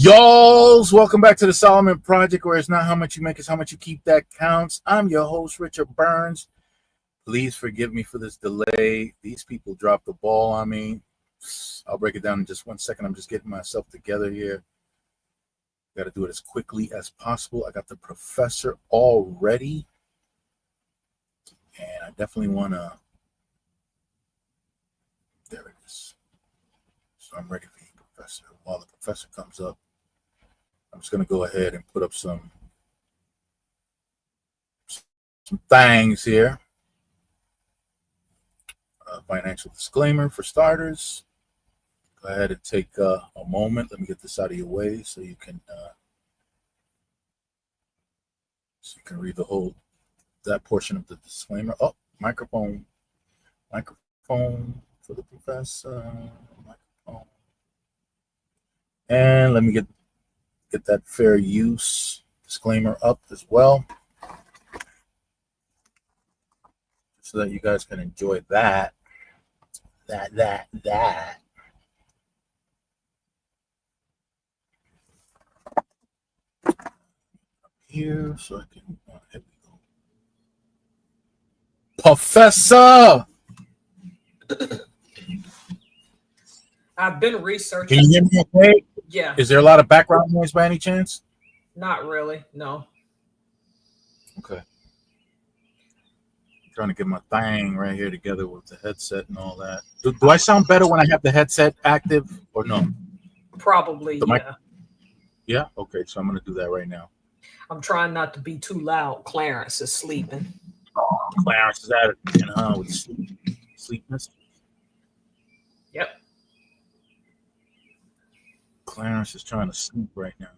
Y'alls, welcome back to the Solomon Project, where it's not how much you make, it's how much you keep that counts. I'm your host, Richard Burns. Please forgive me for this delay. These people dropped the ball on me. I'll break it down in just 1 second. I'm just getting myself together here. Got to do it as quickly as possible. I got the professor all ready, and I definitely want to. There it is. So I'm ready for you, Professor. While the professor comes up, I'm just going to go ahead and put up some things here. Financial disclaimer for starters. Go ahead and take a moment. Let me get this out of your way so you can read that portion of the disclaimer. Oh, microphone for the professor. Microphone. And let me get that fair use disclaimer up as well, so that you guys can enjoy that. Here, so I can. Here we go. Professor, I've been researching. can you hear me okay? Yeah. Is there a lot of background noise by any chance? Not really. No. Okay. I'm trying to get my thing right here together with the headset and all that. Do I sound better when I have the headset active or no? Probably, yeah. Yeah? Okay, so I'm going to do that right now. I'm trying not to be too loud. Clarence is sleeping. Clarence is at it, with sleepness. Yep. Clarence is trying to sleep right now.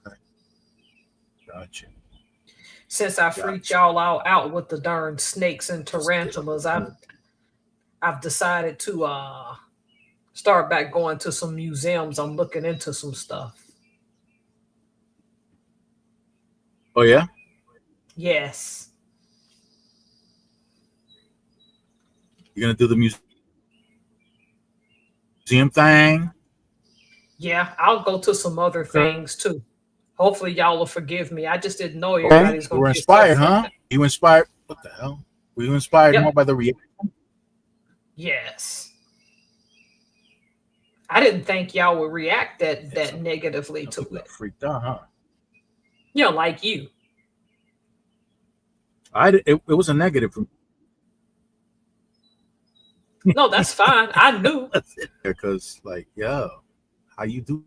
Okay. Gotcha. Since I freaked y'all all out with the darn snakes and tarantulas, I've decided to start back going to some museums. I'm looking into some stuff. Oh, yeah? Yes. You're going to do the museum thing? Yeah, I'll go to some other things too. Hopefully y'all will forgive me. I just didn't know everybody's going to be inspired, huh? You inspired? What the hell? Were you inspired more by the reaction? Yes. I didn't think y'all would react that negatively to it. Freaked out, huh? Yeah, like you. It was a negative for me. No, that's fine. I knew. Because, how you do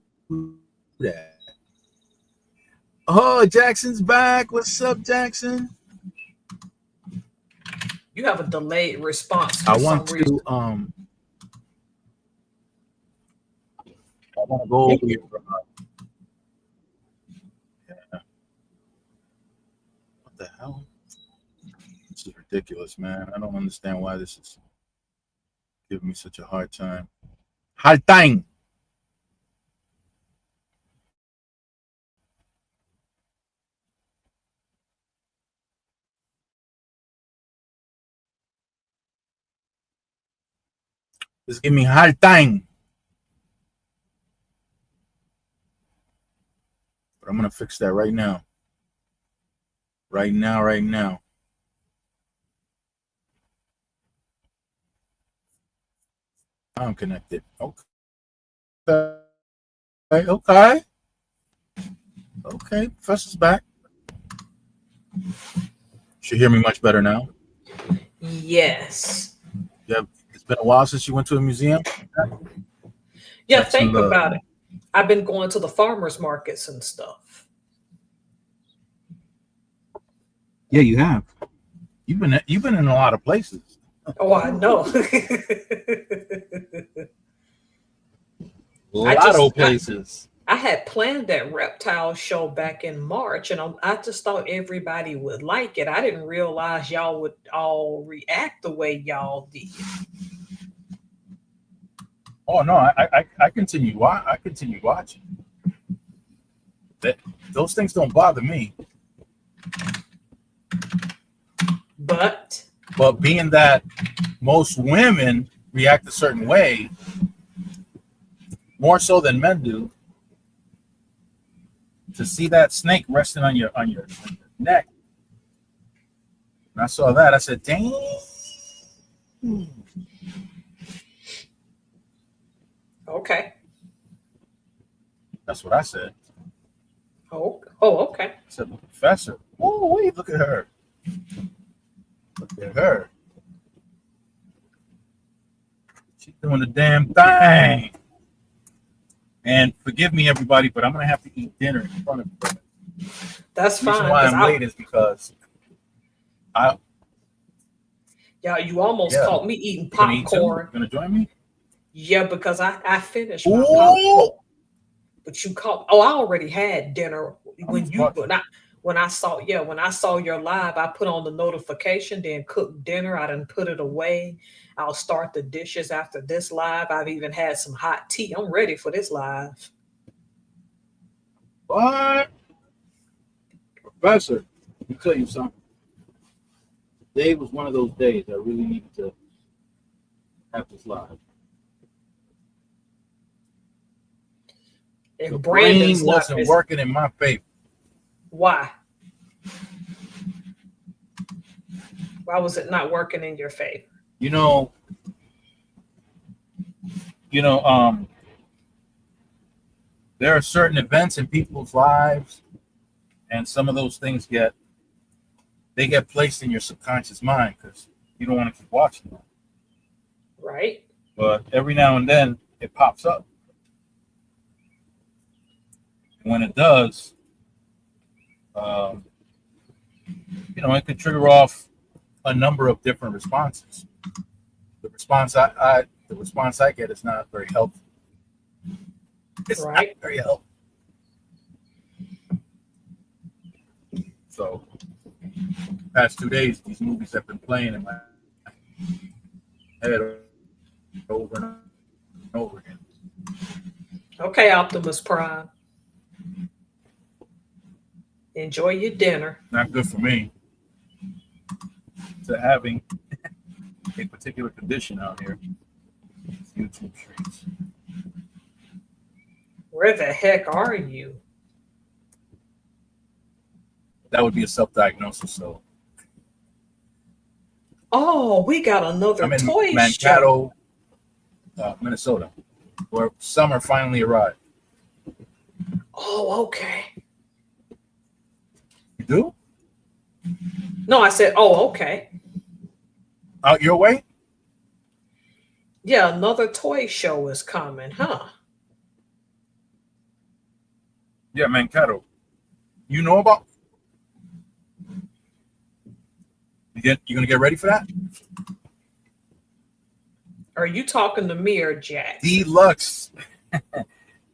that? Oh, Jackson's back. What's up, Jackson? You have a delayed response. I want to go over here. What the hell? This is ridiculous, man. I don't understand why this is giving me such a hard time. Hard time. Just give me a hard time. But I'm going to fix that right now. Right now. I'm connected. Okay. Professor's back. Should hear me much better now. Yes. Yeah, it's been a while since you went to a museum. Yeah, think about it. I've been going to the farmers markets and stuff. Yeah, you have. You've been in a lot of places. Oh, I know. A lot of places. I had planned that reptile show back in March, and I just thought everybody would like it. I didn't realize y'all would all react the way y'all did. Oh no, I continue. I continue watching. Those things don't bother me. But being that most women react a certain way, more so than men do, to see that snake resting on your neck. When I saw that, I said, "Dang." Okay. That's what I said. Oh, okay. I said, "Professor, oh wait, look at her. Look at her. She's doing the damn thing." And forgive me, everybody, but I'm gonna have to eat dinner in front of you. That's The reason fine. why I'm late is because you almost caught me eating popcorn. You gonna join me? Yeah, because I finished my popcorn. But you caught. Oh, I already had dinner when I saw your live. I put on the notification, then cooked dinner. I didn't put it away. I'll start the dishes after this live. I've even had some hot tea. I'm ready for this live. What? Professor, let me tell you something. Today was one of those days I really needed to have this live. And the Brandon's brain wasn't working in my favor. Why? Why was it not working in your favor? There are certain events in people's lives, and some of those things get placed in your subconscious mind because you don't want to keep watching them. Right. But every now and then it pops up. And when it does, it could trigger off a number of different responses. The response I get is not very helpful. It's not very helpful. So, past 2 days, these movies have been playing in my head over and over again. Okay, Optimus Prime. Enjoy your dinner. Not good for me. To having a particular condition out here. YouTube streets. Where the heck are you? That would be a self-diagnosis. So. Oh, we got another I'm in toy Mankato, Minnesota, where summer finally arrived. Oh, okay. You do? No, I said, oh, okay. Out your way? Yeah, another toy show is coming, huh? Yeah, Mankato. You know about? You gonna get ready for that? Are you talking to me or Jack? Deluxe.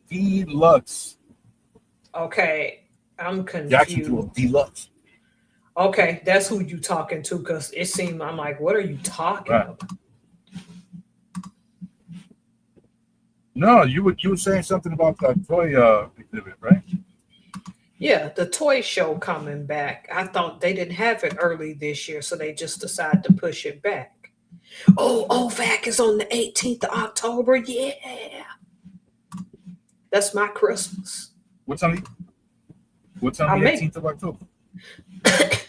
Deluxe. Okay, I'm confused. Jackson drew a deluxe. Okay, that's who you talking to, because it seemed, I'm like, what are you talking about? No, you were saying something about the toy exhibit, right? Yeah, the toy show coming back. I thought they didn't have it early this year, so they just decided to push it back. Oh, OVAC is on the 18th of October. Yeah. That's my Christmas. What's on the 18th of October?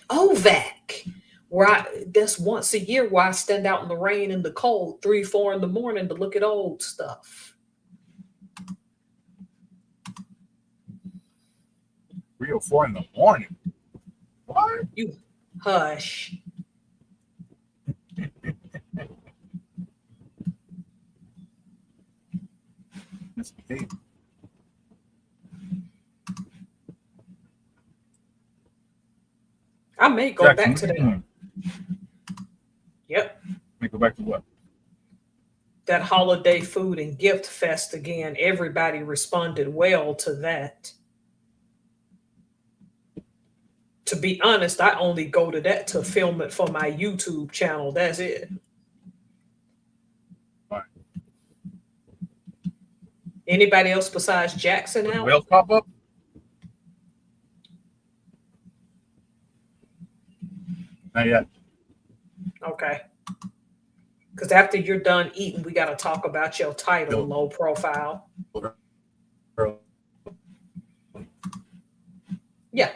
OVAC. That's once a year where I stand out in the rain and the cold, 3, 4 in the morning to look at old stuff. 3 or 4 in the morning. What? You hush. Misbehave. I may go back to that. Yep. May go back to what? That holiday food and gift fest again. Everybody responded well to that. To be honest, I only go to that to film it for my YouTube channel. That's it. Right. Anybody else besides Jackson out? Whales pop up? Not yet. Okay. Because after you're done eating, we got to talk about your title, Low Profile. Yeah.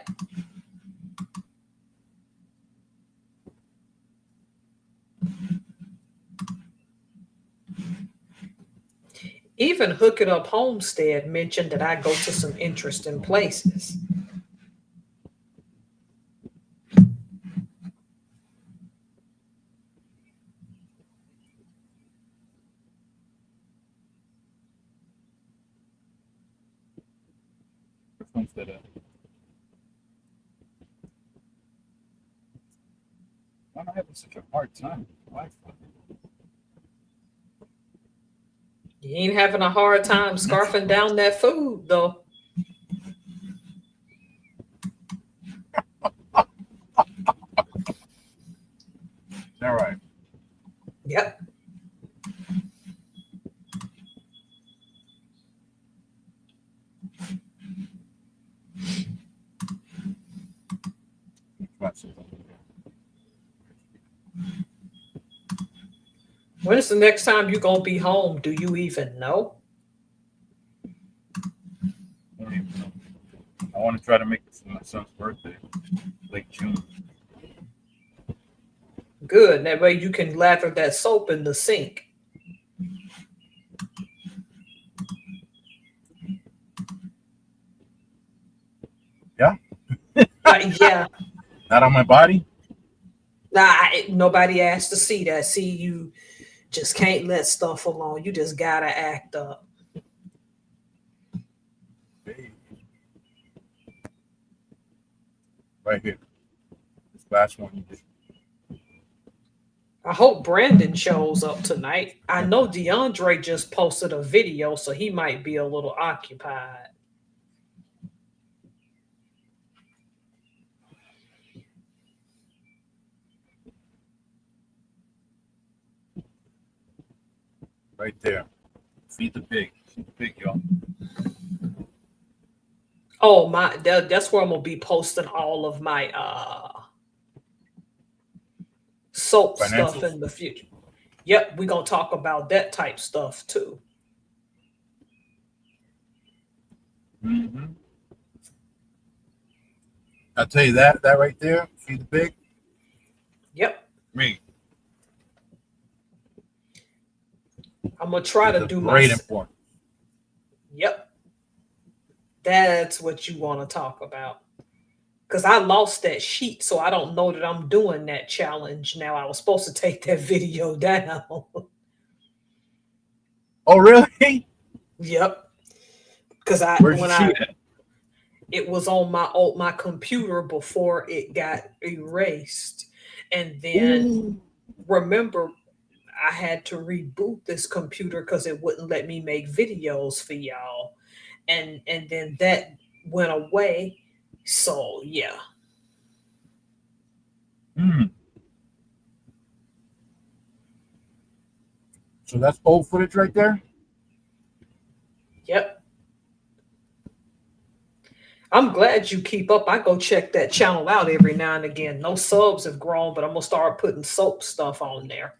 Even Hook It Up Homestead mentioned that I go to some interesting places. Instead of, why am I having such a hard time? Why? You ain't having a hard time scarfing down that food, though. All right. Yep. When's the next time you gonna be home? Do you even know? I don't even know. I want to try to make it for my son's birthday, late June. Good. That way you can lather that soap in the sink. Yeah? Yeah. Not on my body? Nah, nobody asked to see that. See, you just can't let stuff alone. You just gotta act up. Right here. This last one you did. I hope Brandon shows up tonight. I know DeAndre just posted a video, so he might be a little occupied. Right there. Feed the pig. Feed the pig, y'all. Oh, that's where I'm gonna be posting all of my soap stuff in the future. Yep, we're gonna talk about that type stuff too. Mm-hmm. I'll tell you that right there, feed the pig. Yep. Me. I'm gonna try to do great important. Yep. That's what you want to talk about. Because I lost that sheet, so I don't know that I'm doing that challenge now. I was supposed to take that video down. Oh, really? Yep. Because it was on my computer before it got erased, and then remember I had to reboot this computer because it wouldn't let me make videos for y'all, and then that went away. So yeah. So that's old footage right there? Yep. I'm glad you keep up. I go check that channel out every now and again. No subs have grown, but I'm going to start putting soap stuff on there.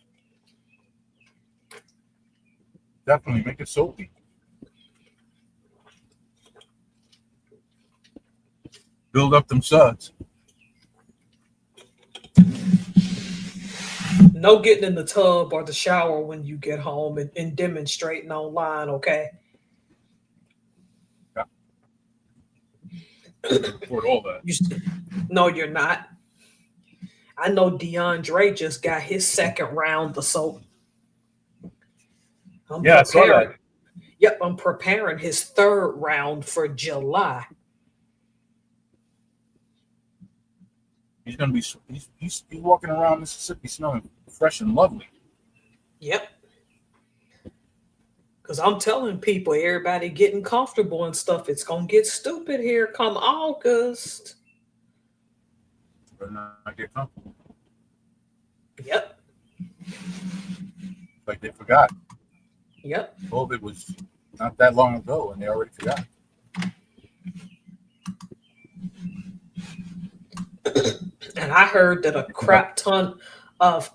Definitely make it soapy. Build up them suds. No getting in the tub or the shower when you get home and demonstrating online, okay? Yeah. Record all that. No, you're not. I know DeAndre just got his second round of soap. I saw that. Yep, I'm preparing his third round for July. He's gonna be he's walking around Mississippi smelling fresh and lovely. Yep. Because I'm telling people, everybody getting comfortable and stuff, it's gonna get stupid here come August. Better not get comfortable. Yep. Like they forgot. Yep. COVID was not that long ago, and they already forgot. And I heard that a crap ton of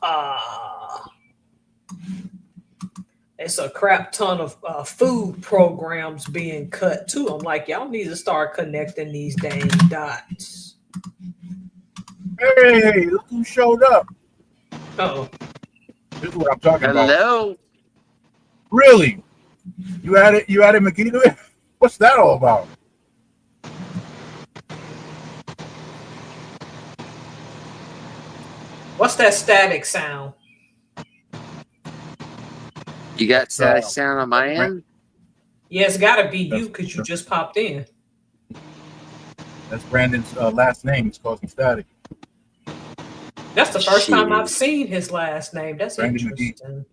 it's a crap ton of food programs being cut too. I'm like, y'all need to start connecting these dang dots. Hey, look who showed up. Oh, This is what I'm talking about. Hello. Really? You added McGee to it? What's that all about? what's that static sound? You got That's, static sound on my end? Yeah, it's got to be you That's- because you just popped in. That's Brandon's last name. It's causing static. That's the first time Shit. I've seen his last name. That's Brandon McGee. interesting.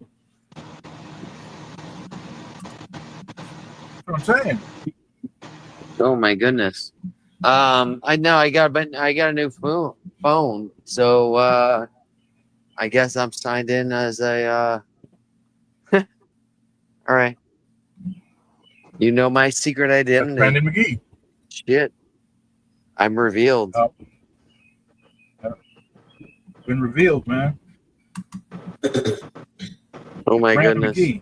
That's what I'm saying. Oh my goodness. I know I got a new phone. So I guess I'm signed in as a all right. You know my secret That's identity. Brandon McGee. Shit. I'm revealed. Oh. Been revealed, man. Oh my Brandon goodness. McGee.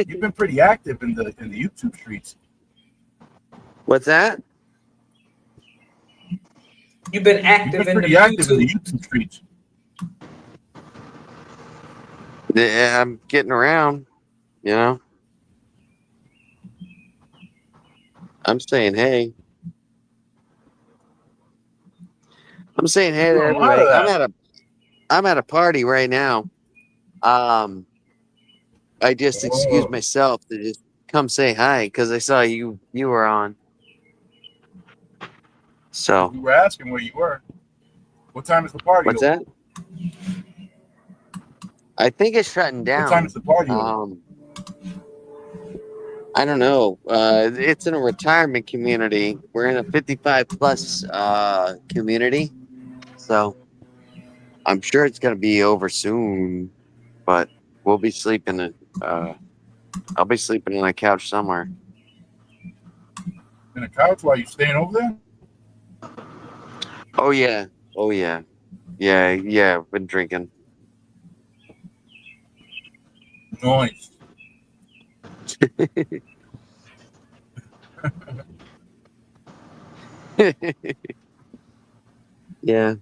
You've been pretty active in the YouTube streets. What's that? You've been You've active been in the pretty active in the YouTube. YouTube streets. Yeah, I'm getting around, you know. I'm saying hey. I'm saying hey to Doing a lot everybody. of that. I'm at a party right now. I just excused Oh. myself to just come say hi because I saw you were on. So We were asking where you were. What time is the party? what's over? that? I think it's shutting down. What time is the party? over? I don't know. It's in a retirement community. We're in a 55 plus community, so I'm sure it's gonna be over soon. But we'll be sleeping in. I'll be sleeping on a couch somewhere. In a couch while you staying over there? Oh yeah. Oh yeah. Yeah. I've been drinking. Noise. Yeah.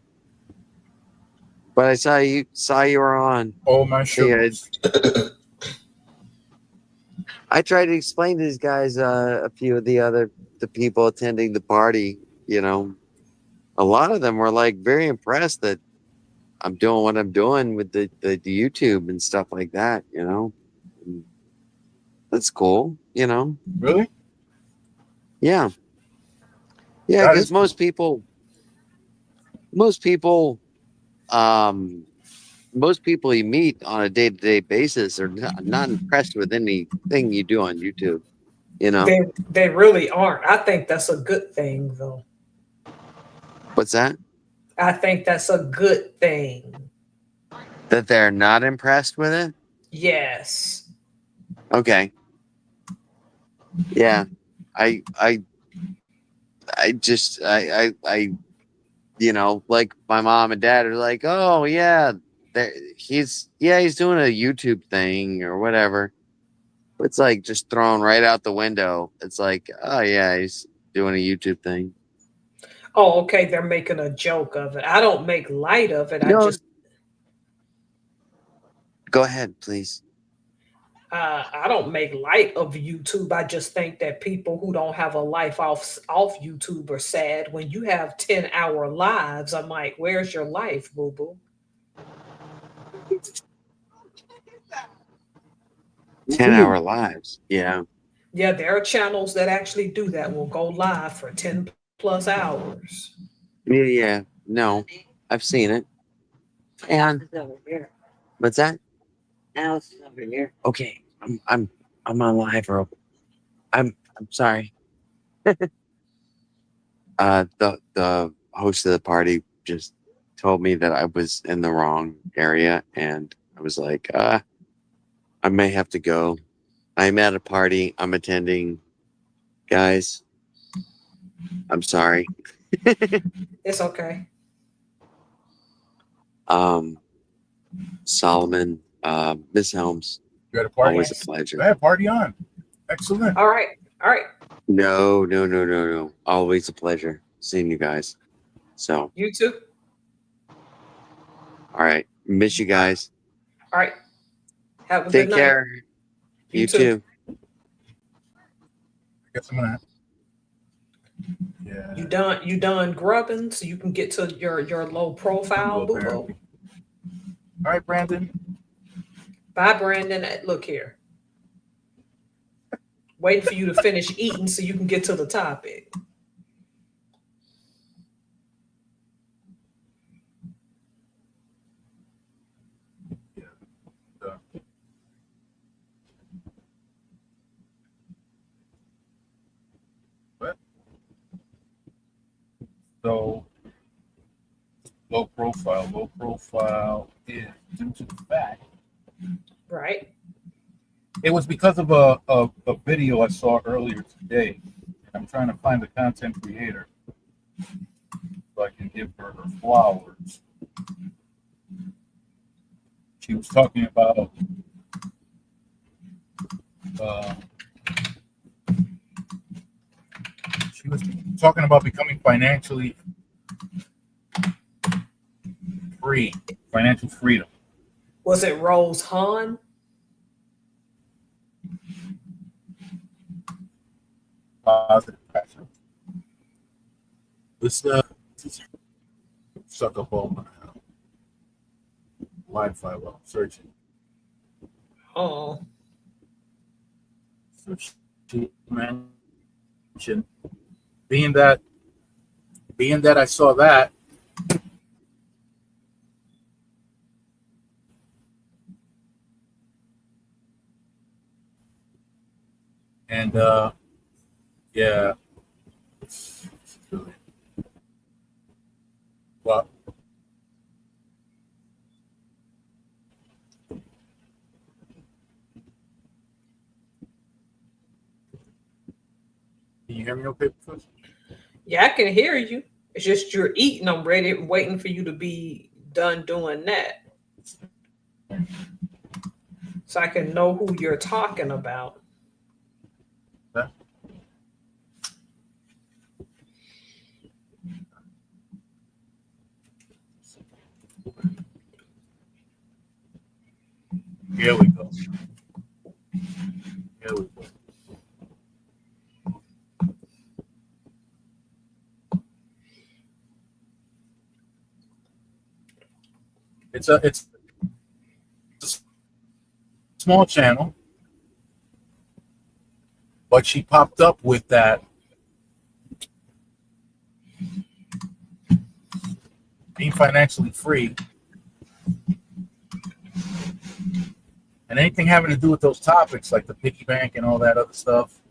But I saw you were on. Oh my Yeah, sugars. I tried to explain to these guys, a few of the people attending the party, you know, a lot of them were like very impressed that I'm doing what I'm doing with the YouTube and stuff like that, you know. And that's cool, you know. Really? Yeah. Yeah, That because is most people, most people you meet on a day-to-day basis are not impressed with anything you do on YouTube, you know. They really aren't. I think that's a good thing, though. What's that? I think that's a good thing. That they're not impressed with it? Yes. Okay. Yeah. I just you know, like my mom and dad are like, oh yeah, he's doing a YouTube thing or whatever. It's like just thrown right out the window. It's like, oh yeah, he's doing a YouTube thing. Oh, okay. They're making a joke of it. I don't make light of it. No. Go ahead, please. I don't make light of YouTube. I just think that people who don't have a life off YouTube are sad. When you have 10-hour lives, I'm like, where's your life, boo boo? 10-hour lives. Yeah. Yeah, there are channels that actually do that. Will go live for 10 plus hours. Yeah. No, I've seen it. And over here. what's that? Alice is over here. Okay, I'm on live, bro. I'm sorry. The host of the party just told me that I was in the wrong area, and I was like, I may have to go. I'm at a party. I'm attending. Guys, I'm sorry. It's okay. Solomon, Miss Helms, You had a party? Always a pleasure. Go ahead, party on. Excellent. All right. All right. No. Always a pleasure seeing you guys. So, You too. all right. Miss you guys. All right. Have a Take good care. night. You too. I guess I'm gonna. Yeah. You done grubbing so you can get to your low profile, boo boo. Apparently. All right, Brandon. Bye, Brandon. Look here. Waiting for you to finish eating so you can get to the topic. What? So low profile. Low profile is due to the fact Right. it was because of a video I saw earlier today. I'm trying to find the content creator so I can give her flowers. She was talking about becoming financially free, financial freedom. Was it Rose Hahn? Positive passion. Let's suck up all my Wi-Fi while I'm searching. Oh. So she mentioned being that I saw that, and yeah, it's really, well, can you hear me okay, Professor? Yeah, I can hear you. It's just you're eating. I'm ready, waiting for you to be done doing that. So I can know who you're talking about. Huh? Here we go. Here we go. It's a small channel, but she popped up with that being financially free, and anything having to do with those topics like the piggy bank and all that other stuff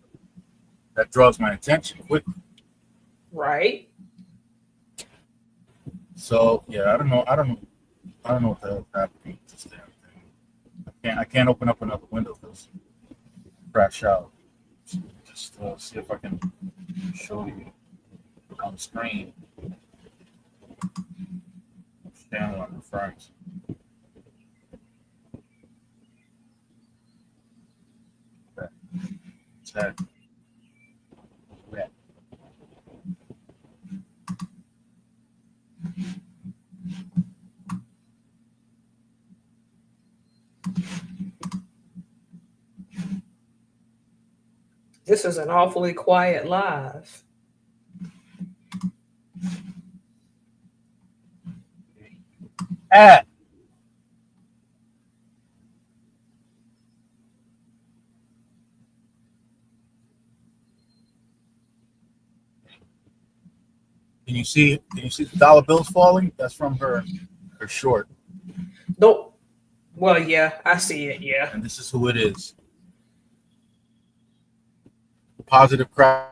that draws my attention quickly. Right. So yeah, I don't know what the hell happened with this damn thing. I can't open up another window because crash out. Just see if I can show you on the screen which channel I'm referring to. Okay. It's that. Yeah. This is an awfully quiet live. At Can you see the dollar bills falling? That's from her short. Nope. Well, yeah, I see it. Yeah. And this is who it is. Positive crash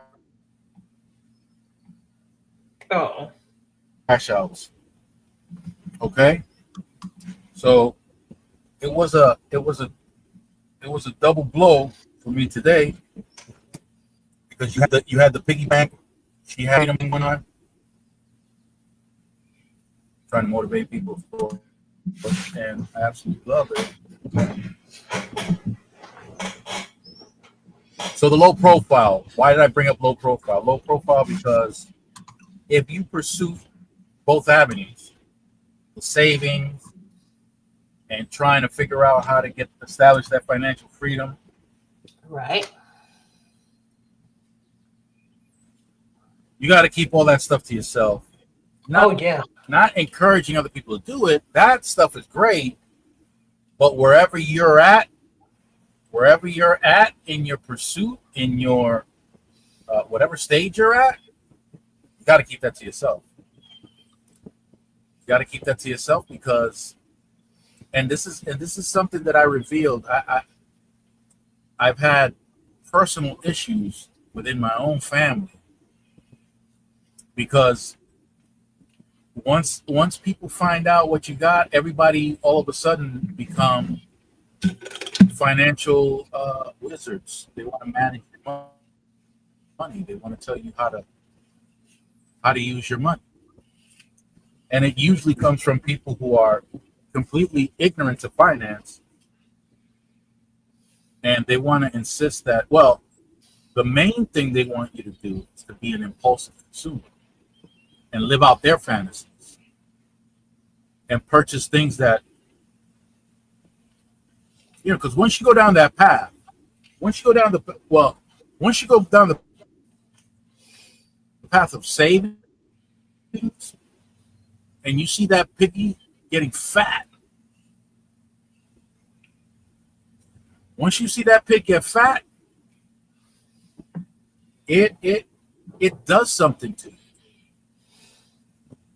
Oh. outs. Okay? So it was a double blow for me today because you had the piggy bank. She had them going on. Trying to motivate people for, and I absolutely love it. So the low profile. Why did I bring up low profile? Low profile because if you pursue both avenues, the savings and trying to figure out how to establish that financial freedom, Right. you got to keep all that stuff to yourself. Oh yeah. Not encouraging other people to do it. That stuff is great, but wherever you're at in your pursuit, in your whatever stage you're at, you got to keep that to yourself. You got to keep that to yourself because, and this is something that I revealed. I've had personal issues within my own family because once people find out what you got, everybody all of a sudden become financial wizards. They want to manage your money. They want to tell you how to use your money. And it usually comes from people who are completely ignorant of finance. And they want to insist that, well, the main thing they want you to do is to be an impulsive consumer and live out their fantasies and purchase things that, because once you go down that path, once you go down the path of saving, and you see that piggy getting fat, once you see that pig get fat, it does something to you.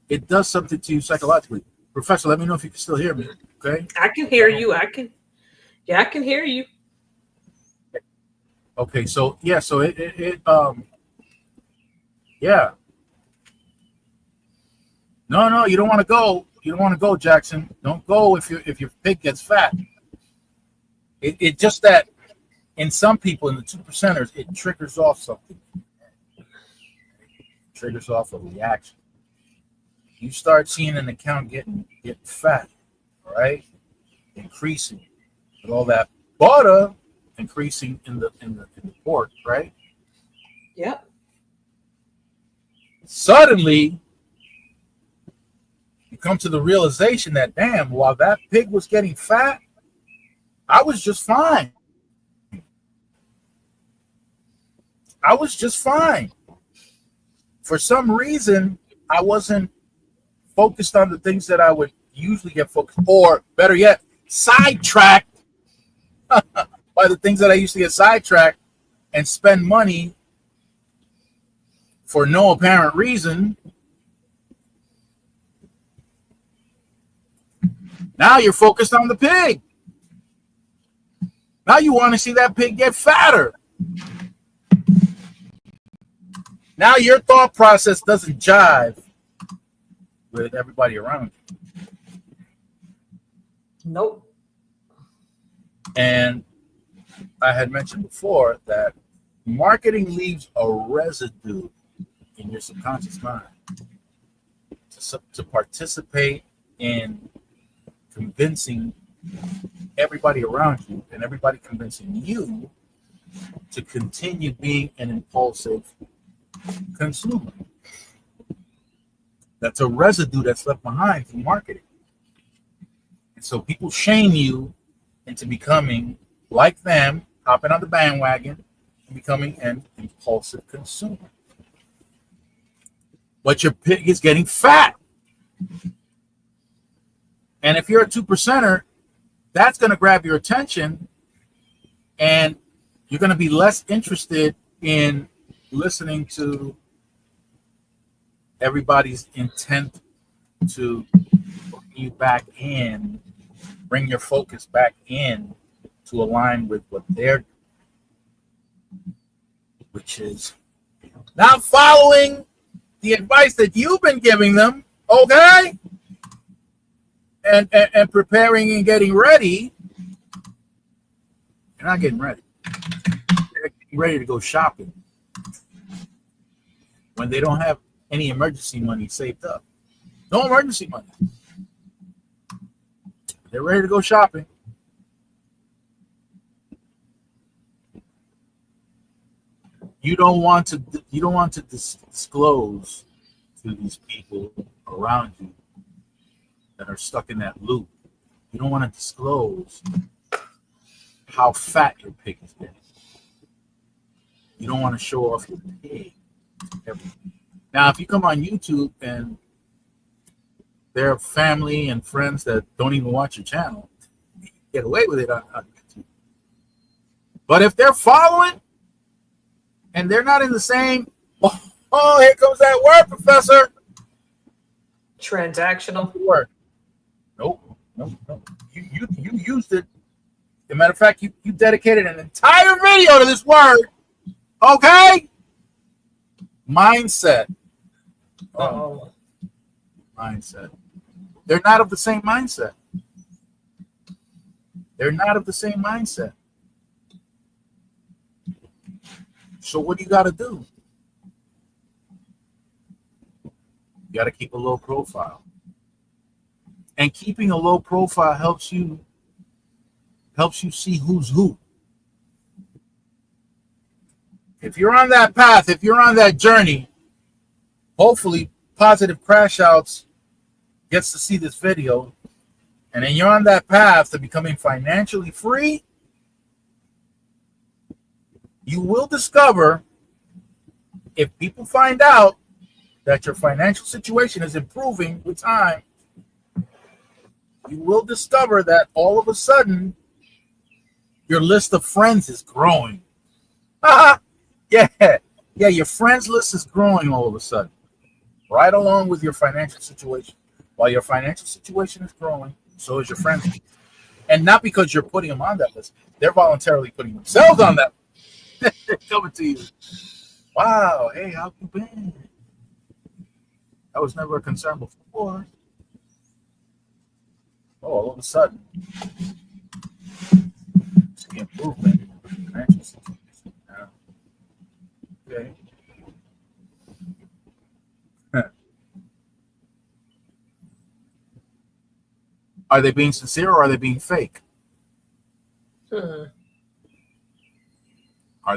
It does something to you psychologically. Professor, let me know if you can still hear me. Okay. I can hear you. I can hear you. Okay, so yeah, No, you don't want to go. You don't want to go, Jackson. Don't go if your pig gets fat. It just that in some people, in the 2%ers, it triggers off something. It triggers off a reaction. You start seeing an account getting fat, right? Increasing with all that butter increasing in the pork, right? Yep. Suddenly you come to the realization that, damn, while that pig was getting fat, I was just fine. I was just fine. For some reason, I wasn't focused on the things that I would usually get focused, or better yet, sidetracked by the things that I used to get sidetracked and spend money for no apparent reason. Now you're focused on the pig. Now you want to see that pig get fatter. Now your thought process doesn't jive with everybody around you. Nope. And I had mentioned before that marketing leaves a residue in your subconscious mind to participate in convincing everybody around you and everybody convincing you to continue being an impulsive consumer. That's a residue that's left behind from marketing. And so people shame you into becoming like them, hopping on the bandwagon and becoming an impulsive consumer. But your pig is getting fat. And if you're a 2%er, that's going to grab your attention and you're going to be less interested in listening to everybody's intent to bring you back in, bring your focus back in to align with what they're doing, which is not following the advice that you've been giving them, okay? And preparing and getting ready. They're not getting ready. They're getting ready to go shopping when they don't have any emergency money saved up. No emergency money. They're ready to go shopping. You don't want to disclose to these people around you that are stuck in that loop. You don't want to disclose how fat your pig is getting. You don't want to show off your pig. Now, if you come on YouTube and there are family and friends that don't even watch your channel, you get away with it on YouTube. But if they're following and they're not in the same, oh, here comes that word, Professor. Transactional. Word. Nope. You used it. As a matter of fact, you dedicated an entire video to this word. Okay? Mindset. Oh. Mindset. They're not of the same mindset. They're not of the same mindset. So what do you got to do? You got to keep a low profile. And keeping a low profile helps you see who's who. If you're on that path, if you're on that journey, hopefully Positive Crash Outs gets to see this video, and then you're on that path to becoming financially free, you will discover, if people find out that your financial situation is improving with time, you will discover that all of a sudden your list of friends is growing. Yeah, your friends list is growing all of a sudden, right along with your financial situation. While your financial situation is growing, so is your friends. And not because you're putting them on that list. They're voluntarily putting themselves on that list. They're coming to you. Wow, hey, how you been? That was never a concern before. Oh, all of a sudden, see improvement in the financial situation now. Okay. Are they being sincere or are they being fake? Are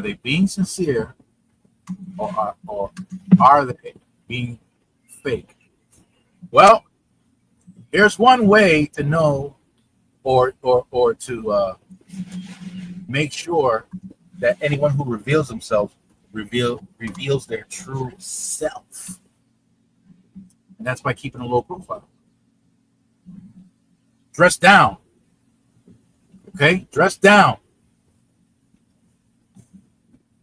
they being sincere or are they being fake? Well, here's one way to know or to make sure that anyone who reveals themselves reveals their true self. And that's by keeping a low profile. Dress down. Okay? Dress down.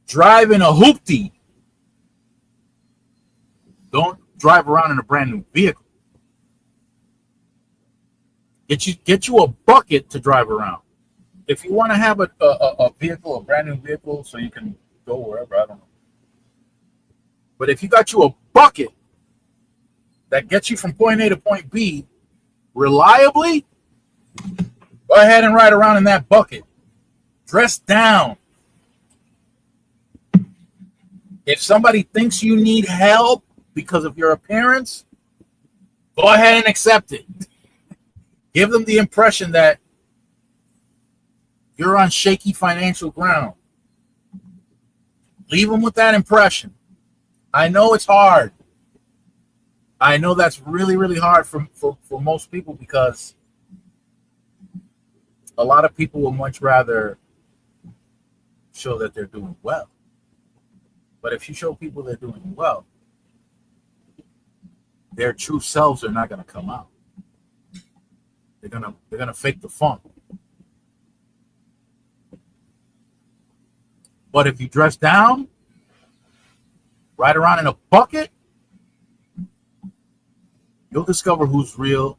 Drive in a hoopty. Don't drive around in a brand new vehicle. Get you a bucket to drive around. If you want to have a vehicle, a brand new vehicle, so you can go wherever, I don't know. But if you got you a bucket that gets you from point A to point B reliably, go ahead and ride around in that bucket. Dress down. If somebody thinks you need help because of your appearance, go ahead and accept it. Give them the impression that you're on shaky financial ground. Leave them with that impression. I know it's hard. I know that's really, really hard for most people, because a lot of people will much rather show that they're doing well. But if you show people they're doing well, their true selves are not going to come out. They're gonna fake the funk. But if you dress down, ride around in a bucket, you'll discover who's really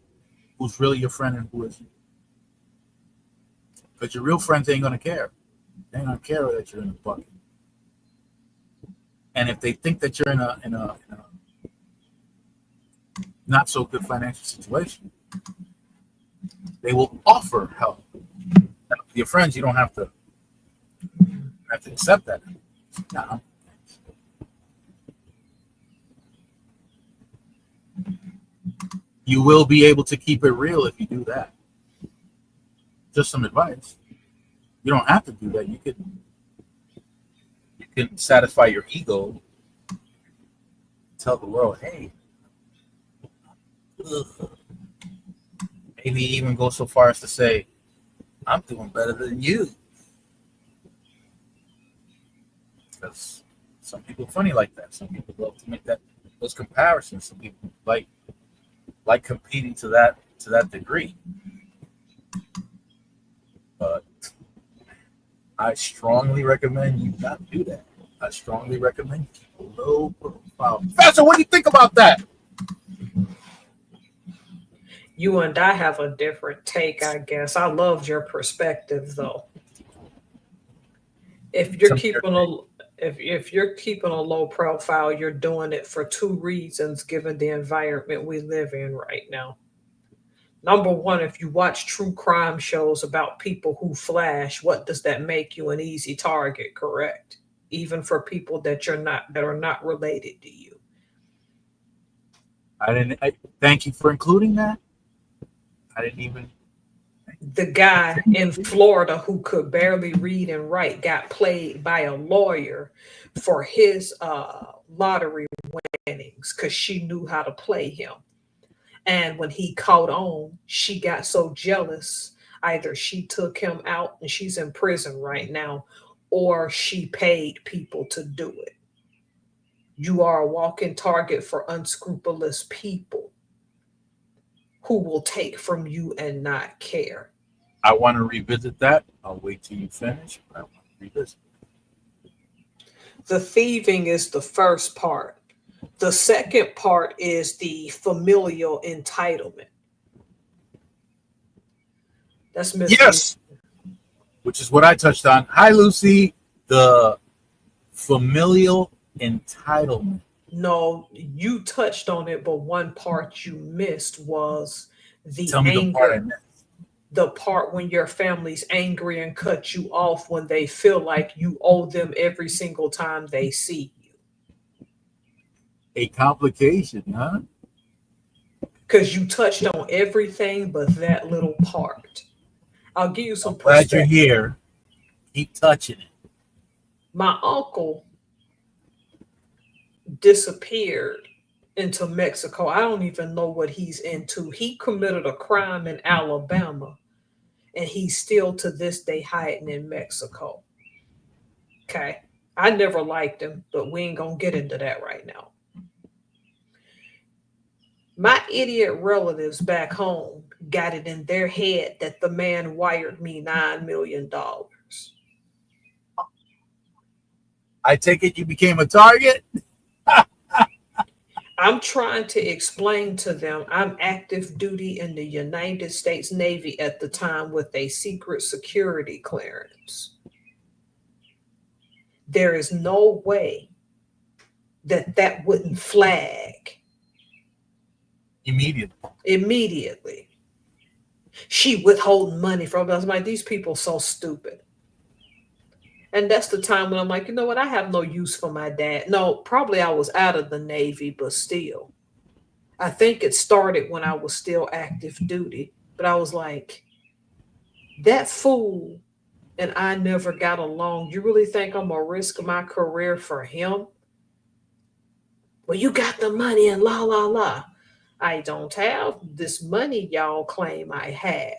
your friend and who isn't. Because your real friends ain't gonna care. They ain't gonna care that you're in a bucket. And if they think that you're in a not so good financial situation, they will offer help. Now, your friends, you don't have to accept that. No. You will be able to keep it real if you do that. Just some advice. You don't have to do that. You could can satisfy your ego. Tell the world, hey, ugh. Maybe even go so far as to say, I'm doing better than you. Because some people are funny like that. Some people love to make those comparisons. Some people like competing to that degree. But I strongly recommend you not do that. I strongly recommend keep a low profile. Professor, what do you think about that? You and I have a different take, I guess. I loved your perspective, though. If you're keeping a low profile, you're doing it for two reasons, given the environment we live in right now. Number one, if you watch true crime shows about people who flash, what does that make you? An easy target, correct? Even for people that are not related to you. Thank you for including that. I didn't even. The guy in Florida who could barely read and write got played by a lawyer for his lottery winnings because she knew how to play him. And when he caught on, she got so jealous. Either she took him out and she's in prison right now, or she paid people to do it. You are a walking target for unscrupulous people who will take from you and not care. I want to revisit that. I'll wait till you finish. But I want to revisit. The thieving is the first part. The second part is the familial entitlement. That's Miss. Yes, which is what I touched on. Hi, Lucy. The familial entitlement. No, you touched on it, but one part you missed was the Tell me anger. the part I missed. The part when your family's angry and cut you off when they feel like you owe them every single time they see you. A complication, huh? Because you touched on everything but that little part. I'll give you some I'm glad you're perspective. here. Keep touching it. My uncle disappeared into Mexico. I don't even know what he's into. He committed a crime in Alabama, and he's still to this day hiding in Mexico. Okay. I never liked him, but we ain't gonna get into that right now. My idiot relatives back home got it in their head that the man wired me $9 million. I take it you became a target? I'm trying to explain to them I'm active duty in the United States Navy at the time with a secret security clearance. There is no way that wouldn't flag immediately. She withholding money from us. I'm like, these people so stupid. And that's the time when I'm like, you know what? I have no use for my dad. No, probably I was out of the Navy, but still. I think it started when I was still active duty. But I was like, that fool and I never got along. You really think I'm going to risk my career for him? Well, you got the money and la, la, la. I don't have this money y'all claim I have.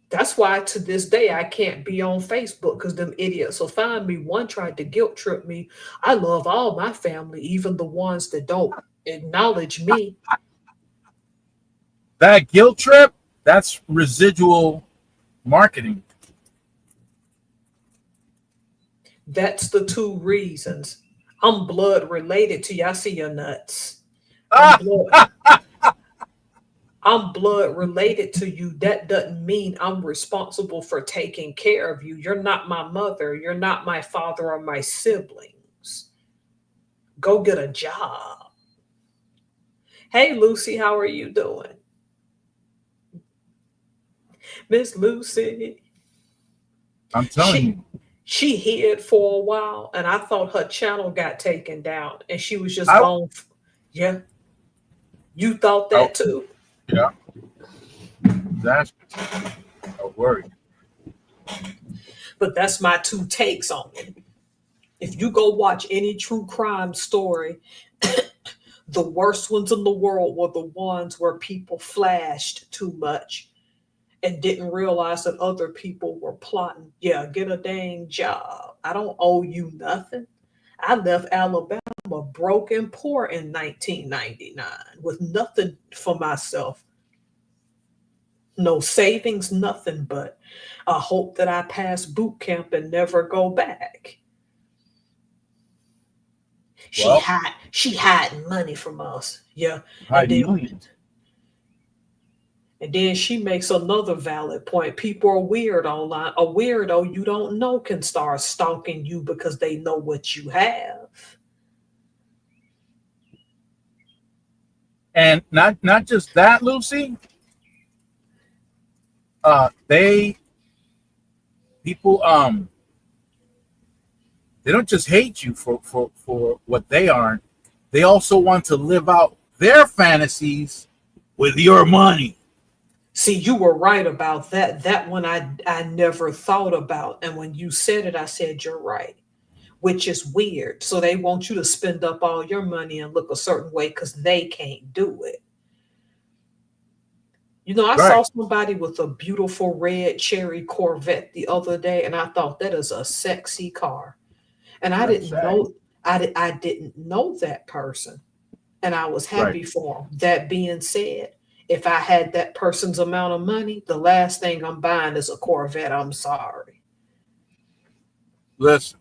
That's why to this day I can't be on Facebook because them idiots will find me. One tried to guilt trip me. I love all my family, even the ones that don't acknowledge me. That guilt trip, that's residual marketing. That's the two reasons. I'm blood related to you. I see your nuts. I'm blood related to you. That doesn't mean I'm responsible for taking care of you. You're not my mother. You're not my father or my siblings. Go get a job. Hey, Lucy, how are you doing? Miss Lucy. I'm telling you. She hid for a while, and I thought her channel got taken down, and she was just gone. Yeah. You thought that too? Yeah. That's a worry. But that's my two takes on it. If you go watch any true crime story, the worst ones in the world were the ones where people flashed too much and didn't realize that other people were plotting. Yeah, get a dang job. I don't owe you nothing. I left Alabama broke and poor in 1999 with nothing for myself. No savings, nothing but a hope that I pass boot camp and never go back. Well, She hiding money from us. Yeah. hiding And then, millions. and then she makes another valid point. People are weird online. A weirdo you don't know can start stalking you because they know what you have. And not just that, Lucy. People they don't just hate you for what they aren't. They also want to live out their fantasies with your money. See, you were right about that. That one I never thought about. And when you said it, I said, you're right, which is weird. So they want you to spend up all your money and look a certain way because they can't do it. You know, I saw somebody with a beautiful red cherry Corvette the other day, and I thought that is a sexy car. And I didn't know I didn't know that person. And I was happy for him. That being said, if I had that person's amount of money, the last thing I'm buying is a Corvette. I'm sorry. Listen.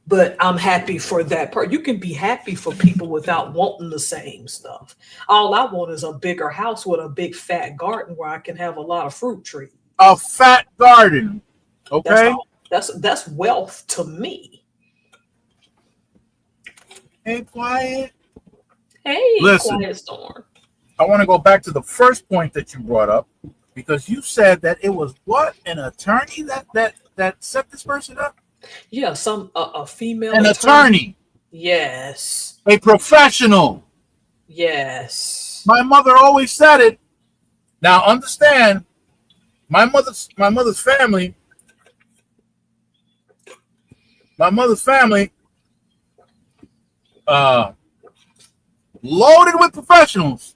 But I'm happy for that part. You can be happy for people without wanting the same stuff. All I want is a bigger house with a big fat garden where I can have a lot of fruit trees. A fat garden. Okay. That's wealth to me. Hey, quiet. Hey, listen, Quiet Storm. I want to go back to the first point that you brought up because you said that it was what, an attorney that set this person up? Yeah, a female An attorney. Yes. A professional. Yes. My mother always said it. Now understand, my mother's family. My mother's family, loaded with professionals.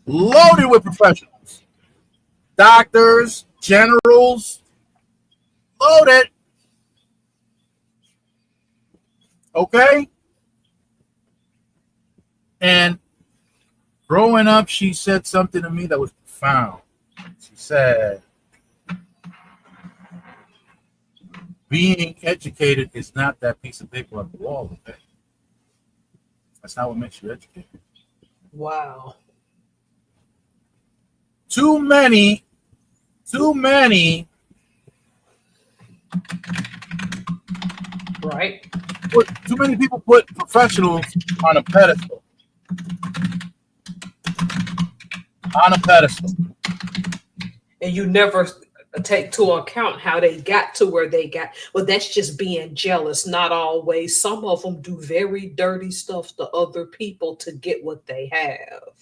Loaded with professionals. Doctors, generals. Loaded. Okay? And growing up, she said something to me that was profound. She said, being educated is not that piece of paper on the wall, okay? That's not what makes you educated. Wow. Too many Right. too many people put professionals on a pedestal. On a pedestal. And you never take to account how they got to where they got. Well, that's just being jealous. Not always. Some of them do very dirty stuff to other people to get what they have.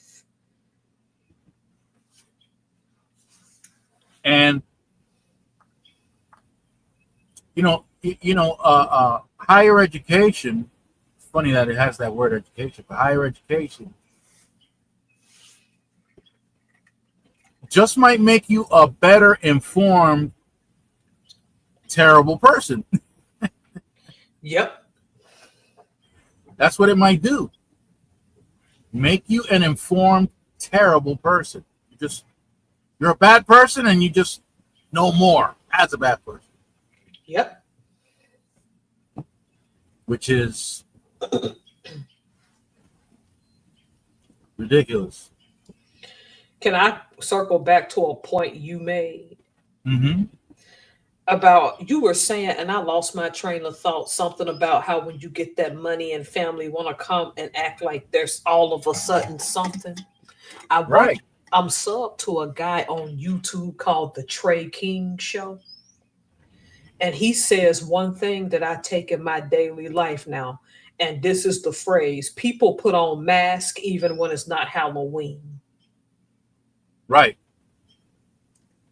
And higher education. It's funny that it has that word education, but higher education just might make you a better informed, terrible person. Yep. That's what it might do. Make you an informed, terrible person. You're a bad person and you just know more as a bad person. Yep. Which is ridiculous. Can I circle back to a point you made? Mm-hmm. About, you were saying, and I lost my train of thought, something about how when you get that money and family want to come and act like there's all of a sudden something. I'm sub to a guy on YouTube called The Trey King Show. And he says one thing that I take in my daily life now, and this is the phrase: people put on masks even when it's not Halloween. Right.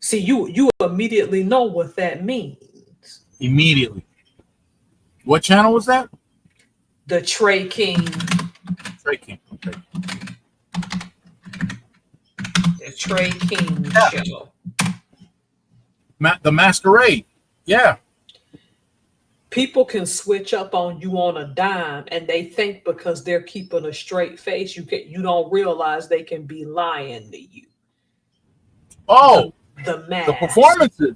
See, you immediately know what that means. Immediately. What channel was that? The Trey King, Trey King. Okay. the Trey King Yeah. show. The Masquerade. Yeah. People can switch up on you on a dime, and they think because they're keeping a straight face, you don't realize they can be lying to you. Oh, The mask. the performances.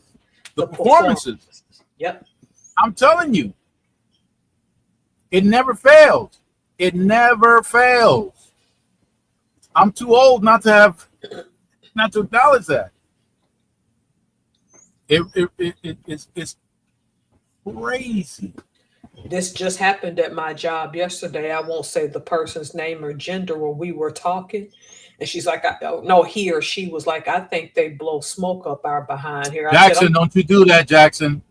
The performances. Yep. I'm telling you. It never fails. It never fails. I'm too old not to acknowledge that. It's crazy. This just happened at my job yesterday. I won't say the person's name or gender when we were talking. And she's like, no, he or she was like, I think they blow smoke up our behind here. Jackson, don't you do that, Jackson.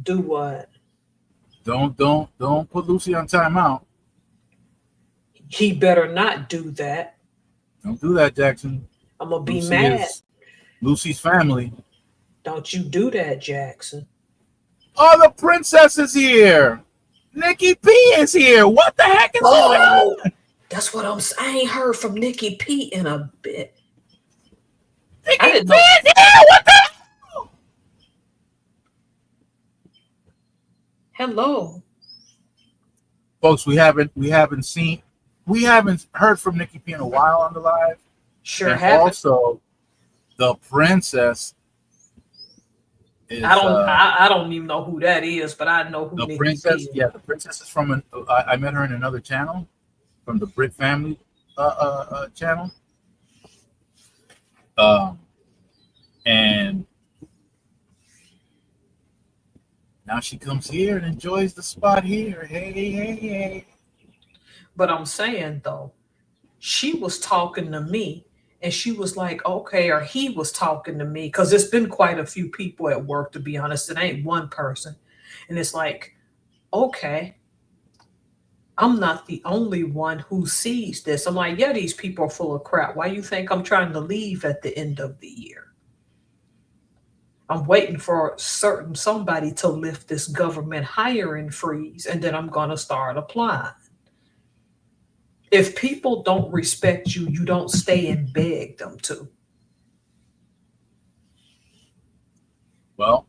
Do what? Don't put Lucy on timeout. He better not do that. Don't do that, Jackson. I'm going to be Lucy mad. is Lucy's family. Don't you do that, Jackson. Oh, the princess is here. Nikki P is here. What the heck is going on? That's what I'm saying. I ain't heard from Nikki P in a bit. Nikki I P didn't know. is here. What the hell? Hello. Folks, we haven't heard from Nikki P in a while on the live. Sure And haven't. also, the princess is I don't even know who that is, but I know who the Nikki princess. P is. Yeah, the princess is from I met her in another channel, from the Brit Family channel. And now she comes here and enjoys the spot here. Hey. But I'm saying though, she was talking to me and she was like, okay, or he was talking to me, because it's been quite a few people at work, to be honest. It ain't one person. And it's like, okay, I'm not the only one who sees this. I'm like, yeah, these people are full of crap. Why you think I'm trying to leave at the end of the year? I'm waiting for somebody to lift this government hiring freeze, and then I'm going to start applying. If people don't respect you, you don't stay and beg them to. Well,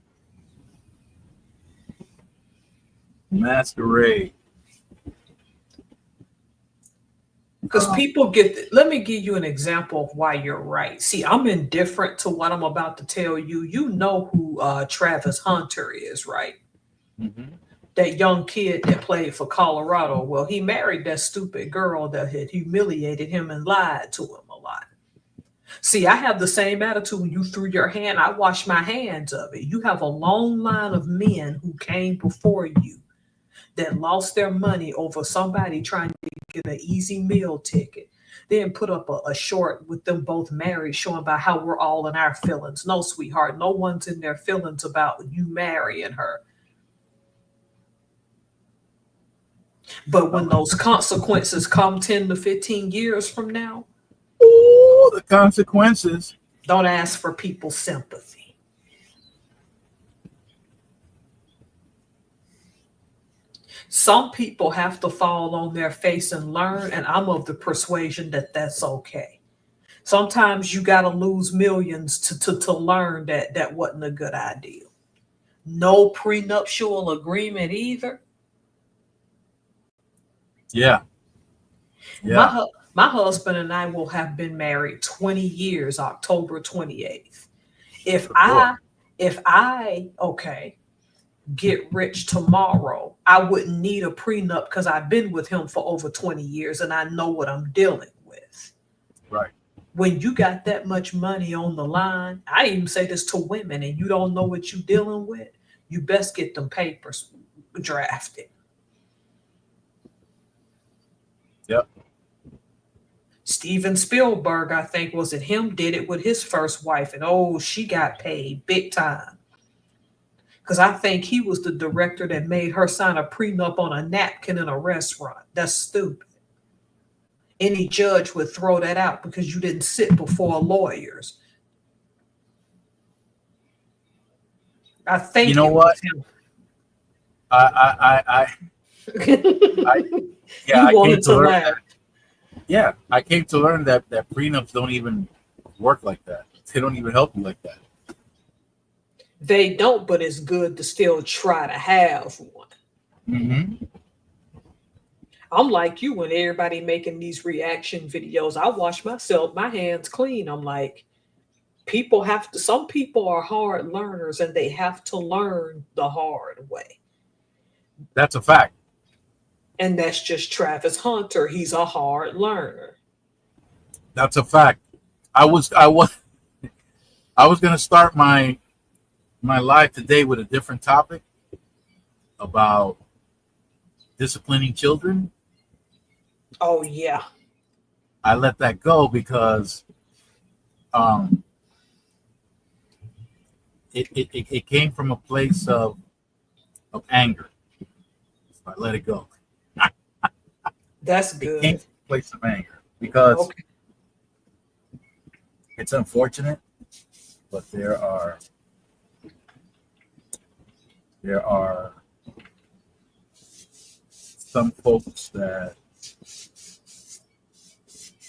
Masquerade. Because people let me give you an example of why you're right. See, I'm indifferent to what I'm about to tell you. You know who Travis Hunter is, right? Mm-hmm. That young kid that played for Colorado. Well, he married that stupid girl that had humiliated him and lied to him a lot. See, I have the same attitude. When you threw your hand, I wash my hands of it. You have a long line of men who came before you that lost their money over somebody trying to get an easy meal ticket, then put up a short with them both married, showing about how we're all in our feelings. No, sweetheart, no one's in their feelings about you marrying her. But when those consequences come 10 to 15 years from now, ooh, the consequences. Don't ask for people's sympathy. Some people have to fall on their face and learn, and I'm of the persuasion that that's okay. Sometimes you got to lose millions to learn that wasn't a good idea. No prenuptial agreement either. Yeah. My husband and I will have been married 20 years, October 28th. If I get rich tomorrow, I wouldn't need a prenup because I've been with him for over 20 years and I know what I'm dealing with. Right. When you got that much money on the line, I even say this to women, and you don't know what you're dealing with, you best get them papers drafted. Yep. Steven Spielberg, I think, was it him, did it with his first wife, and she got paid big time. Because I think he was the director that made her sign a prenup on a napkin in a restaurant. That's stupid. Any judge would throw that out because you didn't sit before lawyers. I think You know it what? was him. I yeah, You I came wanted to to learn laugh. that. Yeah, I came to learn that prenups don't even work like that. They don't even help you like that. They don't, but it's good to still try to have one. Mm-hmm. I'm like you when everybody making these reaction videos. I wash myself, my hands clean. I'm like, some people are hard learners and they have to learn the hard way. That's a fact. And that's just Travis Hunter. He's a hard learner. That's a fact. I was gonna start my live today with a different topic about disciplining children. Oh yeah. I let that go because um, it came from a place of anger. So I let it go. That's It came good. from a place of anger because Okay. it's unfortunate, but there are some folks that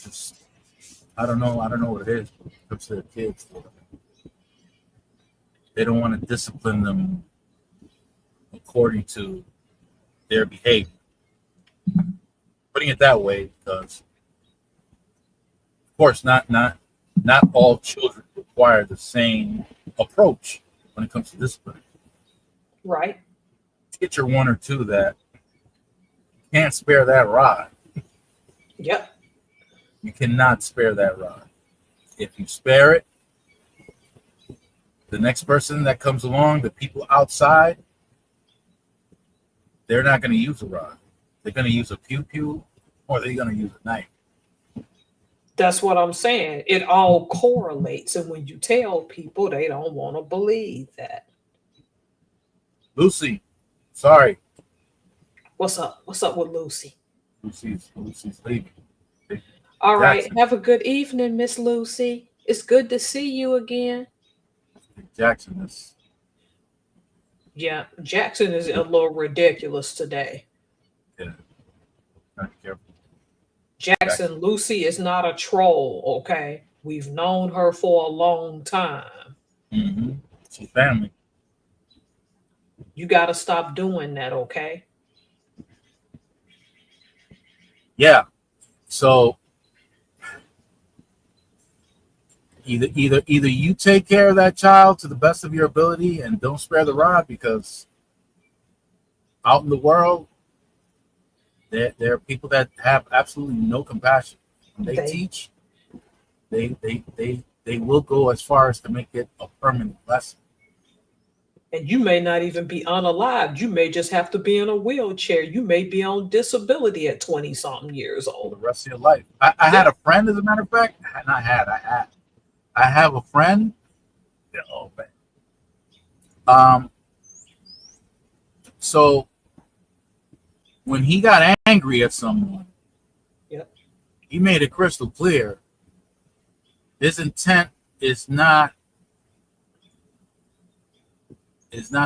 just I don't know what it is when it comes to their kids. They don't want to discipline them according to their behavior. Putting it that way, because of course not all children require the same approach when it comes to discipline. Right. Get your one or two that can't spare that rod. Yep. You cannot spare that rod. If you spare it, the next person that comes along, the people outside, they're not going to use a rod. They're going to use a pew or they're going to use a knife. That's what I'm saying. It all correlates. And when you tell people, they don't want to believe that. Lucy, sorry. What's up? What's up with Lucy? Lucy's leaving. All right. Jackson. Have a good evening, Miss Lucy. It's good to see you again. Jackson is. Yeah, Jackson is a little ridiculous today. Yeah. Gotta be careful. Jackson, Lucy is not a troll, okay? We've known her for a long time. Mm-hmm. She's family. You got to stop doing that, okay? Yeah. So either you take care of that child to the best of your ability and don't spare the rod, because out in the world there are people that have absolutely no compassion. When they teach, they will go as far as to make it a permanent lesson. And you may not even be unalived. You may just have to be in a wheelchair. You may be on disability at 20 something years For old. the rest of your life. I had a friend, as a matter of fact. I have a friend. Oh man. So when he got angry at someone, Yep. he made it crystal clear. His intent is not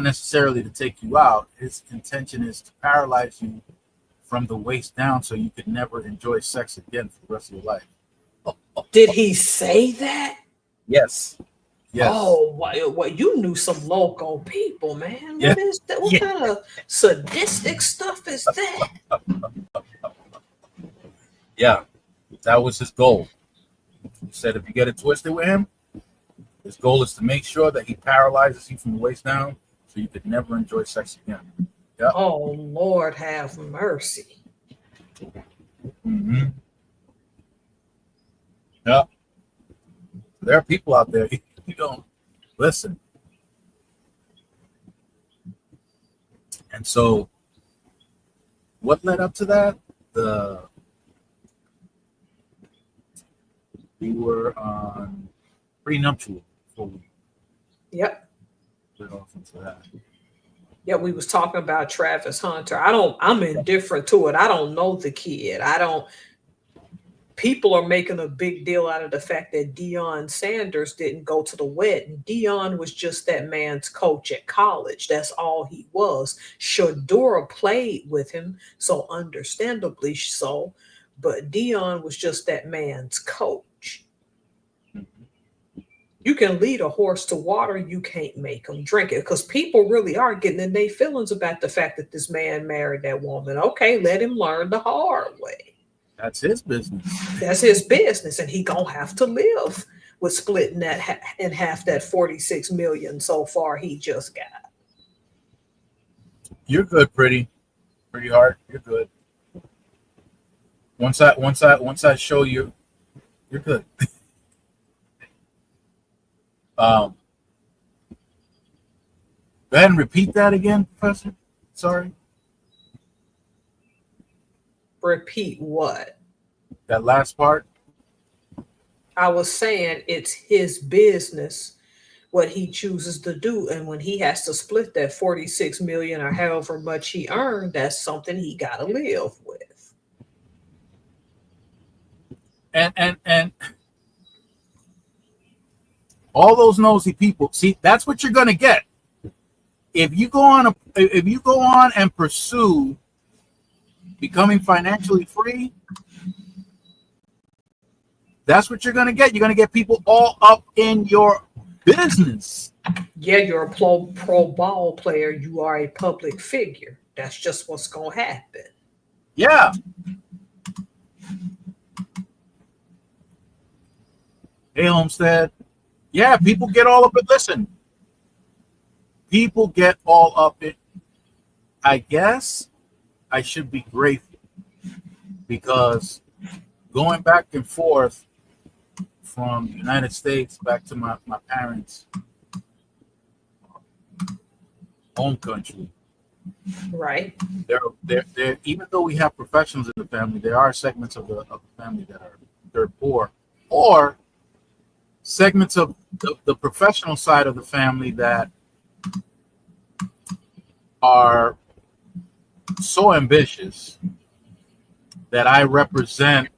necessarily to take you out. His intention is to paralyze you from the waist down, so you could never enjoy sex again for the rest of your life. Did he say that? Yes. Yes. Oh, what you knew some local people, man. Yeah. What is that? What Yeah. kind of sadistic stuff is that? Yeah, that was his goal. He said if you get it twisted with him, his goal is to make sure that he paralyzes you from the waist down, so you could never enjoy sex again. Yeah. Oh, Lord have mercy. Mm-hmm. Yeah. There are people out there, you don't listen. And so what led up to that? We were on prenuptial before we Yep. went off into that. Yeah, we was talking about Travis Hunter. I'm indifferent to it. I don't know the kid. people are making a big deal out of the fact that Deion Sanders didn't go to the wedding. Deion was just that man's coach at college. That's all he was. Shadura played with him, so understandably so, but Deion was just that man's coach. You can lead a horse to water, you can't make him drink it, because people really are getting in their feelings about the fact that this man married that woman. Okay, let him learn the hard way. That's his business. That's his business, and he gonna have to live with splitting that in half, that 46 million so far he just got. You're good, pretty hard. You're good. Once I show you, you're good. Go ahead and repeat that again, Professor. Sorry. Repeat what? That last part. I was saying it's his business what he chooses to do, and when he has to split that 46 million or however much he earned, that's something he got to live with. And all those nosy people, see, that's what you're gonna get if you go on and pursue becoming financially free. That's what you're gonna get. You're gonna get people all up in your business. Yeah, you're a pro ball player. You are a public figure. That's just what's gonna happen. Yeah. Hey, Homestead. Yeah, people get all up in. Listen, people get all up in. I guess I should be grateful because going back and forth from the United States back to my parents' home country. Right. There, even though we have professionals in the family, there are segments of the family that are dirt poor, or segments of the professional side of the family that are so ambitious that I represent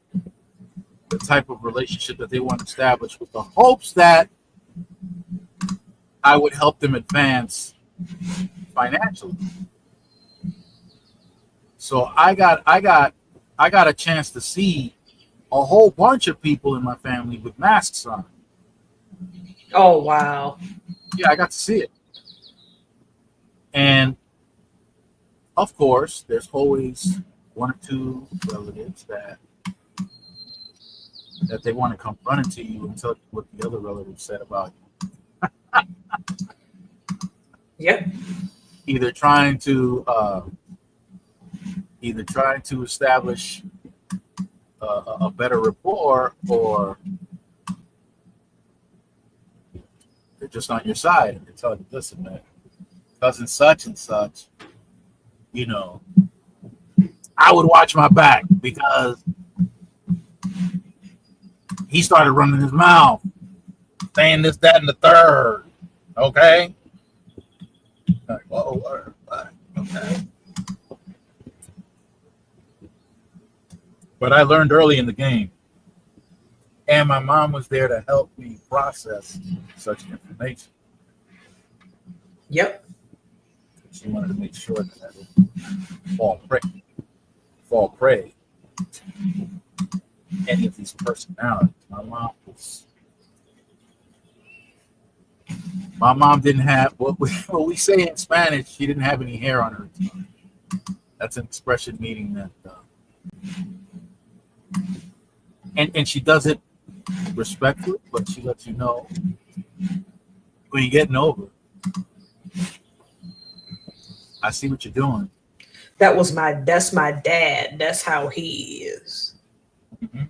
the type of relationship that they want to establish with the hopes that I would help them advance financially. So I got a chance to see a whole bunch of people in my family with masks on. Oh, wow. Yeah, I got to see it. And of course, there's always one or two relatives that they want to come running to you and tell you what the other relatives said about you. Yep. Either trying to establish a better rapport, or they're just on your side and they tell you, listen, man, cousin such and such, you know, I would watch my back because he started running his mouth, saying this, that, and the third. Okay? Like, whoa, okay. But I learned early in the game, and my mom was there to help me process such information. Yep. She wanted to make sure that I didn't fall prey to any of these personalities. My mom didn't have what we say in Spanish. She didn't have any hair on her tongue. That's an expression meaning that, and she does it respectfully, but she lets you know when you're getting over. I see what you're doing. That's my dad. That's how he is. Mm-hmm.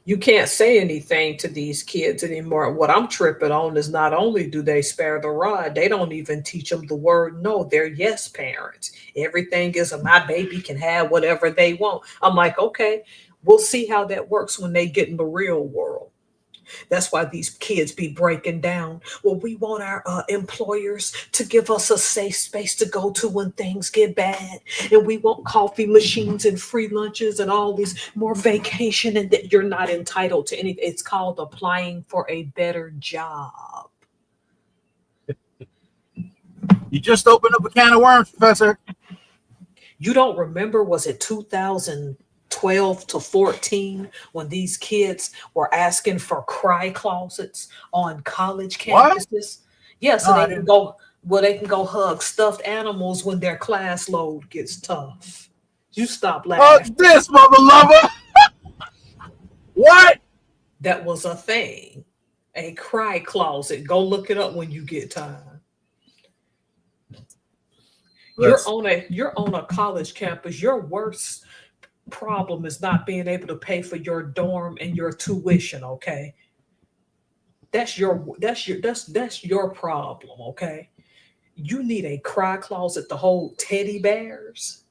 You can't say anything to these kids anymore. What I'm tripping on is not only do they spare the rod, they don't even teach them the word no. They're yes parents. Everything is my baby can have whatever they want. I'm like, okay, we'll see how that works when they get in the real world. That's why these kids be breaking down. Well, we want our employers to give us a safe space to go to when things get bad. And we want coffee machines and free lunches and all these more vacation, and that you're not entitled to anything. It's called applying for a better job. You just opened up a can of worms, Professor. You don't remember, was it 2012 to 14 when these kids were asking for cry closets on college What? campuses? Yeah, so No, I they can didn't. go they can go hug stuffed animals when their class load gets tough. You stop laughing. What's this, mother lover? What? That was a thing. A cry closet. Go look it up when you get time. You're on a college campus. Your worst problem is not being able to pay for your dorm and your tuition, okay? That's your problem, okay? You need a cry closet to hold teddy bears.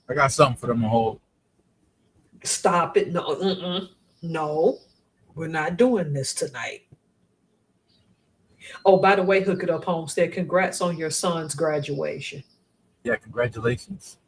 I got something for them to hold. Stop it. No, no, we're not doing this tonight. Oh, by the way, Hook It Up Homestead, congrats on your son's graduation. Yeah, congratulations.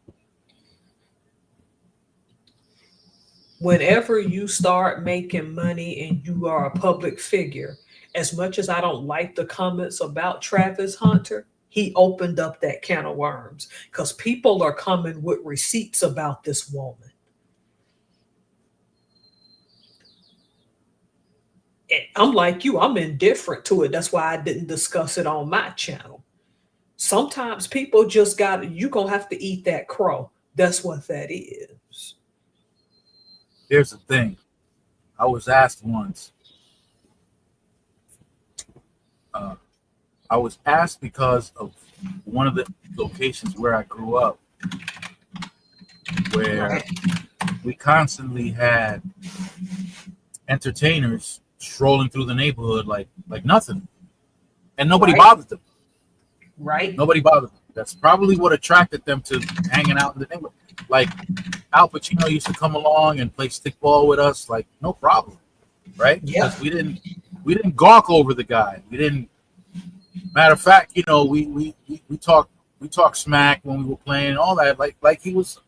Whenever you start making money and you are a public figure, as much as I don't like the comments about Travis Hunter, he opened up that can of worms because people are coming with receipts about this woman. And I'm like you, I'm indifferent to it. That's why I didn't discuss it on my channel. Sometimes people just you're going to have to eat that crow. That's what that is. Here's the thing. I was asked once. I was asked because of one of the locations where I grew up, where we constantly had entertainers strolling through the neighborhood like nothing, and nobody bothered them. Right. Nobody bothered them. That's probably what attracted them to hanging out in the neighborhood. Like Al Pacino used to come along and play stickball with us, like no problem, right? Yeah. Because we didn't gawk over the guy. We didn't. Matter of fact, you know, we talked smack when we were playing and all that, like he was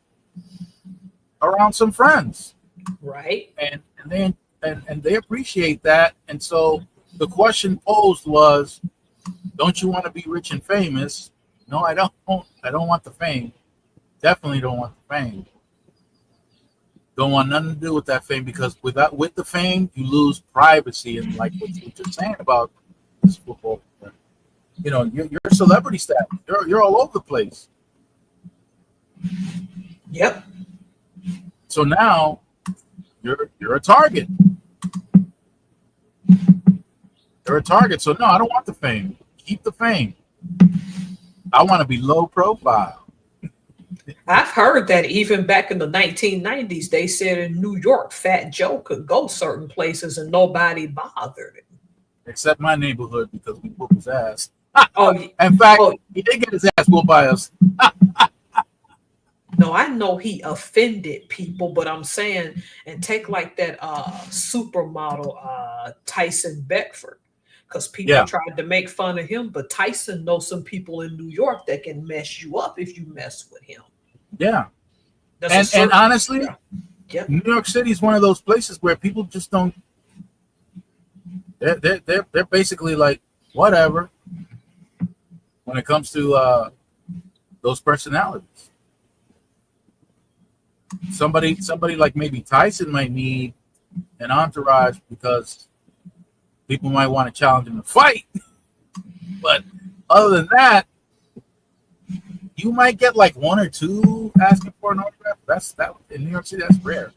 around some friends, right? And they appreciate that. And so the question posed was, don't you want to be rich and famous? No, I don't. I don't want the fame. Definitely don't want the fame. Don't want nothing to do with that fame, because with the fame, you lose privacy. And like what you were just saying about this football, you know, you're a celebrity status. You're all over the place. Yep. So now you're a target. You're a target. So no, I don't want the fame. Keep the fame. I want to be low profile. I've heard that even back in the 1990s, they said in New York, Fat Joe could go certain places and nobody bothered him. Except my neighborhood, because we whooped his ass. Oh, in fact, he did get his ass whooped by us. No, I know he offended people, but I'm saying, and take like that supermodel Tyson Beckford, because people tried to make fun of him, but Tyson knows some people in New York that can mess you up if you mess with him. Yeah. And honestly, Yep. New York City is one of those places where people just don't. They're basically like whatever when it comes to those personalities. Somebody like maybe Tyson might need an entourage because people might want to challenge him to fight. But other than that, you might get like one or two asking for an autograph. That in New York City, that's rare.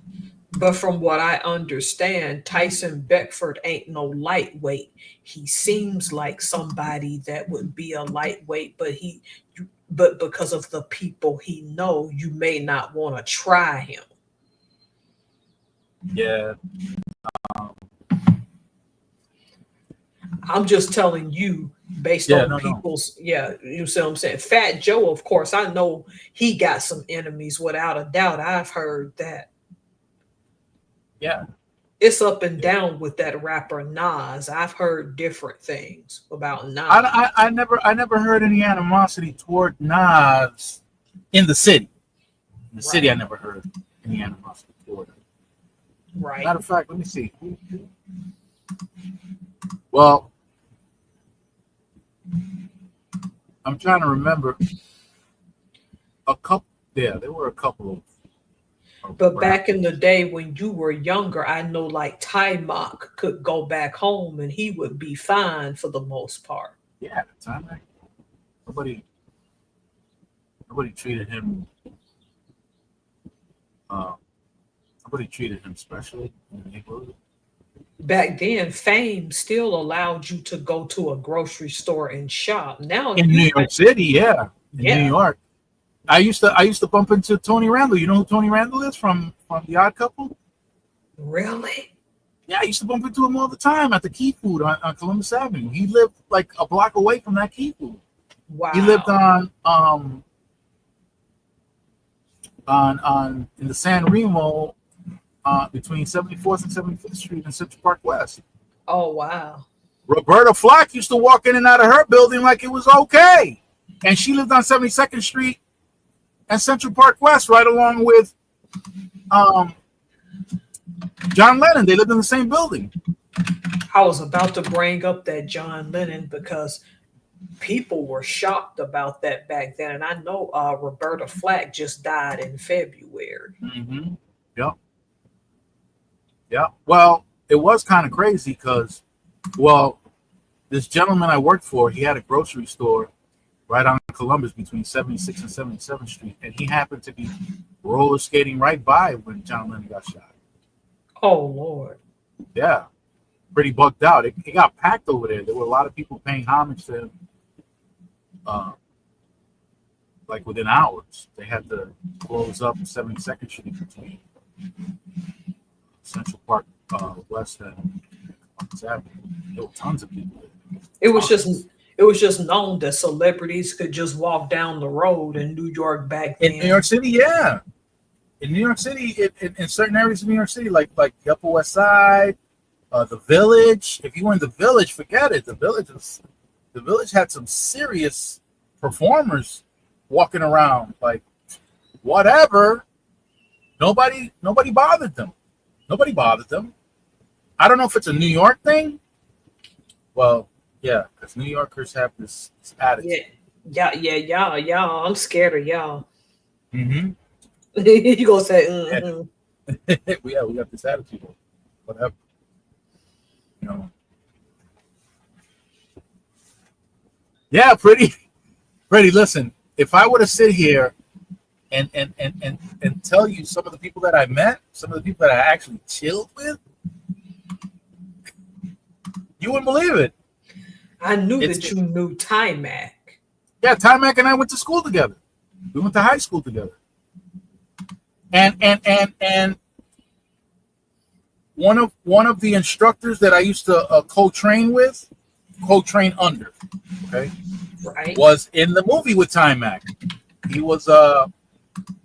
But from what I understand, Tyson Beckford ain't no lightweight. He seems like somebody that would be a lightweight, but because of the people he know, you may not want to try him. Yeah. I'm just telling you based on people's, you see what I'm saying? Fat Joe, of course, I know he got some enemies without a doubt. I've heard that. Yeah. it's up and down with that rapper Nas. I've heard different things about Nas. I never heard any animosity toward Nas in the city. In the city, I never heard any animosity toward him. Right. Matter of fact, let me see. Well, I'm trying to remember a couple. Yeah, there were a couple of. But back in the day when you were younger, I know like Ty Mock could go back home and he would be fine for the most part. Yeah, at the time, nobody treated him. Nobody treated him specially in the neighborhood. Back then, Fame still allowed you to go to a grocery store and shop. Now In New York City, yeah, in New York. I used to bump into Tony Randall. You know who Tony Randall is from The Odd Couple? Really? Yeah, I used to bump into him all the time at the Key Food on Columbus Avenue. He lived like a block away from that Key Food. Wow. He lived on in the San Remo between 74th and 75th Street in Central Park West. Oh wow. Roberta Flack used to walk in and out of her building like it was okay. And she lived on 72nd Street and Central Park West, right along with John Lennon. They lived in the same building. I was about to bring up that John Lennon because people were shocked about that back then. And I know Roberta Flack just died in February. Mm-hmm. Yep. Yeah. Well, it was kind of crazy because, this gentleman I worked for, he had a grocery store right on Columbus between 76th and 77th Street. And he happened to be roller skating right by when John Lennon got shot. Oh, Lord. Yeah. Pretty bugged out. It got packed over there. There were a lot of people paying homage to him. Like within hours. They had to close up 72nd Street between Central Park West and Avenue. There were tons of people there. It was just known that celebrities could just walk down the road in New York back then. In New York City, yeah. In New York City, in certain areas of New York City, like the Upper West Side, the Village. If you were in the Village, forget it. The Village had some serious performers walking around. Like whatever. Nobody bothered them. Nobody bothered them. I don't know if it's a New York thing. Well, yeah, because New Yorkers have this attitude. Yeah. I'm scared of y'all. Mm-hmm. You gonna say, mm-hmm. we got this attitude. Whatever. You know. Yeah, pretty. Listen, if I were to sit here and tell you some of the people that I met, some of the people that I actually chilled with, you wouldn't believe it. I knew that you knew Timac. Yeah, Timac and I went to school together. We went to high school together. And one of the instructors that I used to co-train under, okay, right, was in the movie with Timac. He was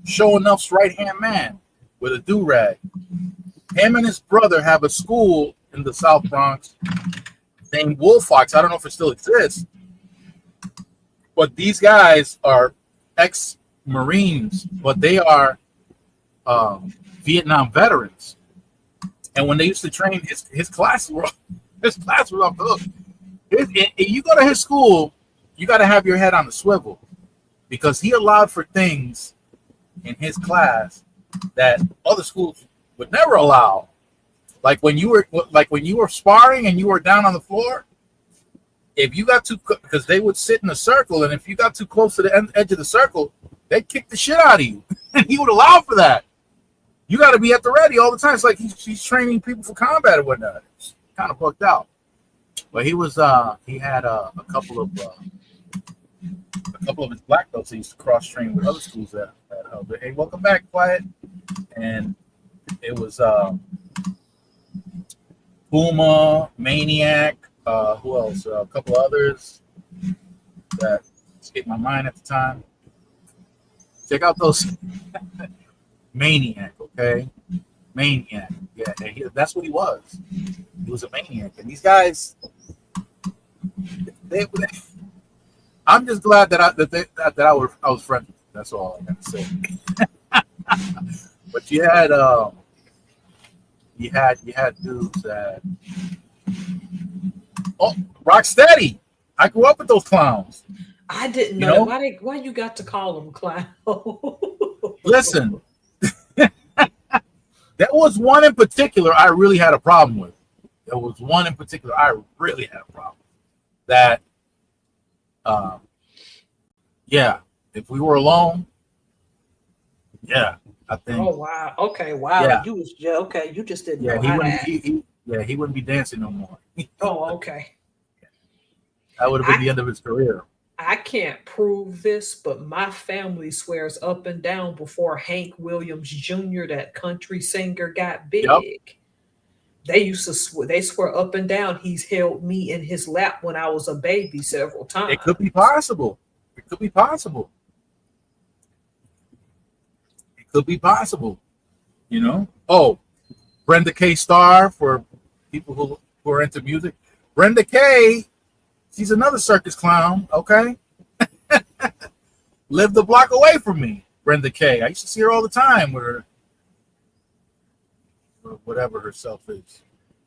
Show Enough's right-hand man with a do-rag. Him and his brother have a school in the South Bronx named Wolfox. I don't know if it still exists, but these guys are ex-Marines, but they are Vietnam veterans. And when they used to train, his class was off the hook. If you go to his school, you got to have your head on the swivel because he allowed for things in his class that other schools would never allow. Like when you were sparring and you were down on the floor, if you got too, because they would sit in a circle, and if you got too close to the edge of the circle, they'd kick the shit out of you, and he would allow for that. You got to be at the ready all the time. It's like he's training people for combat or whatnot. It's kind of bugged out. But he was he had a couple of his black belts he used to cross train with other schools at hey, welcome back, Quiet. And it was Puma, Maniac, who else? A couple others that escaped my mind at the time. Check out those Maniac, okay? Maniac. Yeah, that's what he was. He was a maniac. And these guys, they I'm just glad that I was friends with them. That's all I gotta say. But you had dudes that Rocksteady. I grew up with those clowns. I didn't You know, know? why you got to call them clown. Listen, there was one in particular I really had a problem with. There was one in particular I really had a problem with. That, yeah, if we were alone, yeah, I think. Oh wow. Okay, wow. Yeah. You was okay, you just didn't Yeah, know he how wouldn't. to He wouldn't be dancing no more. Oh, okay. That would have been the end of his career. I can't prove this, but my family swears up and down before Hank Williams Jr., that country singer, got big. Yep. They used to they swear up and down he's held me in his lap when I was a baby several times. It could be possible. It could be possible. It could be possible. You know? Oh, Brenda K. Starr, for people who are into music. Brenda K., she's another circus clown, okay? Lived a block away from me, Brenda K. I used to see her all the time with her, or whatever herself is.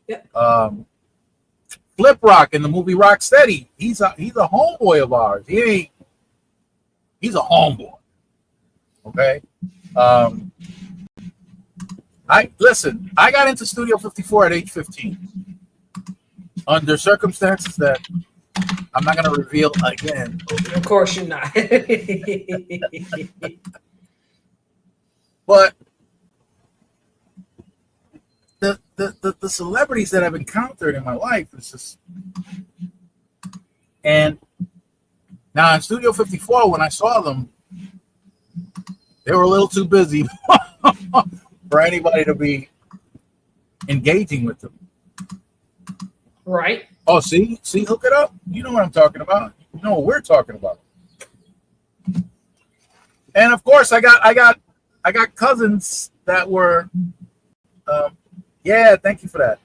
Yeah. Flip Rock in the movie Rocksteady. He's a homeboy of ours. He's a homeboy. Okay. I got into Studio 54 at age 15 under circumstances that I'm not going to reveal again. Of course you're not. But the celebrities that I've encountered in my life is just, and now in Studio 54, when I saw them, they were a little too busy for anybody to be engaging with them. Right. Oh, see, hook it up. You know what I'm talking about. You know what we're talking about. And of course, I got cousins that were, yeah, thank you for that.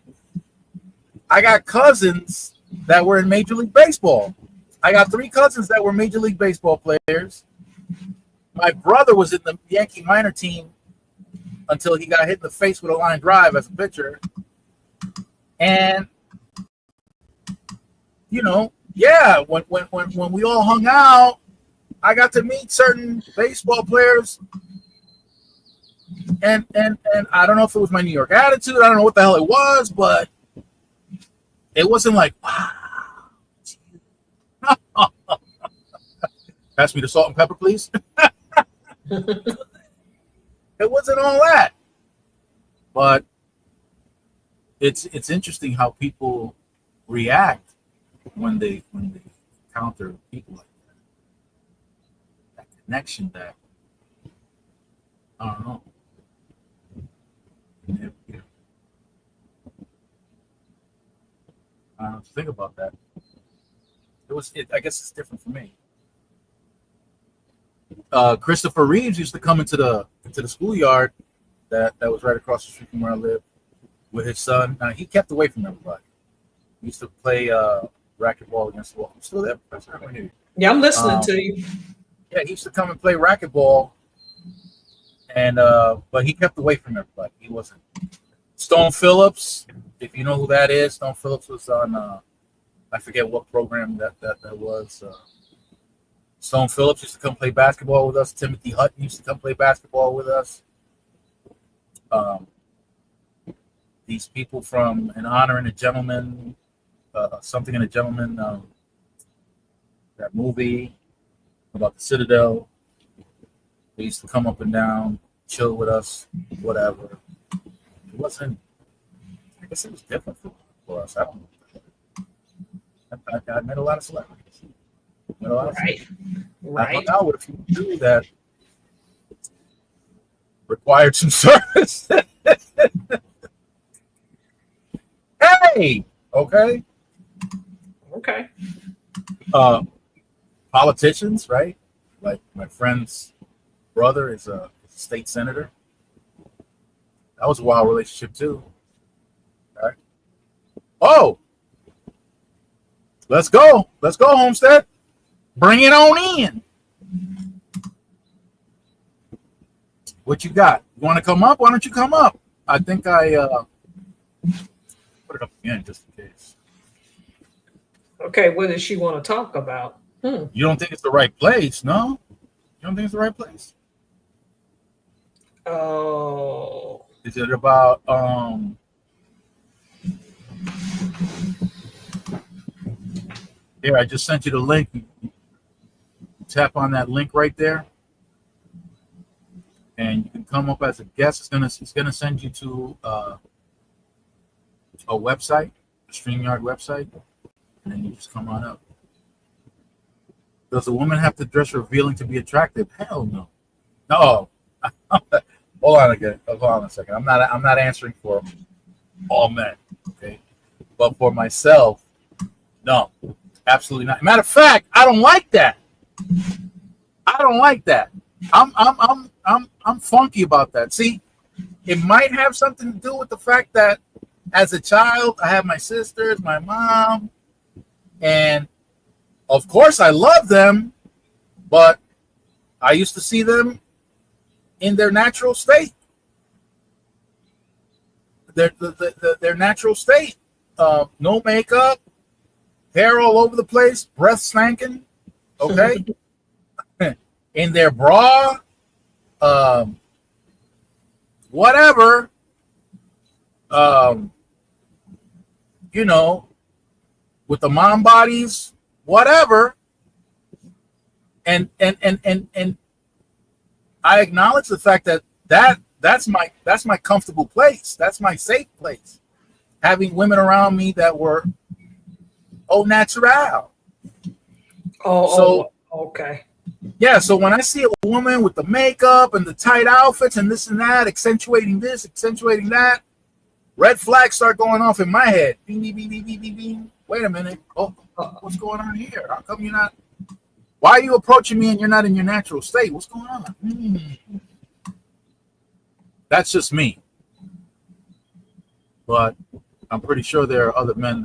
I got cousins that were in Major League Baseball. I got 3 cousins that were Major League Baseball players. My brother was in the Yankee minor team until he got hit in the face with a line drive as a pitcher. And you know, yeah, when we all hung out, I got to meet certain baseball players. And I don't know if it was my New York attitude. I don't know what the hell it was, but it wasn't like, wow. Pass me the salt and pepper, please. It wasn't all that. But it's interesting how people react when they encounter people like that. That connection, that I don't know. Yeah. I don't know what to think about that. I guess it's different for me. Christopher Reeves used to come into the schoolyard that was right across the street from where I live with his son. Now he kept away from everybody. He used to play racquetball against the wall. I'm still there, Professor. Yeah, I'm listening to you. Yeah, he used to come and play racquetball, and but he kept away from everybody. He wasn't. Stone Phillips, if you know who that is, Stone Phillips was on I forget what program that was. Stone Phillips used to come play basketball with us. Timothy Hutton used to come play basketball with us. These people from An Honor and a Gentleman, Something in a Gentleman, that movie about the Citadel. They used to come up and down, chill with us, whatever. It wasn't, I guess it was different for us. I don't know. I met a lot of celebrities. Right. I hung out with a few people that required some service. Hey, okay. Okay. Politicians, right? Like my friend's brother is a state senator. That was a wild relationship too. All right. Oh, let's go. Let's go, Homestead. Bring it on in. What you got? You want to come up? Why don't you come up? I think I put it up again just in case. Okay, what does she want to talk about? You don't think it's the right place, no? You don't think it's the right place? Oh, Is it about here, I just sent you the link. You tap on that link right there. And you can come up as a guest. It's gonna send you to a website, a StreamYard website, and then you just come on up. Does a woman have to dress revealing to be attractive? Hell no. No. Hold on again. Hold on a second. I'm not answering for all men. Okay. But for myself, no. Absolutely not. Matter of fact, I don't like that. I don't like that. I'm funky about that. See, it might have something to do with the fact that as a child, I have my sisters, my mom, and of course I love them, but I used to see them in their natural state. Their natural state. No makeup, hair all over the place, breath stanking, okay? In their bra, whatever, you know, with the mom bodies, whatever. And I acknowledge the fact that's my comfortable place. That's my safe place. Having women around me that were au natural. Okay. Yeah, so when I see a woman with the makeup and the tight outfits and this and that, accentuating this, accentuating that, red flags start going off in my head. Bing, bing, bing, bing, bing, bing, bing. Wait a minute. Oh, what's going on here? How come you're not? Why are you approaching me and you're not in your natural state? What's going on? That's just me. But I'm pretty sure there are other men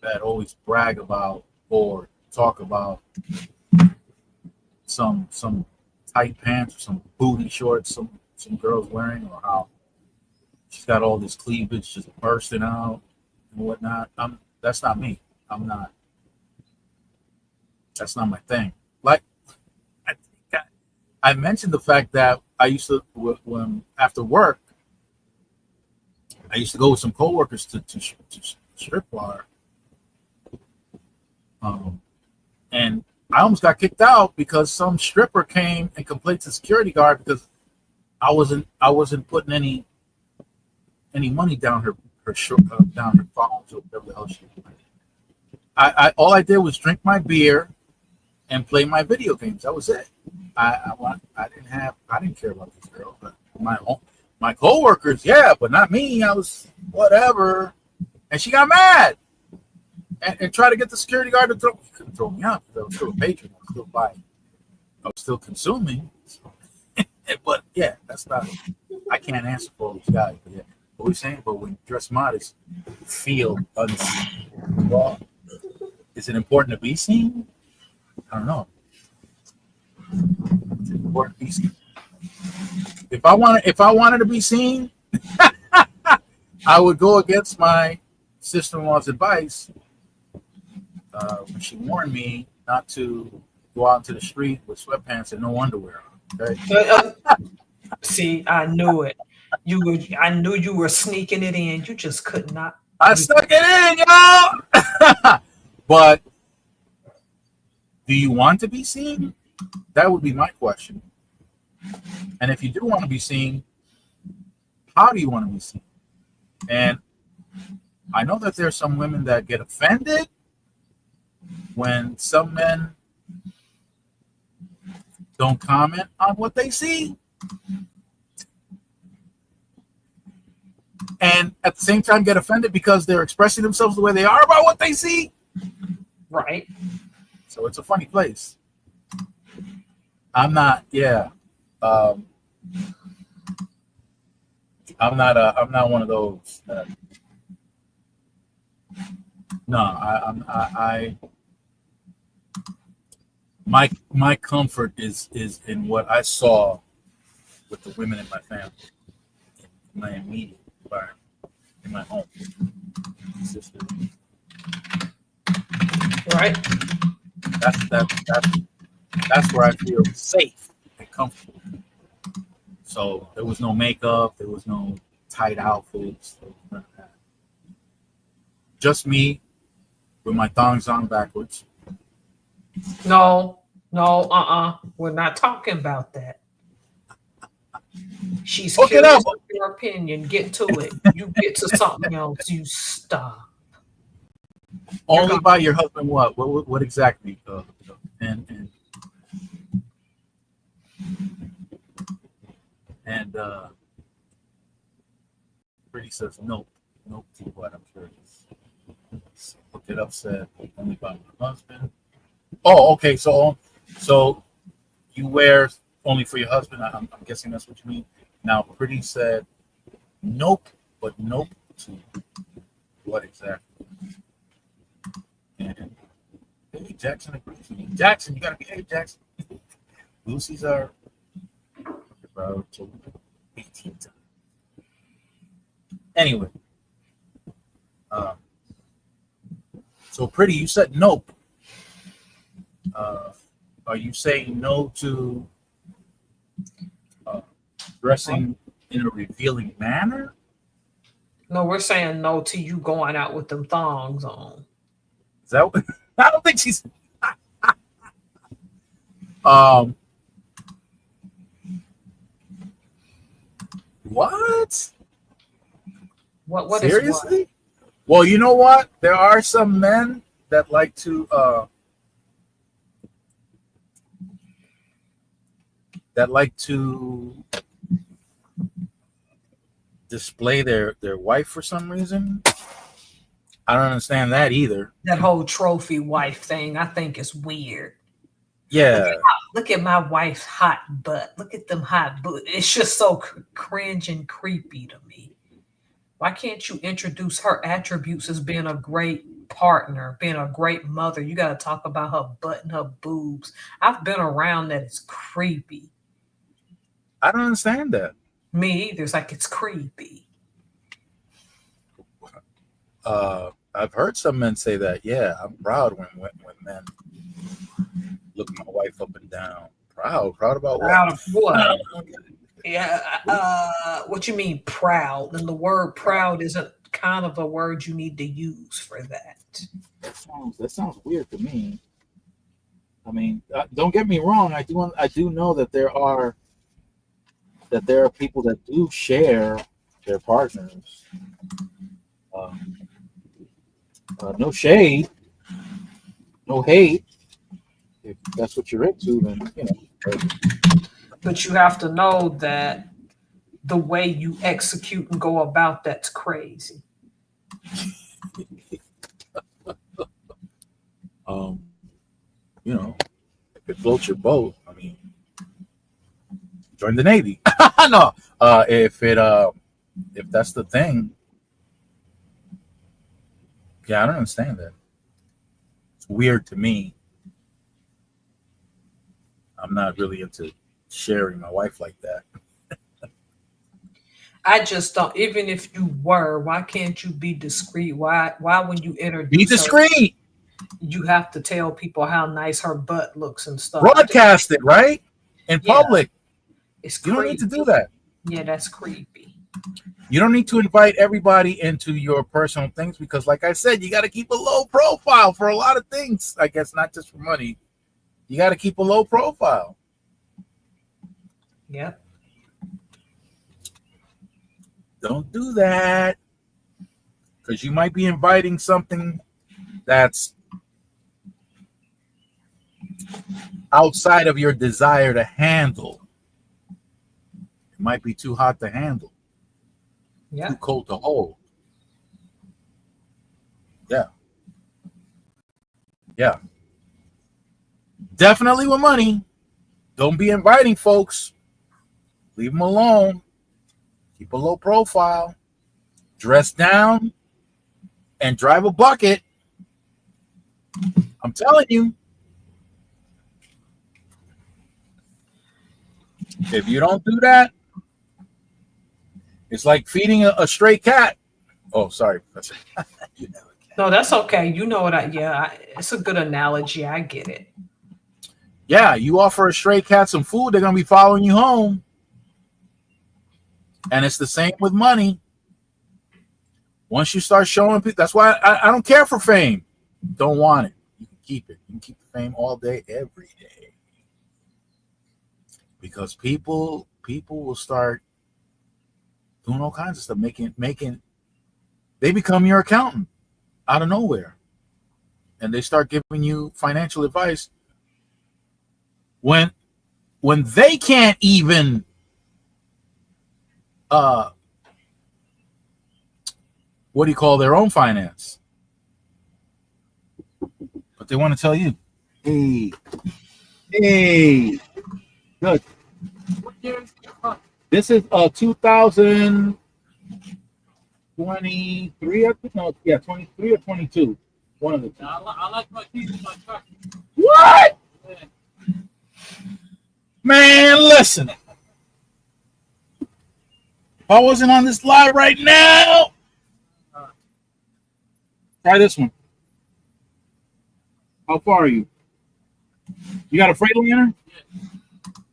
that always brag about or talk about some tight pants or some booty shorts some girls wearing, or how she's got all this cleavage just bursting out and whatnot. That's not me. That's not my thing. Like I mentioned the fact that I used to, when after work, I used to go with some coworkers to strip bar. And I almost got kicked out because some stripper came and complained to the security guard because I wasn't putting any money down her down her thongs or whatever the hell she was. I all I did was drink my beer and play my video games. That was it. I didn't care about this girl, but my coworkers, yeah, but not me. I was whatever, and she got mad. And try to get the security guard to throw me out because I was still a patron. I was still buying. I was still consuming. But yeah, that's not. I can't answer for all these guys. But yeah, what we're saying. But when you dress modest, feel unseen. Well, is it important to be seen? I don't know. It's important to be seen. If I wanted to be seen, I would go against my sister-in-law's advice. When she warned me not to go out into the street with sweatpants and no underwear on. Okay? See, I knew it. I knew you were sneaking it in. You just could not. I stuck it in, y'all. But do you want to be seen? That would be my question. And if you do want to be seen, how do you want to be seen? And I know that there's some women that get offended when some men don't comment on what they see, and at the same time get offended because they're expressing themselves the way they are about what they see. Right. So it's a funny place. I'm not, yeah. I'm not one of those. No, my comfort is in what I saw with the women in my family, in my immediate environment, in my home. Sister. Right. That's where I feel safe and comfortable. So there was no makeup, there was no tight outfits, there was none of that. Just me with my thongs on backwards. No, we're not talking about that. She's Hook it curious up. of your opinion. Get to it. You get to something else. You stop. Only by your husband. What exactly? And Pretty says nope to what I'm curious. Look it up. Said only by my husband. Oh, okay. So you wear only for your husband. I'm guessing that's what you mean. Now, Pretty said nope, but nope to what exactly? And hey, Jackson agrees with me. Jackson, you gotta behave, Jackson. Lucy's our about 18 times. Anyway, so Pretty, you said nope. Are you saying no to dressing in a revealing manner? No, we're saying no to you going out with them thongs on. Is that what? I don't think she's. What? What Seriously? is Well, you know what? There are some men that like to display their wife for some reason. I don't understand that either. that whole trophy wife thing? I think is weird. Yeah. Look at my wife's hot butt. Look at them hot butt. It's just so cringe and creepy to me. Why can't you introduce her attributes as being a great partner, being a great mother? You got to talk about her butt and her boobs. I've been around that. It's creepy. I don't understand that. Me either. It's like it's creepy. I've heard some men say that. Yeah, I'm proud when men look my wife up and down. Proud about what? Proud of what? Yeah. What you mean proud? And the word proud isn't kind of a word you need to use for that. That sounds weird to me. I mean, don't get me wrong. I do know that there are people that do share their partners. No shade, no hate. If that's what you're into, then you know. But you have to know that the way you execute and go about that's crazy. You know, if it floats your boat, I mean, join the Navy. No, if that's the thing, yeah, I don't understand that. It's weird to me. I'm not really into sharing my wife like that. I just don't. Even if you were, why can't you be discreet? Why when you introduce Be discreet. her, you have to tell people how nice her butt looks and stuff. Broadcast it, right? In public. It's You creepy. don't need to do that. Yeah, that's creepy. You don't need to invite everybody into your personal things because, like I said, you got to keep a low profile for a lot of things. I guess not just for money. You got to keep a low profile. Yep. Don't do that because you might be inviting something that's outside of your desire to handle. It might be too hot to handle. Yeah. Too cold to hold. Yeah. Definitely with money. Don't be inviting folks. Leave them alone. keep a low profile, dress down, and drive a bucket. I'm telling you. If you don't do that, it's like feeding a stray cat. Oh, sorry. You never can. No, that's okay. You know what it's a good analogy. I get it. Yeah, you offer a stray cat some food, they're going to be following you home. And it's the same with money. Once you start showing people, that's why I don't care for fame. Don't want it. You can keep it. You can keep the fame all day, every day. Because people will start doing all kinds of stuff, making they become your accountant out of nowhere. And they start giving you financial advice when they can't even what do you call their own finance? But they want to tell you, hey, good. This is 2023. No, yeah, 23 or 22. One of the two. I like my keys in my truck. What? Man, listen. If I wasn't on this live right now, try this one. How far are you? You got a Freightliner?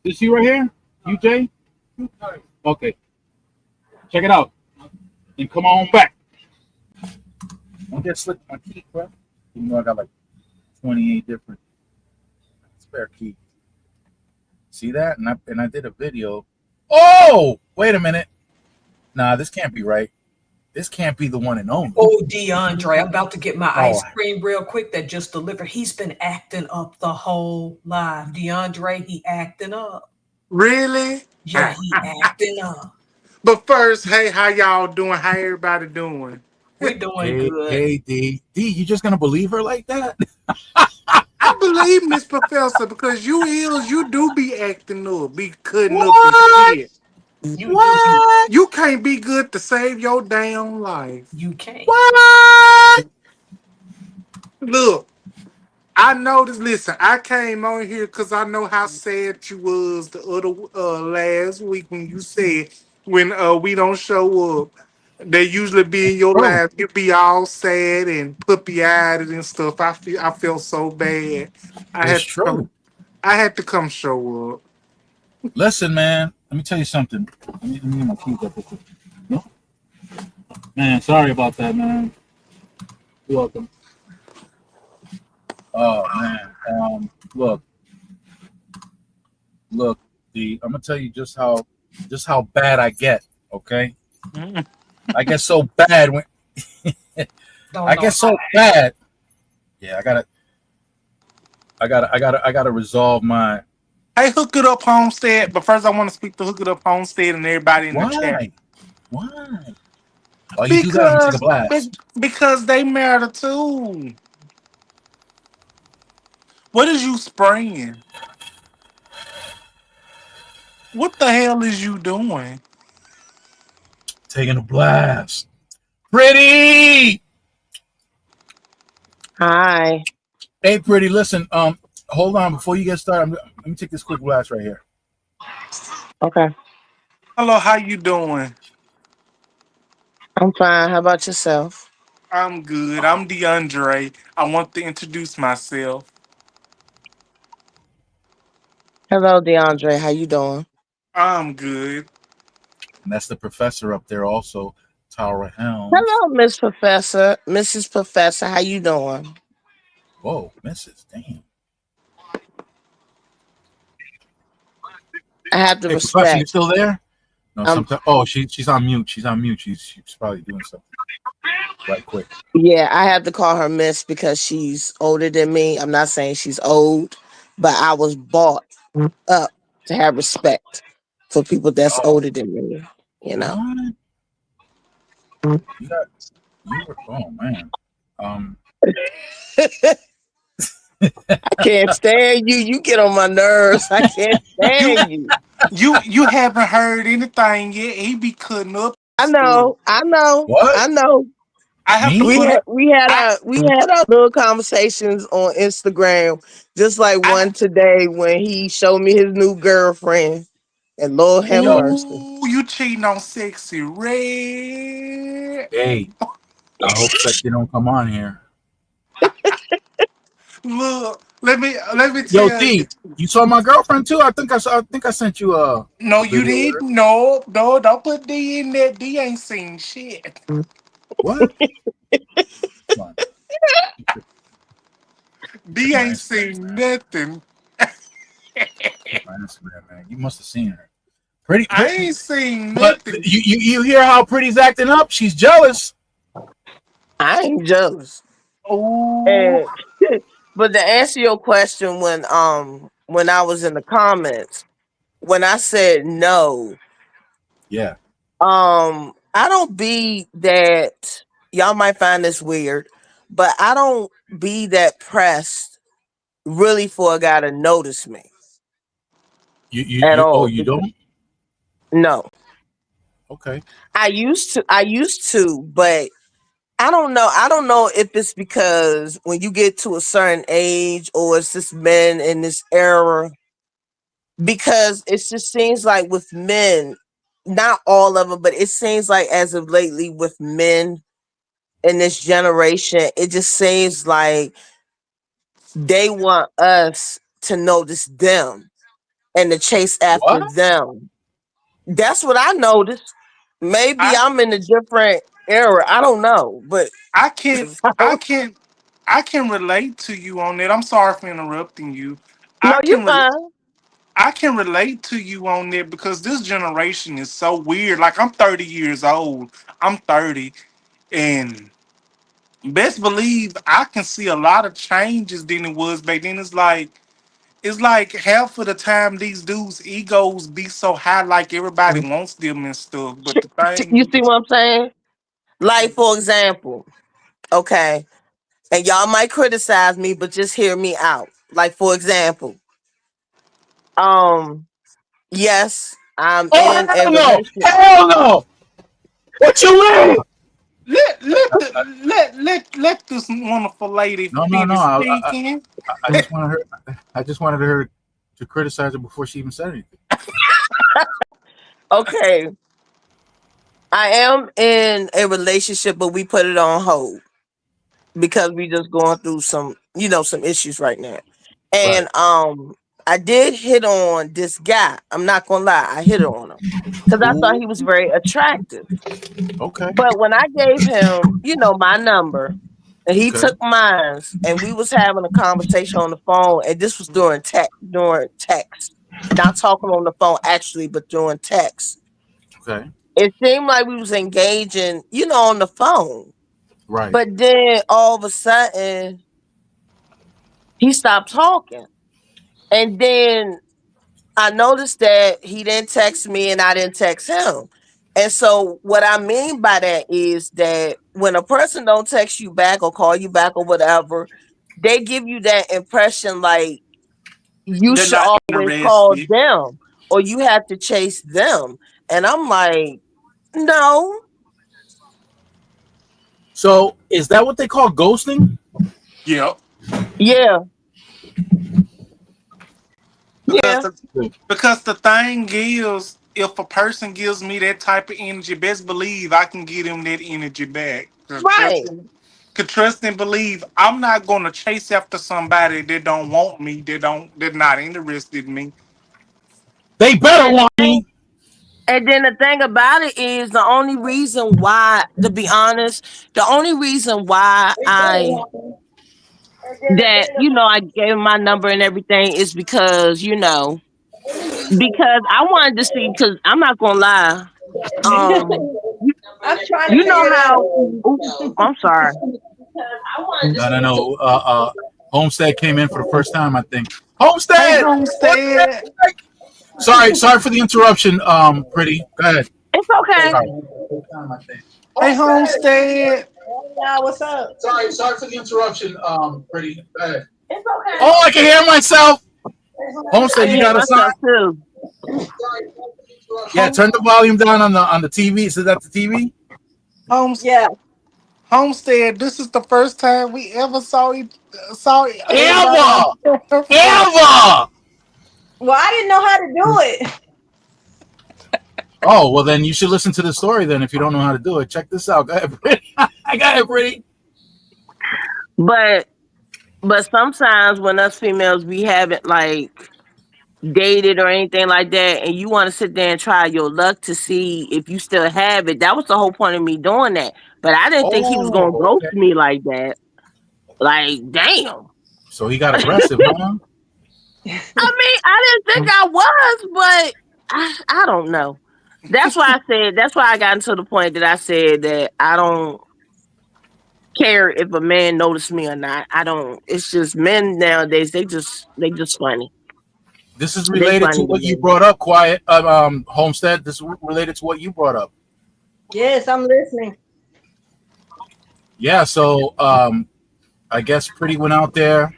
This you right here? You, Jay? Okay. Check it out. And come on back. Don't get slipped my key, bro. Even though I got like 28 different spare keys. See that? And I did a video. Oh, wait a minute. Nah, this can't be right. This can't be the one and only. Oh, DeAndre, I'm about to get my ice cream real quick that just delivered. He's been acting up the whole live. DeAndre, he acting up. Really? Yeah, he acting up. But first, hey, how y'all doing? How everybody doing? We doing good. Hey, D, you just gonna believe her like that? I believe Miss Professor because you do be acting up, be cutting up and shit. You can't be good to save your damn life. You can't. What? Look, I noticed. Listen, I came on here because I know how sad you was the other last week when you said when we don't show up. They usually be in your life. You be all sad and puppy-eyed and stuff. I feel so bad. I had to come show up. Listen, man. Let me tell you something. Let me get my keys up real quick. No? Man, sorry about that, man. You're welcome. Oh man. Look, D. I'm gonna tell you just how bad I get. Okay. I get so bad when I get so bad. Yeah, I gotta resolve my. Hey, Hook It Up Homestead. But first, I want to speak to Hook It Up Homestead and everybody in the chat. Why? Oh, you do that and take a blast. Because they married too. What is you spraying? What the hell is you doing? Taking a blast. Pretty. Hi. Hey, Pretty. Listen. Hold on before you get started. Let me take this quick blast right here. Okay. Hello, how you doing? I'm fine. How about yourself? I'm good. I'm DeAndre. I want to introduce myself. Hello, DeAndre. How you doing? I'm good. And that's the professor up there also, Tara Helms. Hello, Miss Professor. Mrs. Professor, how you doing? Whoa, Mrs. Damn. I have to Hey, respect. Professor, you still there? No, sometimes. Oh, she's on mute. She's on mute. She's probably doing something. Right quick. Yeah, I have to call her Miss because she's older than me. I'm not saying she's old, but I was brought up to have respect for people that's older than me. You know. What? Oh man. I can't stand you. You get on my nerves. I can't stand you. You haven't heard anything yet. He be cutting up I stuff. know. I know. What? I know. I have to Me? put a I We had our little conversations on Instagram, just like I one today when he showed me his new girlfriend. And Lord have Yo, mercy. ooh, you cheating on sexy red. hey, I hope Sexy don't come on here. Look, let me Yo, tell you. D, you saw my girlfriend too? I think I sent you No, a you video with her. didn't. No, no, don't put D in there. D ain't seen shit. What? Come on. Check D my ain't Instagram, seen man. nothing. Check my Instagram, man. You must have seen her. Pretty, I pretty. ain't seen But nothing. you hear how Pretty's acting up? She's jealous. I ain't jealous. Oh, And but to answer your question, when I was in the comments, when I said no, Yeah. I don't be that. Y'all might find this weird, but I don't be that pressed really for a guy to notice me at Oh, all. you don't? No, Okay. I used to, but I don't know. I don't know if it's because when you get to a certain age or it's just men in this era, because it just seems like with men, not all of them, but it seems like as of lately with men in this generation, it just seems like they want us to notice them and to chase after What? them. That's what I noticed. Maybe I I'm in a different era. I don't know, but I can't I can't I can relate to you on that. I'm sorry for interrupting you. I no, you can re- fine. I can relate to you on that because this generation is so weird. Like I'm 30 years old. I'm 30 and best believe I can see a lot of changes than it was back then. It's like half of the time these dudes' egos be so high, like everybody wants them and stuff. But the You thing see is, what I'm saying? Like, for example, okay, and y'all might criticize me, but just hear me out. Like, for example, um, yes, I'm Oh in a hell no! relationship. Hell no! What you mean? let this wonderful lady No. finish speaking. I just wanted her. I just wanted her to criticize her before she even said anything. Okay, I am in a relationship, but we put it on hold because we just going through some, some issues right now. Right. And I did hit on this guy. I'm not gonna lie, I hit on him because I thought Ooh. he was very attractive. Okay. But when I gave him, my number, and he Okay. took mine, and we was having a conversation on the phone, and this was during text, not talking on the phone actually, but during text. Okay. It seemed like we was engaging, on the phone. Right. But then all of a sudden he stopped talking. And then I noticed that he didn't text me and I didn't text him. And so what I mean by that is that when a person don't text you back or call you back or whatever, they give you that impression like you They're should not always call interested. them or you have to chase them. And I'm like, no, So is that what they call ghosting? Yep. yeah, Because yeah, the because the thing is, if a person gives me that type of energy, best believe I can give them that energy back. right. Could trust and believe I'm not gonna chase after somebody that don't want me, they're not interested in me. They better And want me. the thing about it is the only reason why, to be honest, the only reason why I gave him my number and everything is because, because I wanted to see, because I'm not gonna lie. You, you know how ooh, I'm sorry. No. Homestead came in for the first time, I think. Hey, Homestead! What the Homestead. heck? Sorry for the interruption, Pretty. Go ahead. It's okay. Sorry. Hey, Homestead. Y'all, what's up? Sorry for the interruption, Pretty. Go ahead. Oh, I can hear myself. Homestead, I you hear got a sign? myself too. Yeah, turn the volume down on the TV. Is that the TV? Homestead, Homestead, this is the first time we ever saw Ever! everybody. Ever! Well, I didn't know how to do it. Oh, well, then you should listen to the story then if you don't know how to do it. Check this out. Go ahead, Brittany. I got it, Brittany. But sometimes when us females we haven't like dated or anything like that, and you want to sit there and try your luck to see if you still have it. That was the whole point of me doing that. But I didn't think he was gonna Oh, ghost okay. me like that. Like, damn. So he got aggressive, huh? I mean, I didn't think I was, but I don't know. That's why I got into the point that I said that I don't care if a man noticed me or not. I don't. It's just men nowadays. They just funny. This is They related to funny what to you me. brought up, Homestead. This is related to what you brought up. Yes, I'm listening. Yeah, so I guess Pretty went out there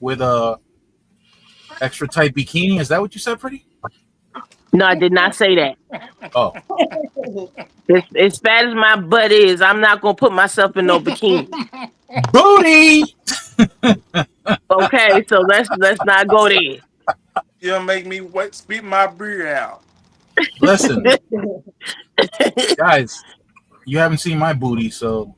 with a extra tight bikini. Is that what you said, Pretty? No, I did not say that. Oh, As fat as my butt is, I'm not gonna put myself in no bikini. booty! Okay, so let's not go there. You'll make me spit my beer out. Listen, guys, you haven't seen my booty, so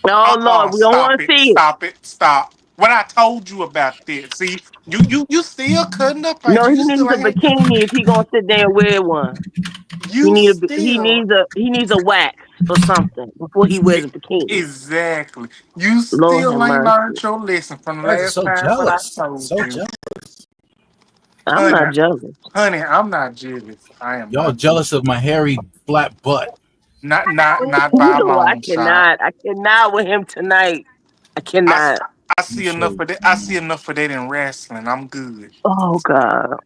Oh Lord, we don't want to see it. Stop. What I told you about that. See, you still cutting up. No, he You needs still a ain't. bikini if he gonna sit there and wear one. You He still needs a wax or something before he wears a bikini. exactly. You Lord have still ain't mercy. learned your lesson from the you guys are last so time. What I jealous. told So you, jealous. I'm not jealous. honey. I'm not jealous. I am. Y'all not jealous of my hairy flat butt. Not You by a know I long shot. cannot with him tonight. I cannot. I see enough of that. I see enough of that in wrestling. I'm good. Oh God.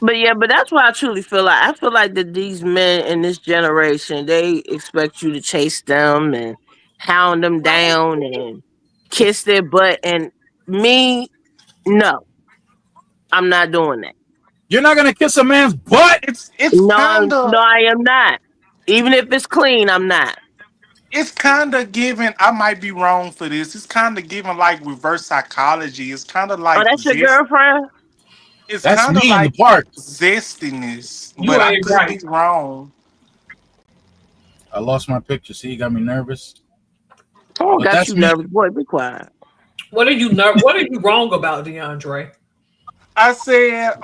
But that's why I truly feel like that these men in this generation, they expect you to chase them and hound them down and kiss their butt. And me, no, I'm not doing that. You're not gonna kiss a man's butt. It's kind No, of I am not. Even if it's clean, I'm not. it's kind of given. I might be wrong for this. It's kind of given like reverse psychology. It's kind of Oh, like that's your girlfriend? It's That's kind of me in the like park. zestiness, You but I ain't could right. be wrong. I lost my picture. See, you got me nervous. Oh, But got that's you me. nervous. Boy, be quiet. What are you wrong about, DeAndre? I said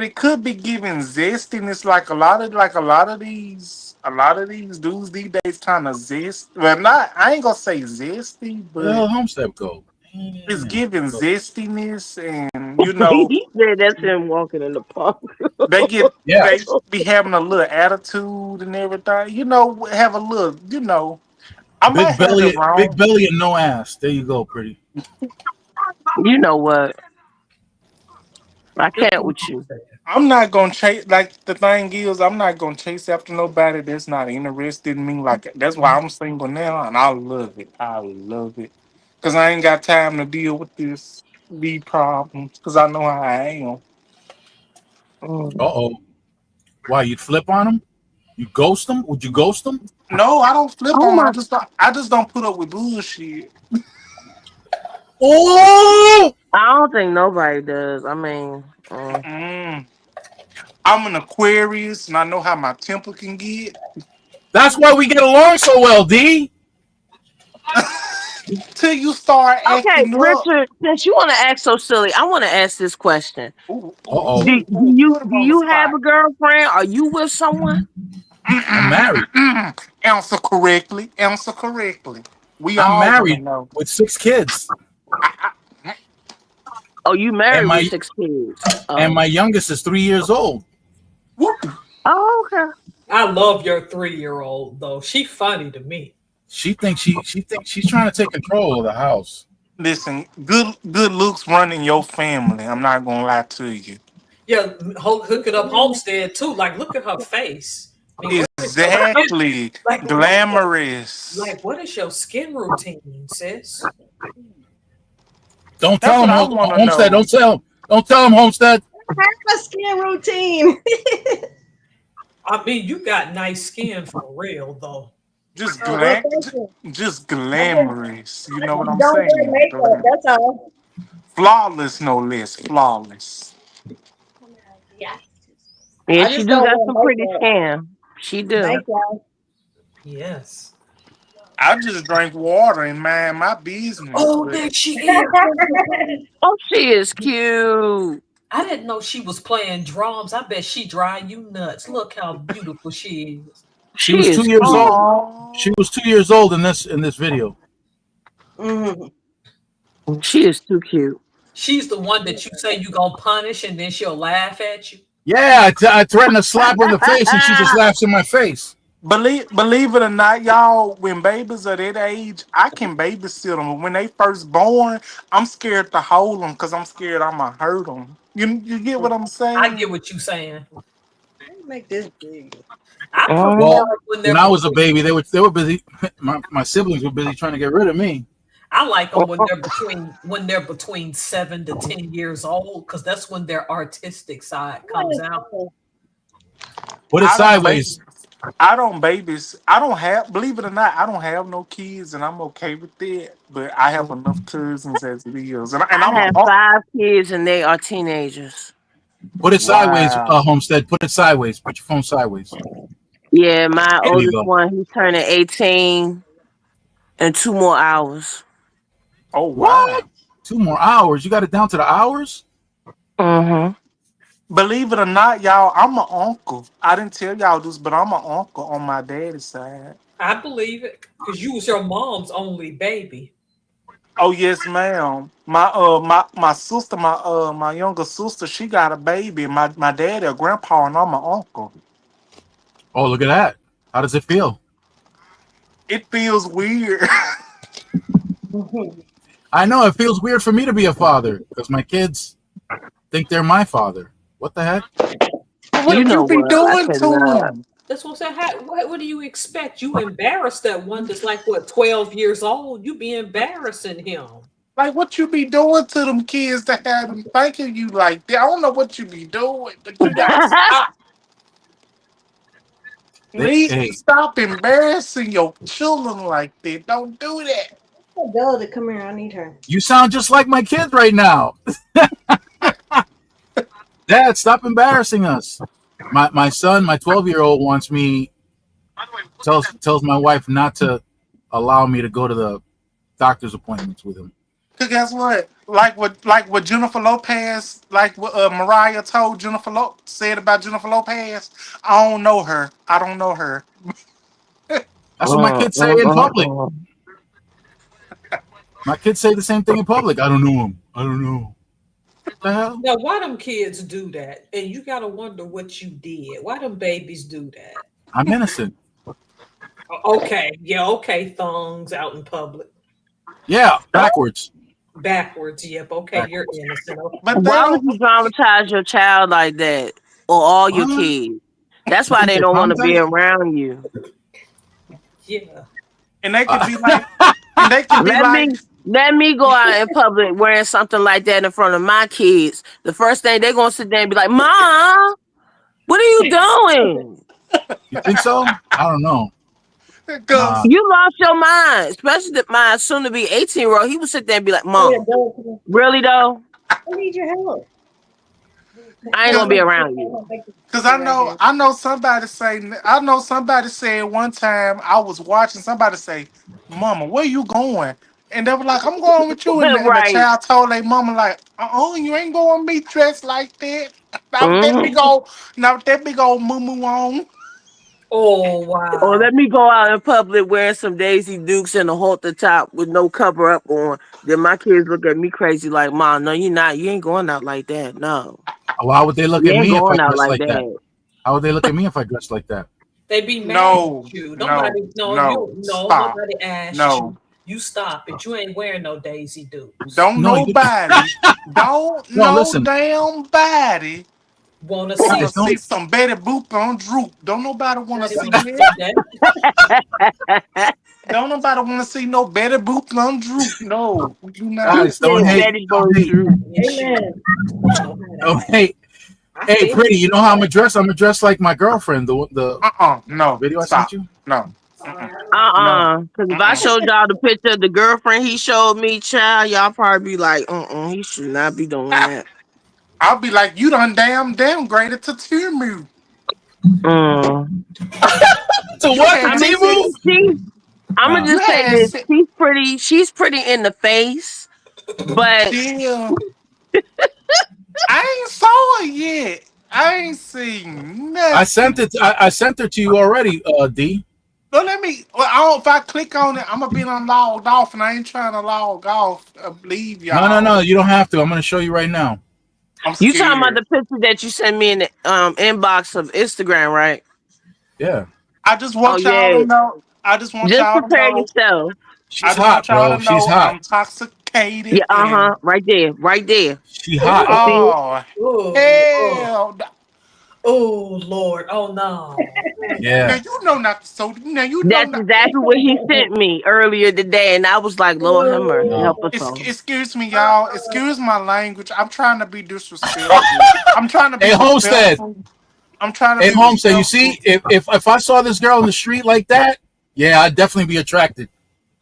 it could be given zestiness, like a lot of these dudes these days kind of zest. Well, not I ain't gonna say zesty, Where the hell but Homestead go? it's Damn. giving Go. zestiness, and you know He said that's him walking in the park. Yeah. they be having a little attitude and everything. You know, have a little. You know, I might Big have it belly wrong. and no ass. There you go, Pretty. You know what? I can't with you. I'm not gonna chase. Like the thing is, I'm not gonna chase after nobody that's not interested in me. Like that's why I'm single now, and I love it. I love it because I ain't got time to deal with these problems because I know how I am. Mm. Uh-oh. Why, you'd flip on him? You ghost him? Would you ghost him? No, I don't flip Oh on. my! I just don't put up with bullshit. Oh! I don't think nobody does. I mean, Mm. I'm an Aquarius, and I know how my temper can get. That's why we get along so well, D. Till you start okay, acting up. Richard. Since you want to act so silly, I want to ask this question: Ooh, Uh-oh. put him Do on the you have spot. a girlfriend? Are you with someone? I'm married. Answer correctly. Answer correctly. We I'm all want to married know. with 6 kids. Oh, you married And my with 6 kids? Oh. and my youngest is 3 years old. Whoop. Oh, okay. I love your 3-year-old though. She funny to me. She thinks she's trying to take control of the house. Listen, good looks run in your family. I'm not gonna lie to you. Yeah, hook it up Homestead too. Like, look at her face. Exactly. Like, Glamorous. like, what is your skin routine, sis? Don't That's tell him, what I want to Homestead. know. Don't tell him. Don't tell him, Homestead. I have a skin routine. I mean, you got nice skin for real, though. Just Oh, well, thank you. just I just glamorous. You know what I'm don't wear saying? makeup. That's all. Flawless, no less. Flawless. Yeah, I she just do don't got wear some pretty makeup. skin. She do. Thank y'all. Yes. I just drank water and mind my business. Oh, But there she is. Oh, she is cute. I didn't know she was playing drums. I bet she drive you nuts. Look how beautiful she is. She She was is 2 years cute. old. She was 2 years old in this video. Mhm. She is too cute. She's the one that you say you gonna punish and then she'll laugh at you. Yeah, I threatened to slap her in the face, and she just laughs in my face. believe it or not, y'all, when babies are that age, I can babysit them. But when they first born, I'm scared to hold them because I'm scared I'm gonna hurt them. You get what I'm I saying? get what you're saying. Let me make this big. I Mhm. prefer Well, when they're when I was a baby, they were busy. My siblings were busy trying to get rid of me. I like them when they're between 7 to 10 years old because that's when their artistic side comes out. Put it I don't sideways. I don't babies. I don't have. Believe it or not, I don't have no kids, and I'm okay with that. But I have enough cousins as it is, and I I'm a have 5 kids and they are teenagers. Put it sideways, wow. Homestead. Put it sideways. Put your phone sideways. Yeah, my There you oldest go. one, he's turning 18 in 2 more hours. Oh What? wow. 2 more hours? You got it down to the hours? Mm-hmm. Believe it or not, y'all, I'm an uncle. I didn't tell y'all this, but I'm an uncle on my daddy's side. I believe it because you was your mom's only baby. Oh yes, ma'am. My sister, my younger sister, she got a baby. My daddy, a grandpa, and I'm an uncle. Oh, look at that. How does it feel? It feels weird. I know it feels weird for me to be a father because my kids think they're my father. What the heck? You What know you be what? I doing to cannot. him? That's what I'm saying. What do you expect? You embarrassed that one that's like what 12 years old. You be embarrassing him. Like what you be doing to them kids to have them thinking you like that? I don't know what you be doing, but you gotta stop. Please Hey, stop embarrassing your children like that. Don't do that. Bella to come here. I need her. you sound just like my kids right now. Dad, stop embarrassing us. My son, my 12-year-old, wants me tells my wife not to allow me to go to the doctor's appointments with him. Cause guess what? Like what Jennifer Lopez, like what Mariah told said about Jennifer Lopez. I don't know her. I don't know her. That's what my kids say in public. My kids say the same thing in public. I don't know him. I don't know. What the hell? Now, why them kids do that? And you gotta wonder what you did. Why them babies do that? I'm innocent. Okay, yeah, okay, thongs out in public. Yeah, backwards. Backwards, yep, okay, you're innocent. Okay. But Why would you traumatize your child like that or all your What? kids? That's why they don't want to be around you. Yeah. and they can be like, and they can be like, Let me go out in public wearing something like that in front of my kids. The first thing they're gonna sit there and be like, "Mom, what are you doing? You think so? I don't know. "Cause You lost your mind." Especially my soon to be 18-year-old. He would sit there and be like, "Mom, really though? I need your help. I ain't gonna be around you." Cause I know somebody said one time I was watching somebody say, "Mama, where you going?" And they were like, "I'm going with you." And the Right. child told their mama like, you ain't going to be dressed like that. Not with that big old moo on." Oh wow. Or let me go out in public wearing some Daisy Dukes and a halter top with no cover up on. Then my kids look at me crazy like, "Mom, no, you're not. You ain't going out like that. No. Why would they look You at ain't me if I going out dress like like that? that." How would they look at me if I dressed like that? They be mad No, at you. no, stop. Nobody asked No. you. You stop it. You ain't wearing no Daisy Dukes. Don't No, nobody, don't No, no listen. damn body Want to Want see to Guys, don't see some Betty Boop on Droop? Don't nobody want to Not see even that. that. Don't nobody want to see no Betty Boop on Droop. No, we do not. He guys don't said hate. Betty Don't Boop hate. Drew. Yes, you Amen. Don't hate. I Hey, think pretty, you know how I'm dressed? I'm dressed like my girlfriend. The No, video I sent stop. you? No. Uh-uh. Because if I Uh-uh. showed y'all the picture of the girlfriend he showed me, child, y'all probably be like, he should not be doing that. I'll be like, you done downgraded to Timu. Mm. So You what? The I had mean, Timu? I'm gonna Nah. you just say had this: se- she's pretty in the face, but still. I ain't saw it yet. I ain't seen I sent nothing. it. I sent her to you already, D. No, let me. Well, if I click on it, I'm gonna be logged off, and I ain't trying to log off. Leave y'all. No. You don't have to. I'm going to show you right now. I'm you talking about scared. the picture that you sent me in the inbox of Instagram, right? Yeah, I just Oh want y'all yeah, to know. I just want just y'all to prepare know. yourself. I she's just want hot, y'all bro. to She's know hot. I'm intoxicated Yeah, and right there. She hot. oh, See, oh oh, hell. oh, Lord. Oh, no. Now Yeah. you know not to so now you know that's not. exactly what he sent me earlier today, and I was like, Lord have mercy, No. help us all. Excuse me, y'all. Excuse my language. I'm trying to be disrespectful. I'm trying to Hey, be Homestead. respectful. I'm trying to Hey, be Homestead. You respectful. see, if I saw this girl in the street like that, yeah, I'd definitely be attracted.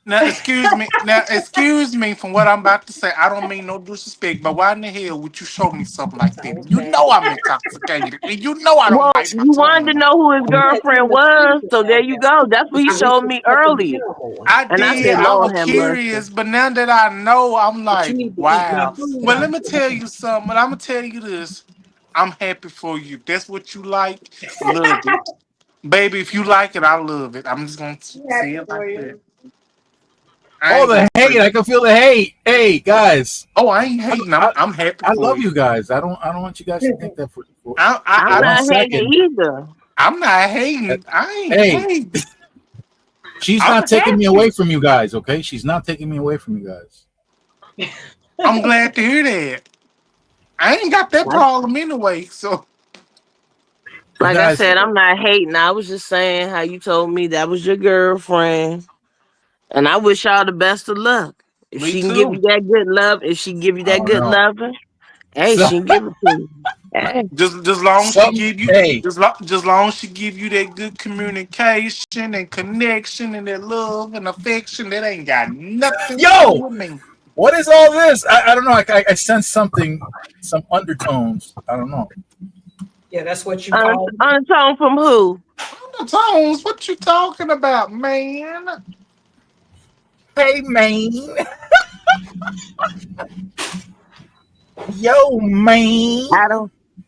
Now, excuse me. Now, excuse me from what I'm about to say. I don't mean no disrespect, but why in the hell would you show me something like I that? was You bad. know I'm intoxicated, and you know I don't Well, bite my you wanted to tongue. know who his You had girlfriend something to say was, so there about you that. go. That's what he So we showed can me fucking earlier, terrible one. I and I did. said, I Lord was have mercy. curious, but now that I know, I'm But you like, need to eat more wow. food. Well, let me tell you something. I'm gonna tell you this. I'm happy for you. If that's what you like, love it, baby. If you like it, I love it. I'm just gonna I'm say happy it for like that. you. I Oh, ain't the gonna say. hate! I can feel the hate. Hey, guys, Oh, I ain't hating. I, I'm happy I for love you. you guys. I don't want you guys to think that I'm I for one not don't. hating second. either. I'm not hating. I ain't Hey, hating. she's I'm not taking me happy. away from you guys. Okay, she's not taking me away from you guys. I'm glad to hear that. I ain't got that problem anyway. So You Like I guys, said, I'm not hating. I was just saying how you told me that was your girlfriend, and I wish y'all the best of luck. If me she can give too. you that good love, if she can give you I that don't good know. loving, hey, So, she can give it to you. Hey, Just long as she something. give you Hey, just long as she give you that good communication and connection and that love and affection, that ain't got nothing to do yo, with me. what is all this? I don't know. I sense something, some undertones. I don't know. Yeah, that's what you call on a tone from who? Tones, what you talking about, man? Hey, man. Yo, man.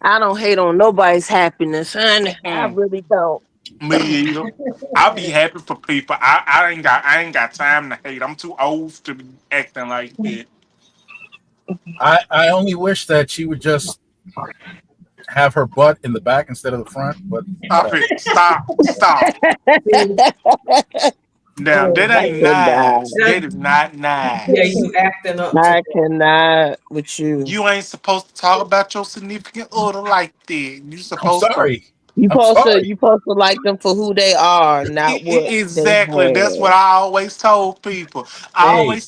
I don't hate on nobody's happiness, honey. I Mm-mm. really don't. Me either. I'll be happy for people. I ain't got time to hate. I'm too old to be acting like that. I only wish that she would just have her butt in the back instead of the front, but Stop whatever. it. Stop. you. Now Oh, that I ain't Lord. cannot. nice. That- That is not yeah, nice. you acting up to I cannot with you. You ain't supposed to talk about your significant other like that. You I'm supposed to. sorry. I'm You sorry. supposed to like them for who they are, not what they Exactly. That's have. what I always told people. Hey,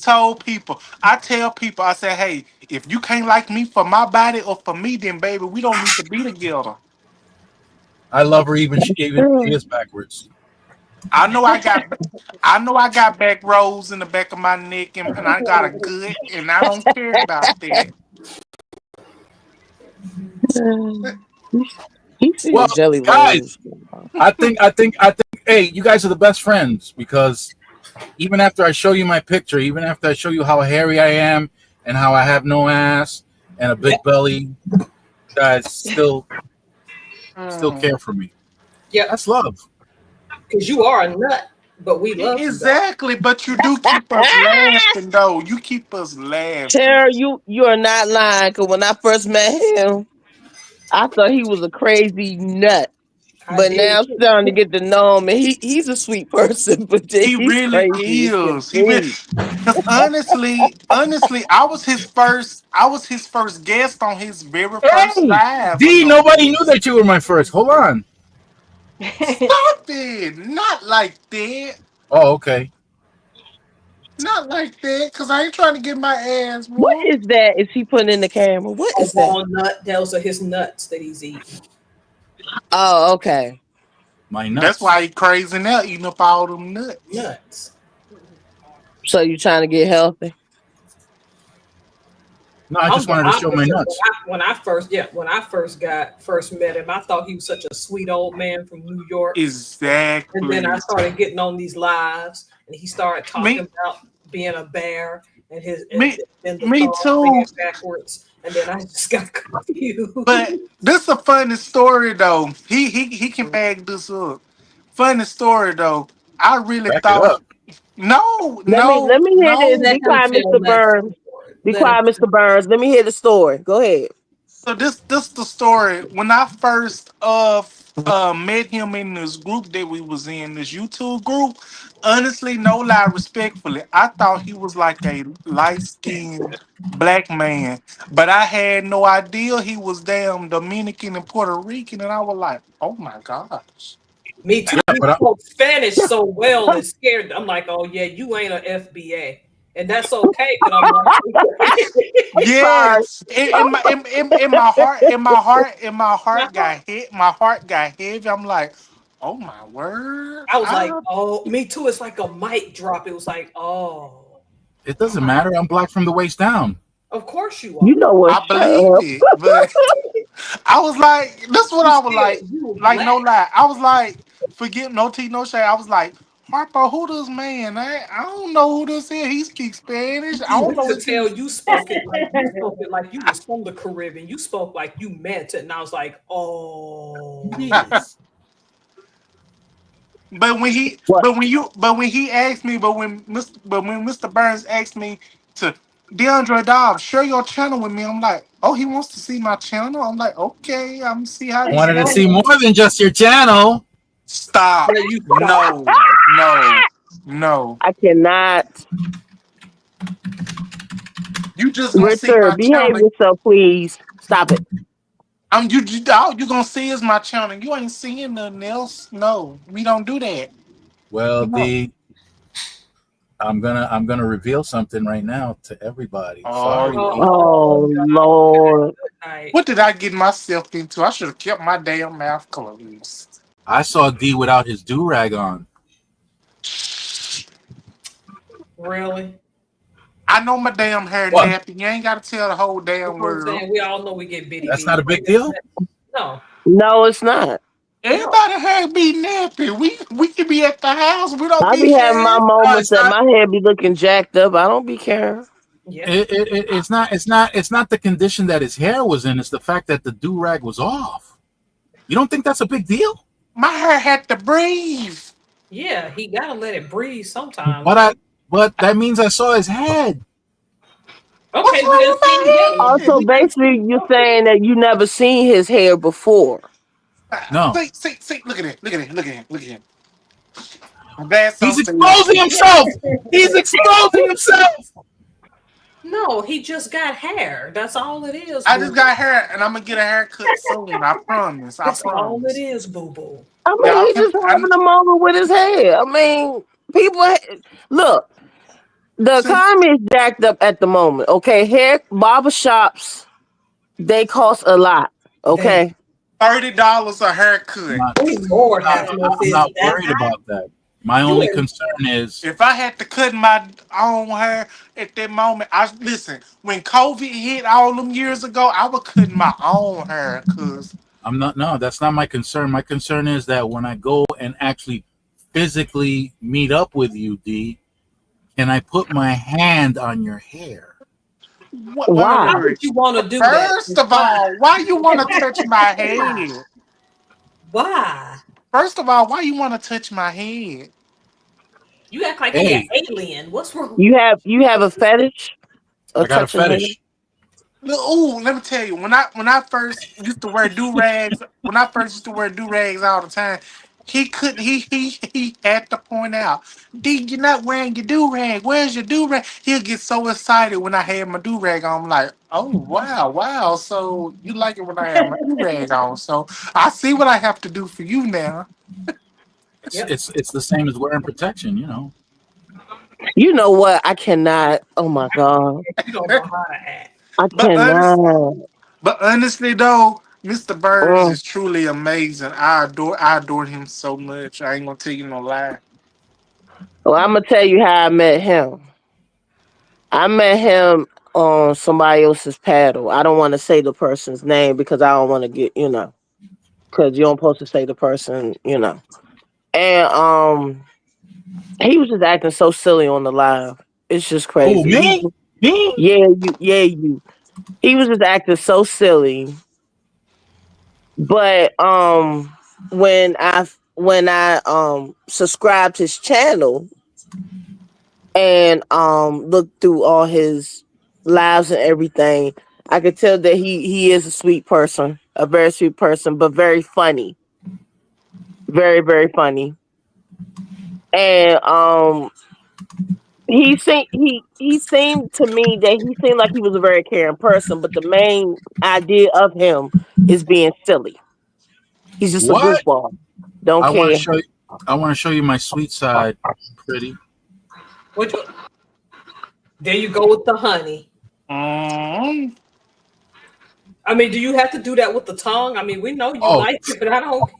I tell people, I say, hey, if you can't like me for my body or for me, then baby, we don't need to be together. I love her even if she is backwards. I know I got back rolls in the back of my neck and I got a gut and I don't care about that. He Well, said jelly guys, rolls. I think. Hey, you guys are the best friends because even after I show you my picture, even after I show you how hairy I am and how I have no ass and a yeah, big belly, you guys still Mm. care for me. yeah, That's love. because you are a nut, but we love you though. Exactly, but you do keep us laughing though. You keep us laughing. Tara, you are not lying. Cause when I first met him, I thought he was a crazy nut. I But did. now I'm starting to get to know him, and he's a sweet person, but then He he's really crazy. is. Because honestly, I was his first guest on his very first Hey, live. D, nobody knew that you were my first. Hold on. Stop it! Not like that. Oh, okay. Not like that. Because I ain't trying to get my ass What whooped. is that? Is he putting in the camera? What A is that? walnut. Those are his nuts that he's eating. Oh, okay. My That's nuts. why he crazy now, eating up all them nuts. Nuts. So you trying to get healthy? No, I I'm just the wanted to show my opposite. nuts. When I first met him, I thought he was such a sweet old man from New York. And then I Exactly. started getting on these lives, and he started talking Me, about being a bear and me, then the me thumb too. being backwards, and then I just got confused. But this a funny story though. He can back this up. Funny story though. I really Back it thought up. no, Let me no, hear this. no. Be Let him quiet, tell Mr. that Burns. story. Be Let him. quiet, Mr. Burns. Let me hear the story. Go ahead. So this the story. When I first met him in this group that we was in, this YouTube group, honestly, no lie, respectfully, I thought he was like a light-skinned black man. But I had no idea he was damn Dominican and Puerto Rican, and I was like, oh my gosh. Me too. Yeah, He but spoke Spanish so well and scared. I'm like, oh yeah, you ain't an FBA, and that's okay. But I'm like, Sorry. Yes, in my heart got hit. My heart got heavy. I'm like, oh my word. I was like, oh, me too. It's like a mic drop. It was like, oh, it doesn't matter. I'm black from the waist down. of course you You are. know what? I Shut believe up. it, but I was like, that's what You I was still you like no black. lie. I was like, forget no tea, no shade. I was like, Harpo, who this man? I don't know who this is. He speaks Spanish. I don't You know could if he. tell you was from the Caribbean. You spoke like you meant it, and I was like, It oh, is. What? but when he asked me, but when Mr. Burns asked me to DeAndre Dobbs, share your channel with me, I'm like, oh, he wants to see my channel. I'm like, okay, I'm see how I this wanted to see goes. more than just your channel. Stop. yeah, you stop. No, no, no. I cannot. You just gonna see my Richard, behave channel. yourself, please. Stop it. All you gonna see is my channel. You ain't seeing nothing else. No, we don't do that. Well, No. D, I'm gonna reveal something right now to everybody. Sorry, Oh, D. Oh, God. Lord. Good night. what did I get myself into? I should have kept my damn mouth closed. I saw D without his do rag on. Really? I know my damn hair What? nappy. You ain't got to tell the whole You know damn what I'm world. saying? We all know we get bitty That's bitty. not a big deal. No, No, it's not. Everybody hair be nappy. We can be at the house. We don't I be be having my caring. No, moments it's that not. my hair be looking jacked up. I don't be caring. yeah. It's not. It's not. It's not the condition that his hair was in. It's the fact that the do rag was off. You don't think that's a big deal? My hair had to breathe. Yeah, he gotta let it breathe sometimes. But that means I saw his head. Okay, What's we wrong didn't with see my him. head? Also, basically, you're saying that you never seen his hair before. No, See, look at it. Look at it. Look at it. Look at it. That's he's something. exposing himself. He's exposing himself. No, he just got hair. That's all it is. I Boo. just got hair and I'm gonna get a haircut soon. I promise. I That's all it promise. is, boo boo. I mean, Y'all he can. just having a moment with his hair. I mean, people look. The See, economy is jacked up at the moment. Okay, hair barbershops they cost a lot. Damn. Okay, $30 a I'm haircut. not. Oh Lord, I'm have not, mercy. I'm Is not it that worried high? about that. My You only are concern is If I had to cut my own hair at that moment, I listen. When COVID hit all them years ago, I was cutting my own hair, cause I'm not. No, that's not my concern. My concern is that when I go and actually physically meet up with you, D, can I put my hand on your hair? what? Wait, why? Why wait, would wait. you want to do that? First of all, why you want to touch my head? Why? First of all, why you want to touch my head? You act like he an Hey, alien. What's wrong? You have a fetish I of got a touching hair? fetish. Ooh, let me tell you, when I first used to wear do rags, all the time, he could he had to point out, D, you're not wearing your do rag. Where's your do rag? He'll get so excited when I had my do rag on. I'm like, oh wow. So you like it when I have my do rag on? So I see what I have to do for you now. Yep. It's the same as wearing protection, you know. You know what? I cannot. Oh my god, You don't know how to act. I But honest, cannot. but honestly though, Mr. Burns Mm. is truly amazing. I adore him so much. I ain't gonna tell you no lie. Well, I'm gonna tell you how I met him. I met him on somebody else's paddle. I don't want to say the person's name because I don't want to get, because you don't supposed to say the person, And he was just acting so silly on the live. It's just Oh, crazy. me? You. He was just acting so silly. But when I subscribed his channel and looked through all his lives and everything, I could tell that he is a sweet person, a very sweet person, but very funny. Very, very funny. And he seemed to me that he seemed like he was a very caring person, but the main idea of him is being silly. He's just a What? goofball. Don't I want to care. show you. I want to show you my sweet side, pretty. There you go with the honey. Mm. I mean, do you have to do that with the tongue? I mean, we know you Oh. like it, but I don't.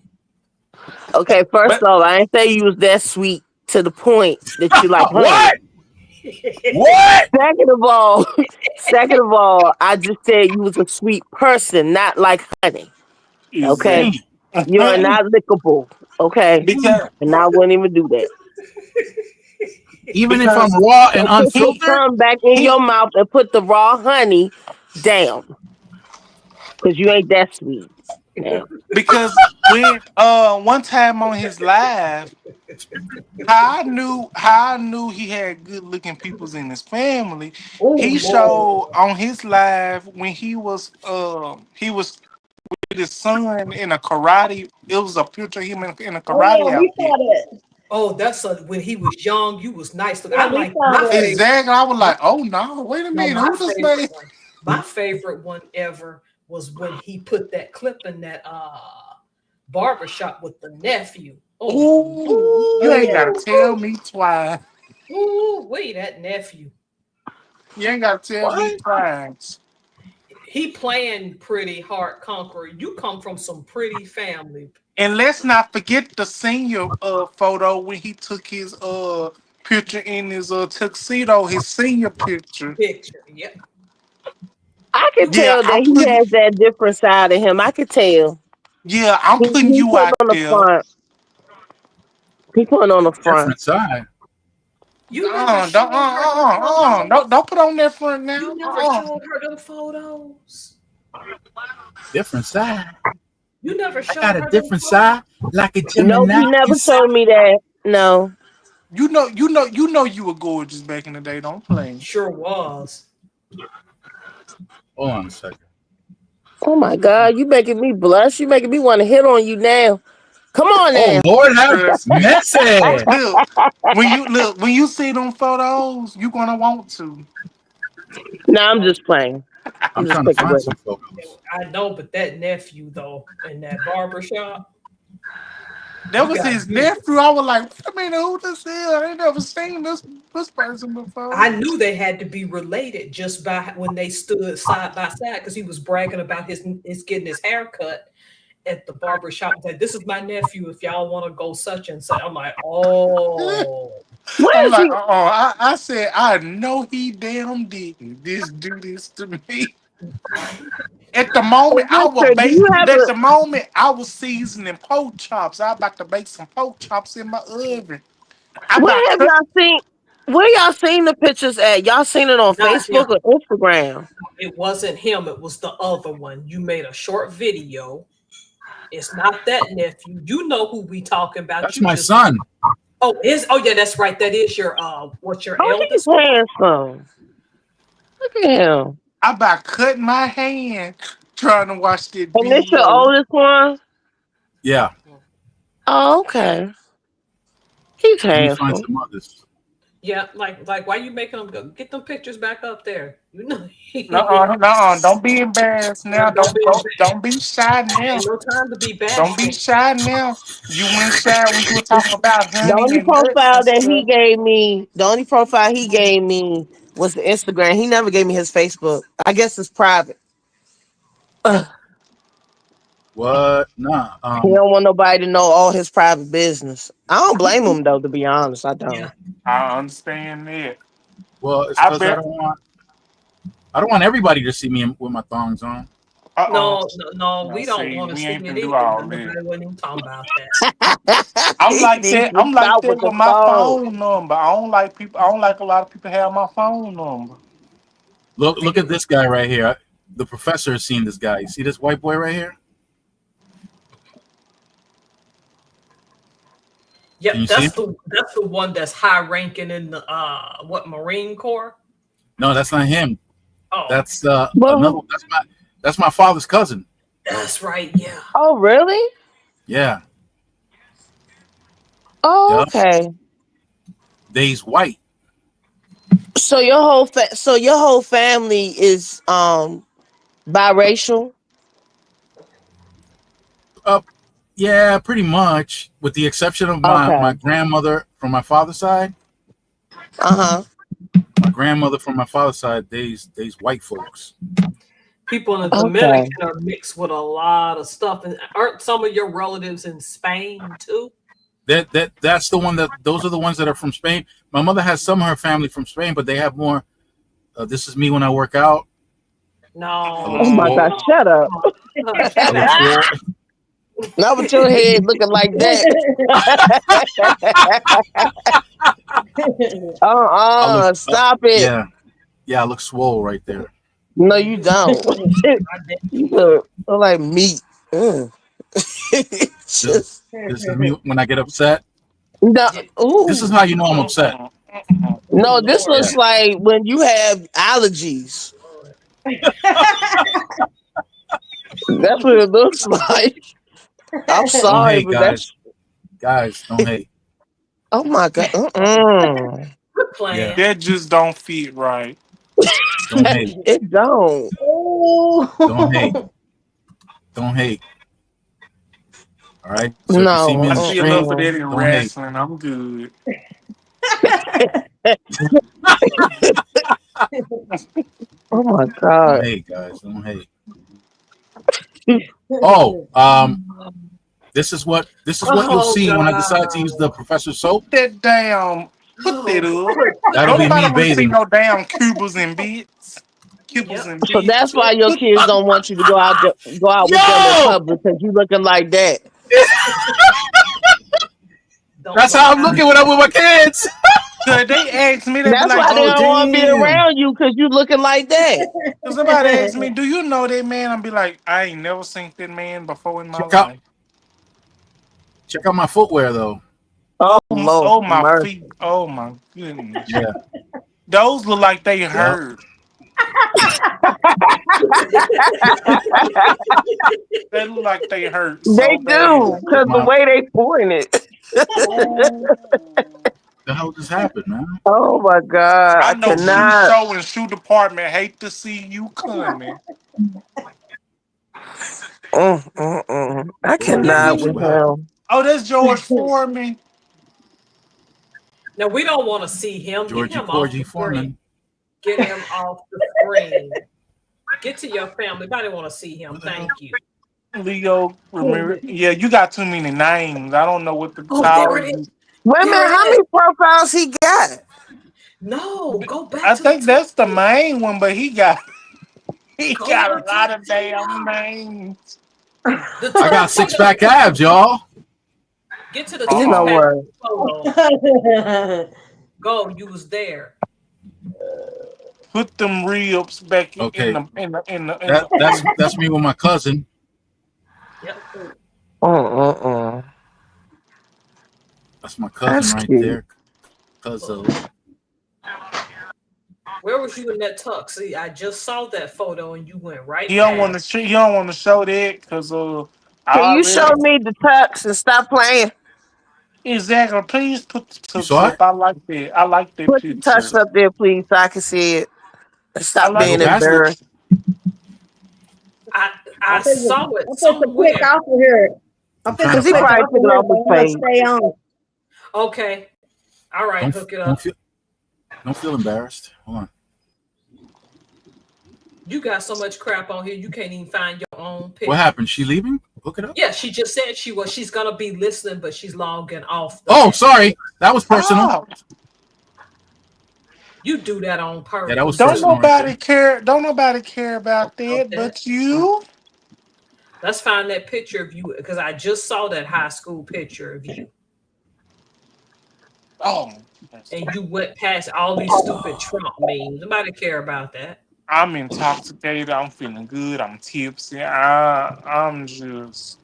Okay, first But- off, I ain't say you was that sweet to the point that you like honey. What? What? Second of all, I just said you was a sweet person, not like honey. Okay, Damn. you are not lickable. Okay, because and I wouldn't even do that. Even if Because I'm raw and Don't put your unfiltered. tongue back in your mouth and put the raw honey down, because you ain't that sweet. Now, because when one time on his live, how I knew he had good looking peoples in his family. Oh, He Lord. showed on his live when he was with his son in a karate. It was a picture of him in a Oh karate yeah, we outfit. saw that. Oh, that's when he was young. You was nice. Look, Yeah, I we like saw my that. favorite. Exactly. I was like, oh no, wait a No, minute, my who this favorite man? one. My favorite one ever was when he put that clip in that barbershop with the nephew. Oh, Ooh, you ain't gotta tell me twice. wait, that nephew. You ain't gotta tell me What? twice. He playing pretty hard conqueror. You come from some pretty family And let's not forget the senior photo when he took his picture in his tuxedo, his senior picture. picture. Yep. I could Yeah, tell that he has that different side of him. I could tell. I'm He putting you put out on the there. front. He put on the front. Different side. You never showed her them photos. Don't put on that front now. You never showed her them photos. Different side. You never I showed got her a them different photos. side, like a No, Gemini. he never inside. told me that. No. You know you were gorgeous back in the day. Don't play. Sure was. Hold on a second. Oh my God, you making me blush. You making me want to hit on you now. Come on Oh now. Lord, have Trust me. mercy. Look, when you see them photos, you gonna want to. No, I'm just playing. I'm just trying to picking find with some him. photos. I know, but that nephew though in that barbershop. That You was gotta his do it. nephew. I was like, wait a minute, who this is? I ain't never seen this person before. I knew they had to be related just by when they stood side by side because he was bragging about his getting his hair cut at the barbershop. That this is my nephew. If y'all want to go such and such, I'm like, oh, Where I'm is like, he? I said, I know he damn didn't. This do this to me. At the moment, Richard, do you have at a the moment, I was seasoning pork chops. I about to make some pork chops in my oven. I where about have cut. y'all seen where y'all seen the pictures at? Y'all seen it on not him. Facebook or Instagram? It wasn't him. It was the other one. You made a short video. It's not that nephew. You know who we talking about. That's You my just son. oh yeah, that's right. That is your what's your Oh, he's eldest one? handsome. Look at him. I about cut my hand trying to watch that And this your video. oldest one? Yeah. Oh, okay. He's Let me find handsome. some others. Yeah, like why you making them go get them pictures back up there? You know, No, don't be embarrassed now. don't be embarrassed. Don't be shy now. Ain't no time to be Don't be bashful. shy now. You went shy when you were talking about The honey only and nuts profile and that he stuff. gave me, was the Instagram. He never gave me his Facebook. I guess it's private. Ugh, What? Nah. he don't want nobody to know all his private business. I don't blame him though, to be honest. I don't. Yeah. I understand that. Well, it's I because I bet. don't want everybody to see me with my thongs on. No, we don't See, want to we see ain't it finna do either. all Nobody that. wasn't even talking about that. I'm He like needs that. to I'm like stop that with the with my phone. phone number. I don't like people. I don't like a lot of people have my phone number. Look at this guy right here. The professor has seen this guy. You see this white boy right here? Yep, Can you see that's the one that's high ranking in the Marine Corps. No, that's not him. Oh, That's Well, another. That's my father's cousin. that's right. Yeah. oh, really? Yeah, Oh, yeah. okay. He's white. So your whole family is biracial. Yeah, pretty much, with the exception of my Okay. grandmother from my father's side. Uh huh. My grandmother from my father's side, they's white folks. People in the Okay. Dominican are mixed with a lot of stuff, and aren't some of your relatives in Spain too? That's the one those are the ones that are from Spain. My mother has some of her family from Spain, but they have more. This is me when I work out. No. Oh my God! Shut up. I look swole. Not with your head looking like that. Stop it. Yeah, I look swole right there. No, you don't. You look like meat. Ugh. This is me when I get upset. No, ooh. This is how you know I'm upset. No, this looks like when you have allergies. That's what it looks like. I'm Don't sorry, hate, but that's. guys. Don't hate. Oh my God. Mm-mm. Good plan. That just don't fit right. Don't hate. It don't. Don't hate. Don't hate. All right. So if you see me No. in I the see street, enough of that in don't hate. wrestling. I'm good. Oh my Don't God. hate, guys. Don't hate. Oh, this is what you'll see when I decide to use the professor soap. That damn. Put that up. That'll be Nobody me want to see bathing. no damn cubes and bits. Cubes and So bits. that's why your kids don't want you to go out with them in Yo! public because you looking like that. That's how I'm looking when I'm with my kids. Cause they ask me, they be That's like, why they "Oh don't want to be damn!" around you because you looking like that. Cause somebody ask me, "Do you know that man?" I'll be like, "I ain't never seen that man before in my life." Check out my footwear though. Oh, Oh my mercy. feet! Oh my goodness! Yeah. Those look like they hurt. They look like they hurt. So They do bad. because the way they point it. The hell just happened, man? Oh my God! I I know cannot. shoe show and shoe department hate to see you coming. I cannot with him. Oh, that's George Foreman. Now we don't want to see him. Georgie Get him off the Porgy Foreman. screen. Get him off the screen. Get to your family. Nobody want to see him. Thank you. Leo Ramirez. Yeah, you got too many names. I don't know what to Oh, call there it you. is. Wait a minute, how many profiles he got? No, go back. I to think the that's the main one, but he got Go got a back lot to of damn names. the I got top 6-pack abs, y'all. Get to the You know six-pack what? photo. Go, you was there. Put them ribs back Okay. in the That's me with my cousin. Yep. That's my cousin That's right cute. there. Cousin. Where was you in that tux? See, I just saw that photo and you went right You don't want past. to. You don't want to show that because Can I you show already me the tux and stop playing? exactly. Please put the You tux saw it? up. I like that. I like that Put the picture. tux up there, please, so I can see it. And I stop You like go being that past it? embarrassed. picture. I I'm I fixing, saw it I'm fixing to click somewhere. off of here. I'm I'm trying fixing to to Because he click find. probably off of took it here, off but his I'm gonna page. stay on. Okay. All right, Don't hook it don't up. feel don't feel embarrassed. Hold on. You got so much crap on here, you can't even find your own What picture. happened? She leaving? Hook it up. Yeah, she just said she's gonna be listening, but she's logging off the Oh, app. sorry. That was personal. Oh, You do that on Yeah, that was purpose don't too. personal right nobody there. care. Don't nobody care about About that, that. but you. Let's find that picture of you because I just saw that high school picture of you. Oh, And you went past all these stupid Trump memes. Nobody care about that. I'm intoxicated. I'm feeling good. I'm tipsy. I'm just.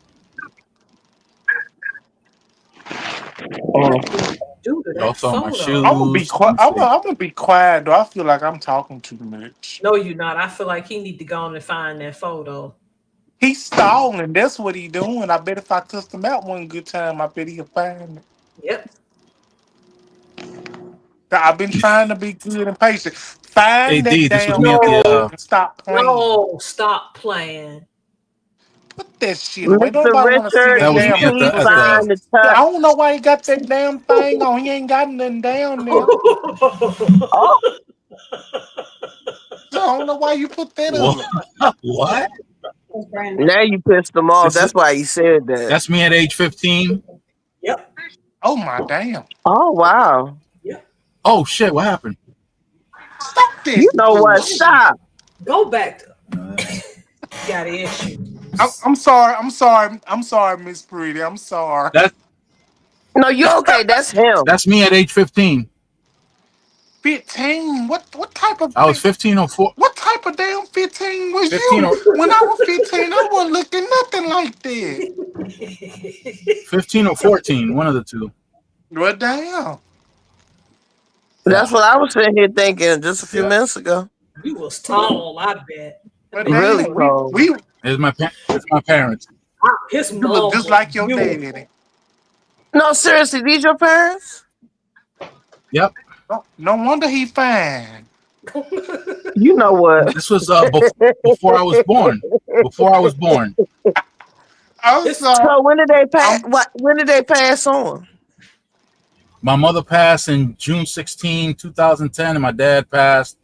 What did you do to Y'all that saw my photo? I'm gonna be shoes. quiet. Let me see. I'm gonna be quiet though. I feel like I'm talking too much. No, you're not. I feel like he need to go on and find that photo. He's stalling. That's what he doing. I bet if I cussed him out one good time, I bet he'll find it. Yep. I've been trying to be good and patient. Hey Find that D, this was damn me at the picture and stop playing. No, stop playing. Put that shit away. Mr. Nobody want to see Richard, that that can was you me damn at please picture. find the I tux? don't know why he got that damn thing on. He ain't got nothing down there. Oh, So I don't know why you put that what? up. What? That's Brandon. now you pissed him off. This is That's why he said that. that's me at age 15. Yep. Oh my damn. Oh, wow. Yep. Oh shit, what happened? Stop You that know what? bullshit. Stop. Go back to Uh, got issues. I'm sorry. I'm sorry. I'm sorry, Miss Pretty. I'm sorry. that No, you okay. That's him. that's me at age 15. 15. What type of I was 15 or 4. what type of damn 15 was 15 you? or When I was 15, I wasn't looking nothing like that. 15 or 14, one of the two. Well, damn. That's what I was sitting here thinking just a few Yeah. minutes ago. You was tall, I bet. Well, Really damn. cold. It's my parents. His You mom look just was like your beautiful. daddy. No, seriously, these your parents? Yep. No wonder he fine. You know what? This was before I was born. Before I was born. I'm This- sorry. So when did they pass? When did they pass on? My mother passed in June 16, 2010, and my dad passed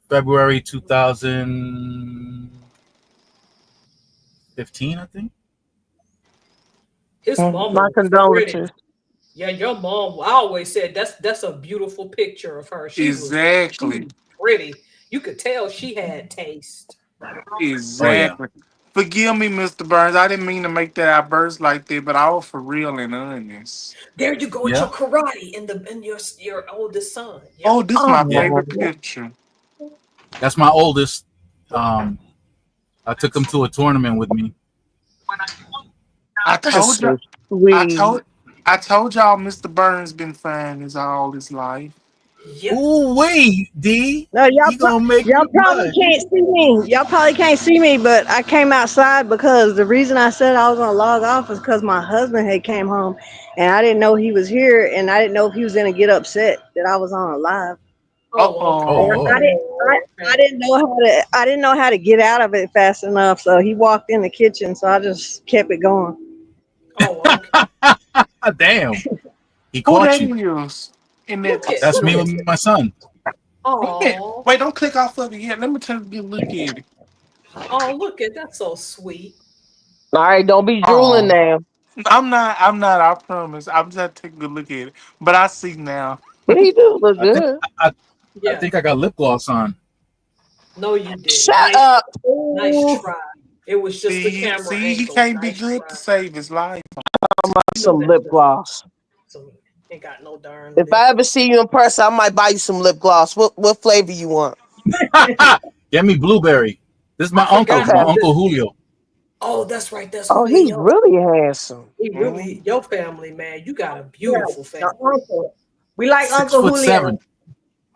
February 2015, I think. His mom My was condolences. pretty. Yeah, your mom. I always said that's a beautiful picture of her. She Exactly. was pretty. You could tell she had taste. Exactly. Forgive me, Mr. Burns. I didn't mean to make that outburst like that, but I was for real and honest. There you go with Yeah. your karate and your oldest son. Yep. Oh, this is my Oh. favorite picture. That's my oldest. I took him to a tournament with me. I That's told so you. sweet. I told y'all Mr. Burns been fine his all his life. Yep. Ooh, wait, D. No, y'all, You gonna make y'all me probably blush. can't see me. Y'all probably can't see me, but I came outside because the reason I said I was gonna log off is because my husband had came home, and I didn't know he was here, and I didn't know if he was gonna get upset that I was on a live. Oh, Oh, okay. I didn't know how to get out of it fast enough, so he walked in the kitchen, so I just kept it going. Oh, okay. Ah, damn. He Who caught that you. is? In that Look at- That's me look with at- my son. Oh, Wait, don't click off of it yet. Let me take a good look at it. oh, look at that's so sweet. All right, don't be drooling now. I'm not, I promise. I'm just taking a good look at it. But I see now. He do look I think good. I Yeah. think I got lip gloss on. No, you did. Shut Nice, up. nice try. It was just the See, camera see, he angle. can't be Nice good try. to save his life. Some lip gloss. So ain't got no darn. If I ever see you in person, I might buy you some lip gloss. What flavor you want? Get me blueberry. This is my I uncle, forgot. my uncle Julio. Oh, that's right. That's Oh, he's Julio. really handsome. He really your family, man. You got a beautiful The family. uncle. We like 6'7". Uncle Julio.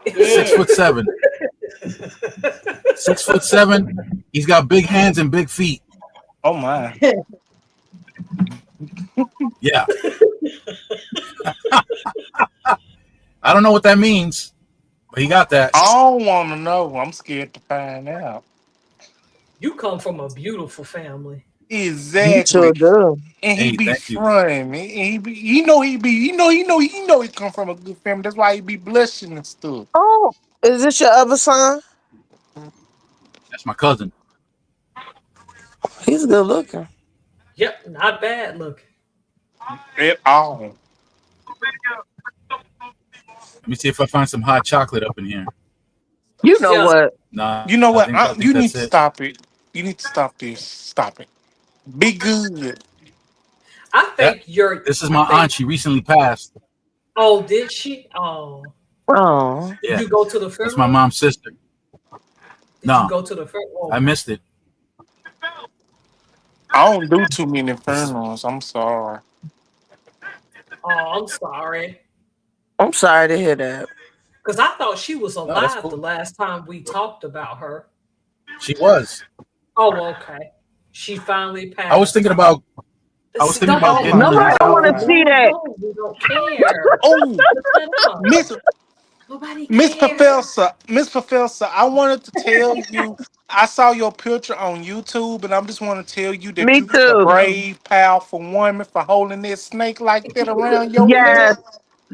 6'7". 6'7". He's got big hands and big feet. Oh my. Yeah. I don't know what that means, but he got that. I don't want to know. I'm scared to find out. You come from a beautiful family. Exactly. You sure do. And he Hey, be thank you. fronting. And he come from a good family. That's why he be blushing and stuff. Oh, is this your other son? That's my cousin. He's good looking. Yep, not bad looking. At all. Let me see if I find some hot chocolate up in here. You know Yeah. what? Nah, You know what? I think You that's need to it. stop it. You need to stop this. Stop it. Be good. I think This is my aunt. She recently passed. Oh, did she? Oh. Oh, Did Yeah. you go to the funeral? That's my mom's sister. Did No. you go to the funeral? I missed it. I don't do too many funerals. I'm sorry. Oh, I'm sorry. I'm sorry to hear that. Because I thought she was that's alive cool. the last time we talked about her. She was. Oh, okay. She finally passed. I was thinking about getting Nobody want to see that. No, we don't care. Oh, Miss Nobody Miss cares. Professor, I wanted to tell you, I saw your picture on YouTube, and I just want to tell you that Me you a too. brave, powerful woman for holding that snake like that around your Yes, neck.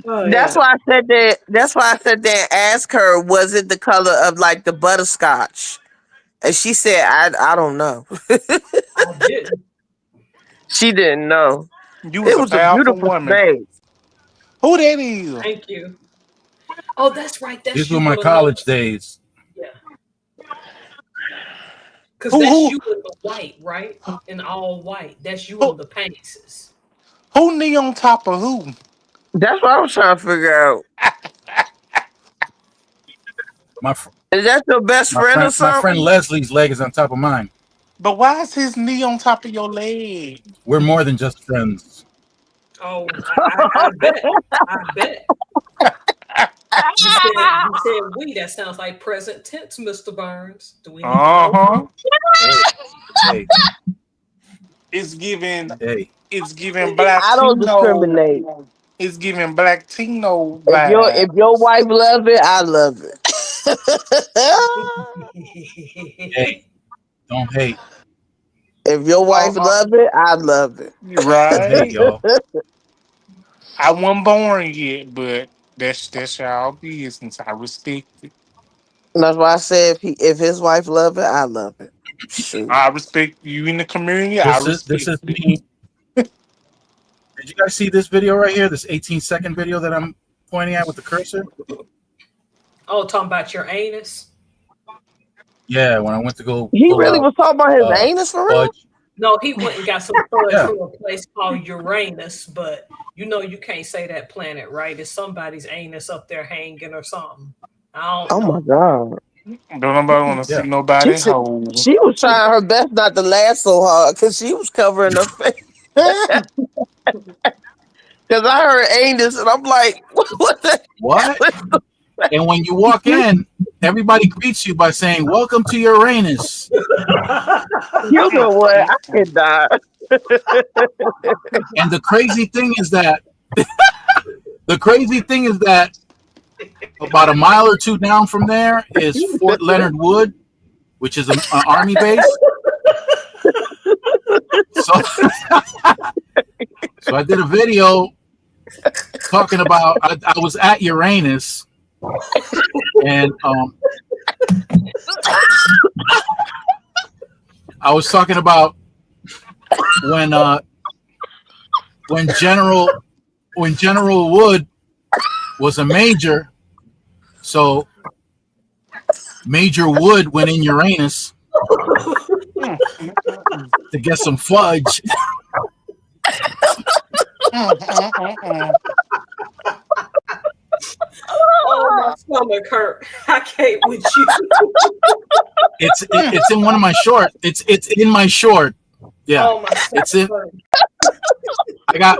Oh, that's yeah. why I said that. That's why I said that. And asked her, was it the color of like the butterscotch? And she said, I don't know. I didn't. She didn't know. You was It a was a powerful beautiful woman. snake. Who that is? Thank you. Oh, that's right. That's These you were my with college days. Yeah. Because Who- that's who- you in the white, right? In all white. That's you Who- in the pantses. Who knee on top of who? That's what I was trying to figure out. My fr- Is that your best my friend or friend, my something? friend Leslie's leg is on top of mine. But why is his knee on top of your leg? We're more than just friends. Oh, I bet. I bet. You said we. That sounds like present tense, Mr. Burns. Do we need to know? Uh-huh. Hey, It's giving hey. black I don't discriminate. It's giving black Tino If your wife love it, I love it. Hey, don't hate. If your wife love it, I love it. Don't hate, Right? y'all. I wasn't born yet, but that's y'all business. I respect it. And that's why I said if his wife love it, I love it. Shoot. I respect you in the community. I This respect is it. me. Did you guys see this video right here? This 18-second video that I'm pointing at with the cursor? Oh, talking about your anus? Yeah, when I went to go. He pull really out was talking about his anus for real? fudge. No, he went and got some fudge Yeah. from a place called Uranus, but you know you can't say that planet, right? It's somebody's anus up there hanging or something. I don't Oh know. my god. Don't nobody want to Yeah. see nobody She hole. She was trying her best not to laugh so hard because she was covering her face. Because I heard anus and I'm like, what the What? And when you walk in, everybody greets you by saying, "Welcome to Uranus." You know what? I can die. And the crazy thing is that about a mile or two down from there is Fort Leonard Wood, which is an army base. So I did a video talking about I was at Uranus, and I was talking about when General Wood was a major, so Major Wood went in Uranus to get some fudge. Oh, my stomach hurt. I can't with you. It's in one of my short. It's in my short. Yeah, Oh, my it's in. stomach hurt. I got.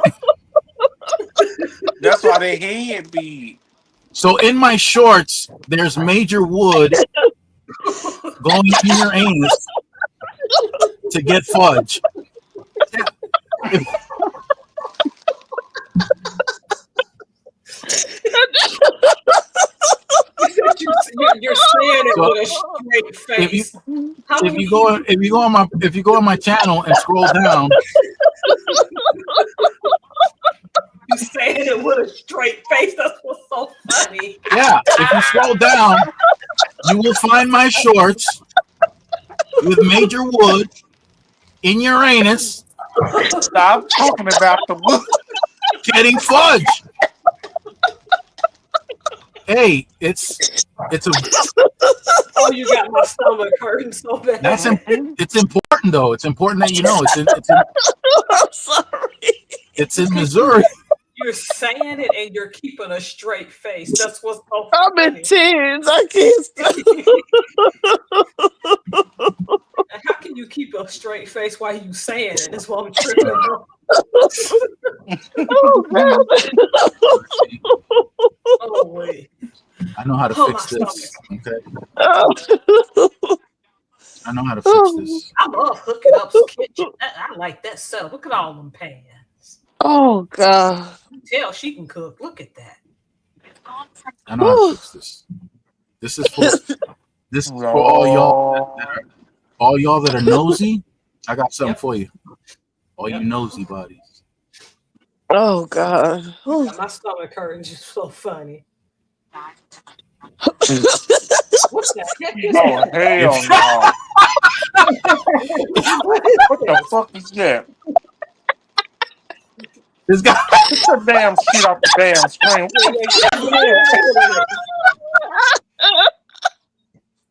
That's why they head be. So in my shorts, there's Major Wood going in your anus to get fudge. If, You're saying it So, with a straight if you face. How if would you go on my channel and scroll down, you saying it with a straight face? That's what's so funny. yeah, if you scroll down, you will find my shorts with Major Wood in your anus Stop talking about the wood. getting fudge. Hey, it's a Oh, you got my stomach hurting so bad. it's important though. It's important that you know I'm sorry. it's in Missouri. You're saying it and you're keeping a straight face. That's what's so I'm funny. in tears. I can't stop. And how can you keep a straight face while you saying it? That's what I'm tripping on. Oh, God. Oh, wait. I know how to Oh, fix my this. Okay, Oh. I know how to fix this. I love hooking up the kitchen. I like that setup. Look at all them pans. Oh, God. You tell she can cook. Look at that. I know how to fix this. This is for all y'all that are nosy. I got something for you. All you nosy bodies. Oh, God. My stomach hurting. Just so funny. What the heck is Oh, that? hell no. What the fuck is that? This guy, Get the damn shit off the damn screen.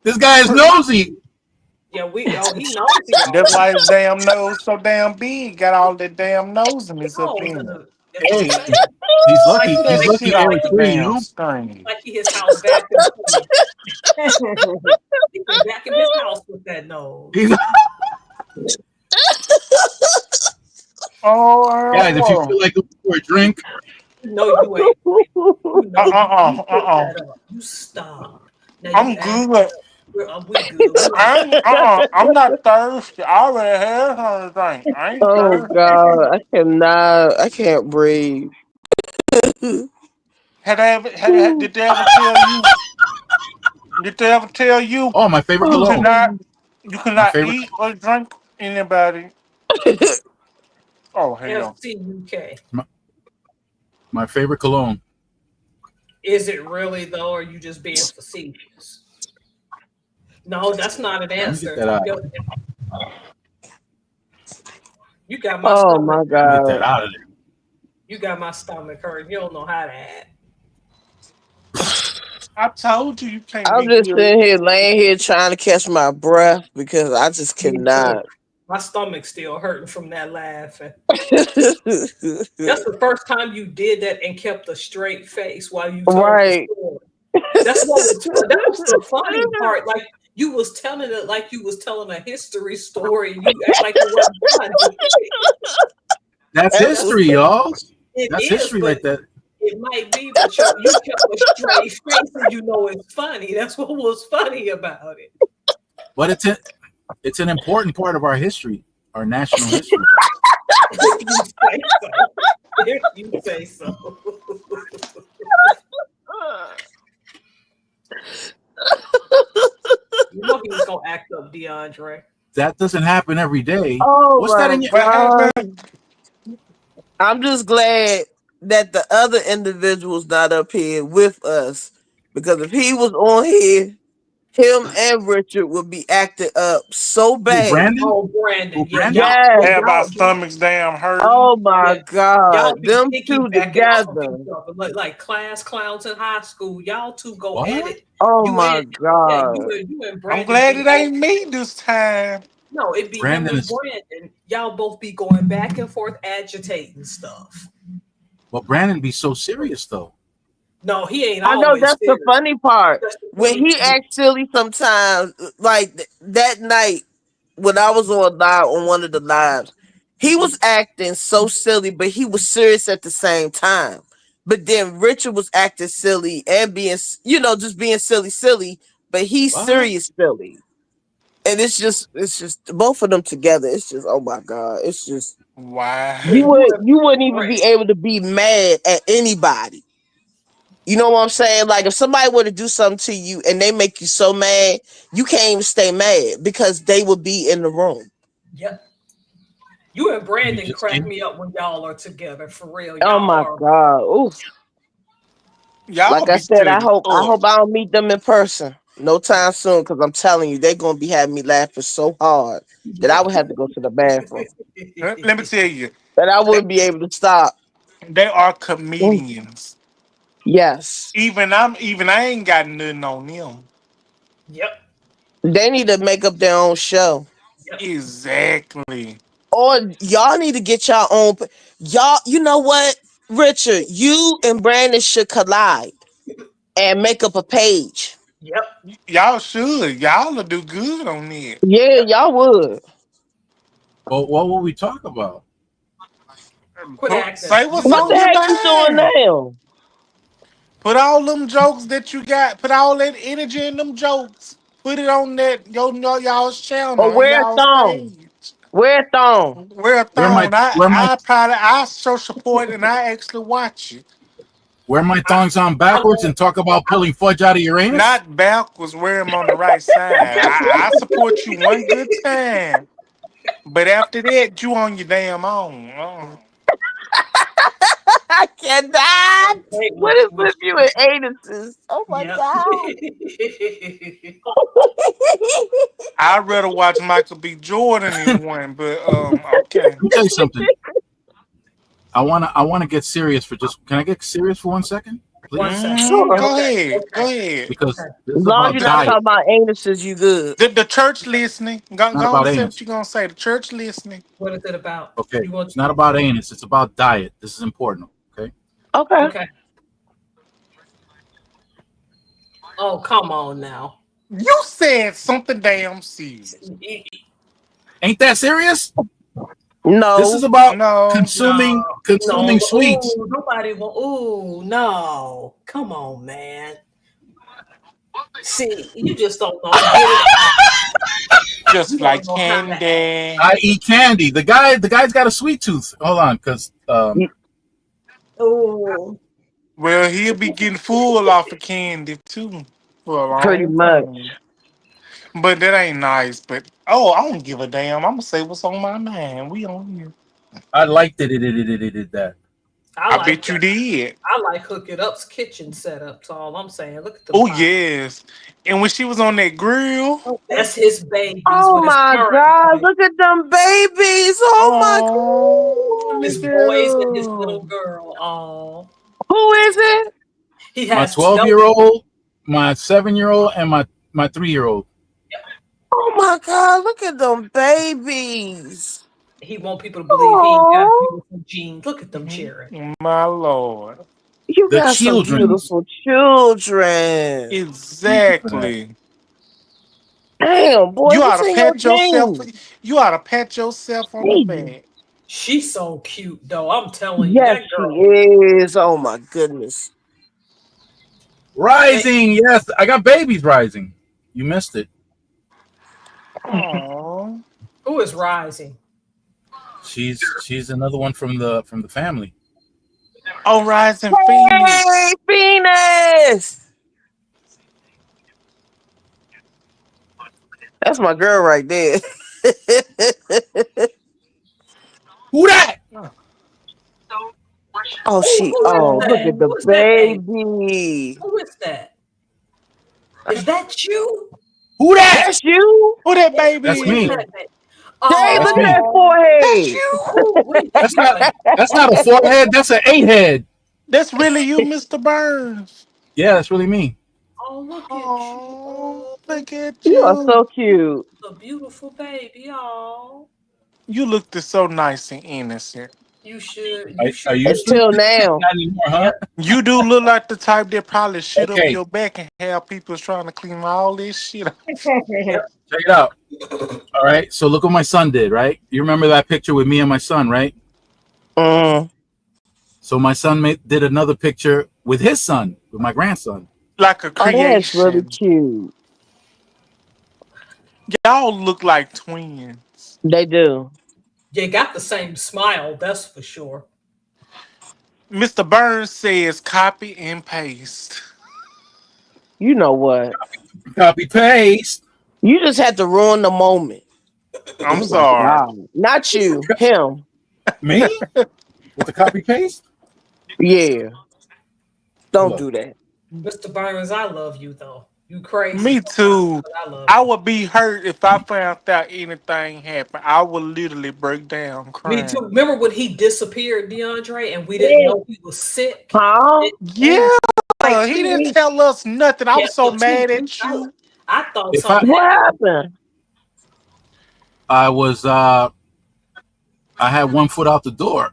this guy is nosy. Yeah, he knows. That's why his damn nose so damn big. Got all that damn nose in his up in it. Hey, he's lucky. Get that He's lucky shit off Eric the free, you damn know. screen. Like his house vacuum. He can vacuum his house with that nose. Oh, Guys, if you feel like going for a drink, No, you ain't. You know, you put that up. You stop. Now I'm you act- good. we good. I'm not thirsty. I already had something. I ain't Oh, thirsty. God. I can't breathe. Did they ever tell you oh, my favorite you cologne. cannot favorite- eat or drink anybody? Oh hell. FCUK. My favorite cologne. Is it really though, or are you just being facetious? No, that's not an Let me answer. get that out. You got my Oh, stomach. my Get that God. out of there. You got my stomach hurting. You don't know how to act. I told you can't I'm be just serious. sitting here, laying here, trying to catch my breath because I just cannot. My stomach's still hurting from that laughing. Right. That's the first time you did that and kept a straight face while you told the story. That was the funny part. Like you was telling it like you was telling a history story. You act like it wasn't funny. That's history, y'all. It That's is, history but like that. it might be, but you kept a straight face and you know it's funny. That's what was funny about it. But it's an important part of our history, our national history. If you say so. You know he was gonna act up, DeAndre. That doesn't happen every day. Oh, What's that in your? God. I'm just glad that the other individual's not up here with us, because if he was on here, him and Richard would be acting up so bad. Brandon? Oh, Brandon. Yeah, Yes. Have our stomachs damn hurt. Oh my Yeah. God. Y'all be Them two piggybacking off of together. each other, like class clowns in high school. Y'all two go What? at it. Oh You my and- God. you and Brandon. I'm glad be it ain't me this time. No, it be Brandon him and is- Brandon. Y'all both be going back and forth, agitating stuff. But Brandon be so serious though. No, he ain't. I know always that's the serious. funny part. That's the When funny he part. acts silly sometimes, like that night when I was on live on one of the lives, he was acting so silly, but he was serious at the same time. But then Richard was acting silly and being, just being silly, but he's What? serious Philly. And it's just both of them together. It's just, oh my God. It's just Wow. Yeah, you wouldn't even be able to be mad at anybody. You know what I'm saying? Like if somebody were to do something to you and they make you so mad, you can't even stay mad because they would be in the room. Yep. You and Brandon just crack can't- me up when y'all are together for real. Oh Y'all my are. God. Oof. Y'all Like I be said, I cutting hope up. I don't meet them in person no time soon because I'm telling you, they're gonna be having me laughing so hard that I would have to go to the bathroom. Let me tell you, That I they, wouldn't be able to stop. they are Mm, comedians. yes. Even I ain't got nothing on them. Yep. They need to make up their own show. Yep. Exactly. Or y'all need to get y'all own. Y'all, you know what, Richard? You and Brandon should collide and make up a page. Yep. Y'all should. Y'all will do good on it. Yeah, y'all would. But what will we talk about? Quit acting. Say You what's What know on the your heck you doing mind. now? Put all them jokes that you got. Put all that energy in them jokes. Put it on that y'all's channel Or on wear a y'all's thong? page. Wear a thong. Wear a Where my thong. where my I show support and I actually watch you. wear my I, thongs on I backwards love and talk about pulling fudge out of your anus? Not backwards, wear them on the right side. I support you one good time. But after that, you on your damn own. I cannot. hate What is with with you and anuses? Oh my Yep. God. I'd rather watch Michael B. Jordan in one, but okay. Let me tell you something. I wanna get serious for just. Can I get serious for 1 second, One please? second. Sure. Go Okay. ahead. Go Okay. ahead. Because Okay. this As is long as about you're not diet, talking about anuses, you good. The church listening. Go, not go on about and say what anus. you're gonna say. The church listening. What is it about? Okay, You want? it's not about anus. It's about diet. This is important. Okay. Okay. Okay. Oh, come on now. You said something damn serious. Ain't that serious? This is No. about No. No, consuming no. sweets. Ooh, nobody want. Ooh, no. Come on, man. See, you just don't know. Get it out. You Just don't like know how to act. candy. I eat candy. The guy's got a sweet tooth. Hold on, because Oh, Well, he'll be getting full off of candy too for a Pretty long much. time. But that ain't nice. But I don't give a damn. I'm gonna say what's on my mind. We on here. I liked it. That. I I like bet that. you did. I like Hook It Up's kitchen setups. All I'm saying. Look at them Oh pies. yes. And when she was on that grill, That's his babies Oh with his my current God. wife. Look at them babies. Oh my oh God. His look boys and his little at girl. Oh, Who is it? he My has 12-year old, my 7-year-old, and my 3-year-old. Oh my God. Look at them babies. He want people to believe he ain't got Oh, beautiful genes. Look at them cheering. my lord. you The got some children's. beautiful children. Thank you for that. Exactly. Damn, boy, You ought what's to in your pat yourself. jeans? You ought to pat yourself on the Baby. back. She's so cute, though. I'm telling you, Yes, that she girl. is. Oh my goodness. And Rising, yes, I got babies rising. You missed it. Oh, who is rising? She's another one from the family. oh, Rising Hey, Phoenix. Venus. That's my girl right there. Who that? Oh, Who is oh, look that? at the Who is that baby? baby. Who is that? Is that you? Who that? That's you? Who that baby Who That's is me. is? that baby? Dang, That's look at me. that Oh, That's forehead. you. ooh, wait, That's not yeah. that's not a 4 head. That's an 8 head. That's really you, Mr. Burns. Yeah, that's really me. Oh, look at you. Oh, Oh, look at You are you. so cute. a beautiful baby. Oh, You looked so nice and innocent. you should. I You I sure used did. to. Until now. Not anymore, huh? Yep. You do look like the type that probably shit up Okay, your back and have people trying to clean all this shit up. Yep. check it out. All right. So look what my son did. Right. You remember that picture with me and my son, right? Mm. So my son did another picture with his son, with my grandson. Like a Oh, that's really creation. cute. Y'all look like twins. They do. You got the same smile, that's for sure. Mr. Burns says copy and paste. You know what? Copy paste. You just had to ruin the moment. I'm Oh my sorry. God. Not you, him. Me? With the copy paste? Yeah. Don't Look. do that. Mr. Burns, I love you though. You crazy. Me too. But I love I you. would be hurt if I found out anything happened. I would literally break down Me crying. too. Remember when he disappeared, DeAndre, and we didn't know he was sick? Huh? Yeah, Like he 2 didn't weeks. tell us nothing. I Yeah, was so for 2 mad weeks. at you. I thought If something What happened. happened? I was I had one foot out the door.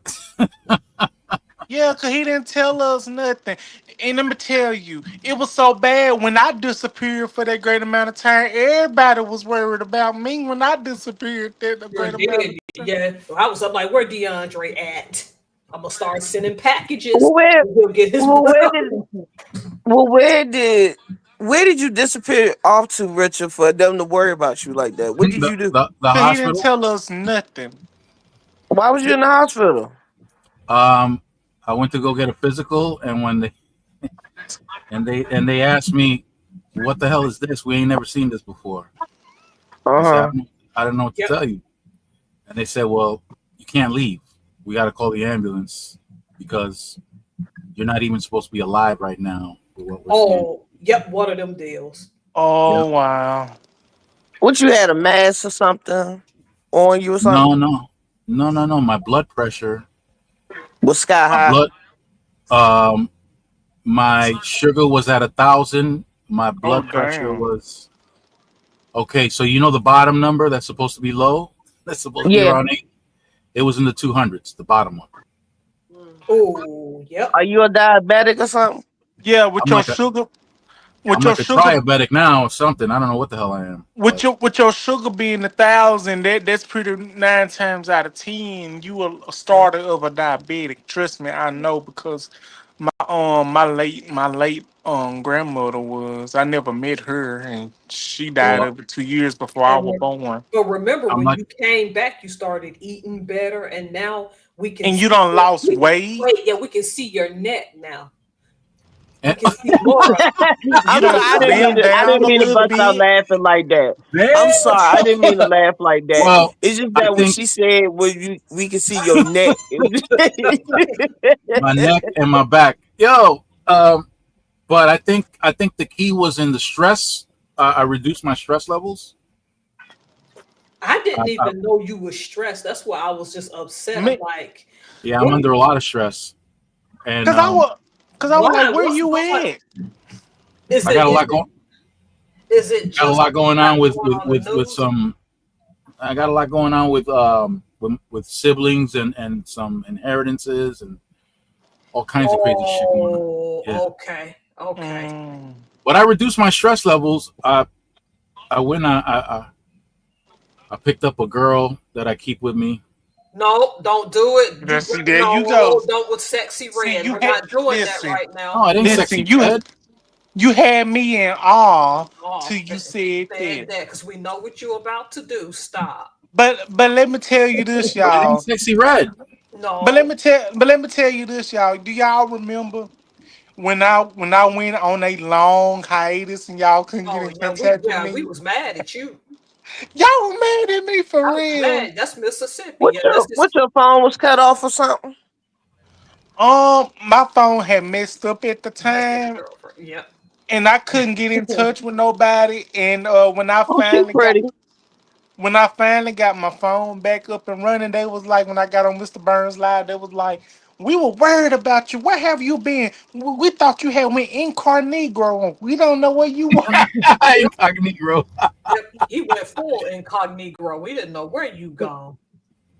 Yeah, because he didn't tell us nothing. And let me tell you, it was so bad when I disappeared for that great amount of time. Everybody was worried about me when I disappeared that a Sure great amount of did. Yeah. I'm like, where DeAndre at? I'm gonna start sending packages. Where He'll get his well, blood. where did you disappear off to, Richard, for them to worry about you like that? What did you do? The Because he didn't hospital. tell us nothing. Why was you in the hospital? I went to go get a physical, and when they asked me, "What the hell is this? We ain't never seen this before." I said, Uh-huh. I don't know what to Yep. tell you. And they said, "Well, you can't leave. We got to call the ambulance because you're not even supposed to be alive right now." For what we're seeing. Oh, yep, one of them deals. Oh, wow. What, you had a mask or something on you or No, something? no. My blood pressure, Was sky my high? blood, my sugar was at 1,000. My Oh, blood pressure damn. was okay. So you know the bottom number that's supposed to be low, that's supposed to be Yeah. around 8. It was in the 200s, the bottom one. Oh, yep. Are you a diabetic or something? Yeah, with I'm your like a, sugar, I'm with your like a sugar, triabetic now or something. I don't know what the hell I am. But with your sugar being 1,000, that's pretty 9 times out of 10. You a starter of a diabetic. Trust me, I know because my late grandmother was. I never met her, and she died well, of it 2 years before I was born. But remember, I'm when like you came back, you started eating better, and now we can And you see done lost weight. we can see your neck now. We eh, can see more of it. You I'm sorry, done I didn't mean slimmed to. I down didn't a mean to little bust out bit. laughing like that. I'm sorry, I didn't mean to laugh like that. well, It's just I that when think she said, we can see your neck." my neck and my back. But I think the key was in the stress. I reduced my stress levels. I I, didn't I, even know you were stressed. That's why I was just upset. I'm Me, like, yeah, I'm what? under a lot of stress, and cause I was like, Why? where What's you going? at? Is I it got a is lot it going. is it Got a just lot going not on with going with on the with, with news? some. I got a lot going on with siblings and some inheritances and all kinds of crazy shit going on. Oh, Yeah, okay, okay. Mm. but I reduced my stress levels. I went. I picked up a girl that I keep with me. No, don't do it. Now, see, there you go. No, don't with sexy See, red. you We're had not doing that listen, right now. No, it ain't listen. sexy You red. you had me in awe till Oh, you said said that. that because we know what you're about to do. Stop. But let me tell you this, But it ain't y'all. sexy red. No. But let me tell you this, y'all. Do y'all remember when I went on a long hiatus and y'all couldn't get Oh in yeah, contact with we me? was mad at you. Y'all were mad at me I for was real. mad. That's Mississippi. what Yeah, your that's just phone was cut off or something? My phone had messed up at the that's your time, girlfriend. Yep. and I couldn't get in touch with nobody. And Oh, she pretty. when I finally got my phone back up and running, they was like, when I got on Mr. Burns Live, they was like, we were worried about you. Where have you been? We thought you had went incognito. We don't know where you were. Yep. Incognito. Yep. He went full incognito. We didn't know where you gone.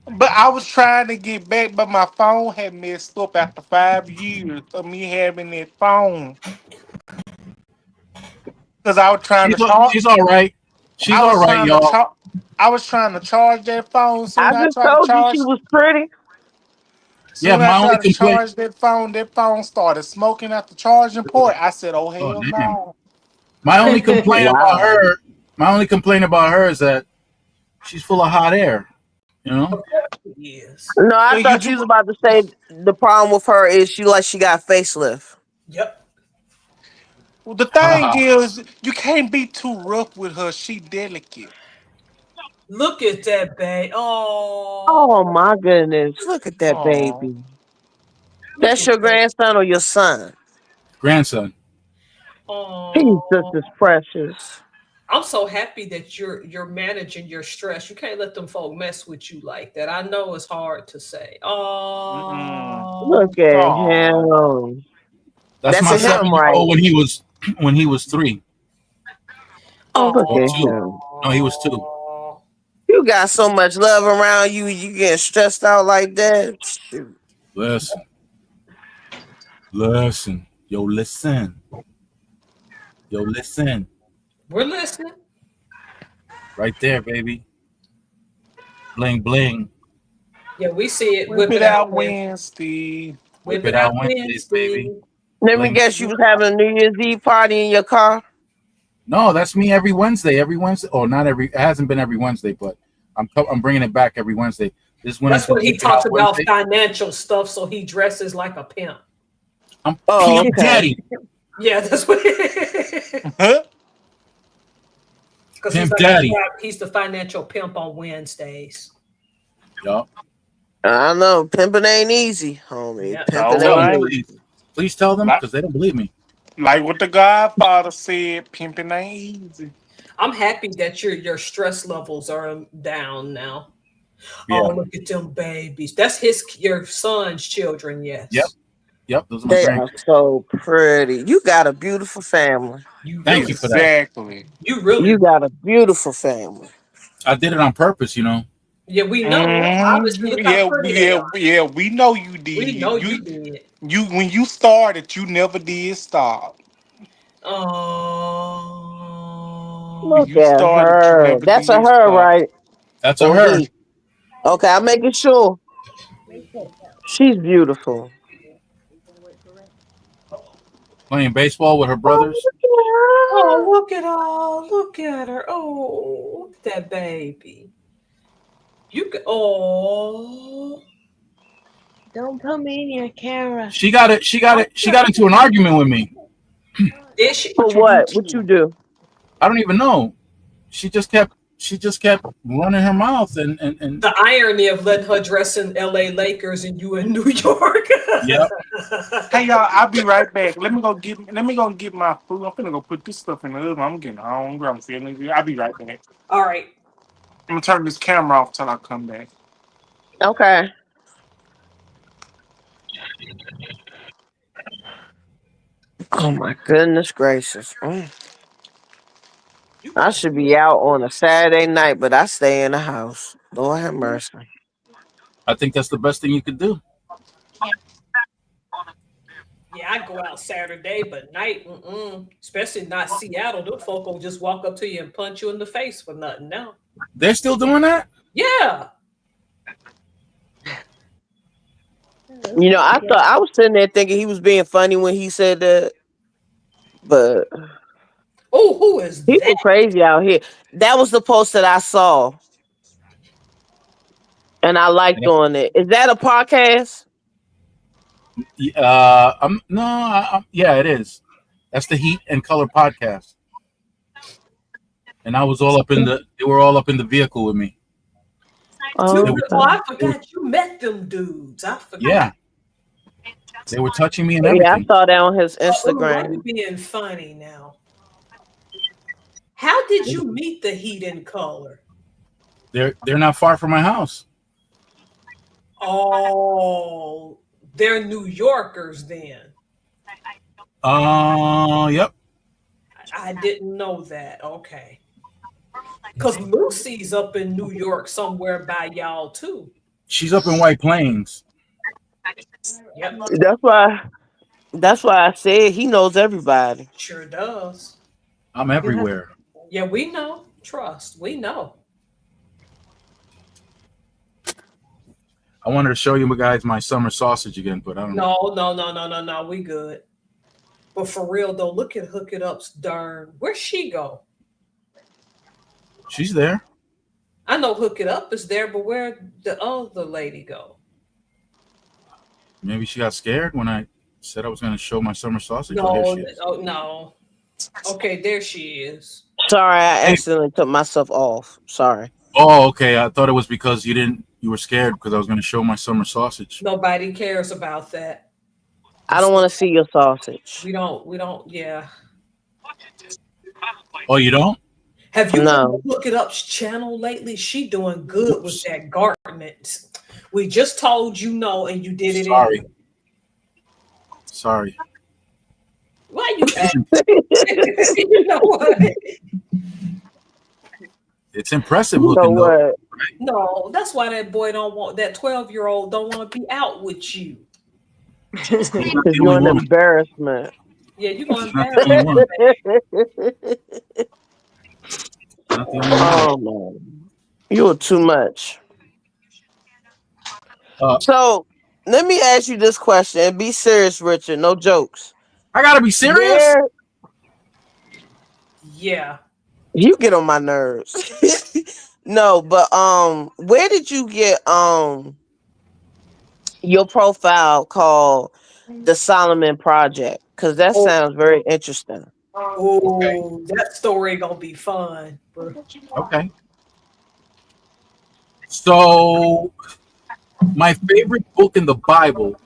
But I was trying to get back, but my phone had messed up after 5 years of me having that phone. Because I was trying to charge. She's all right. She's I all was right, trying to y'all. charge. I was trying to charge that phone. I just told you she was pretty. Yeah, Soon as I my only tried to complaint. charge that phone started smoking at the charging port. I said, "Oh Oh hell damn. no!" My only complaint about Wow. her My only complaint about her is that she's full of hot air. You know? Yes. No, I Yeah, thought she was about to say the problem with her is she got facelift. Yep. Well, the thing is, you can't be too rough with her. She delicate. Look at that, babe. Oh Oh, my goodness. Look at that Oh, baby. look That's at your that. grandson or your son? Grandson. He's just Oh, as precious. I'm so happy that you're managing your stress. You can't let them folk mess with you like that. I know it's hard to say. mm-mm. Oh, Look at Oh, him. That's That's my a him, right? 7-year-old when he was 3 Oh, look or at 2. him. No, he was 2. oh. You got so much love around you. You getting stressed out like that? Shoot. Listen, listen, yo, listen, yo, listen. We're listening. Right there, baby. Bling, bling. Yeah, we see it. whip Whip it it out, out Wednesday. Wednesday. Whip Whip it it out out, Wednesdays, Wednesday. baby. Let me Bling. guess, you was having a New Year's Eve party in your car? No, that's me every Wednesday. Every Wednesday. Oh, not every. It hasn't been every Wednesday, but I'm bringing it back every Wednesday. This went That's into what he Whip It Out talks about Wednesday. financial stuff, so he dresses like a pimp. I'm Oh, Pimp okay. Daddy. Yeah, that's what. Huh? Because Pimp Daddy. he's the financial pimp on Wednesdays. Yo, I know. Pimping ain't easy, homie. Yeah. Pimping No, tell them, ain't right? easy. please. Please tell them Like, because they don't believe me. like what the Godfather said, pimping ain't easy. I'm happy that your stress levels are down now. Yeah. Oh, look at them babies. That's your son's children, yes. Yep. Those are my They are grandkids. so pretty. You got a beautiful family. You Thank really you for that. Exactly. You really You got a beautiful family. I did it on purpose, you know. Yeah, we know. Obviously, look how Yeah, pretty they are. yeah. We know you did. We know you did. You when you started, you never did stop. Oh, When Look you at started, you her. never That's a did her, stop. right? That's a Or her he. Okay, I'm making sure. She's beautiful. playing baseball with her Oh, brothers. look at her. Look at her. Oh, look at that baby. You can. Oh, Don't put me in your camera. She got it. She got it. She got into an argument with me. did she? for what? What you do? I don't even know. She just kept running her mouth and The irony of letting her dress in LA Lakers and you in New York. yep. Hey y'all, I'll be right back. Let me go get my food. I'm finna go put this stuff in the oven. I'm getting hungry. I'm feeling good. I'll be right back. All right. I'm gonna turn this camera off till I come back. Okay. Oh my goodness gracious. I should be out on a Saturday night, but I stay in the house. Lord have mercy. I think that's the best thing you could do. Yeah, I go out Saturday, but night, especially not Seattle. Them folk will just walk up to you and punch you in the face for nothing now. They're still doing that? Yeah. You know, I thought I was sitting there thinking he was being funny when he said that, but Oh, who is people that? crazy out here. That was the post that I saw, and I liked on it. Is that a podcast? Yeah, it is. That's the Heat and Color podcast. And I was all up in they were all up in the vehicle with me. Oh, I forgot you met them dudes. I forgot. Yeah. They were touching me and yeah, I everything. saw that on his Why Instagram. you being funny now? How did you meet the Heat in Color? They're not far from my house. Oh, they're New Yorkers then. Yep. I didn't know that. Okay. Because Lucy's up in New York somewhere by y'all too. She's up in White Plains. Yep. That's why I said he knows everybody. Sure does. I'm everywhere. Yeah, we know. Trust. We know. I wanted to show you guys my summer sausage again, but I don't know. No. We good. But for real though, look at Hook It Up's darn. Where'd she go? She's there. I know Hook It Up is there, but where'd the other lady go? Maybe she got scared when I said I was going to show my summer sausage. Oh, here No, she is. oh no. Okay, there she is. Sorry, I accidentally took myself off. Sorry. Oh, okay. I thought it was because you were scared because I was going to show my summer sausage. Nobody cares about that. I don't want to see your sausage. We don't, yeah. Oh, you don't? Have you No. Look It Up's channel lately? She doing good with that garment. We just told you no, and you did it. Sorry. Anyway. Sorry. Why you? You know what? It's impressive You know looking though. what? No, that's why that boy don't want that 12-year-old don't want to be out with you. Because You're not the you're only an woman. embarrassment. Yeah, you gonna She's not the only embarrass one. Not the only one. Oh man, you are too much. So let me ask you this question and be serious, Richard. No jokes. I gotta be serious. Where, Yeah. you get on my nerves. No, but where did you get your profile called the Solomon Project? Because that sounds very interesting. Oh, that story gonna be fun. Okay. So, my favorite book in the Bible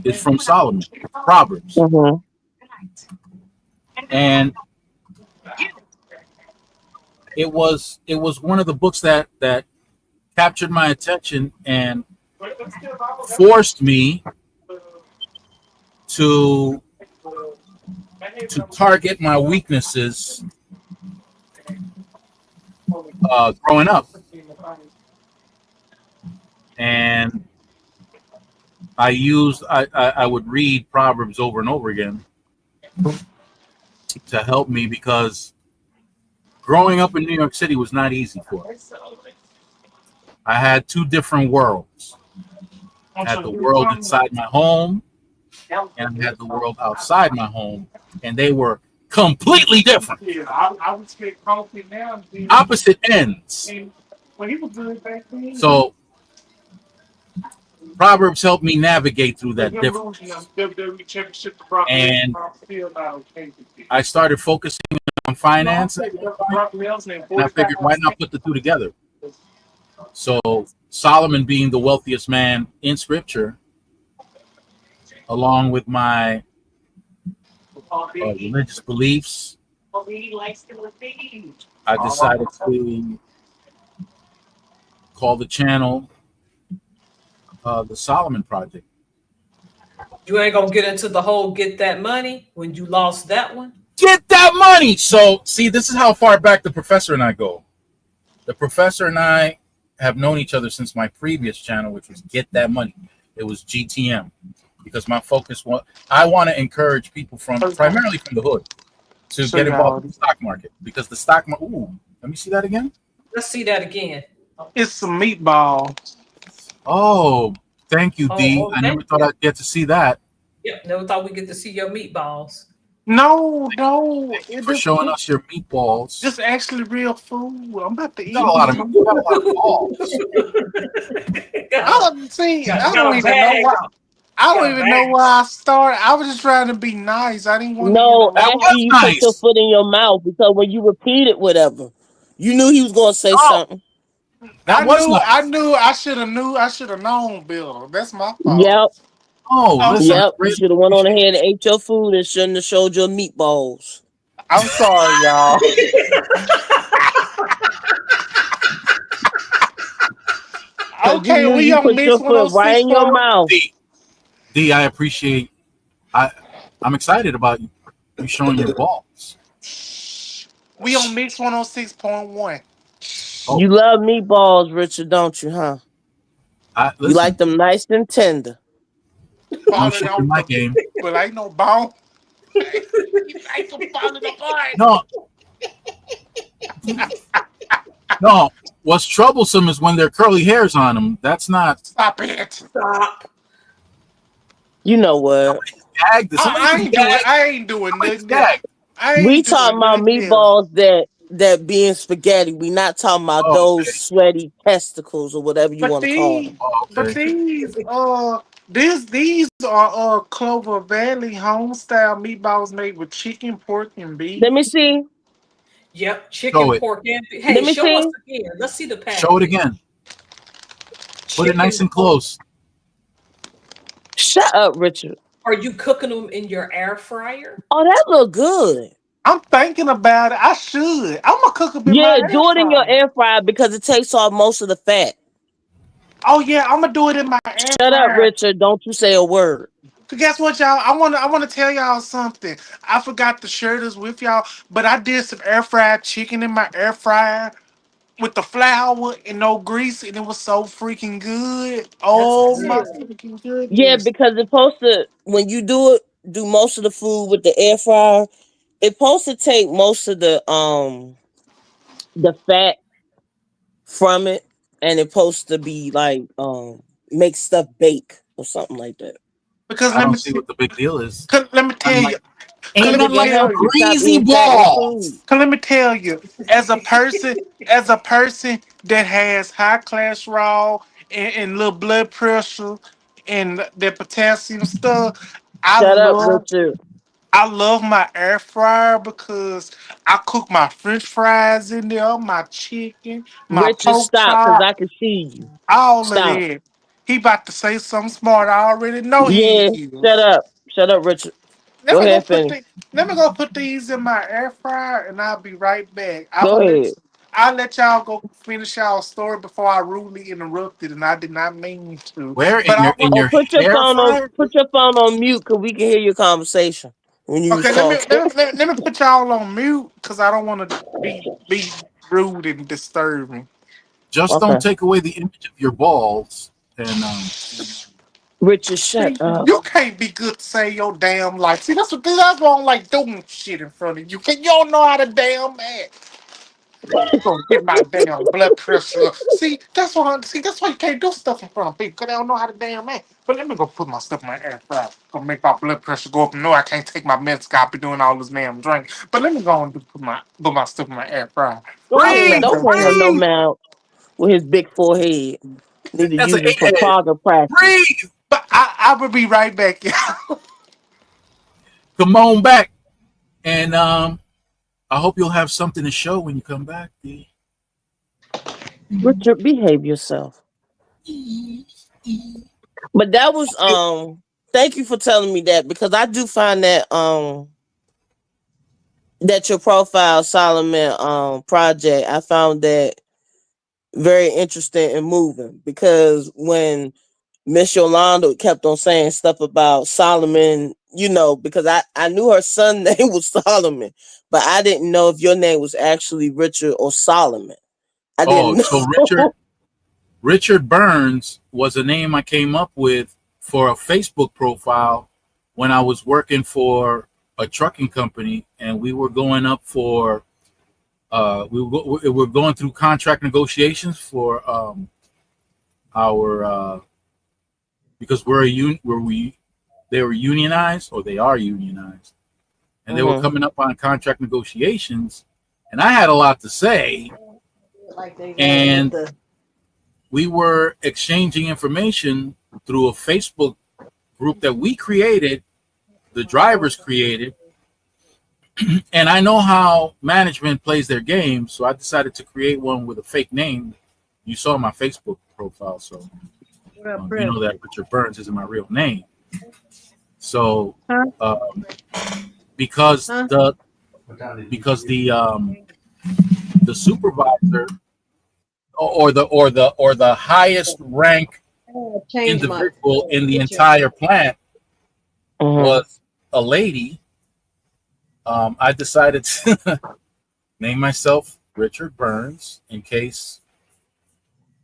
is from Solomon, Proverbs, Mhm. and it was one of the books that captured my attention and forced me to target my weaknesses growing up. And I would read Proverbs over and over again to help me, because growing up in New York City was not easy for us. I had two different worlds. I had the world inside my home, and I had the world outside my home, and they were completely different. I would get coffee now. Opposite ends. When he was good back then. So Proverbs helped me navigate through that difference. And I started focusing on finance, and I figured, why not put the two together? So Solomon being the wealthiest man in Scripture, along with my religious beliefs, I decided to call the channel the Solomon Project. You ain't gonna get into the whole get that money when you lost that one. Get that money. So see, this is how far back the professor and I go. The professor and I have known each other since my previous channel, which was Get That Money. It was GTM, because my focus was, I want to encourage people primarily from the hood to get involved in the stock market, because the stock market. Ooh, let me see that again. Let's see that again. It's some meatballs. Oh, thank you, D. I never thought I'd get to see that. Yep, never thought we'd get to see your meatballs. No. Thank you for showing us your meatballs. This actually real food. I'm about to eat. Got a lot of balls. I don't even know why. I don't even know why I started. I was just trying to be nice. I didn't want No, to. after you put your foot in your mouth, because when you repeated whatever, you knew he was going to say something. I knew. I should have known, Bill. That's my fault. Yep. Oh, listen, yep. You should have went on ahead and ate your food and shouldn't have showed your meatballs. I'm sorry, y'all. Okay, we on Mix 106. Right in your mouth. D, I appreciate. I'm excited about you showing your balls. We on Mix 106.1. Oh. You love meatballs, Richard, don't you, huh? You like them nice and tender. I'm shifting my game. But ain't no bone. No. What's troublesome is when there are curly hairs on them. That's not. Stop it. Stop. You know what? I ain't doing nothing. We talking about meatballs that that be in spaghetti. We not talking about Oh, those okay. sweaty testicles or whatever you But want to call these, them. Oh, but okay. these are Clover Valley home style meatballs made with chicken, pork, and Let beef. me see. Yep, Show chicken, it. pork, and hey, Let me show us see. again. Let's see the Show it packaging. again. Put it nice Chicken, and pork. close. Shut up, Richard. Are you cooking them in your air fryer? Oh, that look good. I'm thinking about it. I should. I'm gonna cook them in my Yeah, air do it in your fryer. air fryer because it takes off most of the fat. Oh yeah, I'm gonna do it in my air Shut up, fryer. Richard. Don't you say a word. So guess what, y'all? I wanna tell y'all something. I forgot to share this with y'all, but I did some air fried chicken in my air fryer with the flour and no grease, and it was so freaking good. That's Oh my good. freaking Yeah, goodness! because it's supposed to when you do it, do most of the food with the air fryer. It's supposed to take most of the fat from it, and it's supposed to be like make stuff bake or something like that. Because I don't see what the big deal is. let me tell you, Unlike, cause ain't let me nothing Because it like a tell helps you you, stop greasy eating fat and ball. food. cause let me tell you, as a person that has high cholesterol and low blood pressure and the potassium stuff, I Shut up, love Richard. I love my air fryer because I cook my French fries in there, my chicken, my Richard, pork stop, because chop, I can see you. all of Stop. that. He about to say something smart. I already know he Yeah, shut is. up. Shut up, Richard. Let Go me go ahead, put finish. the let me go put these in my air fryer and I'll be right back. Go ahead. I'll let y'all go finish y'all story before I rudely interrupted and I did not mean to. Where But I in want Or your hair fryer? put your phone on mute because we can hear your conversation when you was okay, let me talking. let me, let, let me put y'all on mute because I don't want to be rude and disturbing. Just don't Okay. take away the image of your balls. And Richard, shut See, up. you can't be good to say your damn life. See, that's why I don't like doing shit in front of you. Cause you don't know how to damn act. You gonna get my damn blood pressure. That's why you can't do stuff in front of people, cause they don't know how to damn act. But let me go put my stuff in my air fryer. Gonna make my blood pressure go up. No, I can't take my meds, I be doing all this damn drink. But let me go and put my stuff in my air fryer. Go I ahead. think Don't breathe, the pay him no breathe. man with his big forehead. Need to That's an use it eight for head. target practice. Breathe. but I will be right back, y'all. Come on back. And I hope you'll have something to show when you come back. D. Richard, behave yourself. But that was thank you for telling me that because I do find that your profile Solomon project, I found that very interesting and moving because when Miss Yolanda kept on saying stuff about Solomon, because I knew her son name was Solomon, but I didn't know if your name was actually Richard or Solomon. I Oh, didn't so know. Richard Burns was a name I came up with for a Facebook profile when I was working for a trucking company, and we were going up for we were going through contract negotiations for our because they were unionized, or they are unionized, and they were Mhm. coming up on contract negotiations, and I had a lot to say, Like they got it with and the we were exchanging information through a Facebook group that we created, the drivers created, and I know how management plays their game, so I decided to create one with a fake name. You saw my Facebook profile, so what up, you Chris? know that Richard Burns isn't my real name. So Huh? because Huh? the supervisor or the highest rank I changed my individual in the picture. entire plant Mhm. was a lady, I decided to name myself Richard Burns in case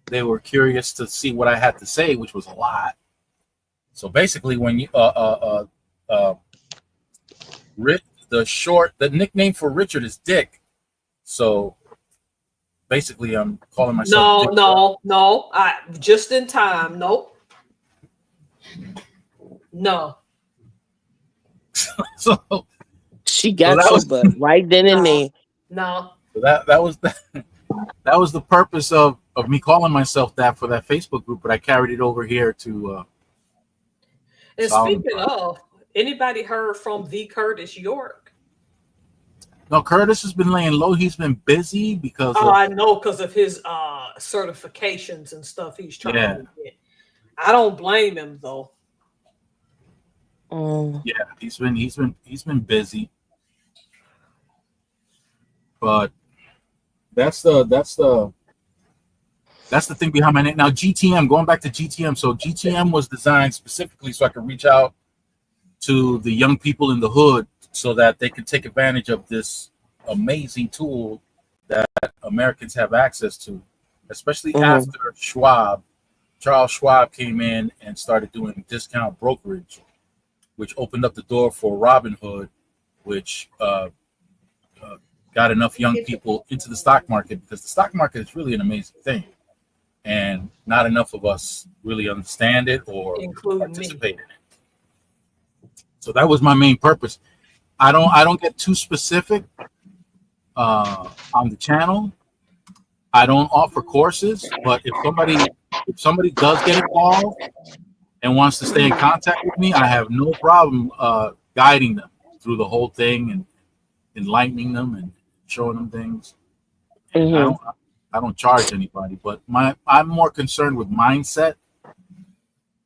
they were curious to see what I had to say, which was a lot. So basically, when you the nickname for Richard is Dick. So basically, I'm calling myself No, Dick. no, no. I just in time. Nope. No, So She so got that your was butt right then and no, there. no. So that was that was the purpose of me calling myself that for that Facebook group, but I carried it over here to And Solomon speaking Project. of, anybody heard from the Curtis York? No, Curtis has been laying low. He's been busy because Oh, of I know, because of his certifications and stuff he's trying yeah, to get. I don't blame him though. yeah. He's been busy, but that's the thing behind my name. Now GTM, going back to GTM. So GTM was designed specifically so I could reach out to the young people in the hood so that they could take advantage of this amazing tool that Americans have access to, especially after Charles Schwab came in and started doing discount brokerage, which opened up the door for Robinhood, which got enough young people into the stock market, because the stock market is really an amazing thing. And not enough of us really understand it or Including participate in it. So that was my main purpose. I don't get too specific on the channel. I don't offer courses, but if somebody does get involved and wants to stay in contact with me, I have no problem guiding them through the whole thing and enlightening them and showing them things. And I don't charge anybody, but I'm more concerned with mindset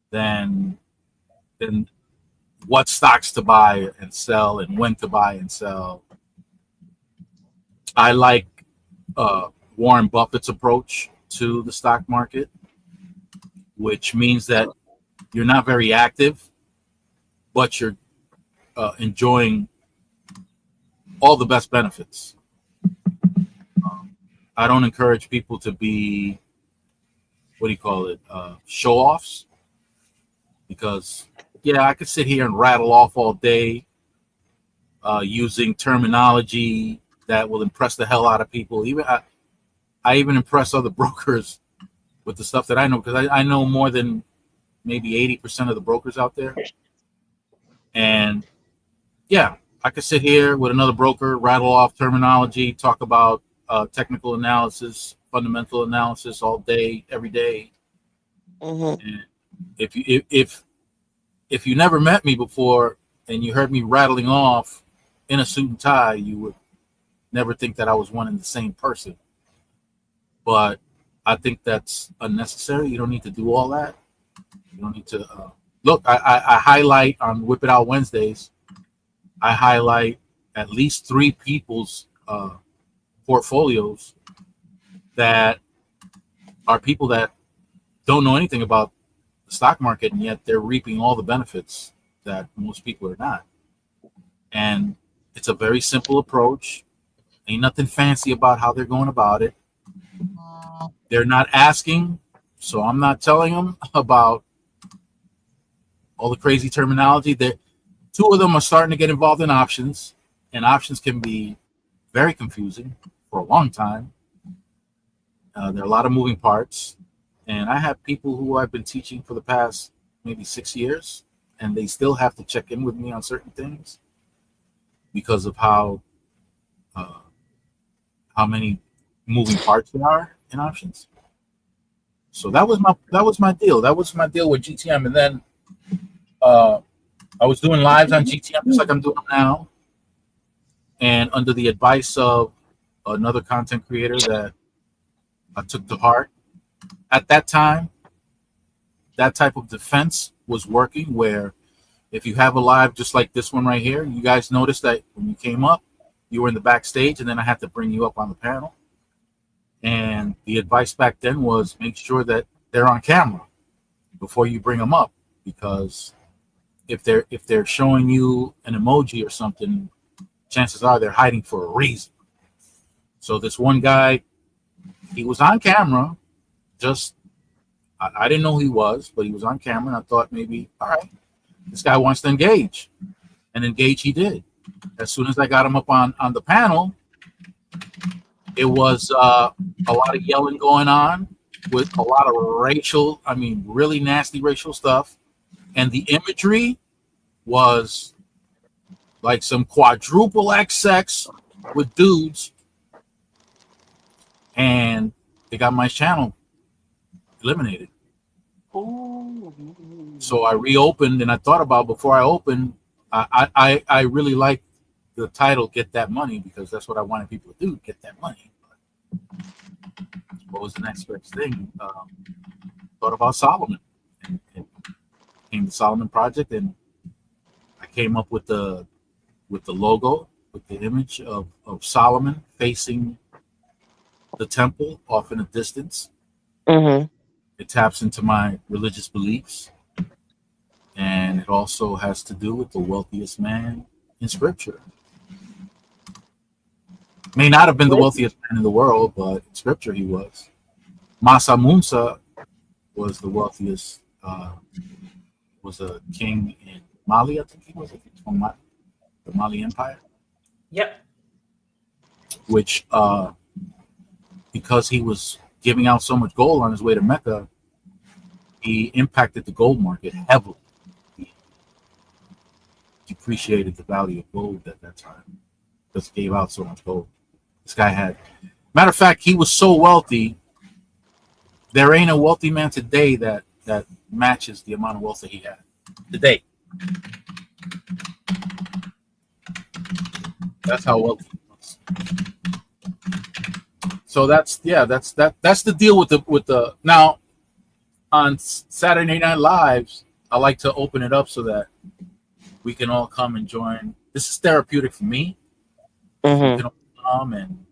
than what stocks to buy and sell and when to buy and sell. I like Warren Buffett's approach to the stock market, which means that you're not very active, but you're enjoying all the best benefits. I don't encourage people to be, show-offs, because, yeah, I could sit here and rattle off all day using terminology that will impress the hell out of people. I even impress other brokers with the stuff that I know, because I know more than maybe 80% of the brokers out there. And, yeah, I could sit here with another broker, rattle off terminology, talk about technical analysis, fundamental analysis all day, every day. And if you never met me before and you heard me rattling off in a suit and tie, you would never think that I was one and the same person. But I think that's unnecessary. You don't need to do all that. You don't need to look. I highlight on Whip It Out Wednesdays. I highlight at least 3 people's portfolios that are people that don't know anything about the stock market, and yet they're reaping all the benefits that most people are not. And it's a very simple approach. Ain't nothing fancy about how they're going about it. They're not asking, so I'm not telling them about all the crazy terminology. 2 of them are starting to get involved in options, and options can be very confusing for a long time. There are a lot of moving parts, and I have people who I've been teaching for the past maybe 6 years, and they still have to check in with me on certain things because of how many moving parts there are in options. So that was my deal. That was my deal with GTM, and then I was doing lives on GTM just like I'm doing now, and under the advice of another content creator that I took to heart. At that time, that type of defense was working, where if you have a live just like this one right here, you guys noticed that when you came up, you were in the backstage, and then I had to bring you up on the panel. And the advice back then was make sure that they're on camera before you bring them up, because if they're showing you an emoji or something, chances are they're hiding for a reason. So this one guy, he was on camera. I didn't know who he was, but he was on camera, and I thought maybe, all right, this guy wants to engage, and engage he did. As soon as I got him up on the panel, it was a lot of yelling going on with a lot of really nasty racial stuff, and the imagery was like some quadruple XX with dudes and they got my channel eliminated. Ooh. So I reopened, and I thought about before I opened. I really like the title "Get That Money" because that's what I wanted people to do: get that money. But what was the next best thing? Thought about Solomon, and came the Solomon Project, and I came up with the logo, with the image of Solomon facing the temple off in the distance. Mm-hmm. It taps into my religious beliefs, and it also has to do with the wealthiest man in Scripture. May not have been the wealthiest man in the world, but in Scripture he was. Masa Musa was the wealthiest. Was a king in Mali, I think he was. I think from the Mali Empire. Yep. Which, because he was giving out so much gold on his way to Mecca, he impacted the gold market heavily. He depreciated the value of gold at that time because he gave out so much gold. This guy had, matter of fact, he was so wealthy. There ain't a wealthy man today that matches the amount of wealth that he had today. That's how wealthy he was. So that's the deal with the now on Saturday Night Lives. I like to open it up so that we can all come and join. This is therapeutic for me. Mm-hmm. We can all come and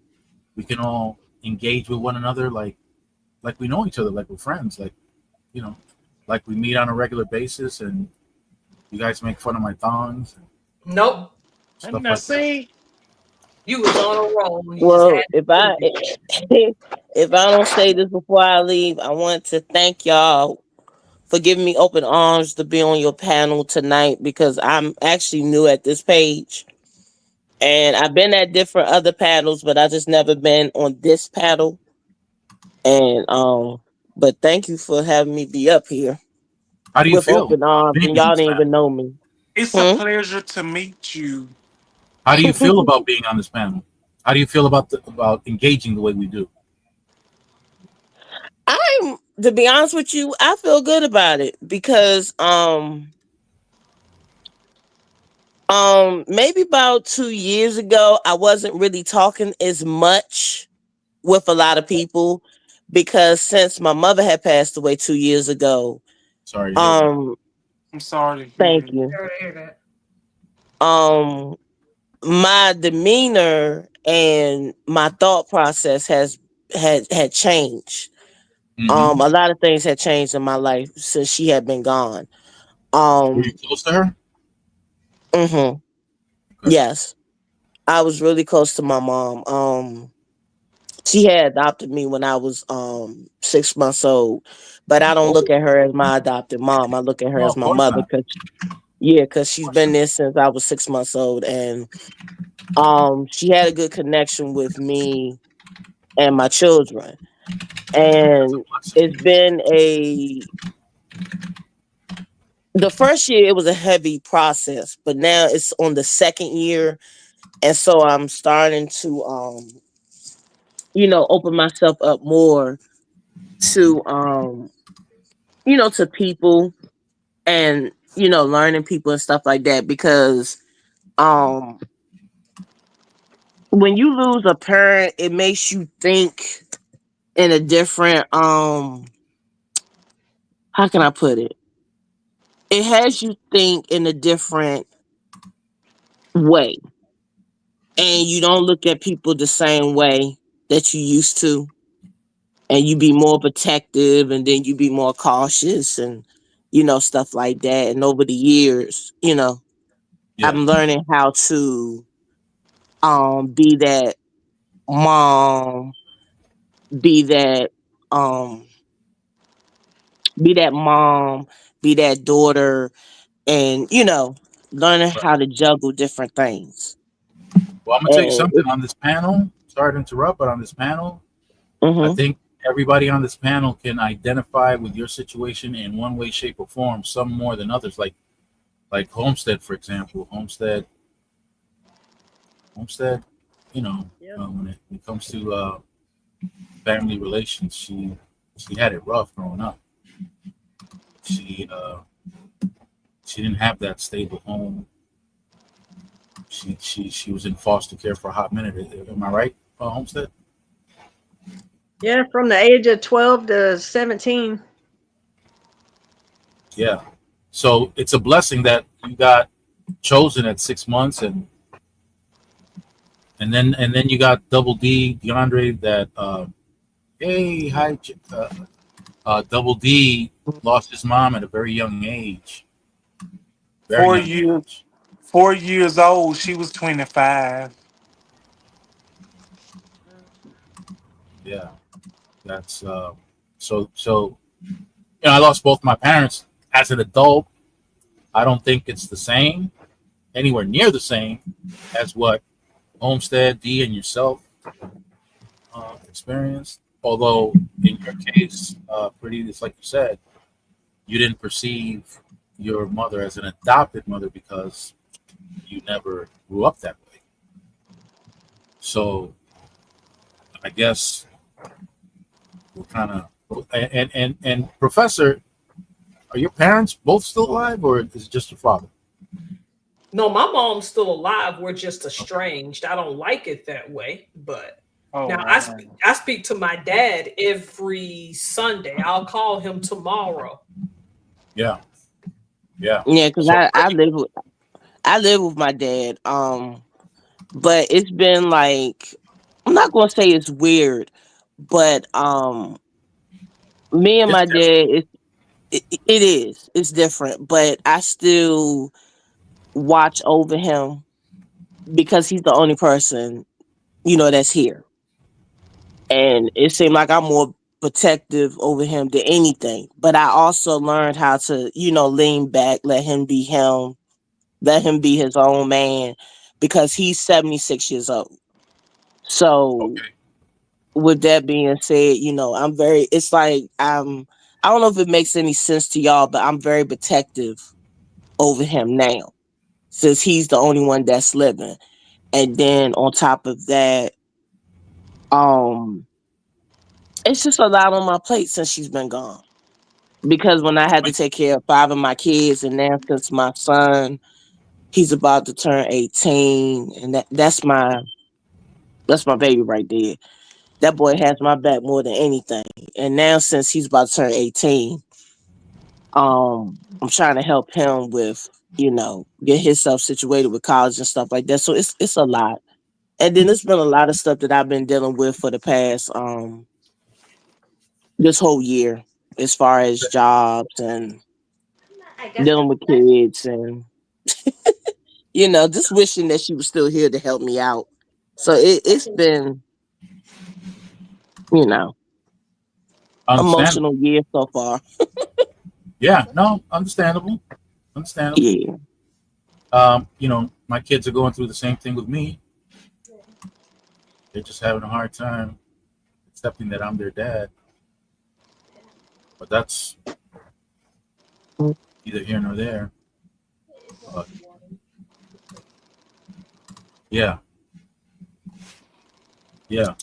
we can all engage with one another like we know each other, like we're friends, like like we meet on a regular basis, and you guys make fun of my thongs. Nope. Stuff I'm like not saying. You was on a roll. You Well, just if had I if I don't say this before I leave, I want to thank y'all for giving me open arms to be on your panel tonight because I'm actually new at this page. And I've been at different other panels, but I just never been on this panel. And but thank you for having me be up here How do you with feel open arms, being and on y'all this didn't even panel? know me. It's a pleasure to meet you. How do you feel about being on this panel? How do you feel about engaging the way we do? I'm to be honest with you, I feel good about it because maybe about 2 years ago I wasn't really talking as much with a lot of people because since my mother had passed away 2 years ago. Sorry to hear that. I'm sorry to hear Thank that. you. to hear that. My demeanor and my thought process had changed. Mm-hmm. A lot of things had changed in my life since she had been gone. Were you close to her? Mhm. Okay. Yes. I was really close to my mom. She had adopted me when I was 6 months old, but I don't Oh, look at her as my adopted mom. I look at her no, as of my course mother not. because Of she's course been not. there since I was 6 months old, and she had a good connection with me and my children. That's a And blessing. it's been the first year it was a heavy process, but now it's on the second year, and so I'm starting to open myself up more to to people and learning people and stuff like that because um when you lose a parent it makes you think in a different how can I put it? It has you think in a different way, and you don't look at people the same way that you used to, and you be more protective, and then you be more cautious, and stuff like that. And over the years, Yeah. I'm learning how to be that mom, be that um be that mom, be that daughter, and learning Right. how to juggle different things. Well, I'm gonna tell you And something on this panel. Sorry to interrupt, but on this panel, I mhm. think everybody on this panel can identify with your situation in one way, shape, or form. Some more than others. Like Homestead, for example. Homestead. You know, Yep. when it comes to family relations. She had it rough growing up. She she didn't have that stable home. She was in foster care for a hot minute. Am I right, Homestead? Yeah, from the age of 12 to 17. Yeah. So it's a blessing that you got chosen at 6 months, and then you got Double D DeAndre that hey hi Double D lost his mom at a very young age. Very 4 young years, age. 4 years old. She was 25. Yeah. That's so I lost both my parents as an adult. I don't think it's the same, anywhere near the same as what Homestead, D, and yourself experienced. Although in your case, pretty, it's like you said, you didn't perceive your mother as an adopted mother because you never grew up that way. So I guess we're kind of and Professor, are your parents both still alive, or is it just your father? No, my mom's still alive. We're just estranged. I don't like it that way, but Oh, now wow. I speak to my dad every Sunday. I'll call him tomorrow. Yeah, yeah. Yeah, because So I live with my dad. But it's been like, I'm not gonna say it's weird, but me and it's my different. dad, it is. It's different, but I still watch over him because he's the only person, that's here. And it seemed like I'm more protective over him than anything. But I also learned how to, lean back, let him be him, let him be his own man, because he's 76 years old. So Okay. with that being said, it's like I don't know if it makes any sense to y'all, but I'm very protective over him now since he's the only one that's living. And then on top of that, um it's just a lot on my plate since she's been gone. Because when I had to take care of 5 of my kids, and now since my son, he's about to turn 18, and that's my baby right there. That boy has my back more than anything. And now since he's about to turn 18, I'm trying to help him with, get himself situated with college and stuff like that. So it's a lot. And then there's been a lot of stuff that I've been dealing with for the past this whole year, as far as jobs and dealing with kids, and just wishing that she was still here to help me out. So it's been, you know, Understandable. emotional year so far. Yeah, no, understandable. Understandable. Yeah. My kids are going through the same thing with me. They're just having a hard time accepting that I'm their dad. But that's neither here nor there. But yeah, yeah.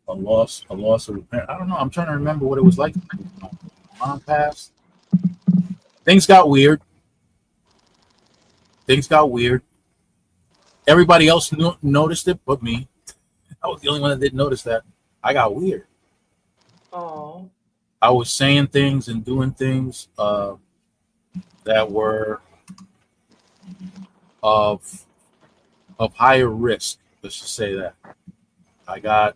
A loss of a parent. I don't know. I'm trying to remember what it was like. Mom passed. Things got weird. Things got weird. Everybody else noticed it, but me. I was the only one that didn't notice that. I got weird. Oh, I was saying things and doing things that were of higher risk. Let's just say that. I got.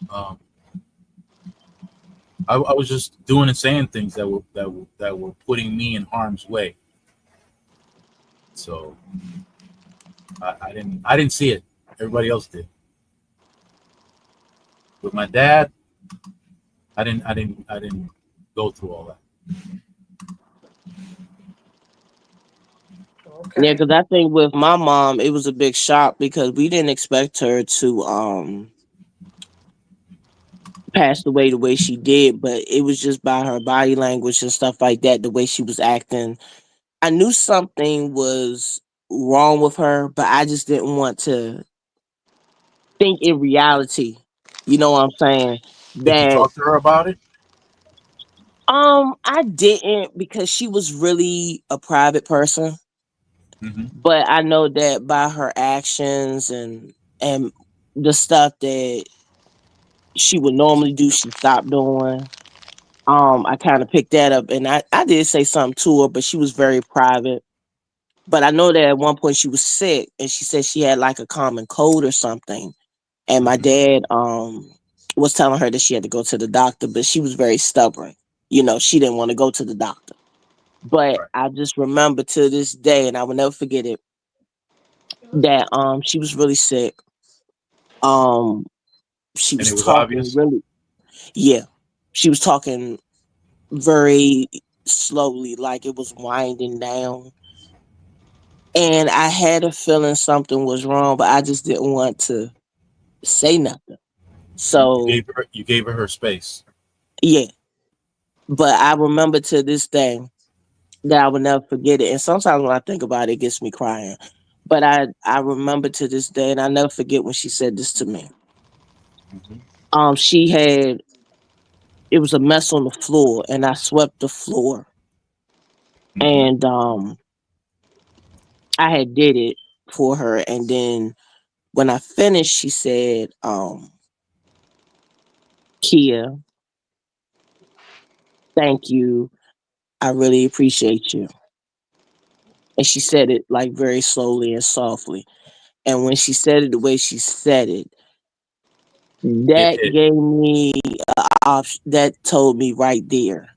Um, I was just doing and saying things that were putting me in harm's way. So I didn't see it. Everybody else did. With my dad, I didn't go through all that. Yeah, okay. because I think with my mom, it was a big shock because we didn't expect her to pass away the way she did, but it was just by her body language and stuff like that, the way she was acting. I knew something was wrong with her, but I just didn't want to think in reality You know what I'm saying? Did you That talk to her about it? I didn't because she was really a private person. Hmm. But I know that by her actions and the stuff that she would normally do, she stopped doing. I kind of picked that up, and I did say something to her, but she was very private. But I know that at one point she was sick, and she said she had like a common cold or something. And my Hmm. dad was telling her that she had to go to the doctor, but she was very stubborn. You know, she didn't want to go to the doctor. But Right. I just remember to this day, and I will never forget it, that she was really sick. Um, she And was it was talking obvious. really, yeah, she was talking very slowly, like it was winding down. And I had a feeling something was wrong, but I just didn't want to say nothing. You So gave her her space. yeah, but I remember to this day that I would never forget it. And sometimes when I think about it, it gets me crying. But I remember to this day, and I never forget when she said this to me. Hmm. She had it was a mess on the floor, and I swept the floor, Hmm. and I had did it for her, and then when I finished, she said, "Kia, thank you. I really appreciate you." And she said it like very slowly and softly. And when she said it the way she said it, It that hit. gave me that told me right there.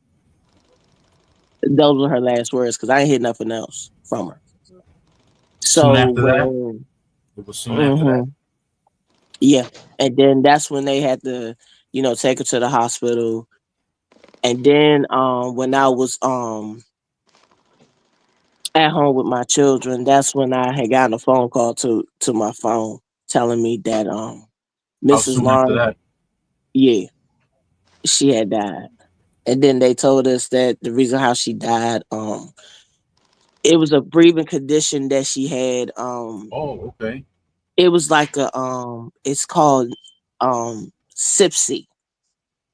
Those were her last words because I ain't hear nothing else from her. Soon So after that, when, it was soon after that. mhm, yeah, and then that's when they had to, take her to the hospital. And then when I was at home with my children, that's when I had gotten a phone call to my phone telling me that How Mrs. soon after Lawrence, that? yeah, she had died. And then they told us that the reason how she died, it was a breathing condition that she had. Oh, okay. It was like it's called sepsis.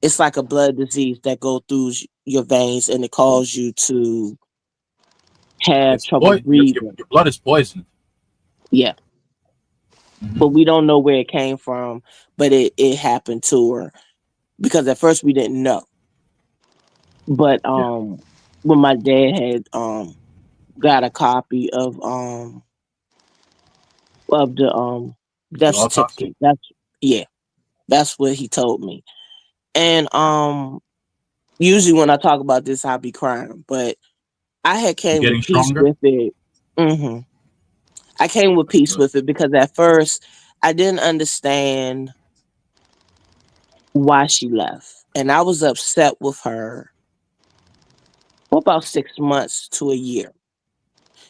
It's like a blood disease that go through your veins and it causes you to have It's trouble breathing. your blood is poisoned. Yeah, Hmm. but we don't know where it came from, but it happened to her because at first we didn't know. But Yeah. when my dad had got a copy of the The death autopsy. certificate, yeah, that's what he told me. And usually when I talk about this, I'll be crying, but I had You came with getting peace stronger? with it. hmm I came with That's peace good. with it because at first I didn't understand why she left, and I was upset with her for about 6 months to a year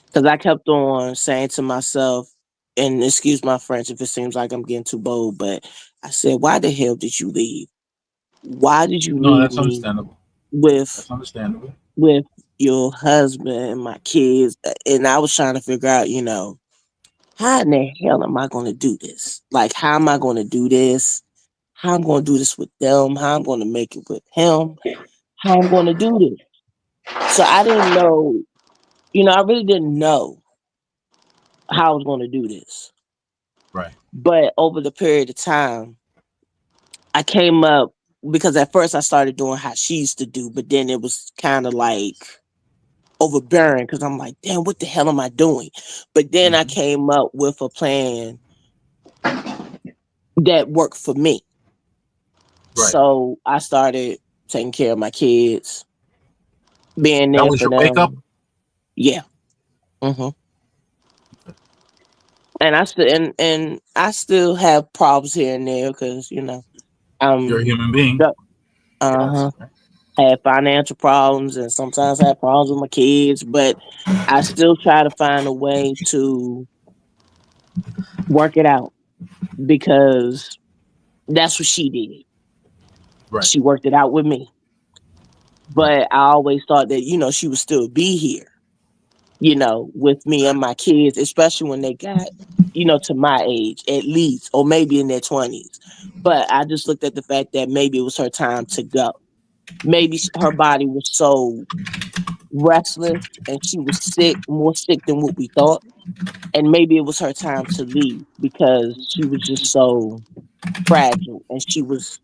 because I kept on saying to myself, and excuse my French if it seems like I'm getting too bold, but I said, "Why the hell did you leave? Why did you No, leave that's me understandable. with That's understandable. with your husband and my kids?" And I was trying to figure out, how in the hell am I going to do this? Like, how am I going to do this? How I'm going to do this with them? How I'm going to make it with him? How I'm going to do this? So I didn't know, I really didn't know how I was going to do this. Right. But over the period of time, I came up because at first I started doing how she used to do, but then it was kind of like overbearing because I'm like, damn, what the hell am I doing? But then I Hmm. came up with a plan that worked for me. Right. So I started taking care of my kids, being That there was for your wake up. them. Yeah. hmm And I still have problems here and there because You're a I'm human being. stuck. Yes. Uh-huh. Right. Had financial problems and sometimes had problems with my kids, but I still try to find a way to work it out because that's what she did. Right. She worked it out with me. Right. But I always thought that, she would still be here. with me and my kids, especially when they got, to my age at least, or maybe in their 20s. But I just looked at the fact that maybe it was her time to go. Maybe her body was so restless and she was sick, more sick than what we thought. And maybe it was her time to leave because she was just so fragile and she was,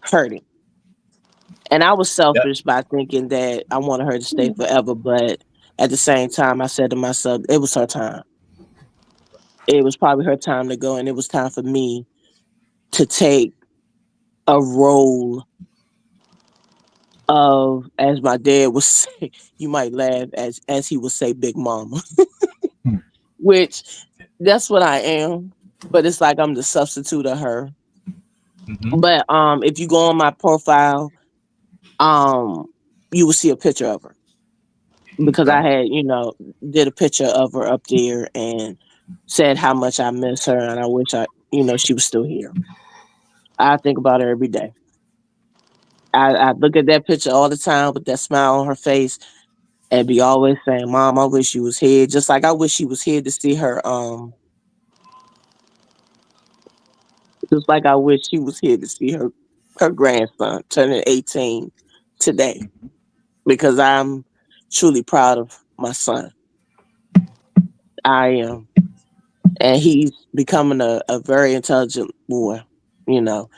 hurting. And I was Yeah. selfish by thinking that I wanted her to stay forever. But at the same time, I said to myself, it was her time. It was probably her time to go. And it was time for me to take a role of, as my dad would say, you might laugh, as he would say, Big Mama, Hmm. which that's what I am. But it's like I'm the substitute of her. Mhm. But if you go on my profile, um, you will see a picture of her because I Okay. had, did a picture of her up there and said how much I miss her and I wish she was still here. I think about her every day. I look at that picture all the time with that smile on her face and be always saying, Mom, I wish you was here. Just like I wish she was here to see her, just like I wish she was here to see her grandson turning 18 today Mhm. because I'm truly proud of my son. I am. And he's becoming a very intelligent boy, you know.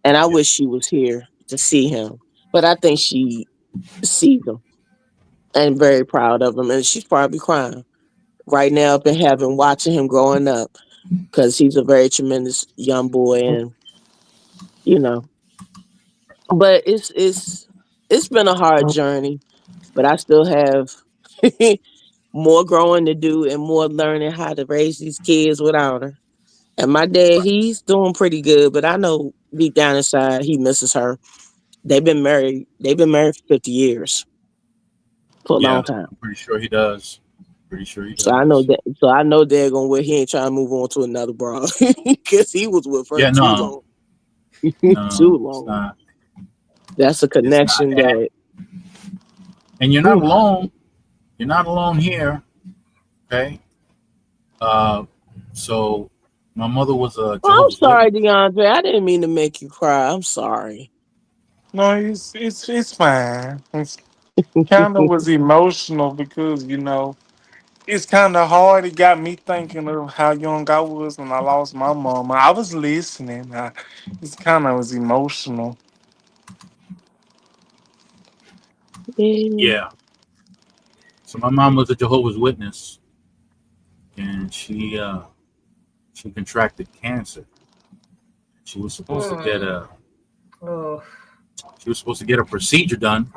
And I Yeah. wish she was here to see him. But I think she sees him and very proud of him. And she's probably crying right now up in heaven watching him growing up because he's a very tremendous young boy and you know. But it's been a hard journey, but I still have more growing to do and more learning how to raise these kids without her. And my dad, he's doing pretty good, but I know deep down inside he misses her. They've been married. They've been married for 50 years, for a long Yeah. time. I'm pretty sure he does. Pretty sure he So I know does. that. So I know they're gonna. Where he ain't trying to move on to another broad because he was with her Yeah. too No. long. Too No. It's long. not. That's a It's not. connection that. And you're not Whew. alone. You're not alone here. Okay. Uh. So my mother was a Well, I'm Jehovah's sorry, Witness. DeAndre. I didn't mean to make you cry. I'm sorry. No, it's fine. It's kind of was emotional because it's kind of hard. It got me thinking of how young I was when I lost my mom. I was listening. It's kind of was emotional. Yeah. Yeah. So my mom was a Jehovah's Witness, and she contracted cancer. She was supposed to get Mm. a Oh, she was supposed to get a procedure done,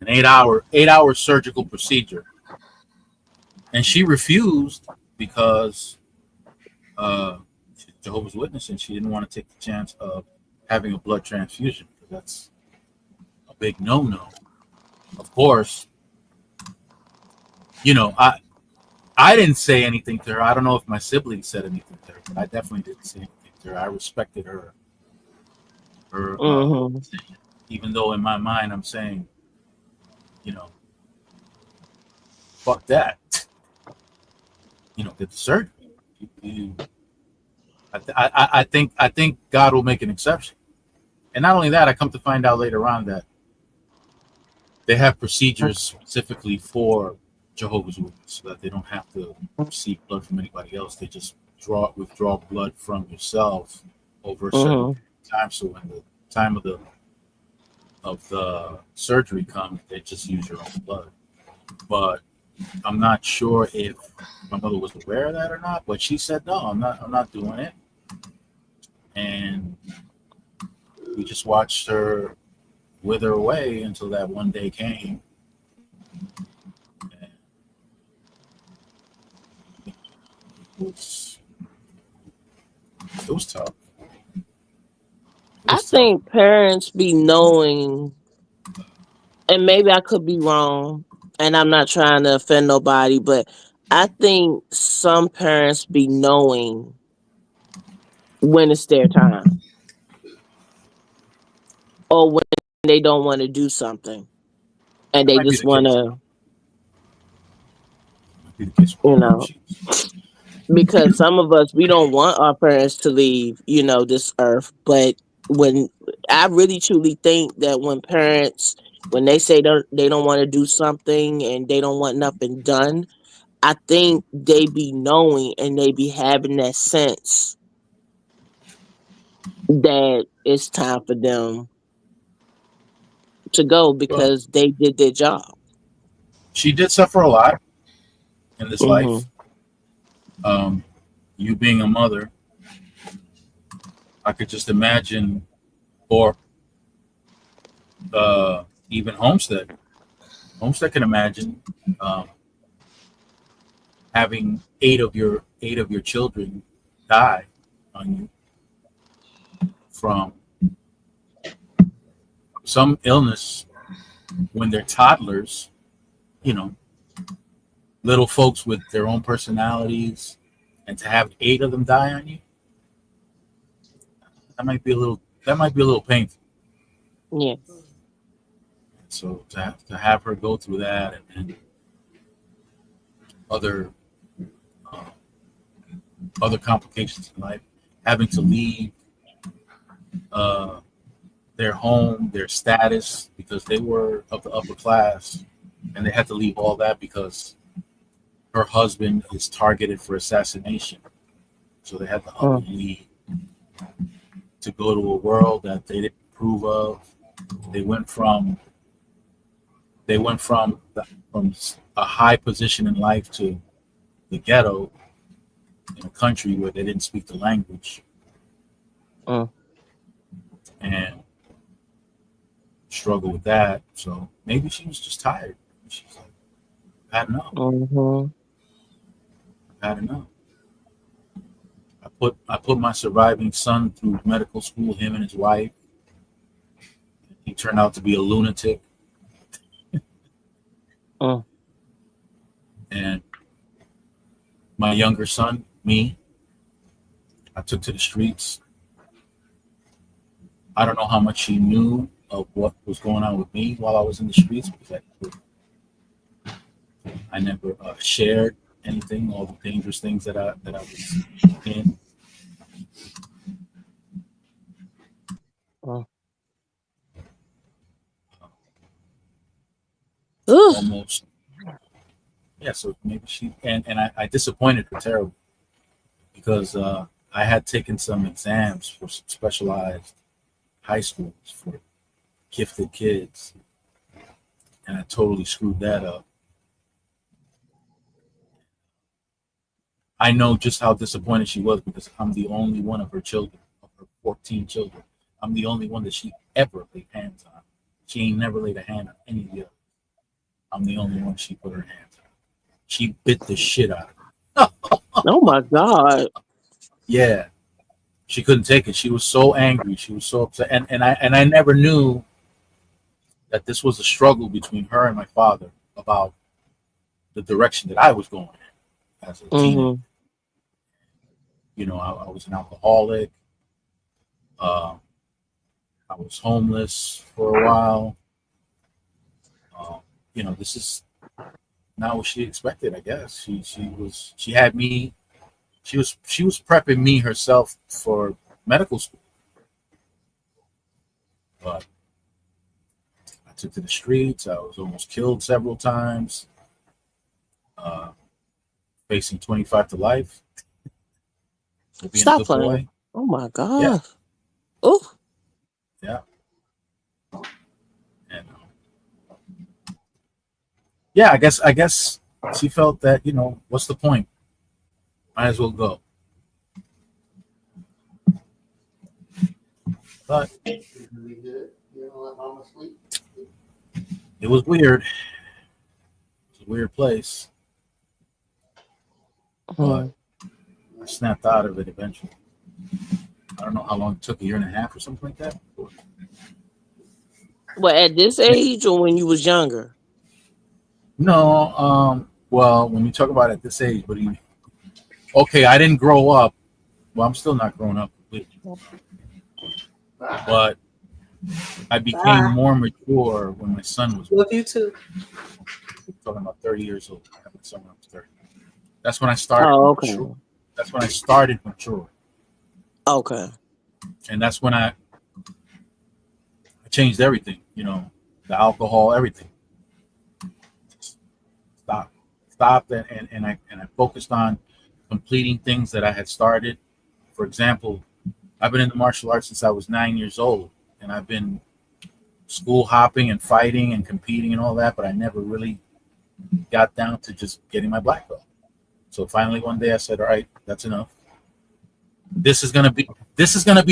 an 8-hour surgical procedure, and she refused because she's a Jehovah's Witness and she didn't want to take the chance of having a blood transfusion because that's a big no-no. Of course, you know I didn't say anything to her. I don't know if my siblings said anything to her, but I definitely didn't say anything to her. I respected her Hmm. decision, even though in my mind I'm saying, you know, fuck that. Get the surgery. You, I think God will make an exception. And not only that, I come to find out later on that they have procedures specifically for Jehovah's Witnesses, so that they don't have to receive blood from anybody else. They just withdraw blood from yourself over a certain Hmm. period of time. So when the time of the surgery comes, they just use your own blood. But I'm not sure if my mother was aware of that or not. But she said, "No, I'm not doing it." And we just watched her wither away until that one day came. And it was it was tough. It I was tough. think parents be knowing, and maybe I could be wrong, and I'm not trying to offend nobody, but I think some parents be knowing when it's their time or when they don't want to do something and That they might be just the want case. to. Be the case You with know, because some of us, we don't want our parents to leave, this earth. But when I really truly think that when parents, when they say they don't want to do something and they don't want nothing done, I think they be knowing and they be having that sense that it's time for them to go Well, because they did their job. she did suffer a lot in this Hmm. life. Um, you being a mother, I could just imagine, or even Homestead. Homestead can imagine um, having eight of your children die on you from some illness when they're toddlers. You know, little folks with their own personalities, and to have eight of them die on you, that might be a little painful. Yeah. So to have her go through that, and other uh, other complications in life, having to leave uh, their home, their status, because they were of the upper class, and they had to leave all that because her husband is targeted for assassination. So they had to up Mm. and leave to go to a world that they didn't approve of. They went from from a high position in life to the ghetto in a country where they didn't speak the language, Mm. and struggle with that. So maybe she was just tired. She's like, I've had enough. Mhm. I've had enough. I put my surviving son through medical school, him and his wife. He turned out to be a lunatic. Mm. And my younger son, me, I took to the streets. I don't know how much he knew of what was going on with me while I was in the streets, because I never shared anything, all the dangerous things that I was in. Mm. Ugh. Almost, yeah. So maybe I disappointed her terribly, because I had taken some exams for some specialized high schools for gifted kids, and I totally screwed that up. I know just how disappointed she was, because I'm the only one of her children, of her 14 children. I'm the only one that she ever laid hands on. She ain't never laid a hand on any of the others. I'm the only one she put her hands on. She bit the shit out of her. Oh my God. Yeah, she couldn't take it. She was so angry. She was so upset, and I never knew that this was a struggle between her and my father about the direction that I was going in as a teenager. Mhm. I was an alcoholic. Uh, I was homeless for a while. This is not what she expected. I guess she had me. She was prepping me herself for medical school, but I took to the streets. I was almost killed several times. Uh, Facing 25 to life for being a Stop good playing. boy. Oh my Yeah, God. Oh. yeah, and yeah. I guess she felt that, what's the point? Might as well go. But it was weird. It's a weird place, but Mhm. I snapped out of it eventually. I don't know how long it took, a year and a half or something like that. Well, at this age or when you was younger? No, well, when you talk about at this age, okay, I didn't grow up. Well, I'm still not growing up completely, but I became Bye. more mature when my son was Love you too. talking about 30 years old. I have a son when I was 30. That's when I started. Oh, okay. Mature. That's when I started mature, Okay. and that's when I changed everything. You know, the alcohol, everything. Stopped, and I focused on completing things that I had started. For example, I've been in the martial arts since I was 9 years old, and I've been school hopping and fighting and competing and all that, but I never really got down to just getting my black belt. So finally one day I said, all right, that's enough. This is gonna be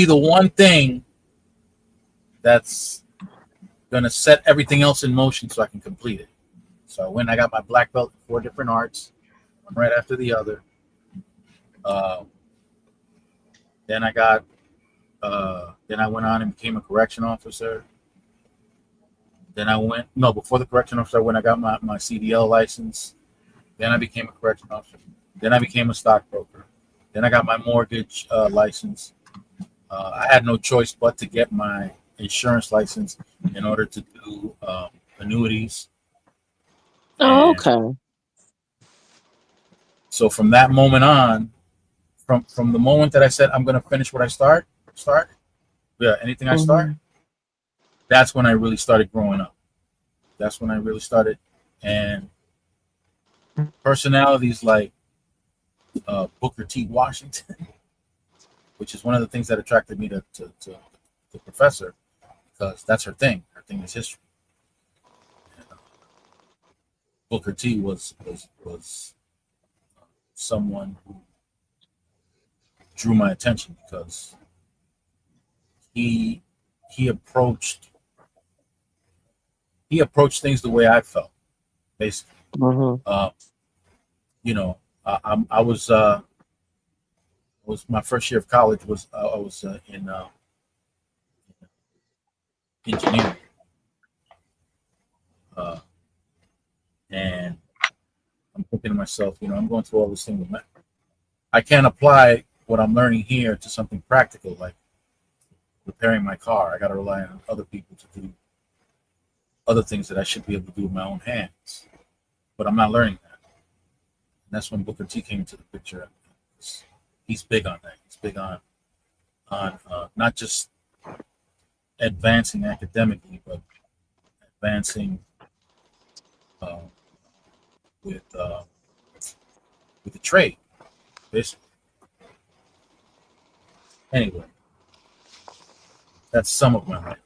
the one thing that's gonna set everything else in motion so I can complete it. So when I got my black belt in 4 different arts, one right after the other. Then I went on and became a correction officer. Before the correction officer, when I got my CDL license, then I became a correction officer. Then I became a stockbroker. Then I got my mortgage license. I had no choice but to get my insurance license in order to do annuities. Oh, And okay. so from that moment on, from the moment that I said I'm going to finish what I start, anything I start, that's when I really started growing up. That's when I really started, and personalities like Booker T. Washington, which is one of the things that attracted me to the professor, because that's her thing. Her thing is history. Booker T. was someone who drew my attention because he approached things the way I felt, basically. You know, I was my first year of college was I was in engineering, and I'm thinking to myself, you know, I'm going through all this thing with I can't apply what I'm learning here to something practical like repairing my car. I got to rely on other people to do other things that I should be able to do with my own hands, but I'm not learning that. And that's when Booker T came into the picture. He's big on that. He's big on not just advancing academically, but advancing with the trade, basically. Anyway, that's some of my life.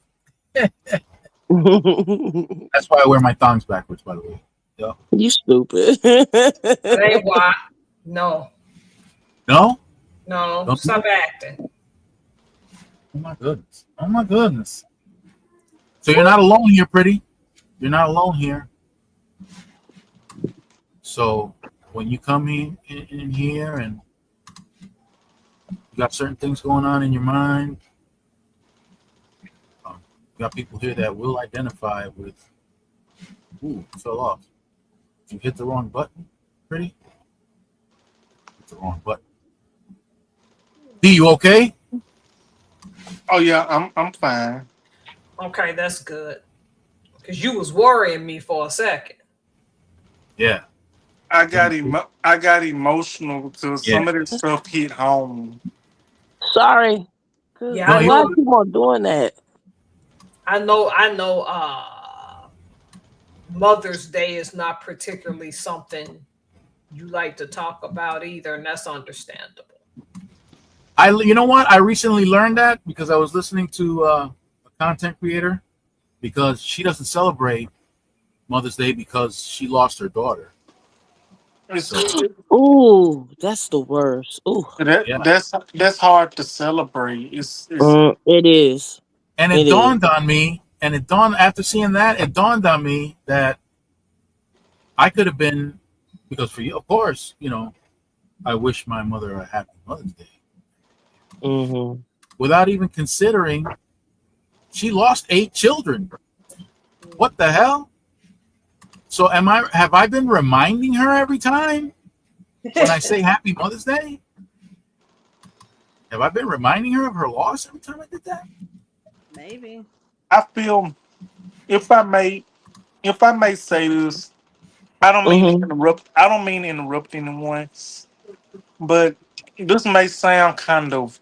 That's why I wear my thongs backwards, by the way. Yeah. You stupid. That ain't why. No. No? No. Stop acting. Oh my goodness. Oh my goodness. So you're not alone here, pretty. You're not alone here. So when you come in here and you got certain things going on in your mind, you got people here that will identify with, ooh, it fell off. You hit the wrong button, pretty. Hit the wrong button. D, you okay? Oh yeah, I'm fine. Okay, that's good. Because you was worrying me for a second. Yeah. I got emotional because some of this stuff hit home. Sorry. Yeah, No, I Why know. keep on doing that? I know. Mother's Day is not particularly something you like to talk about either, and that's understandable. You know what? I recently learned that because I was listening to a content creator, because she doesn't celebrate Mother's Day because she lost her daughter. Ooh, that's the worst. Ooh, That's hard to celebrate. it is. And it dawned on me, after seeing that, it dawned on me that I could have been, because for you, of course, you know, I wish my mother a happy Mother's Day. Mm-hmm. Without even considering, she lost 8 children. What the hell? So have I been reminding her every time when I say Happy Mother's Day? Have I been reminding her of her loss every time I did that? Maybe. I feel, if I may say this, I don't mean to Mm-hmm. interrupt. I don't mean to interrupt anyone, but this may sound kind of.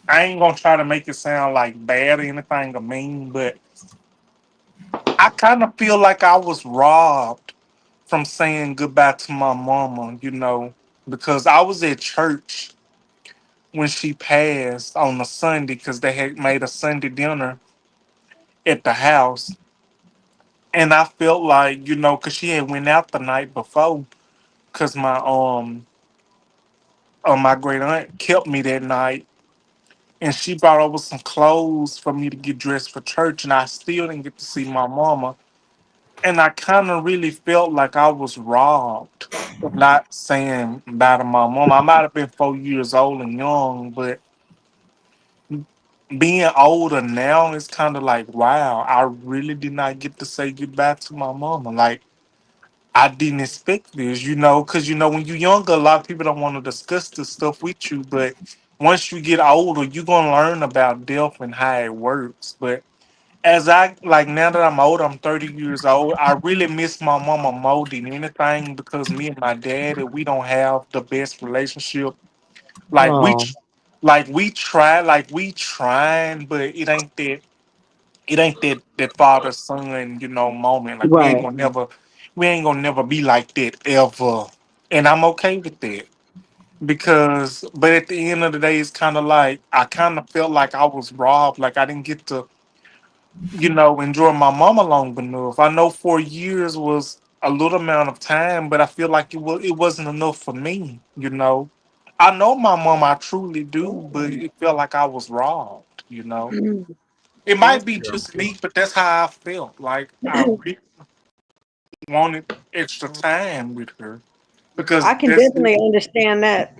I ain't gonna try to make it sound like bad or anything or mean, but I kind of feel like I was robbed from saying goodbye to my mama. Because I was at church when she passed on a Sunday because they had made a Sunday dinner at the house, and I felt like because she had went out the night before because my great aunt kept me that night, and she brought over some clothes for me to get dressed for church, and I still didn't get to see my mama, and I kind of really felt like I was robbed. Not saying bye to my mama. I might have been 4 years old and young, but being older now, it's kind of like, wow, I really did not get to say goodbye to my mama. Like, I didn't expect this, because when you're younger, a lot of people don't want to discuss this stuff with you. But once you get older, you're gonna learn about death and how it works. But as I like now that I'm old, I'm 30 years old. I really miss my mama more than anything because me and my daddy, we don't have the best relationship. Like we, Oh, we trying, but it ain't that father son moment. Like right. we ain't gonna never be like that ever, and I'm okay with that but at the end of the day, it's kind of like I kind of felt like I was robbed. Like I didn't get to enjoy my mama long enough. I know 4 years was a little amount of time, but I feel like it wasn't enough for me. I know my mom, I truly do, but it felt like I was robbed. It might be Yeah. just me, but that's how I felt. Like I really wanted extra time with her because I can definitely understand that.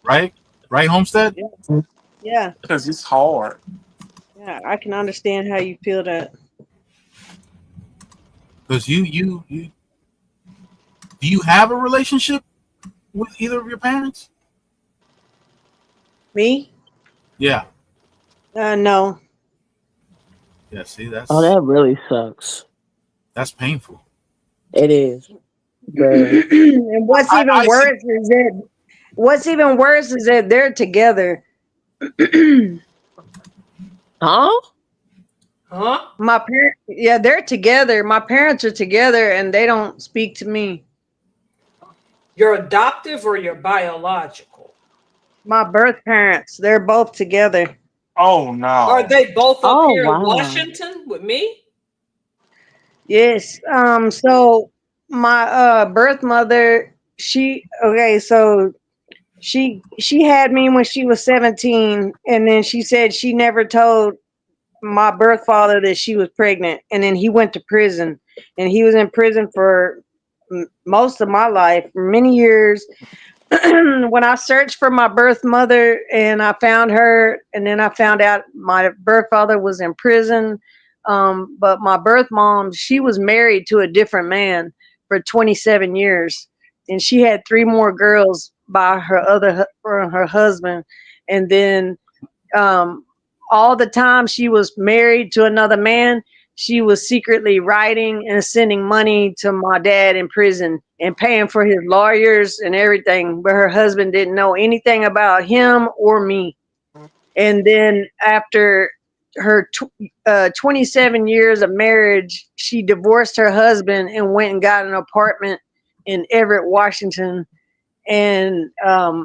Right? Right, Homestead? Yeah, yeah, it's hard. yeah. I can understand how you feel that. Because you do you have a relationship with either of your parents? Me? Yeah. No. Yeah, see, Oh, that really sucks. that's painful. It is. Very. And I see. what's even worse is that they're together. Huh? Huh? My parents, yeah, they're together. My parents are together, and they don't speak to me. Your adoptive or your biological? My birth parents, they're both together. Oh Are no. they both up Oh, here in wow. Washington with me? Yes. So my birth mother, she had me when she was 17, and then she said she never told my birth father that she was pregnant, and then he went to prison, and he was in prison for most of my life, for many years. When I searched for my birth mother and I found her, and then I found out my birth father was in prison. But my birth mom, she was married to a different man for 27 years, and she had three more girls by her husband. And then um, all the time she was married to another man, she was secretly writing and sending money to my dad in prison and paying for his lawyers and everything. But her husband didn't know anything about him or me. And then after her 27 years of marriage, she divorced her husband and went and got an apartment in Everett, Washington. And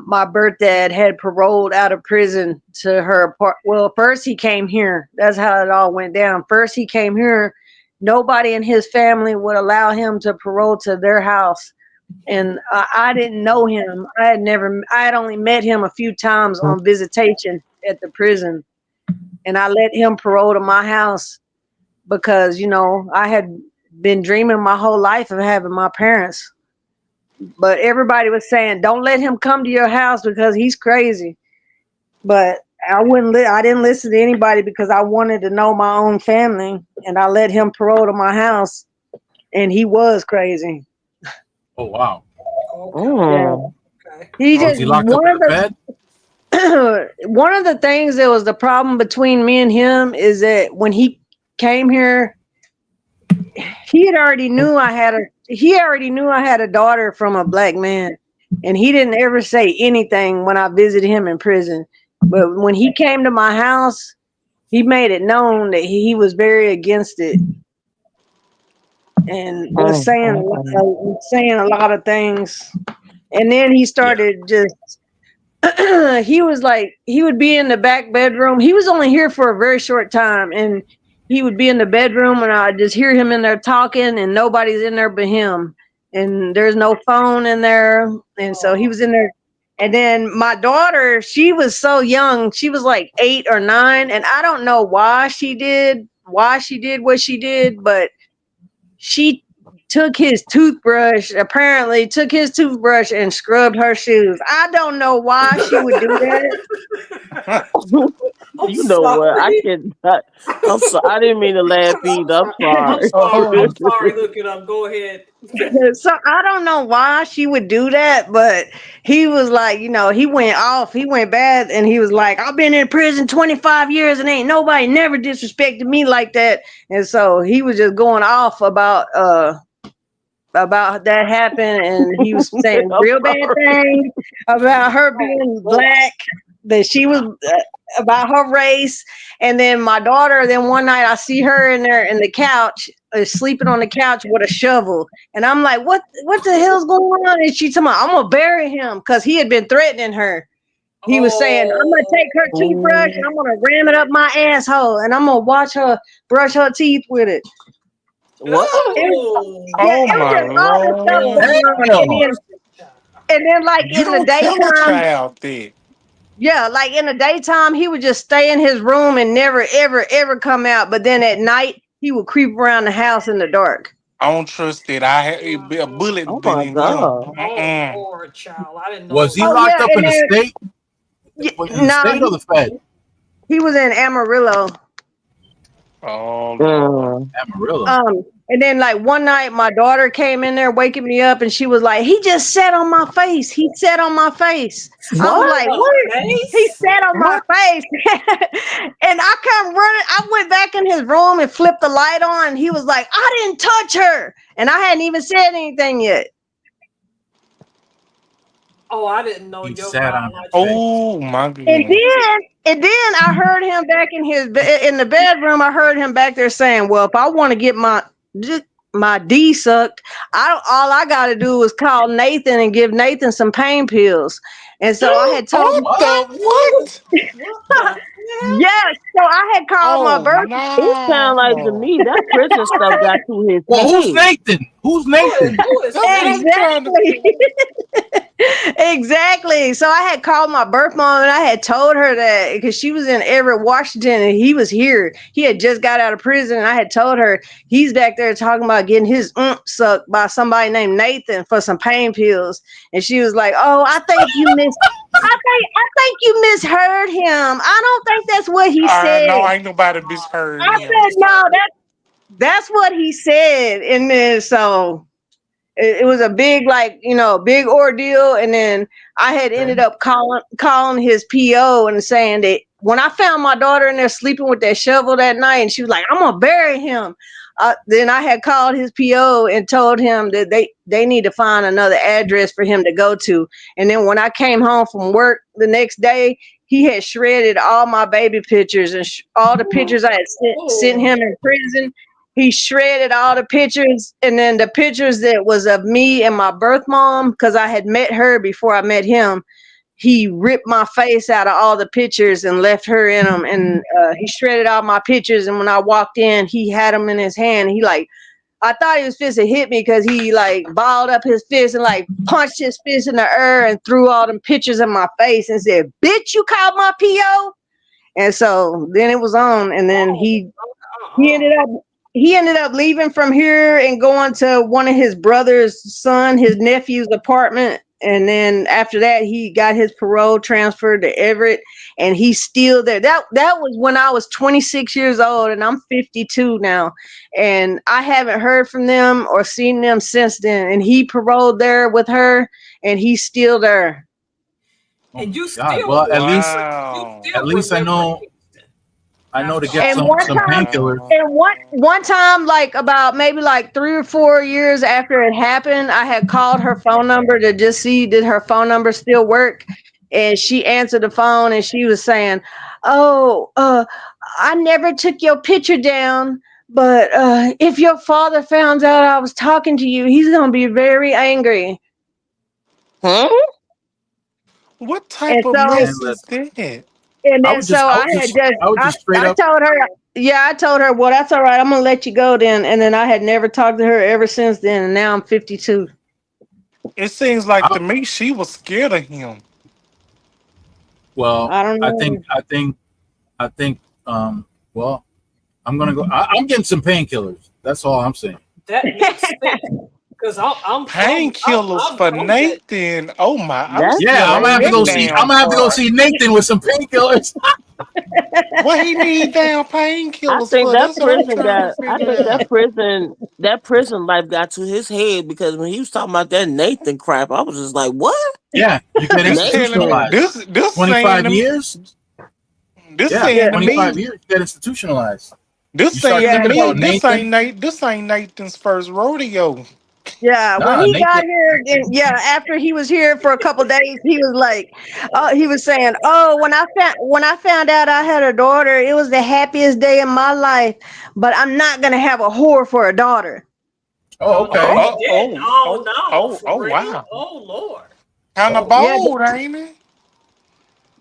my birth dad had paroled out of prison to her apartment. Well, first he came here. That's how it all went down. First he came here. Nobody in his family would allow him to parole to their house. And I didn't know him. I had only met him a few times on visitation at the prison. And I let him parole to my house because, I had been dreaming my whole life of having my parents. But everybody was saying, don't let him come to your house because he's crazy. But I didn't listen to anybody because I wanted to know my own family. And I let him parole to my house. And he was crazy. Oh wow. Okay. Yeah. Mm. Okay. He Oh, is just, he locked up in the Fed? one of the things that was the problem between me and him is that when he came here, he already knew I had a daughter from a black man, and he didn't ever say anything when I visited him in prison. But when he came to my house, he made it known that he was very against it, and was saying a lot of things. And then he started just he was like, he would be in the back bedroom. He was only here for a very short time, and he would be in the bedroom, and I'd just hear him in there talking, and nobody's in there but him, and there's no phone in there. And so he was in there. And then my daughter, she was so young, she was like 8 or 9, and I don't know why she did what she did, but she apparently took his toothbrush and scrubbed her shoes. I don't know why she would do that. You know what? I cannot. I'm sorry. I didn't mean to laugh either. I'm sorry. I'm sorry. Look it up. Go ahead. So I don't know why she would do that, but he was like, you know, he went bad, and he was like, I've been in prison 25 years and ain't nobody never disrespected me like that. And so he was just going off about that happened, and he was saying real bad things about her being black, that she was about her race. And then my daughter, then one night I see her in there in the couch, sleeping on the couch with a shovel, and I'm like, what the hell's going on? And she told me, I'm gonna bury him, because he had been threatening her. He was saying, I'm gonna take her toothbrush and I'm gonna ram it up my asshole, and I'm gonna watch her brush her teeth with it. What? And then like in the daytime, like in the daytime, he would just stay in his room and never ever come out. But then at night, he would creep around the house in the dark. I don't trust it. I had a bullet. Oh my God. Poor child. I didn't know. Was he locked up in the state? No, state or the Fed? He was in Amarillo. Amarillo. And then like one night, my daughter came in there waking me up, and she was like, he just sat on my face. He sat on my face. I was like, what? He sat on my face. And I come running. I went back in his room and flipped the light on. And he was like, I didn't touch her. And I hadn't even said anything yet. Oh, I didn't know. He sat on her face. Oh my God. And then I heard him back in the bedroom. I heard him back there saying, well, if I want to get my D sucked, all I got to do is call Nathan and give Nathan some pain pills. And so I had told him, what? Yes, so I had called my birthday. It sounds like to me that prison stuff got to his Well, head. Who's Nathan? Exactly. So I had called my birth mom, and I had told her that, because she was in Everett, Washington, and he was here. He had just got out of prison, and I had told her he's back there talking about getting his sucked by somebody named Nathan for some pain pills. And she was like, "Oh, I think you misheard him. I don't think that's what he said." No, ain't nobody misheard him. I said, no, that's what he said. And then so it was a big, big ordeal. And then I had ended up calling his PO and saying that when I found my daughter in there sleeping with that shovel that night, and she was like, I'm gonna bury him. Then I had called his PO and told him that they need to find another address for him to go to. And then when I came home from work the next day, he had shredded all my baby pictures and all the pictures I had sent him in prison. He shredded all the pictures, and then the pictures that was of me and my birth mom, because I had met her before I met him. He ripped my face out of all the pictures and left her in them. And he shredded all my pictures. And when I walked in, he had them in his hand. He I thought he was supposed to hit me, because he balled up his fist and punched his fist in the air and threw all them pictures in my face and said, "Bitch, you called my PO?" And so then it was on. And then he ended up leaving from here and going to one of his his nephew's apartment. And then after that, he got his parole transferred to Everett, and he's still there. That was when I was 26 years old, and I'm 52 now. And I haven't heard from them or seen them since then. And he paroled there with her, and he's still there. And you God. still, Well, at at least I know. I know to get And some one time, painkillers. and one time, like about maybe like 3 or 4 years after it happened, I had called her phone number to just see did her phone number still work, and she answered the phone and she was saying, "Oh, I never took your picture down, but if your father found out I was talking to you, he's gonna be very angry." Huh? What And type of so, mess Man, is that? and I then would just, so I I would had just, just I would just straight I up. told her, yeah, I told her, well, that's all right. I'm gonna let you go then. And then I had never talked to her ever since then. And now I'm 52. It seems like I, to me she was scared of him. well, I don't I know. think, I think, I think. Well, I'm gonna go. I'm getting some painkillers. That's all I'm saying. That makes sense because Painkillers I'm for from that. Nathan. Oh my, I'm That's Yeah, scared I'm of gonna have to that go crazy. see. I'm damn gonna have to go part. see Nathan with some painkillers. What he need damn I painkillers think for? that That's what I'm prison trying to got. I figure think out. that prison life got to his head because when he was talking about that Nathan crap, I was just like, "What? Yeah, you get This telling me Nathan?" institutionalized. this saying 25 to years. this Yeah, saying to 25 me years. You get institutionalized. this You start saying to Yeah, thinking me about because Nathan. this ain't Nathan's first rodeo. yeah, when Nah, he got Nathan. here, then yeah, after he was here for a couple days, he was like, he was saying, "Oh, when I found out I had a daughter, it was the happiest day of my life. But I'm not gonna have a whore for a daughter." Oh, Oh no, okay. he didn't. Oh no, for real? Wow. Oh Lord. Kind of Oh, Yeah, bold, ain't it?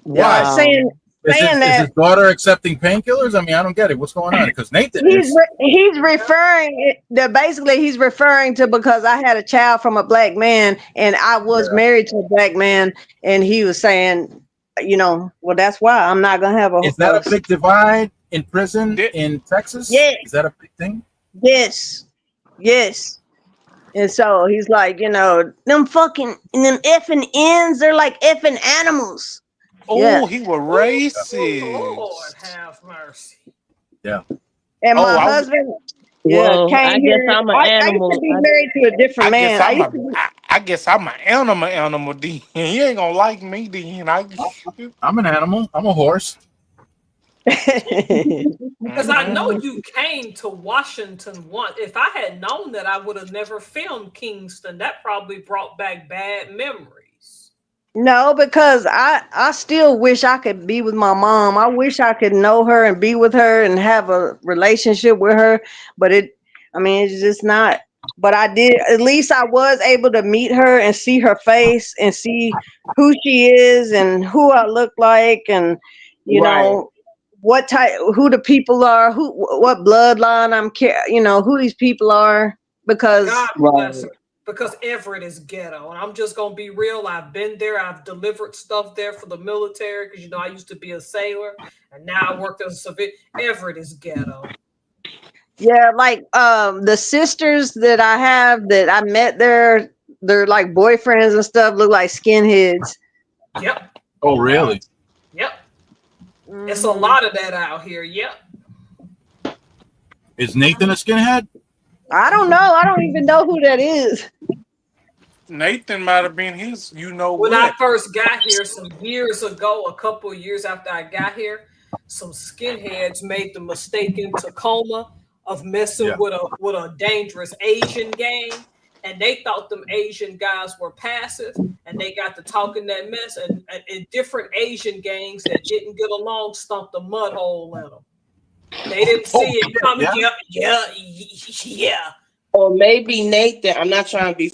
why? saying Wow. Is that his daughter accepting painkillers? I mean, I don't get it. What's going on? Because Nathan is. he's referring that basically he's referring to because I had a child from a black man and I was Yeah. married to a black man, and he was saying, well, that's why I'm not gonna have Is that a big divide in prison Did, in Texas? yeah, Is that a big thing? yes, yes. And so he's like, them effing ends, they're like effing animals. Yeah. oh, he was Oh Lord, racist. have mercy. Yeah. And Oh, my husband, yeah, Well, came I guess here. I'm an I used to animal. be married to a different I guess man. I I'm used a to I guess I'm an animal then. He ain't gonna like me then. I'm an animal. I'm a horse. be. Because I know Mhm. you came to Washington once. If I had known that, I would have never filmed Kingston. That probably brought back bad memories. No, because I still wish I could be with my mom. I wish I could know her and be with her and have a relationship with her, but it's just not. But I did, at least I was able to meet her and see her face and see who she is and who I look like, and you Right. know what type, who the people are, what bloodline who these people are, God because bless Right. her. Because Everett is ghetto. And I'm just gonna be real. I've been there. I've delivered stuff there for the military because I used to be a sailor and now I work as a civilian. Everett is ghetto. yeah, like the sisters that I have that I met there, they're like boyfriends and stuff, look like skinheads. Yep. Oh, really? Yep. It's a Mhm. lot of that out here. Yep. Is Nathan a skinhead? I don't know. I don't even know who that is. Nathan might have been his. You know When I what? first got here some years ago, a couple of years after I got here, some skinheads made the mistake in Tacoma of messing Yeah. with a dangerous Asian gang, and they thought them Asian guys were passive, and they got to talking that mess, and different Asian gangs that didn't get along stumped a mud hole in them. They didn't see Oh, it coming. yeah. Yeah. Or maybe Nathan. I'm not trying to be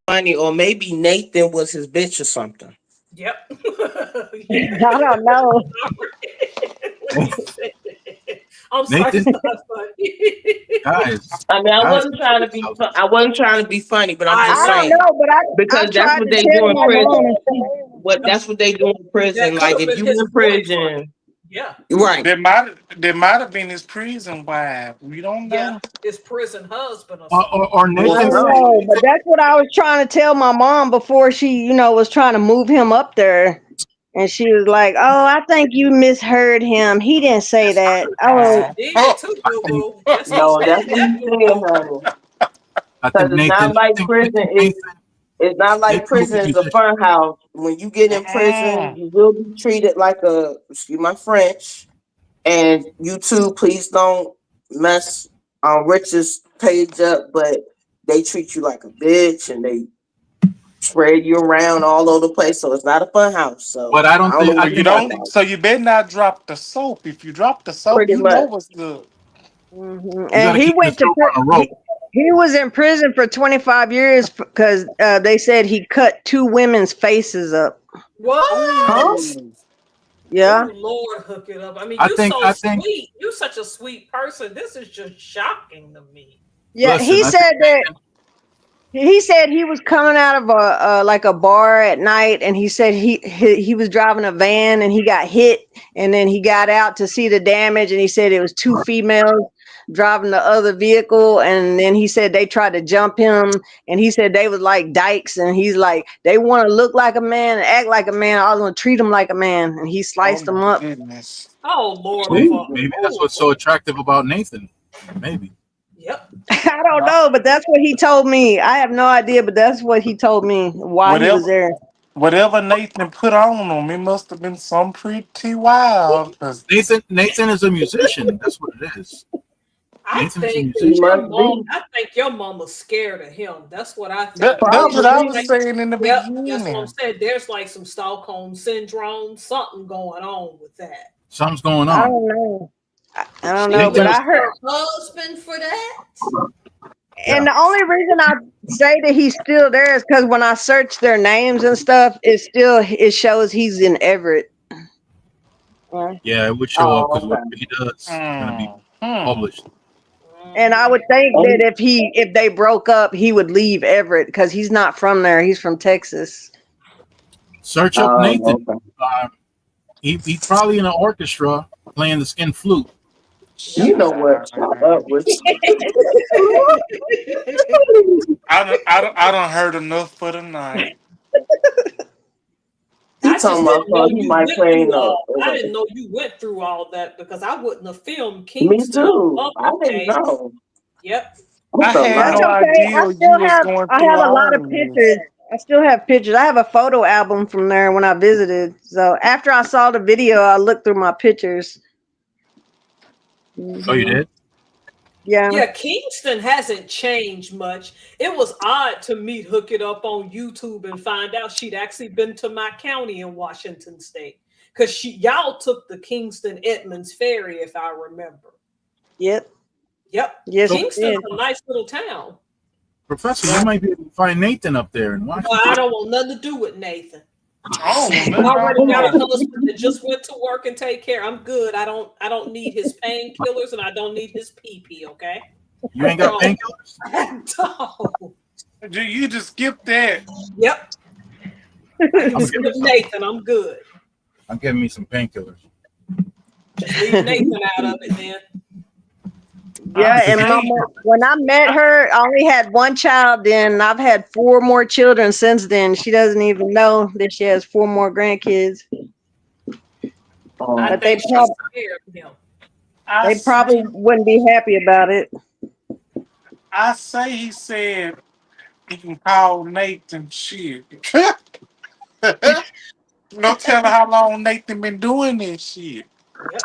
funny. Or maybe Nathan was his bitch or something. Yep. I don't know. I'm sorry, Nathan, it's not funny. guys, I mean, guys, I wasn't trying to be funny, but I'm I just I don't saying know, but I because that's tried what to they tell do in my mom. prison. That's what they do in prison. That could Like have if been you his in boyfriend. prison, Yeah, right? There might have been his prison wife. We don't yeah, know. his prison husband or or, something. or We I don't Nathan's. don't know. know, but that's what I was trying to tell my mom before she, was trying to move him up there. And she was like, "Oh, I think you misheard him. He didn't say that." Yes, Oh, he did too, I boo think boo. Yes, he No, said that's what that, he boo said, boo. honey. I Because think Nathan. I think it's not like Nathan was a prison is a musician. fun house. When you get in prison, Uh-uh. you will be treated like a, excuse my French, And YouTube, please don't mess Rich's page up, but they treat you like a bitch and they spread you around all over the place. So it's not a fun house. So But I don't don't know think what I So you think you're talking don't. about. So you better not drop the soap. If you drop the soap, Pretty you know much. what's good. you And got to he keep went to yourself on a rope. he was in prison for 25 years because they said he cut 2 women's faces up. What? Huh? Yeah. Oh Lord, hook it up. I mean, I you think so I think sweet. You're such a sweet person. This is just shocking to me. Yeah. listen, He I said think that he said he was coming out of a like a bar at night, and he said he was driving a van and he got hit, and then he got out to see the damage, and he said it was 2 females driving the other vehicle, and then he said they tried to jump him, and he said they was like dykes, and he's like they want to look like a man and act like a man. I was gonna treat them like a man, and he Oh sliced them my up. goodness. Oh Lord, see, over. maybe that's Oh, what's so attractive about Nathan. Maybe. yep. I don't know, but that's what he told me. I have no idea, but that's what he told me why he was Whatever, there. whatever Nathan put on him, it must have been some pretty wild. 'Cause Nathan is a musician. That's what it is. I Nathan's a think He musician. your must mom. be. I think your mama's scared of him. That's what I think. that's what There's I Probably. was like, saying in the yep, that's what I'm beginning. saying. There's like some Stockholm syndrome, something going on with that. Something's going I on. don't know. I don't She know, but Nathan left is I heard, her husband for that. yeah. and the only reason I say that he's still there is because when I search their names and stuff, it shows he's in Everett. Yeah. Yeah, it would show up because Oh, whatever he does is gonna be Hmm. published. And I would think okay. that if they broke up, he would leave Everett because he's not from there. He's from Texas. Search up Nathan. Okay. He's probably in an orchestra playing the skin flute. You know what? Shut up, Rich. I don't heard enough for tonight. He I talking just about didn't know he you might went play through no. all. I didn't know you went through all that because I wouldn't have filmed Me Kingston too. on I didn't Monday. know. Yep. I That's a had That's lot. no okay. idea you was going I through have a all lot of of pictures. this. I still have pictures. I have a photo album from there when I visited. So after I saw the video, I looked through my pictures. Oh, you Hmm. did? Yeah. Yeah, Kingston hasn't changed much. It was odd to meet Hook It Up on YouTube and find out she'd actually been to my county in Washington State. Because y'all took the Kingston Edmonds ferry, if I remember. Yep. Yep. Yes, So, we Kingston's did. a nice little town. Professor, you might be able to find Nathan up there in Well, I Washington. don't want nothing to do with Nathan. Oh, I nothing already got a wrong. husband that just went to work and take care. I'm good. I don't need his painkillers and I don't need his pee. Okay. You ain't got So, painkillers? no. You just skip that. Yep. I can I'm skip getting some, Nathan. I'm good. I'm getting me some painkillers. Just leave Nathan out of it then. Yeah, and Hey, when I met her, I only had one child then, and I've had 4 more children since then. She doesn't even know that she has 4 more grandkids. I But think she's scared of him. I they probably say, wouldn't be happy about it. I say he said he can call Nathan shit. No telling how long Nathan been doing this shit. Yep.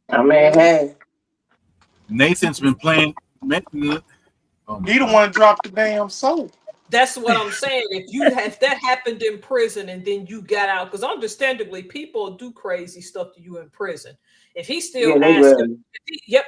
I mean, hey. Nathan's been playing. Oh my He the God. one dropped the damn soap. That's what I'm saying. If that happened in prison and then you got out, because understandably people do crazy stuff to you in prison. If he's still Yeah, they asking, will.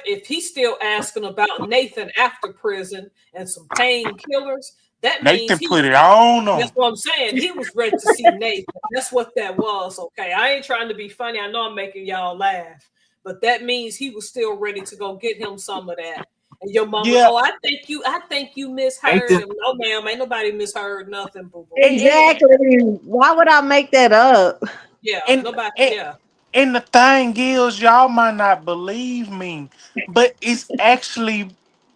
if he's still asking about Nathan after prison and some painkillers, that means Nathan put it on that's him. what I'm saying. He was ready to see Nathan. That's what that was. Okay. I ain't trying to be funny. I know I'm making y'all laugh, but that means he was still ready to go get him some of that. And your mama, Yeah. I think you misheard Nathan, him. No, ma'am, ain't nobody misheard nothing, boo boo. Exactly. Why would I make that up? Yeah, And, nobody, and yeah. and the thing is, y'all might not believe me, but it's actually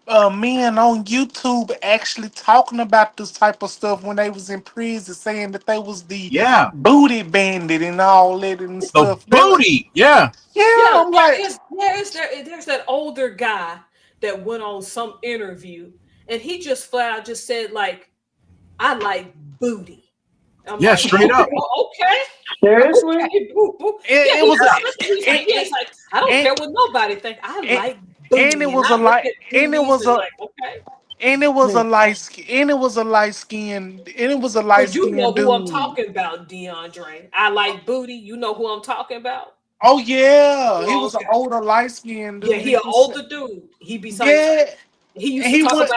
men on YouTube actually talking about this type of stuff when they was in prison, saying that they was the yeah, booty bandit and all that and the stuff. booty. Yeah, Yeah, I'm like, There's that older guy that went on some interview and he just flat out just said, like, I like booty. I'm Yeah, like, straight up. okay. Seriously? Okay, boo, boo. It, Yeah, it was a, he's like, yeah, it's like, I don't and, care what nobody think. I and, like and it booty, and was a I look light, at and it booties was and a, like, okay. and it was a light, and it was a light skinned, and it was a light Cause you know skinned who I'm dude. talking about, DeAndre. I like booty. You know who I'm talking about? Oh yeah, he Oh, was an okay. older light skinned Yeah, dude. he an older dude. He be like, Yeah, he used and to he talk went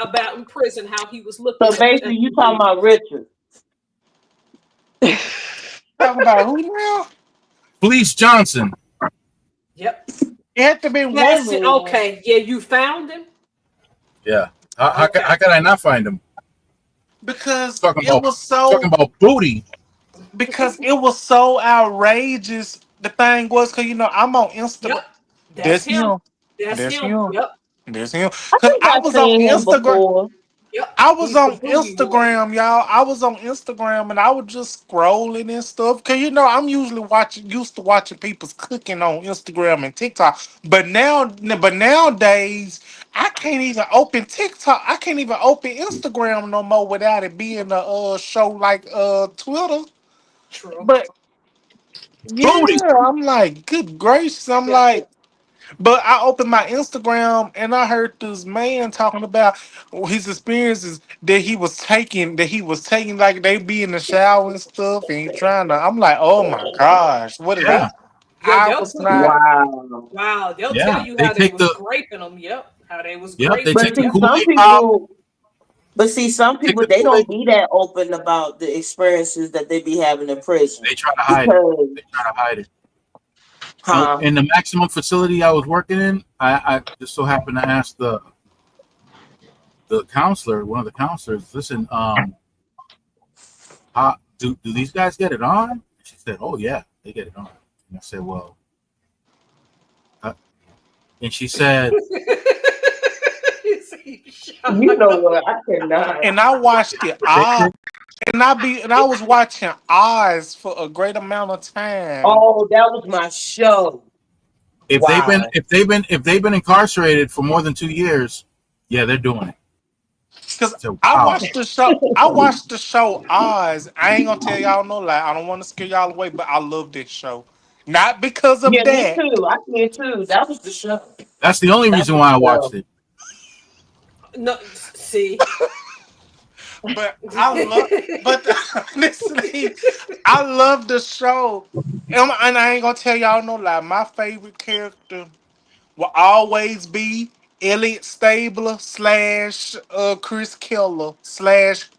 about in prison how he was looking So basically, at you the talking ladies. about Richard. talking about who now? Felice Johnson. Yep. It had to be That's it. woman Okay. Yeah, you found him. Yeah. How Okay. could I not find him? because Talking it about was talking so about booty. because it was so outrageous. The thing was, cause I'm on Instagram. Yep. That's That's him. him. That's That's him. him. Yep. That's him. I Cause think I I've was on seen him Instagram. before. Yep. I was He's the on booty warrior. Instagram, y'all. I was on Instagram and I was just scrolling and stuff. Cause I'm usually used to watching people's cooking on Instagram and TikTok. But nowadays, I can't even open TikTok. I can't even open Instagram no more without it being a show like Twitter. True. But Booty. yeah, I'm like, good gracious. I'm Yeah. like, but I opened my Instagram and I heard this man talking about his experiences that he was taking like they be in the shower and stuff and he trying to. I'm like, oh my gosh, what is Yep. Yeah. that? Yeah. I They'll was tell you. not. Wow. Wow. They'll tell Yeah. you They how they take was the scraping them. Yep. How they was they scraping But take them. the see, Yep. some Kool-Aid pop. people. But see, some Take people the they Kool-Aid. don't be that open about the experiences that they be having in prison They try to hide it. because, They try to hide it. huh? In the maximum facility I was working in, I just so happened to ask the counselor, one of the counselors, listen, how, do these guys get it on? And she said, oh yeah, they get it on. And I said, well, and she said, You know what? I cannot. And I watched it they, all, and I was watching Oz for a great amount of time. Oh, that was my show. if Wow. they've been incarcerated for more than 2 years, yeah, they're doing it. Cause So I wow, watched the show. I watched the show Oz. I ain't gonna tell y'all no lie. I don't want to scare y'all away, but I love this show. Not because of Yeah, me that, too. I did too. That was the show. that's the only That reason was why I the watched show. it. No. See. but I love. But honestly, I love the show, and I ain't gonna tell y'all no lie. My favorite character will always be Elliot Stabler slash Chris Keller slash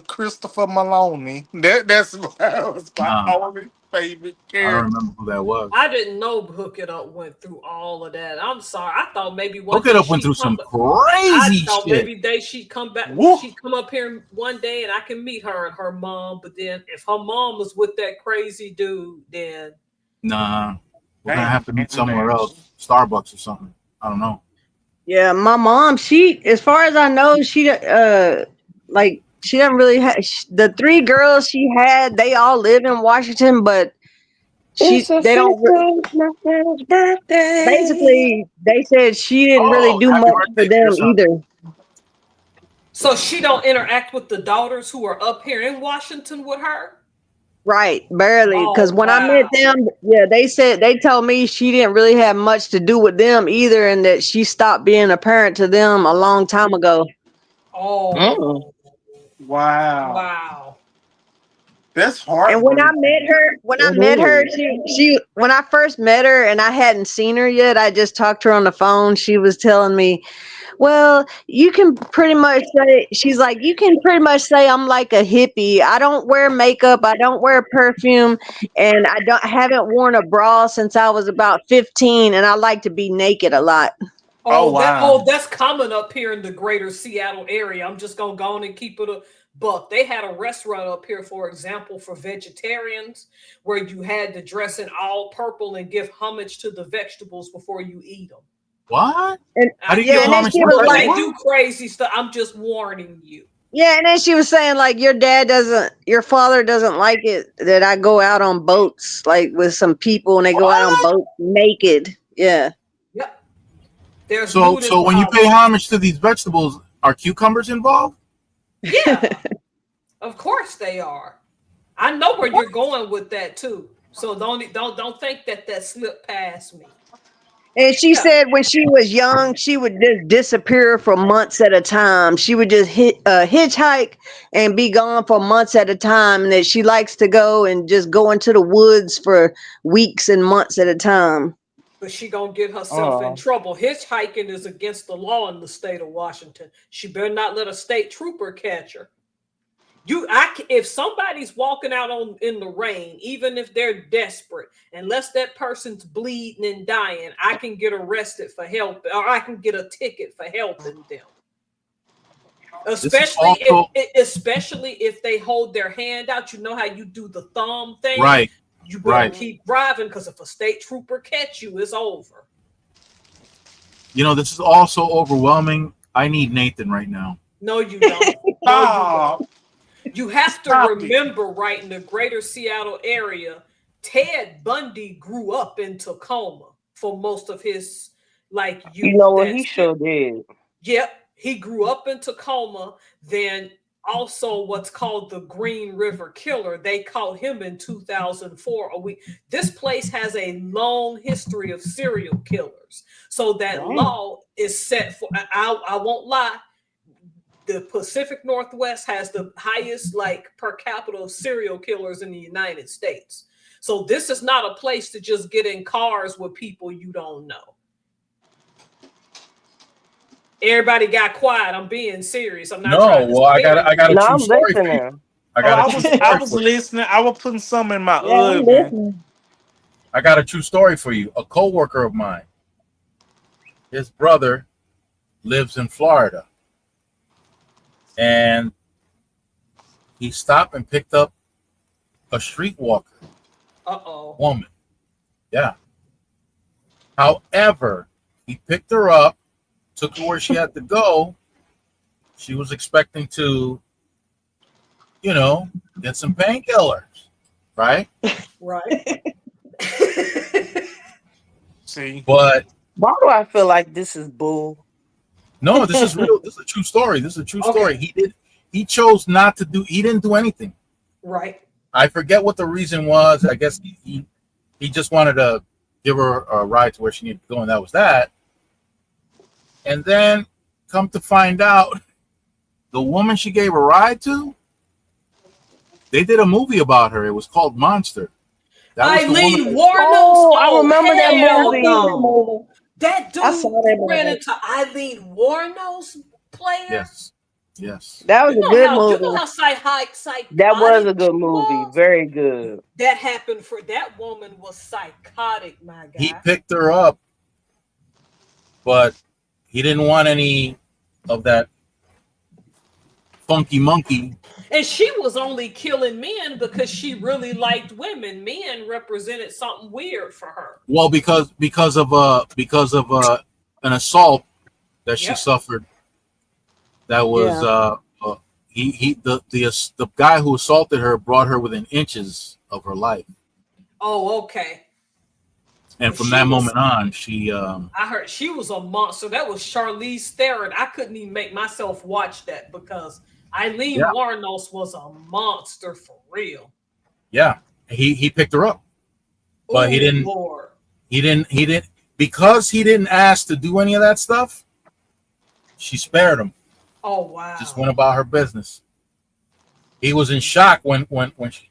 Christopher Maloney. That's was my No, only favorite I don't character. remember who that was. I didn't know Hook It Up went through all of that. I'm sorry. I thought maybe one Look It day Up went she'd through come. some I crazy thought shit. maybe she'd come back. Woo. She'd come up here one day and I can meet her and her mom. But then if her mom was with that crazy dude, then Nah, we're gonna Damn, have to meet somewhere damn. else, Starbucks or something. I don't know. Yeah, my mom, she, as far as I know, she like she doesn't really have the three girls she had, they all live in Washington, but It's a they don't my friend's birthday. basically they said she didn't really Oh, do happy much for birthday to your them son. either. so she don't interact with the daughters who are up here in Washington with her. Right, barely. Because Oh when I met wow. them, yeah, they told me she didn't really have much to do with them either, and that she stopped being a parent to them a long time ago. Oh Wow, wow. that's And when I heartbreaking. met her, she when I first met her and I hadn't seen her yet, I just talked to her on the phone. She was telling me, well, you can pretty much say, she's like, you can pretty much say I'm like a hippie. I don't wear makeup, I don't wear perfume, and haven't worn a bra since I was about 15, and I like to be naked a lot. Oh wow. That's common up here in the greater Seattle area. I'm just gonna go on and keep it a buck. They had a restaurant up here, for example, for vegetarians, where you had to dress in all purple and give homage to the vegetables before you eat them. What? And How do you yeah, give and then homage she to was the like, They what? do crazy stuff. I'm just warning you. yeah, and then she was saying like your father doesn't like it that I go out on boats like with some people and they go out on What? boats naked. Yeah. Yep. There's So nude so when you involved. pay homage to these vegetables, are cucumbers involved? Yeah, of course they are. I know where you're going with that too. So don't think that slipped past me. And she said when she was young, she would just disappear for months at a time. She would just hitchhike and be gone for months at a time. And that she likes to go and just go into the woods for weeks and months at a time. But she gonna get herself in trouble. Hitchhiking is against the law in the state of Washington. She better not let a state trooper catch her. If somebody's walking out in the rain, even if they're desperate, unless that person's bleeding and dying, I can get arrested for help, or I can get a ticket for helping them. Especially if they hold their hand out. You know how you do the thumb thing, Right? You better keep driving, because if a state trooper catch you, it's over. You know, this is also overwhelming. I need Nathan right now. No, you don't. No, you don't. You have to remember, right, in the greater Seattle area, Ted Bundy grew up in Tacoma for most of his youth. You know what? He sure did. Yep, he grew up in Tacoma. Then also what's called the Green River Killer. They caught him in 2004. This place has a long history of serial killers. So that law is set for, I won't lie, the Pacific Northwest has the highest per capita of serial killers in the United States. So this is not a place to just get in cars with people you don't know. Everybody got quiet. I'm being serious. I'm not. I got a true story for you. I was listening. I was putting some in my oven. I got a true story for you. A coworker of mine, his brother lives in Florida. And he stopped and picked up a streetwalker woman. Yeah. However, he picked her up, took her where she had to go. She was expecting to, get some painkillers, right? Right. See, but why do I feel like this is bull? No, this is real. This is a true story. This is a true story. He chose not to do. He didn't do anything. Right. I forget what the reason was. I guess he just wanted to give her a ride to where she needed to go, and that was that. And then, come to find out, the woman she gave a ride to, they did a movie about her. It was called Monster. Eileen Wuornos. Oh, I remember that movie. That dude ran into Eileen Wuornos player. Yes. That was a good movie. You know how that was a good movie. Very good. That happened that woman was psychotic, my guy. He picked her up, but he didn't want any of that funky monkey. And she was only killing men because she really liked women. Men represented something weird for her. Well, because of an assault that she suffered. That was the guy who assaulted her brought her within inches of her life. Oh, okay. And from that moment on, she I heard she was a monster. That was Charlize Theron. I couldn't even make myself watch that because Eileen Wuornos was a monster for real. Yeah, he picked her up, but he didn't. Lord. He didn't because he didn't ask to do any of that stuff. She spared him. Oh wow! Just went about her business. He was in shock when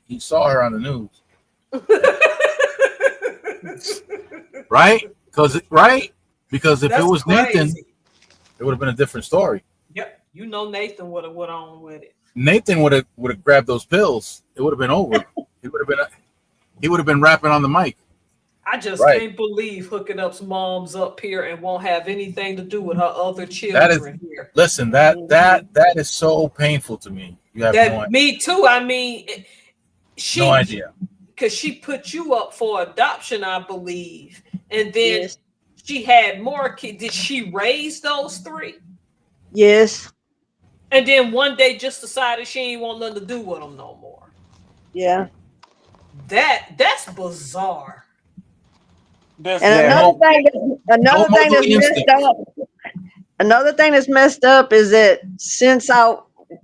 he saw her on the news. Right? Because if it was crazy. Nathan, it would have been a different story. Yep. Nathan would have went on with it. Nathan would have grabbed those pills. It would have been over. He would have been rapping on the mic. I just can't believe hooking up's mom's up here and won't have anything to do with her other children here. Listen, that is so painful to me. You have no idea. Me too. I mean, no idea. Because she put you up for adoption, I believe, and then she had more kids. Did she raise those 3? Yes. And then one day just decided she ain't want nothing to do with them no more. Yeah. That's bizarre. Another thing that's messed up is that since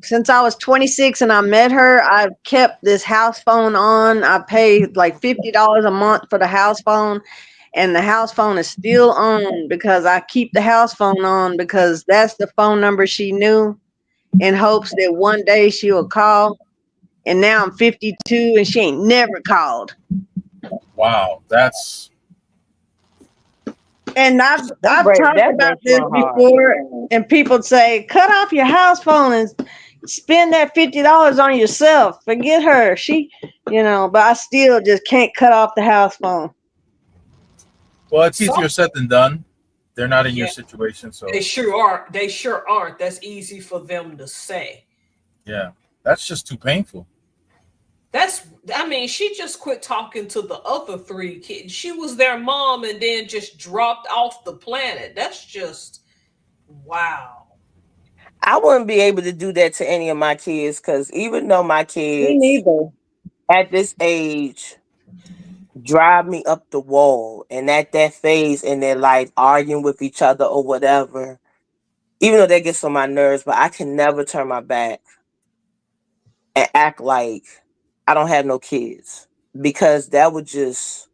since I was 26 and I met her, I've kept this house phone on. I pay like $50 a month for the house phone, and the house phone is still on because I keep the house phone on because that's the phone number she knew in hopes that one day she'll call. And now I'm 52 and she ain't never called. Wow, that's And I've That talked that about breaks this my heart. before, and people say, cut off your house phone and spend that $50 on yourself. Forget her. She, but I still just can't cut off the house phone. well, it's So easier said than done. They're not in your yeah, situation, so they sure are. They sure aren't. That's easy for them to say. yeah, that's just too painful. I mean, she just quit talking to the other 3 kids. She was their mom and then just dropped off the planet. That's just wow. I wouldn't be able to do that to any of my kids because even though my Me kids neither. at this age drive me up the wall and at that phase in their life arguing with each other or whatever, even though that gets on my nerves, but I can never turn my back and act like I don't have no kids because that would just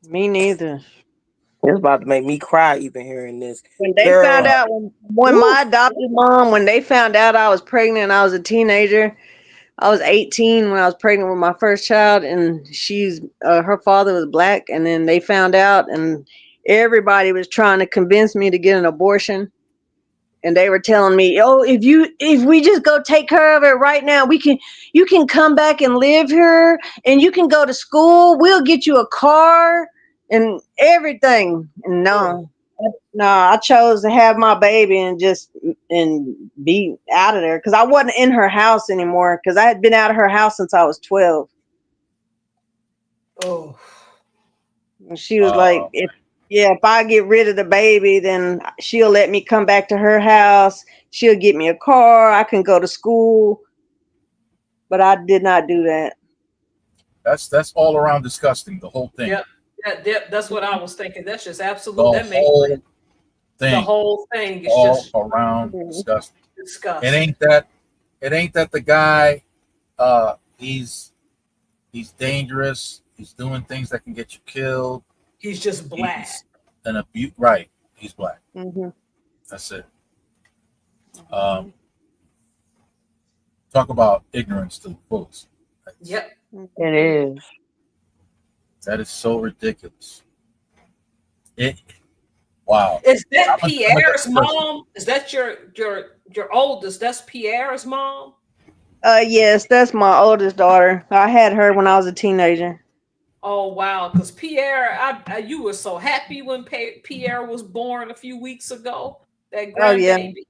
Me neither. it's about to make me cry even hearing this. When they found Girl, out, when woo, my adopted mom, when they found out I was pregnant, I was a teenager. I was 18 when I was pregnant with my first child, and her father was black, and then they found out, and everybody was trying to convince me to get an abortion, and they were telling me, "Oh, if we just go take care of it right now, you can come back and live here, and you can go to school. We'll get you a car and everything." And no, I chose to have my baby and be out of there because I wasn't in her house anymore because I had been out of her house since I was 12. Oh, And she was like, Uh, if I get rid of the baby, then she'll let me come back to her house. She'll get me a car. I can go to school. But I did not do that. that's all around disgusting. The whole thing, yep. That's what I was thinking. That's just absolute. the That makes whole the thing, whole thing is all just around disgusting. It disgusting. ain't that. It ain't that the guy. He's dangerous. He's doing things that can get you killed. He's just black. He's an abuse. Right. He's black. Mm-hmm. That's it. Talk about ignorance to the fullest. Yep. it is. That is so ridiculous. Wow. Is that I'm a Pierre's person. mom? Is that your oldest? That's Pierre's mom? Yes, that's my oldest daughter. I had her when I was a teenager. Oh wow, because Pierre, you were so happy when Pierre was born a few weeks ago. That Oh yeah. grandbaby.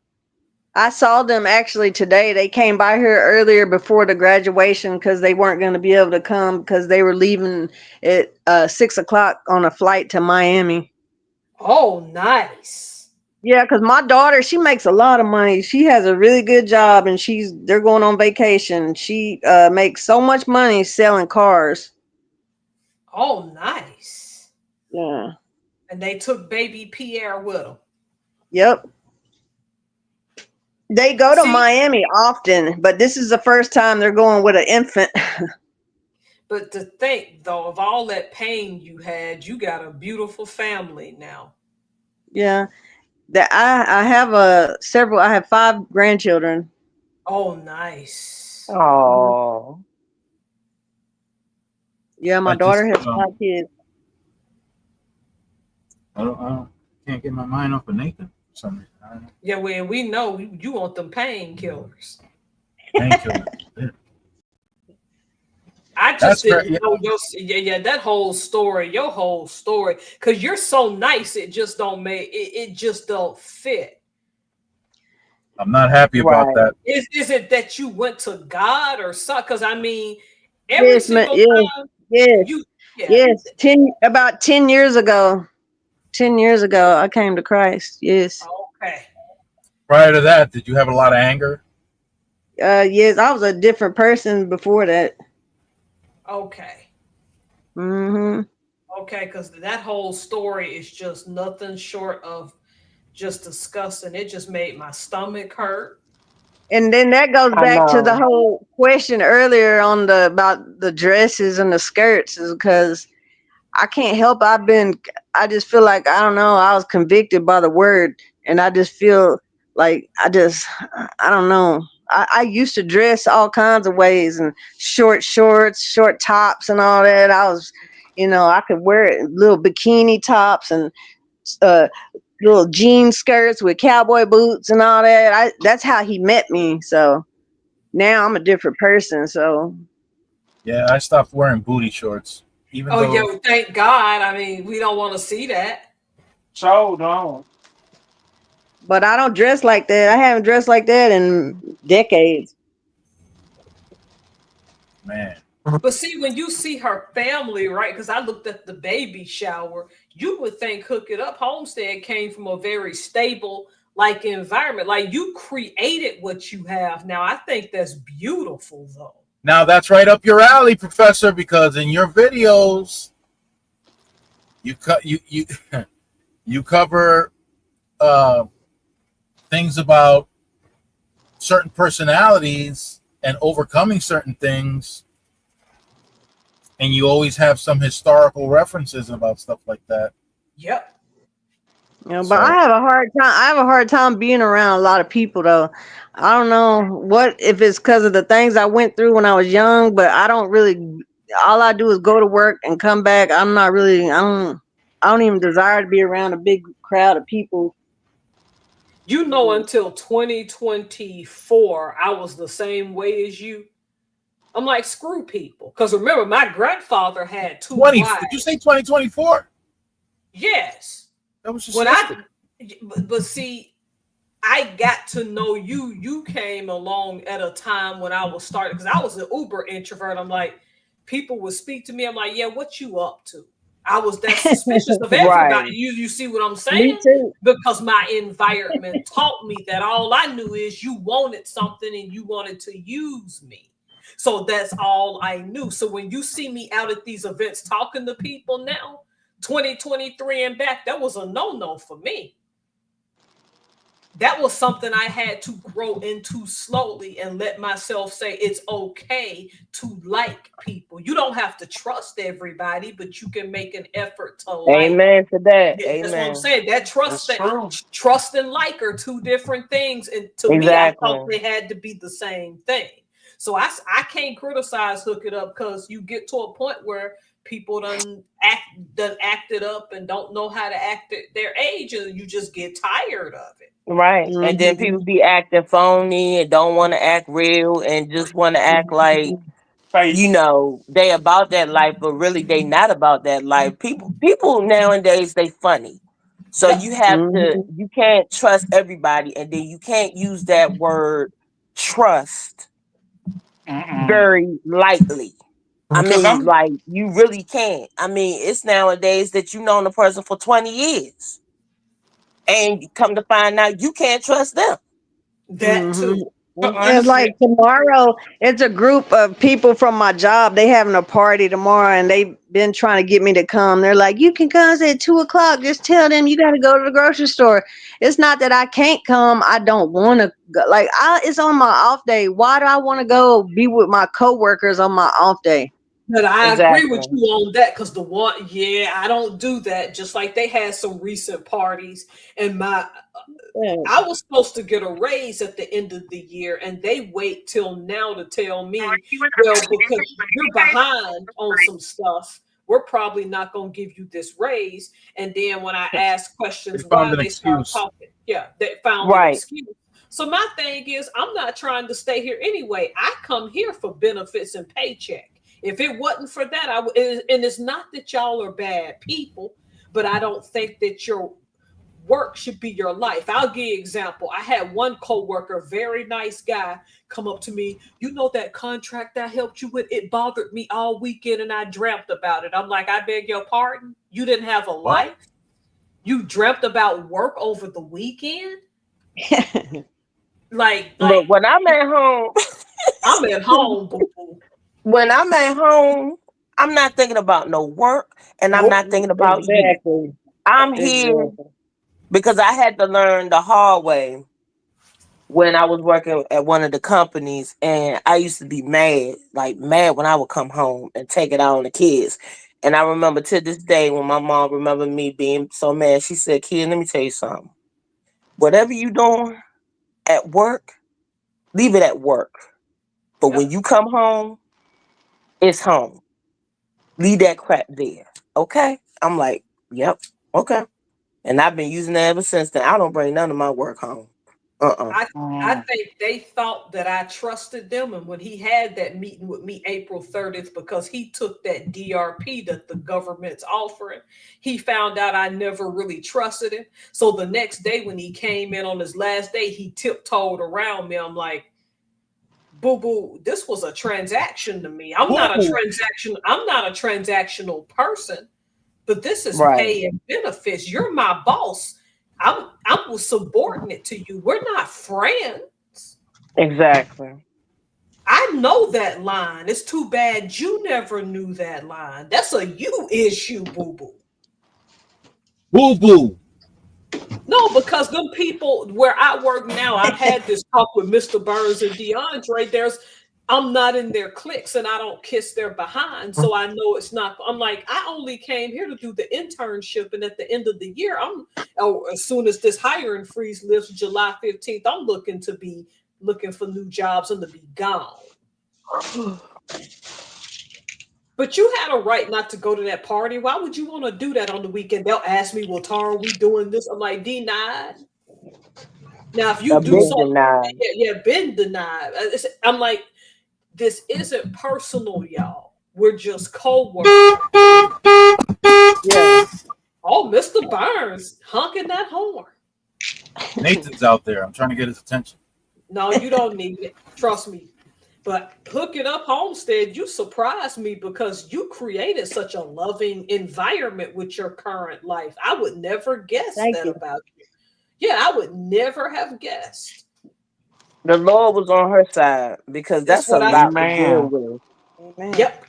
I saw them actually today. They came by here earlier before the graduation because they weren't going to be able to come because they were leaving at 6:00 on a flight to Miami. Oh, nice. Yeah, because my daughter, she makes a lot of money. She has a really good job, and they're going on vacation. She makes so much money selling cars. Oh, nice. Yeah. And they took baby Pierre with them. Yep. They go to See, Miami often, but this is the first time they're going with an infant. but to think though of all that pain you had, you got a beautiful family now. Yeah. That I have I have 5 grandchildren. Oh, nice. Oh, Yeah, my I daughter just has 5 kids. I can't get my mind off of Nathan for some reason. I don't know. Yeah, we know you want them painkillers. Painkiller. I That's just didn't great. know that whole story, your whole story, because you're so nice. It just don't make it just don't fit. I'm not happy about right. that. Is it that you went to God or something? Because I mean, every Yes, man. single Yes, time yes, you, yeah, yes. About 10 years ago. 10 years ago, I came to Christ. Yes. okay, Prior to that, did you have a lot of anger? Yes, I was a different person before that. okay, Mm-hmm. okay, because that whole story is just nothing short of just disgusting. It just made my stomach hurt. And then that goes I back to the know. whole question earlier on the about the dresses and the skirts, is because I can't help. I just feel like, I don't know. I was convicted by the word, and I just feel like I don't know. I used to dress all kinds of ways, and short shorts, short tops, and all that. I could wear little bikini tops and uh, little jean skirts with cowboy boots and all that. That's how he met me. So now I'm a different person. So, Yeah, I stopped wearing booty shorts, even Oh yeah, though well, thank God. I mean, we don't want to see that. So don't. but I don't dress like that. I haven't dressed like that in decades. man, But see, when you see her family, right? Because I looked at the baby shower, you would think Hook It Up Homestead came from a very stable like environment. Like you created what you have now. I think that's beautiful though. now that's right up your alley, Professor, because in your videos you you cover uh, things about certain personalities and overcoming certain things, and you always have some historical references about stuff like that. Yep. But I So have a hard time. I have a hard time being around a lot of people, though. I don't know what if it's because of the things I went through when I was young, but I don't really. All I do is go to work and come back. I'm not really. I don't. I don't even desire to be around a big crowd of people. You know, until 2024, I was the same way as you. I'm like, screw people. Because remember, my grandfather had two 20, wives. did you say 2024? Yes. That was just When yesterday. but see, I got to know you. You came along at a time when I was starting, because I was an uber introvert. I'm like, people would speak to me. I'm like, yeah, what you up to? I was that suspicious of everybody. Right. You see what I'm Me saying? too. Because my environment taught me that all I knew is you wanted something and you wanted to use me. So that's all I knew. So when you see me out at these events talking to people now, 2023 and back, that was a no-no for me. That was something I had to grow into slowly and let myself say it's okay to like people. You don't have to trust everybody, but you can make an effort to like. Amen to that. Yeah, that's what I'm Amen. saying. That That's true. trust and like are two different things. And to me, I thought Exactly. they had to be the same thing. So I can't criticize Hook It Up, because you get to a point where people done acted up and don't know how to act at their age, and you just get tired of it. Right. And then Mhm. people be acting phony and don't want to act real and just want to act like, Fake. they about that life, but really they not about that life. People nowadays, they funny. So Yep. Mhm. you can't trust everybody, and then you can't use that word trust Mm-mm. very lightly. I Because mean, I'm like, you really can't. I mean, it's nowadays that you've known a person for 20 years and you come to find out you can't trust them. That Mhm. too. It's honestly, like tomorrow, it's a group of people from my job. They having a party tomorrow, and they've been trying to get me to come. They're like, "You can come at 2 o'clock. Just tell them you got to go to the grocery store." It's not that I can't come. I don't want to go. Like, it's on my off day. Why do I want to go be with my coworkers on my off day? But I agree with Exactly. you on that, because I don't do that. Just like they had some recent parties, and Yeah. I was supposed to get a raise at the end of the year, and they wait till now to tell me, well, because you're behind on some stuff, we're probably not going to give you this raise. And then when I ask They questions found why, an they start excuse. talking. Yeah, they found an Right. excuse. So my thing is, I'm not trying to stay here anyway. I come here for benefits and paycheck. If it wasn't for that, and it's not that y'all are bad people, but I don't think that your work should be your life. I'll give you an example. I had one coworker, very nice guy, come up to me. You know that contract I helped you with? It bothered me all weekend and I dreamt about it. I'm like, I beg your pardon? You didn't have a What? life? You dreamt about work over the weekend? Like But when I'm at home, I'm at home, boo-boo. when I'm at home, I'm not thinking about no work and I'm Nope. not thinking about you. Exactly. I'm here Exactly. because I had to learn the hard way when I was working at one of the companies, and I used to be mad, like mad when I would come home and take it out on the kids. And I remember to this day when my mom remembered me being so mad, she said, "Kid, let me tell you something. Whatever you doing at work, leave it at work. But when you come home, it's home. Leave that crap there. Okay?" I'm like, "Yep, okay." And I've been using that ever since then. I don't bring none of my work home. I think they thought that I trusted them. And when he had that meeting with me April 30th, because he took that DRP that the government's offering, he found out I never really trusted him. So the next day when he came in on his last day, he tiptoed around me. I'm like, boo boo, this was a transaction to me. I'm not a transactional person, but this is Right. pay and benefits. You're my boss. I'm subordinate to you. We're not friends. Exactly. I know that line. It's too bad you never knew that line. That's a you issue, boo boo. Boo boo. No, because them people where I work now, I've had this talk with Mr. Burns and DeAndre. I'm not in their cliques and I don't kiss their behind. So I know it's not. I'm like, I only came here to do the internship. And at the end of the year, as soon as this hiring freeze lifts July 15th, I'm looking for new jobs and to be gone. But you had a right not to go to that party. Why would you want to do that on the weekend? They'll ask me, well, Tara, we doing this? I'm like, denied. Now, if you do something, denied. Been denied. I'm like, this isn't personal, y'all. We're just co-workers. Yeah. Oh, Mr. Burns, honking that horn. Nathan's out there. I'm trying to get his attention. No, you don't need it. Trust me. But hooking up Homestead, you surprised me because you created such a loving environment with your current life. I would never guess about you. Yeah, I would never have guessed. The Lord was on her side because that's a lot to deal with. Amen. Yep.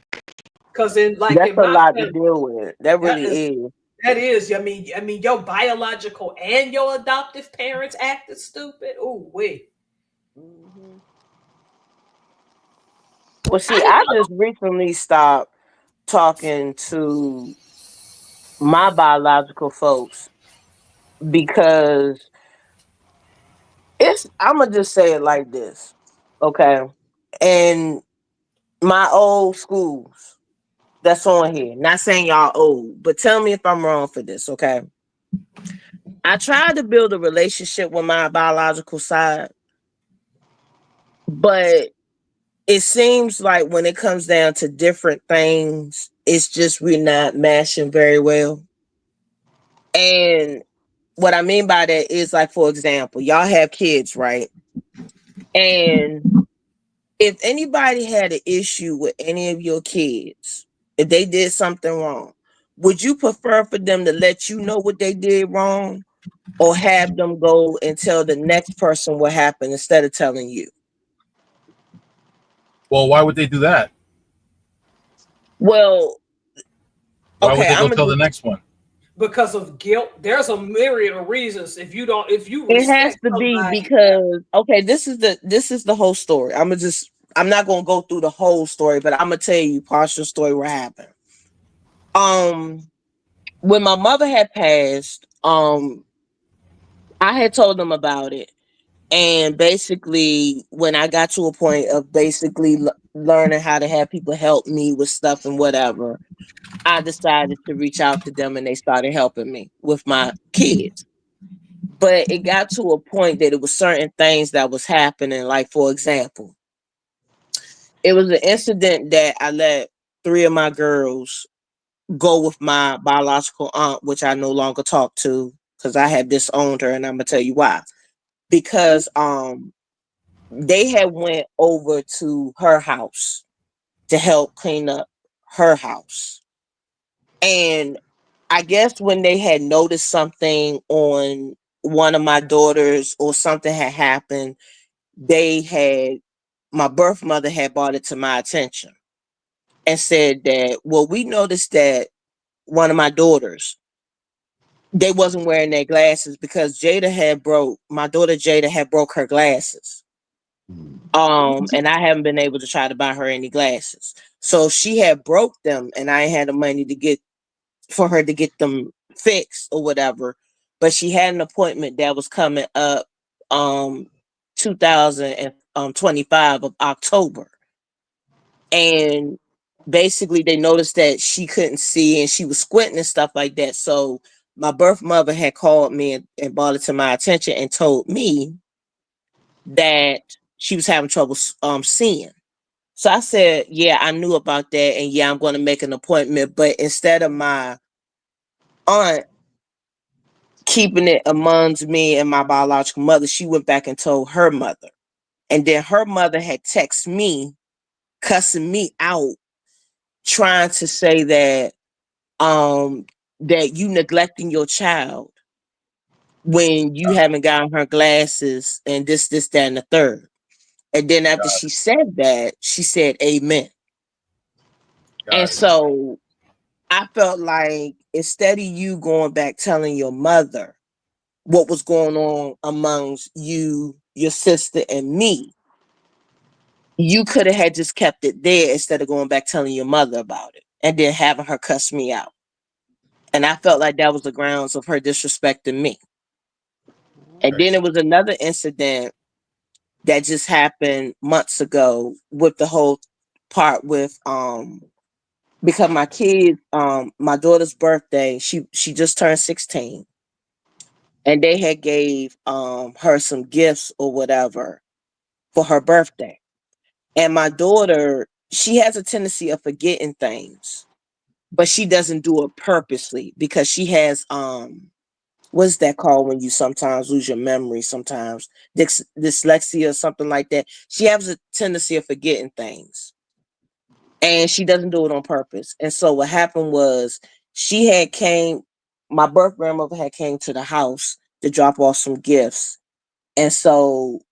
Because that's a lot to deal with. That really is. That is. I mean, your biological and your adoptive parents acted stupid. Oh, wait. Mm-hmm. Well, see, I just recently stopped talking to my biological folks because I'm going to just say it like this, okay? And my old schools that's on here, not saying y'all old, but tell me if I'm wrong for this, okay? I tried to build a relationship with my biological side, but it seems like when it comes down to different things, it's just we're not mashing very well. And what I mean by that is, like, for example, y'all have kids, right? And if anybody had an issue with any of your kids, if they did something wrong, would you prefer for them to let you know what they did wrong or have them go and tell the next person what happened instead of telling you? Well, why would they do that? Well, why would they go tell the next one? Because of guilt. There's a myriad of reasons. It has to be because this is the whole story. I'm not gonna go through the whole story, but I'm gonna tell you partial story what happened. When my mother had passed, I had told them about it. And basically, when I got to a point of basically learning how to have people help me with stuff and whatever, I decided to reach out to them and they started helping me with my kids. But it got to a point that it was certain things that was happening. Like, for example, it was an incident that I let 3 of my girls go with my biological aunt, which I no longer talk to because I had disowned her, and I'm gonna tell you why. Because they had went over to her house to help clean up her house. And I guess when they had noticed something on one of my daughters or something had happened, my birth mother had brought it to my attention and said that, well, we noticed that one of my daughters they wasn't wearing their glasses because my daughter Jada had broke her glasses. And I haven't been able to try to buy her any glasses. So she had broke them and I had the money for her to get them fixed or whatever. But she had an appointment that was coming up 2025 of October. And basically they noticed that she couldn't see and she was squinting and stuff like that. So my birth mother had called me and brought it to my attention and told me that she was having trouble seeing. So I said, yeah, I knew about that. And yeah, I'm going to make an appointment. But instead of my aunt keeping it amongst me and my biological mother, she went back and told her mother. And then her mother had texted me, cussing me out, trying to say that that you neglecting your child when you haven't gotten her glasses and this, that, and the third. And then after she said that, she said amen. And so I felt like instead of you going back telling your mother what was going on amongst you, your sister, and me, you could have had just kept it there instead of going back telling your mother about it and then having her cuss me out. And I felt like that was the grounds of her disrespecting me. And then there was another incident that just happened months ago with the whole part with because my kids, my daughter's birthday, she just turned 16. And they had gave her some gifts or whatever for her birthday. And my daughter, she has a tendency of forgetting things, but she doesn't do it purposely because she has what's that called when you sometimes lose your memory, sometimes dyslexia or something like that. She has a tendency of forgetting things. And she doesn't do it on purpose. And so what happened was my birth grandmother had came to the house to drop off some gifts. And so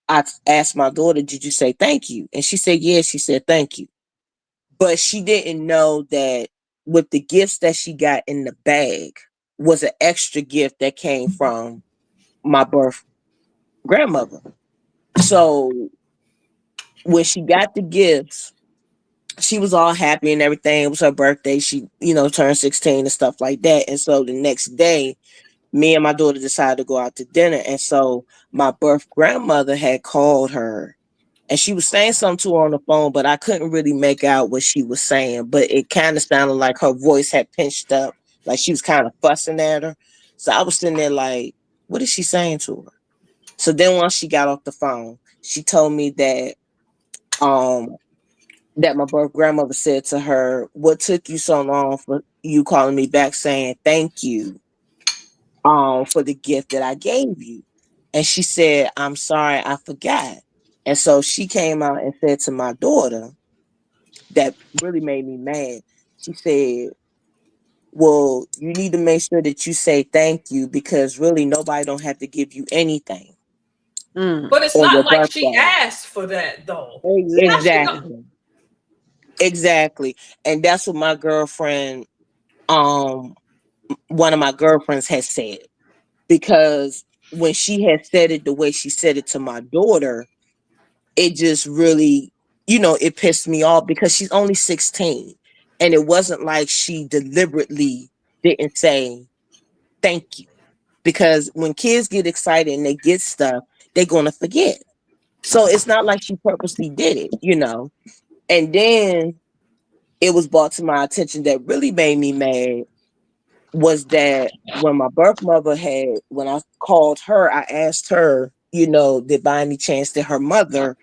I asked my daughter, did you say thank you? And she said, yes, she said thank you. But she didn't know that with the gifts that she got in the bag was an extra gift that came from my birth grandmother. So when she got the gifts, she was all happy and everything. It was her birthday. She, turned 16 and stuff like that. And so the next day, me and my daughter decided to go out to dinner. And so my birth grandmother had called her and she was saying something to her on the phone, but I couldn't really make out what she was saying. But it kind of sounded like her voice had pinched up, like she was kind of fussing at her. So I was sitting there like, what is she saying to her? So then once she got off the phone, she told me that that my birth grandmother said to her, what took you so long for you calling me back saying thank you for the gift that I gave you? And she said, I'm sorry, I forgot. And so she came out and said to my daughter, that really made me mad. She said, well, you need to make sure that you say thank you because really nobody don't have to give you anything. But it's on your not like she birthday. asked for that though. Exactly. And that's what my girlfriend, one of my girlfriends has said. Because when she had said it the way she said it to my daughter, it just really, it pissed me off because she's only 16. And it wasn't like she deliberately didn't say thank you. Because when kids get excited and they get stuff, they're going to forget. So it's not like she purposely did it. And then it was brought to my attention that really made me mad was that when my birth mother when I called her, I asked her, did by any chance did her mother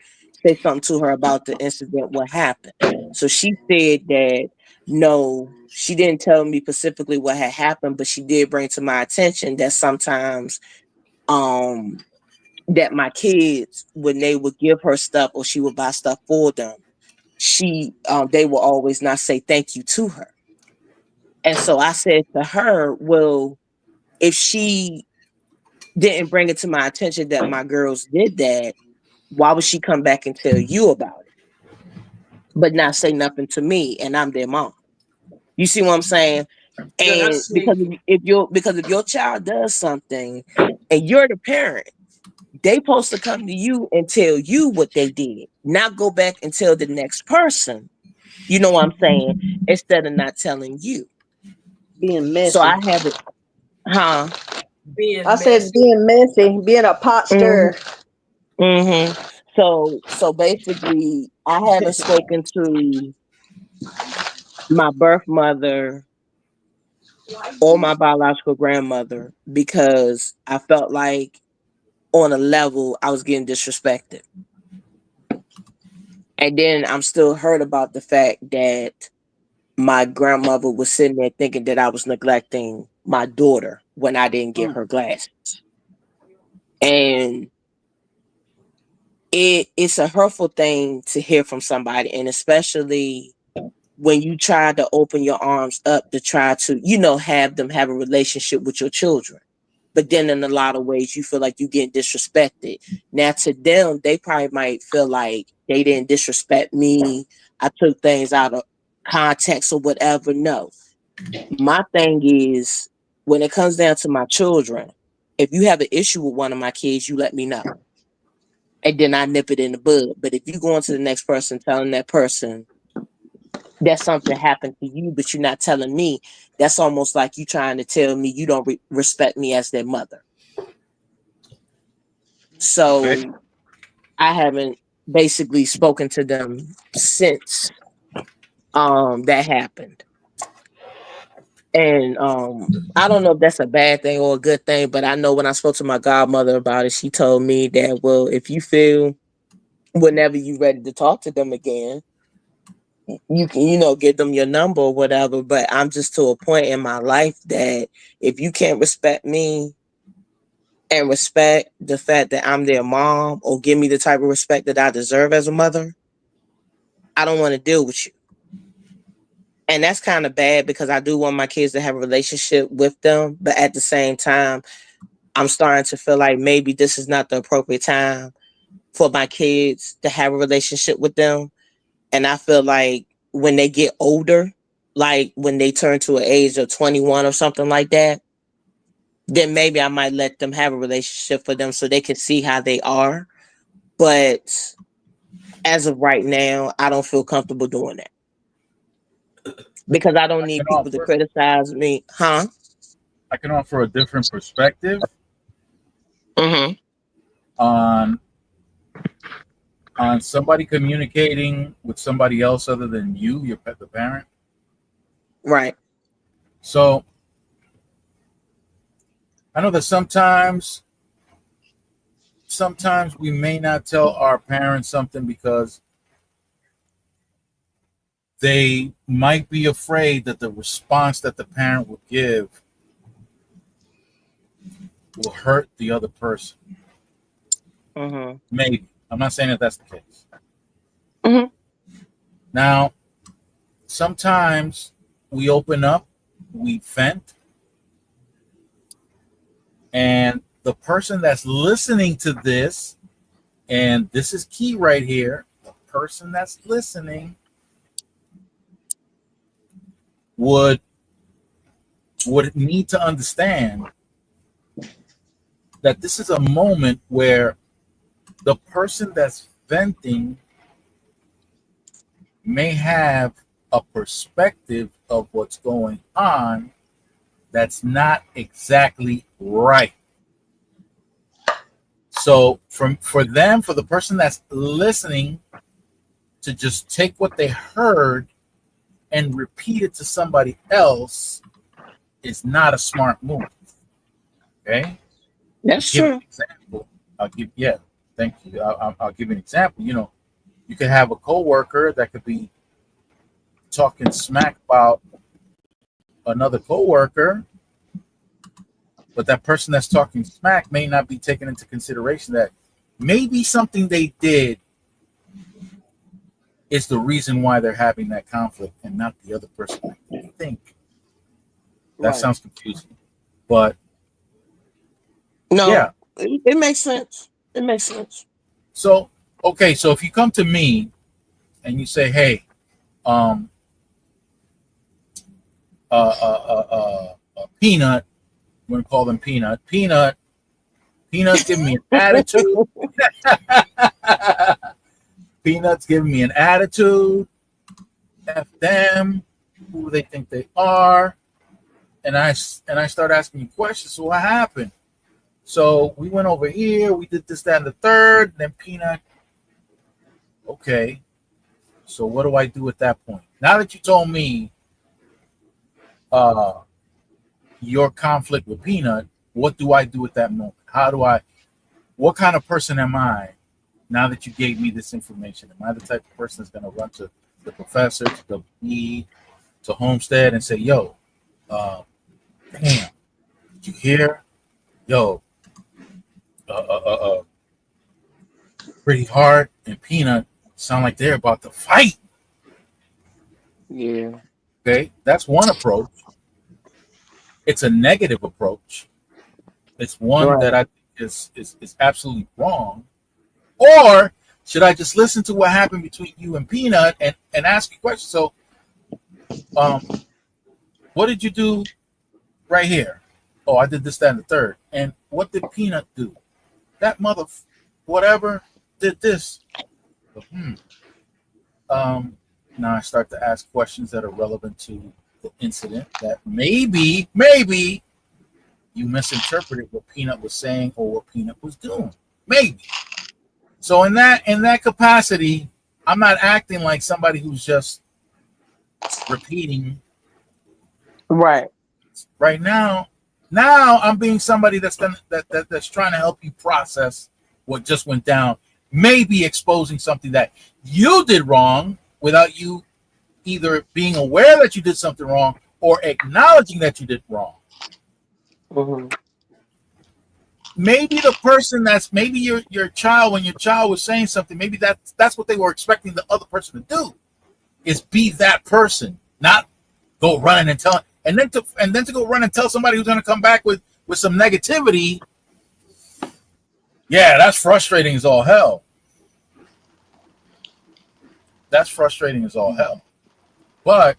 say something to her about the incident, what happened? So she said that no, she didn't tell me specifically what had happened, but she did bring to my attention that sometimes that my kids, when they would give her stuff or she would buy stuff for them, they will always not say thank you to her. And so I said to her, well, if she didn't bring it to my attention that my girls did that, why would she come back and tell you about it, but not say nothing to me? And I'm their mom. You see what I'm saying? Yeah, And that's sweet. because if your child does something and you're the parent, they supposed to come to you and tell you what they did, not go back and tell the next person. You know what I'm saying? Instead of not telling you. Being So I messy. have it, huh? I Being said messy. being messy, being a pot stirrer. Mm-hmm. So basically, I haven't spoken to my birth mother or my biological grandmother because I felt like on a level I was getting disrespected. And then I'm still hurt about the fact that my grandmother was sitting there thinking that I was neglecting my daughter when I didn't get her glasses. And it's a hurtful thing to hear from somebody, and especially when you try to open your arms up to try to, have them have a relationship with your children. But then in a lot of ways, you feel like you getting disrespected. Now to them, they probably might feel like they didn't disrespect me. I took things out of context or whatever. No. My thing is, when it comes down to my children, if you have an issue with one of my kids, you let me know. And then I nip it in the bud. But if you go on to the next person telling that person that something happened to you, but you're not telling me, that's almost like you trying to tell me you don't respect me as their mother. So Okay. I haven't basically spoken to them since that happened. And I don't know if that's a bad thing or a good thing, but I know when I spoke to my godmother about it, she told me that, well, if you feel whenever you're ready to talk to them again, you can, give them your number or whatever. But I'm just to a point in my life that if you can't respect me and respect the fact that I'm their mom or give me the type of respect that I deserve as a mother, I don't want to deal with you. And that's kind of bad because I do want my kids to have a relationship with them. But at the same time, I'm starting to feel like maybe this is not the appropriate time for my kids to have a relationship with them. And I feel like when they get older, like when they turn to an age of 21 or something like that, then maybe I might let them have a relationship for them so they can see how they are. But as of right now, I don't feel comfortable doing that because I don't I need can people to offer criticize me. Huh? I can offer a different perspective Mm-hmm. on somebody communicating with somebody else other than you, the parent. Right. So I know that sometimes we may not tell our parents something because they might be afraid that the response that the parent will give will hurt the other person. Mm-hmm. Maybe. I'm not saying that that's the case. Mm-hmm. Now, sometimes we open up, we vent, and the person that's listening to this, and this is key right here, the person that's listening would need to understand that this is a moment where the person that's venting may have a perspective of what's going on that's not exactly right. So for the person that's listening to just take what they heard and repeat it to somebody else is not a smart move. Okay? That's Give an true. example. Thank you. I'll give an example. You could have a coworker that could be talking smack about another coworker, but that person that's talking smack may not be taken into consideration that maybe something they did is the reason why they're having that conflict and not the other person like they think. That Right. sounds confusing. But No, yeah. it makes sense. It makes sense. So okay, so if you come to me and you say, hey, Peanut. We're gonna call them Peanut. Peanut's giving me an attitude. Peanut's giving me an attitude. F them. Who do they think they are? And I start asking you questions. So what happened? So we went over here. We did this, that, and the third. Then Peanut. Okay. So what do I do at that point? Now that you told me your conflict with Peanut, what do I do at that moment? What kind of person am I now that you gave me this information? Am I the type of person that's going to run to the professor, to the B, to Homestead and say, yo, damn, did you hear? Yo, Pretty Heart and Peanut sound like they're about to fight. Yeah. Okay, that's one approach. It's a negative approach. It's one Right. that I think is absolutely wrong. Or should I just listen to what happened between you and Peanut and ask you questions? So, what did you do right here? Oh, I did this, that, and the third. And what did Peanut do? That mother, whatever, did this. Now I start to ask questions that are relevant to the incident that maybe you misinterpreted what Peanut was saying or what Peanut was doing. Maybe. So in that capacity, I'm not acting like somebody who's just repeating. Right. Right now I'm being somebody that's trying to help you process what just went down. Maybe exposing something that you did wrong without you either being aware that you did something wrong or acknowledging that you did wrong. Mm-hmm. Maybe the person maybe your child, when your child was saying something, maybe that's what they were expecting the other person to do, is be that person, not go running and tell, and then to go run and tell somebody who's going to come back with some negativity. Yeah, that's frustrating as all hell. That's frustrating as all hell. But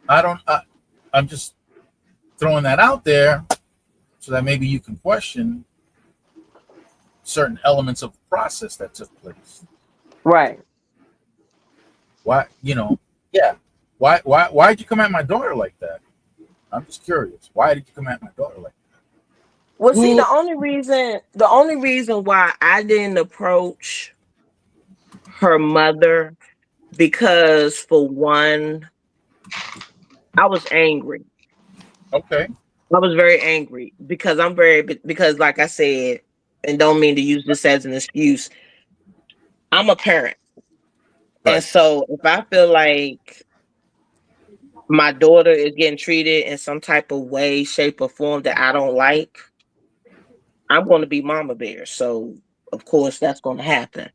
I'm just throwing that out there so that maybe you can question certain elements of the process that took place. Right. Why, yeah. Why did you come at my daughter like that? I'm just curious. Why did you come at my daughter like that? Well, see, the only reason why I didn't approach her mother, because for one, I was angry. Okay. I was very angry because because like I said, and don't mean to use this as an excuse, I'm a parent. Right. And so if I feel like my daughter is getting treated in some type of way, shape, or form that I don't like, I'm going to be mama bear. So of course that's going to happen.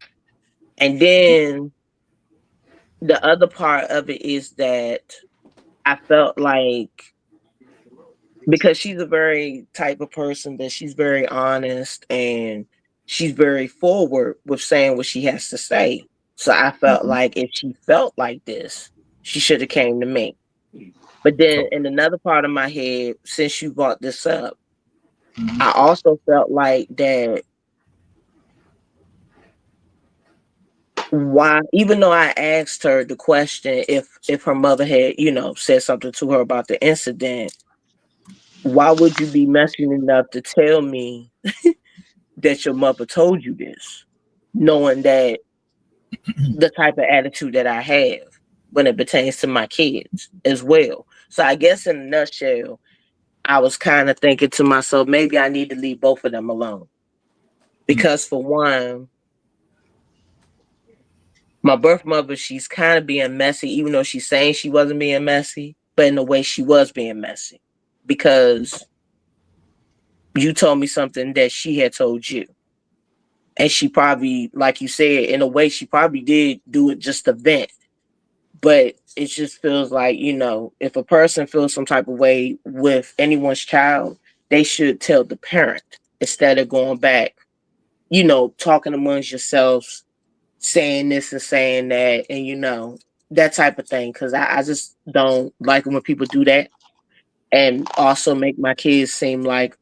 And then the other part of it is that I felt like, because she's a very type of person that she's very honest and she's very forward with saying what she has to say. So I felt like if she felt like this, she should have came to me. But then in another part of my head, since you brought this up, I also felt like that why, even though I asked her the question if her mother had, said something to her about the incident, why would you be messing enough to tell me that your mother told you this, knowing that the type of attitude that I have when it pertains to my kids as well? So I guess in a nutshell, I was kind of thinking to myself, maybe I need to leave both of them alone. Because for one, my birth mother, she's kind of being messy, even though she's saying she wasn't being messy, but in a way she was being messy. Because you told me something that she had told you. And she probably, like you said, in a way, she probably did do it just to vent. But it just feels like, if a person feels some type of way with anyone's child, they should tell the parent instead of going back, talking amongst yourselves, saying this and saying that. And, that type of thing, because I just don't like when people do that, and also make my kids seem like they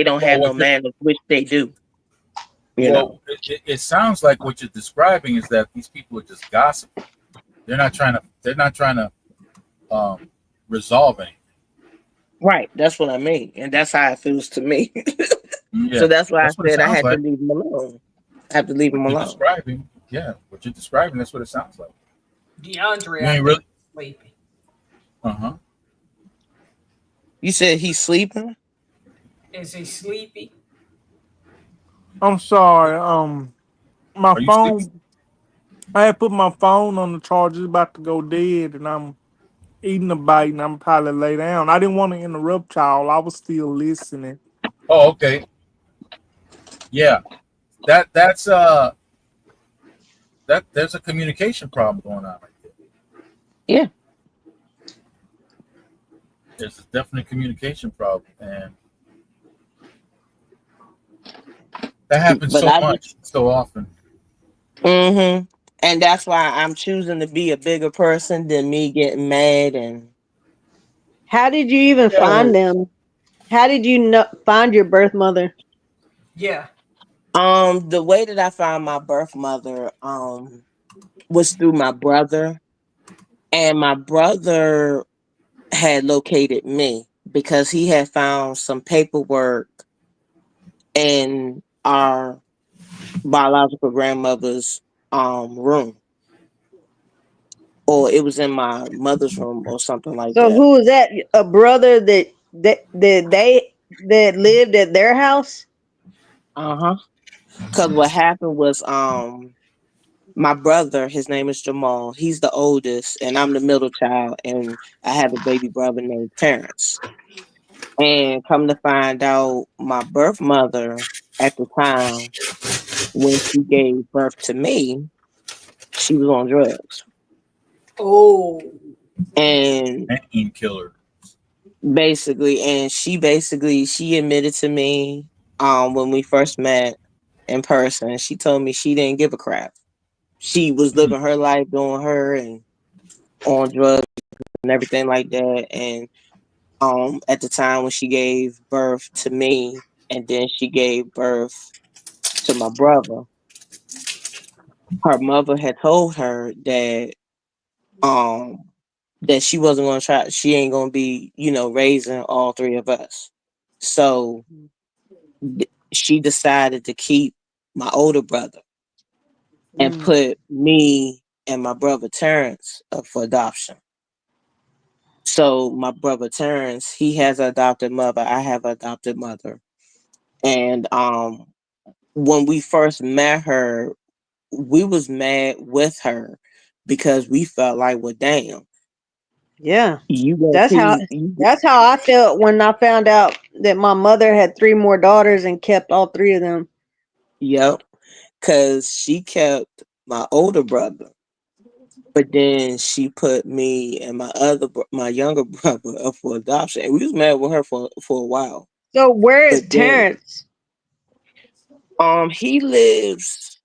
don't Well, have no manners, which they do. You know. well, it sounds like what you're describing is that these people are just gossiping. They're not trying to. They're not trying to resolve anything. Right, that's what I mean, and that's how it feels to me. Yeah, So that's why I that's what it said I sounds had to like. leave them alone. I have to leave them What you're alone. describing, yeah, what you're describing, that's what it sounds like. DeAndre, You I ain't think, really. sleepy. Uh-huh. You said he's sleeping? Is he sleepy? I'm sorry. My Are you sleeping? phone. I had put my phone on the charger. It's about to go dead, and I'm eating a bite, and I'm probably lay down. I didn't want to interrupt y'all. I was still listening. Oh, okay. Yeah. That's that there's a communication problem going on right there. Yeah. There's a definite communication problem, and that happens But so I much, so often. mm-hmm. And that's why I'm choosing to be a bigger person than me getting mad and How did you even so find them? How did you find your birth mother? Yeah. the way that I found my birth mother was through my brother, and my brother had located me because he had found some paperwork in our biological grandmother's room, or it was in my mother's room or something like So that. who was that? A brother that lived at their house? Uh-huh. Because what happened was my brother, his name is Jamal, he's the oldest and I'm the middle child, and I have a baby brother named Terrence. And come to find out, my birth mother at the time when she gave birth to me, she was on drugs. Oh. And Pain killer. she admitted to me when we first met in person, she told me she didn't give a crap. She was living her life, doing her and on drugs and everything like that. And at the time when she gave birth to me and then she gave birth to my brother, her mother had told her um that she wasn't gonna try, she ain't gonna be, raising all three of us. So she decided to keep my older brother and put me and my brother Terrence up for adoption. So my brother Terrence, he has an adopted mother. I have an adopted mother. And when we first met her, we was mad with her because we felt like, well, damn, Yeah. you gonna That's how keep you, that's how I felt when I found out that my mother had 3 more daughters and kept all 3 of them. yep, because she kept my older brother, but then she put me and my younger brother up for adoption, and we was mad with her for a while. So where is But then Terrence? he lives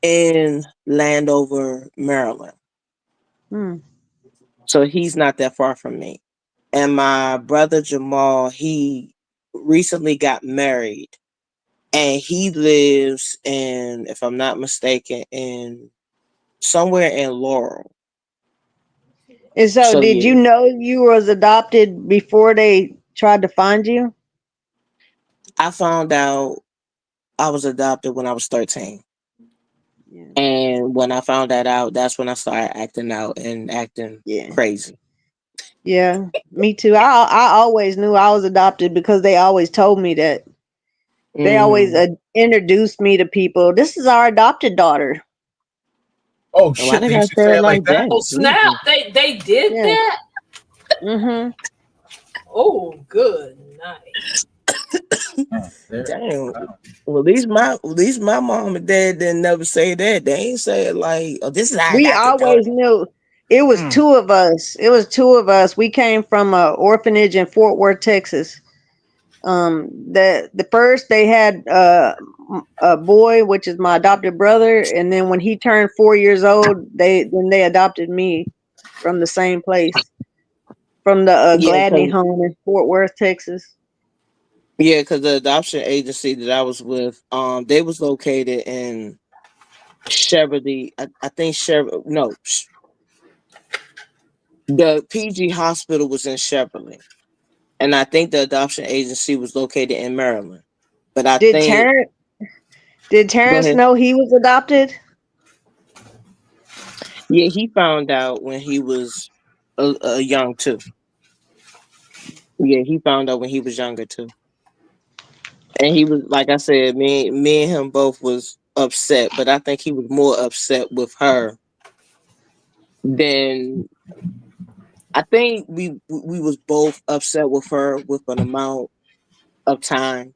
in Landover, Maryland. Hmm. So he's not that far from me. And my brother Jamal, he recently got married and he lives in, if I'm not mistaken, in somewhere in Laurel. And so So did you yeah, know you was adopted before they tried to find you? I found out I was adopted when I was 13. Yeah. And when I found that out, that's when I started acting out and acting Yeah. crazy. Yeah. Me too. I always knew I was adopted because they always told me that. They always Mm-hmm. introduced me to people. This is our adopted daughter. Oh And why shit! they They gotta used to say say it it like like that. Oh that? snap! Jesus. They did Yeah. that. Mm-hmm. Oh, good night. There. Damn. Wow. Well, at least my mom and dad didn't never say that. They ain't say it like, "Oh, this is our We adopted daughter." always knew it was Mm. 2 of us. It was 2 of us. We came from a orphanage in Fort Worth, Texas. The first they had a boy, which is my adopted brother, and then when he turned 4 years old, they adopted me from the same place, from the Yeah, Gladney because home in Fort Worth, Texas. the adoption agency that I was with, they was located in Cheverly. I think Cheverly. No, the PG hospital was in Cheverly, and I think the adoption agency was located in Maryland. But I Did think Terrence did go Terrence ahead. know he was adopted? Yeah, he found out when he was young too. Yeah, he found out when he was younger too, and he was like I said, me and him both was upset, but I think he was more upset with her than I think we was both upset with her with an amount of time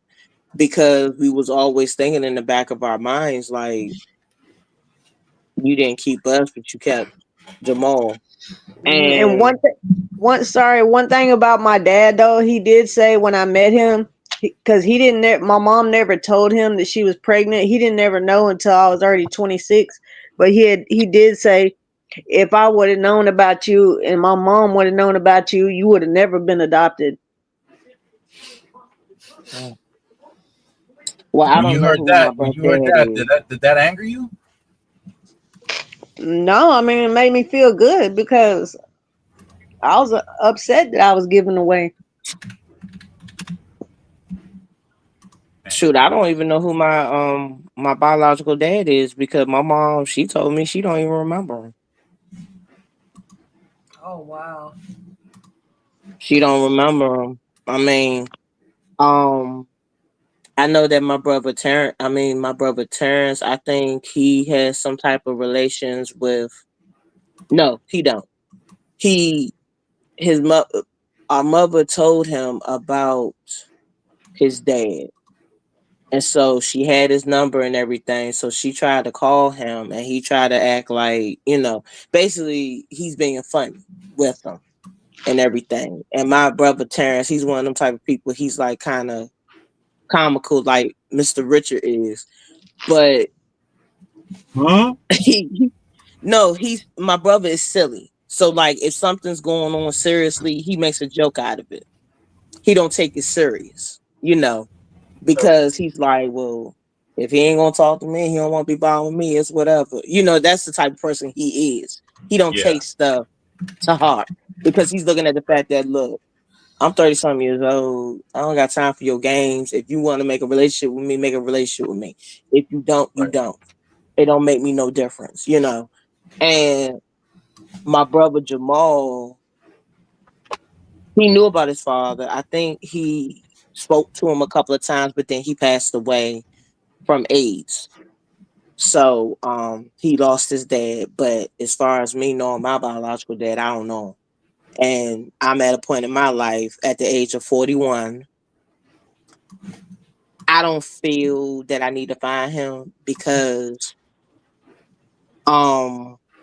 because we was always thinking in the back of our minds like you didn't keep us, but you kept Jamal. And And one thing about my dad though, he did say when I met him, because he didn't. My mom never told him that she was pregnant. He didn't never know until I was already 26. But he did say, if I would have known about you and my mom would have known about you, you would have never been adopted. well, I When you don't know heard who my that, when birth you heard dad that, is. did that anger you? No, I mean it made me feel good because I was upset that I was given away. Shoot, I don't even know who my biological dad is because my mom she told me she don't even remember him. Oh wow. She don't remember him. I mean, um, I know that my brother Terrence, I think he has some type of relations with. No, he don't. He his mother, our mother told him about his dad, and so she had his number and everything. So she tried to call him, and he tried to act like basically he's being funny with him and everything. And my brother Terrence, he's one of them type of people. He's like kind of comical, like Mr. Richard is, but Huh? he no, he's my brother is silly. So like if something's going on seriously, he makes a joke out of it. He don't take it serious, because he's like, well, if he ain't gonna talk to me, he don't want to be bothering me. It's whatever. That's the type of person he is. He don't Yeah. take stuff to heart because he's looking at the fact that look, I'm 30 something years old. I don't got time for your games. If you want to make a relationship with me, make a relationship with me. If you don't, you Right. don't. It don't make me no difference. And my brother Jamal, he knew about his father. I think he spoke to him a couple of times, but then he passed away from AIDS. So he lost his dad. But as far as me knowing my biological dad, I don't know. And I'm at a point in my life at the age of 41. I don't feel that I need to find him because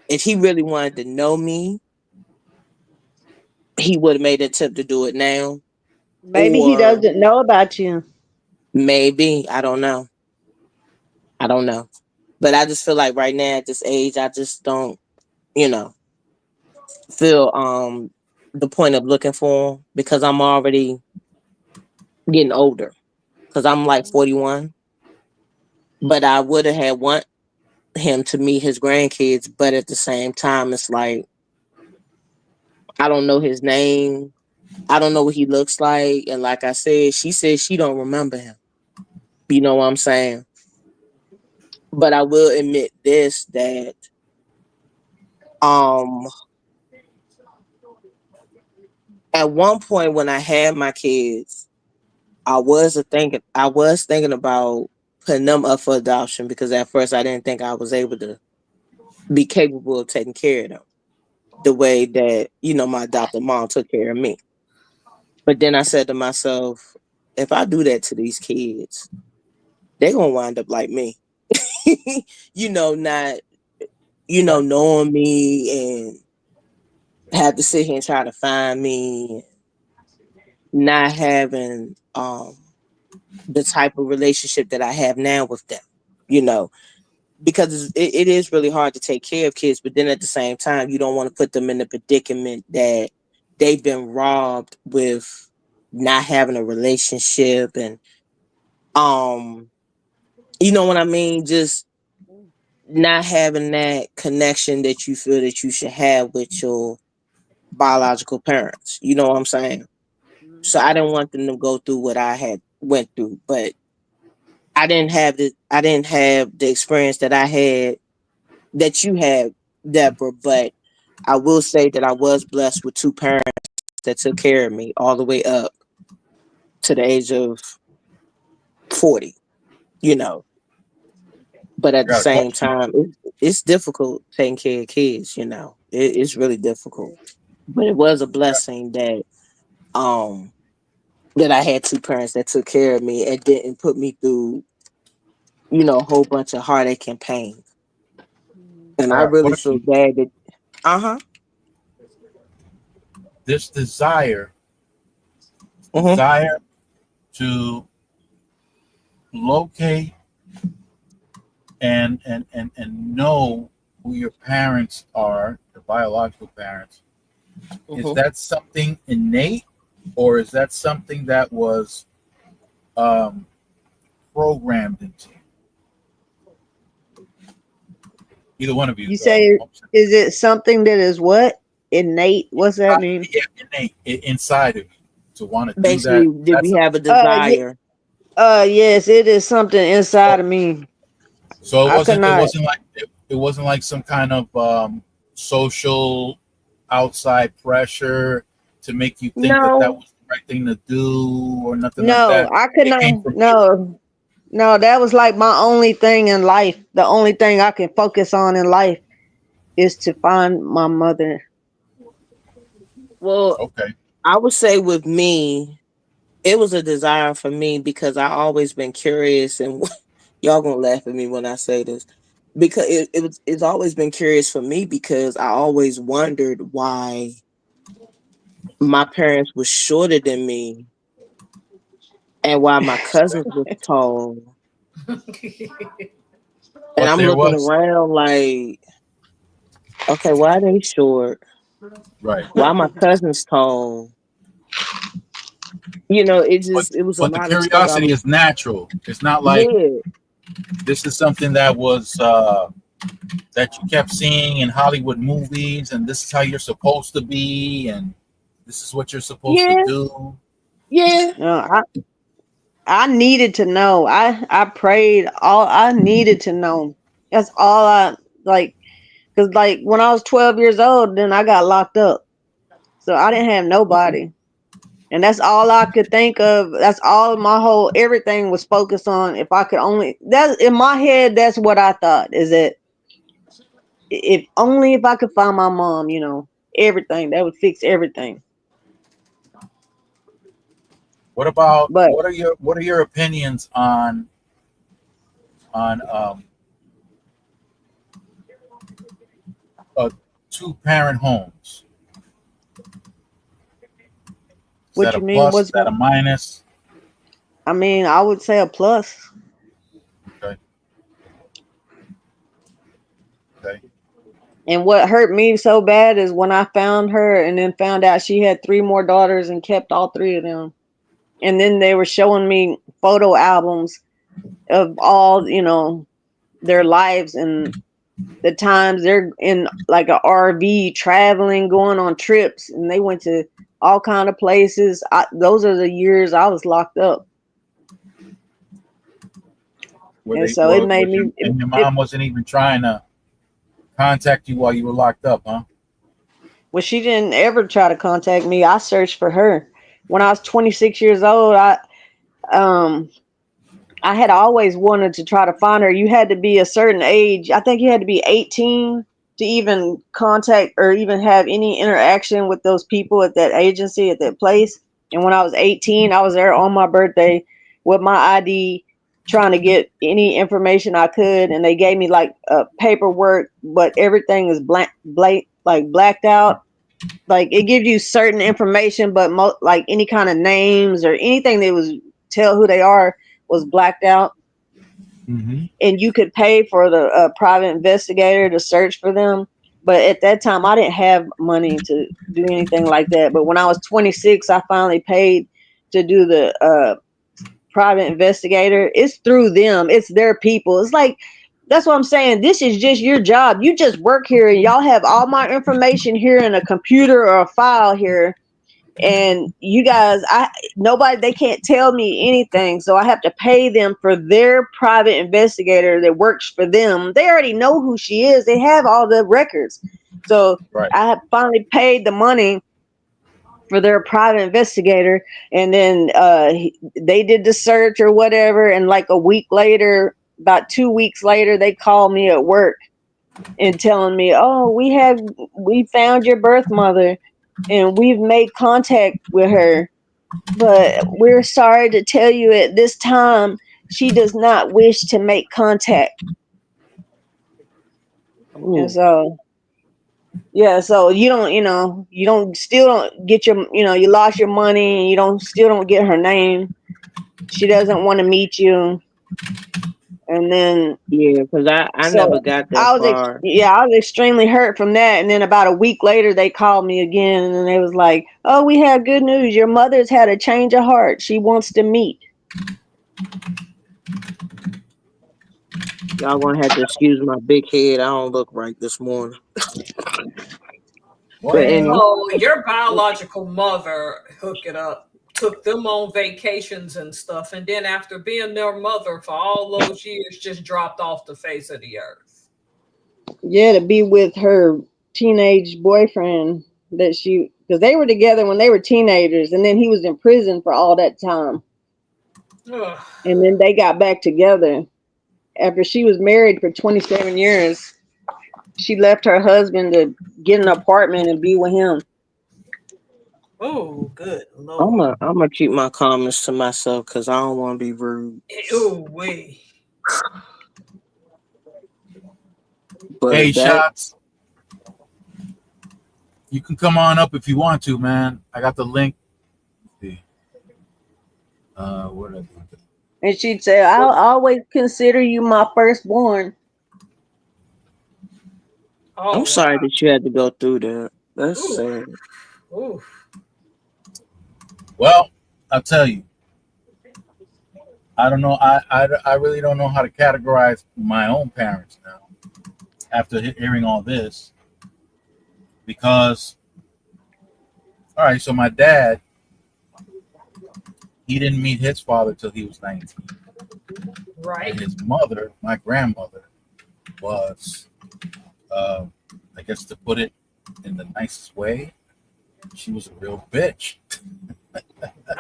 if he really wanted to know me, he would have made an attempt to do it now. Maybe he Or doesn't know about you. maybe, I don't know. I don't know. But I just feel like right now at this age, I just don't, you know, feel the point of looking for him because I'm already getting older. Because I'm like 41. But I would have had want him to meet his grandkids, but at the same time, it's like I don't know his name. I don't know what he looks like. And like I said, she said she don't remember him. You know what I'm saying? But I will admit this that um at one point when I had my kids, I was thinking about putting them up for adoption because at first I didn't think I was able to be capable of taking care of them the way that, my adopted mom took care of me. But then I said to myself, if I do that to these kids, they're gonna wind up like me. Not knowing me and have to sit here and try to find me, not having the type of relationship that I have now with them, you know, because it is really hard to take care of kids, but then at the same time, you don't want to put them in the predicament that they've been robbed with not having a relationship and you know what I mean, just not having that connection that you feel that you should have with your biological parents. You know what I'm saying? So I didn't want them to go through what I had went through, but I didn't have the experience that I had that you had, Deborah, but I will say that I was blessed with two parents that took care of me all the way up to the age of 40, you know. But at the Got a same question. time, it's difficult taking care of kids, you know. It's really difficult. But it was a blessing um that I had two parents that took care of me and didn't put me through, you know, a whole bunch of heartache and pain. And I I got a really feel question. bad that uh-huh. This desire Mm-hmm. to locate and know who your parents are, the biological parents, is that something innate, or is that something that was programmed into you? Either one of you. You say, is it something that is what? Innate? What's that mean? Yeah, innate inside of you to want to do Basically, that. did That's we have a Yeah, desire? yes, it is something inside of me. so I could it not. wasn't like it wasn't like some kind of social outside pressure to make you think that that No, was the right thing to do or nothing like No, that. I could It came not. from you. No, no, that was like my only thing in life. The only thing I can focus on in life is to find my mother. well, Okay. I would say with me, it was a desire for me because I always been curious, and y'all gonna laugh at me when I say this because it's always been curious for me because I always wondered why my parents were shorter than me and why my cousins was tall. And But I'm there looking was around like, okay, why are they short? right. Why my cousins tall? You know, But it was a but the lot of stuff I curiosity was is natural. It's not like yeah. this is something that was that you kept seeing in Hollywood movies, and this is how you're supposed to be, and this is what you're supposed to Yeah, do. yeah. No, I needed to know. I prayed all I needed to know. That's all I like. Cause like when I was 12 years old, then I got locked up, so I didn't have nobody. And that's all I could think of. That's all my whole everything was focused on. If I could only that in my head, that's what I thought is that if only if I could find my mom, everything that would fix everything. What about But what are your opinions on two parent homes? Is what that a you mean? plus? Is What's that a minus? I mean? I would say a plus. Okay. Okay. And what hurt me so bad is when I found her and then found out she had three more daughters and kept all three of them. And then they were showing me photo albums of all, their lives and the times they're in like a RV traveling, going on trips, and they went to all kind of places. Those are the years I was locked up. Were And they so it made was your me, and your mom wasn't even trying to contact you while you were locked up, huh? well, she didn't ever try to contact me. I searched for her. When I was 26 years old, um I had always wanted to try to find her. You had to be a certain age. I think you had to be 18 to even contact or even have any interaction with those people at that agency, at that place. And when I was 18, I was there on my birthday with my ID trying to get any information I could. And they gave me like paperwork, but everything is like blacked out. Like it gives you certain information, but like any kind of names or anything that was tell who they are was blacked out, Mm-hmm. and you could pay for the private investigator to search for them. But at that time, I didn't have money to do anything like that. But when I was 26, I finally paid to do the private investigator. It's through them. It's their people. It's like, that's what I'm saying. This is just your job. You just work here, and y'all have all my information here in a computer or a file here. And you guys, they can't tell me anything. So I have to pay them for their private investigator that works for them. They already know who she is. They have all the records. So Right. I have finally paid the money for their private investigator. And then they did the search or whatever. And like a week later, about 2 weeks later, they called me at work and telling me, oh, we found your birth mother and we've made contact with her, but we're sorry to tell you at this time she does not wish to make contact. And so so you don't get your, you lost your money and you still don't get her name. She doesn't want to meet you. And then Yeah, because I so never got that I far. was extremely hurt from that. And then about a week later, they called me again, and then they was like, "Oh, we have good news. Your mother's had a change of heart. She wants to meet." Y'all gonna have to excuse my big head. I don't look right this morning. But anyway, So your biological mother took them on vacations and stuff, and then after being their mother for all those years, just dropped off the face of the earth. Yeah, to be with her teenage boyfriend because they were together when they were teenagers, and then he was in prison for all that time. Ugh. And then they got back together after she was married for 27 years. She left her husband to get an apartment and be with him. Oh, good Lord. I'm gonna keep my comments to myself because I don't want to be rude. Oh, wait. But Hey, Shots. You can come on up if you want to, man. I got the link. Let's see. Where did I do it? And she'd say, "I'll always consider you my firstborn." Oh, I'm sorry that you had to go through that. That's Ooh. sad. Ooh. Well, I'll tell you. I don't know. I really don't know how to categorize my own parents now after hearing all this. Because, all right, so my dad, he didn't meet his father till he was 19. Right. And his mother, my grandmother, was, I guess to put it in the nicest way, she was a real bitch.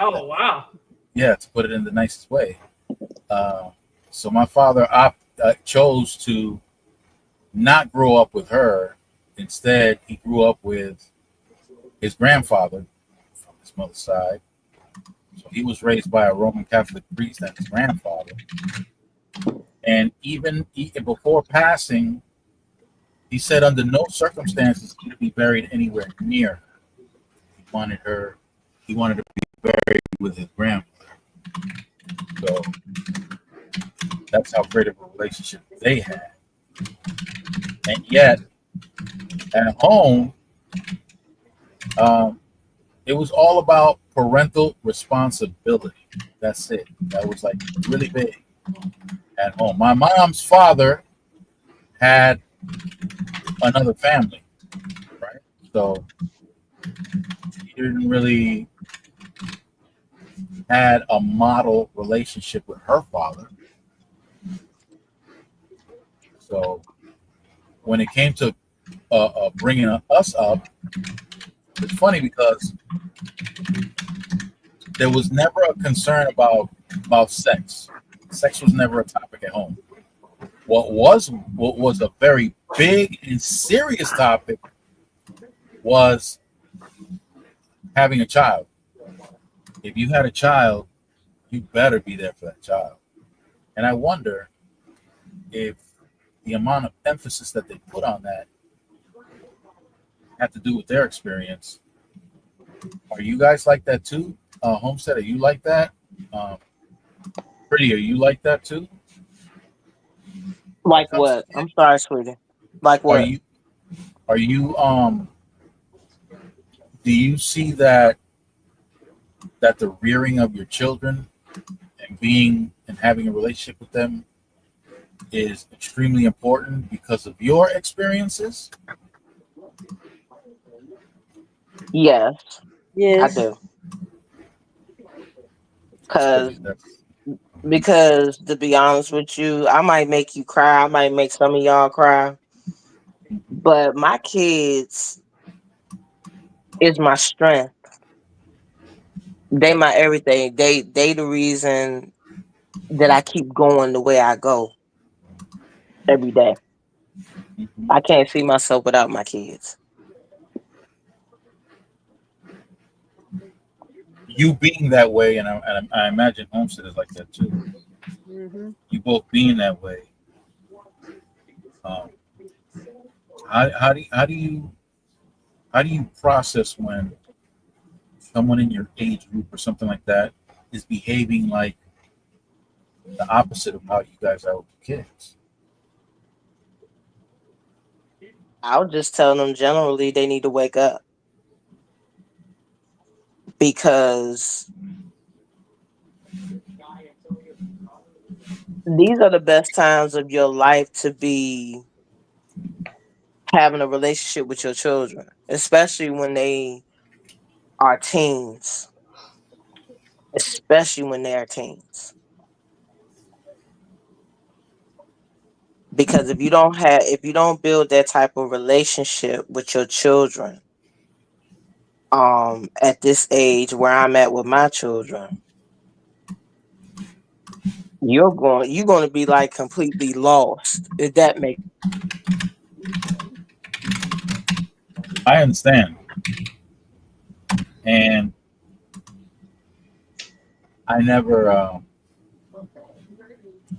Oh, wow. Yeah, to put it in the nicest way. So my father chose to not grow up with her. Instead, he grew up with his grandfather from his mother's side. So he was raised by a Roman Catholic priest and his grandfather. And even before passing, he said under no circumstances could he be buried anywhere near her. He wanted to be buried with his grandmother. So that's how great of a relationship they had. And yet, at home, it was all about parental responsibility. That's it. That was like really big at home. My mom's father had another family, right? So he didn't really had a model relationship with her father. So when it came to bringing us up, it's funny because there was never a concern about sex. Sex was never a topic at home. What was a very big and serious topic was having a child. If you had a child, you better be there for that child. And I wonder if the amount of emphasis that they put on that had to do with their experience. Are you guys like that too? Homestead, are you like that? Pretty, are you like that too? When it Like comes to what? I'm kids, sorry, sweetie. Like are what? you are you do you see that the rearing of your children and being and having a relationship with them is extremely important because of your experiences? Yes, I Yes. do. That's Cause crazy. That's because to be honest with you, I might make you cry. I might make some of y'all cry. But my kids is my strength. They my everything. They the reason that I keep going the way I go every day. mhm. I can't see myself without my kids. You being that way, and I imagine Homestead is like that too. Hmm. You both being that way. Um, how do you process when someone in your age group or something like that is behaving like the opposite of how you guys are with the kids? I'll just tell them generally they need to wake up because these are the best times of your life to be having a relationship with your children, especially when they are teens. Especially when they are teens. Because if you don't build that type of relationship with your children, at this age where I'm at with my children, you're going to be like completely lost. If that makes I understand, and I never,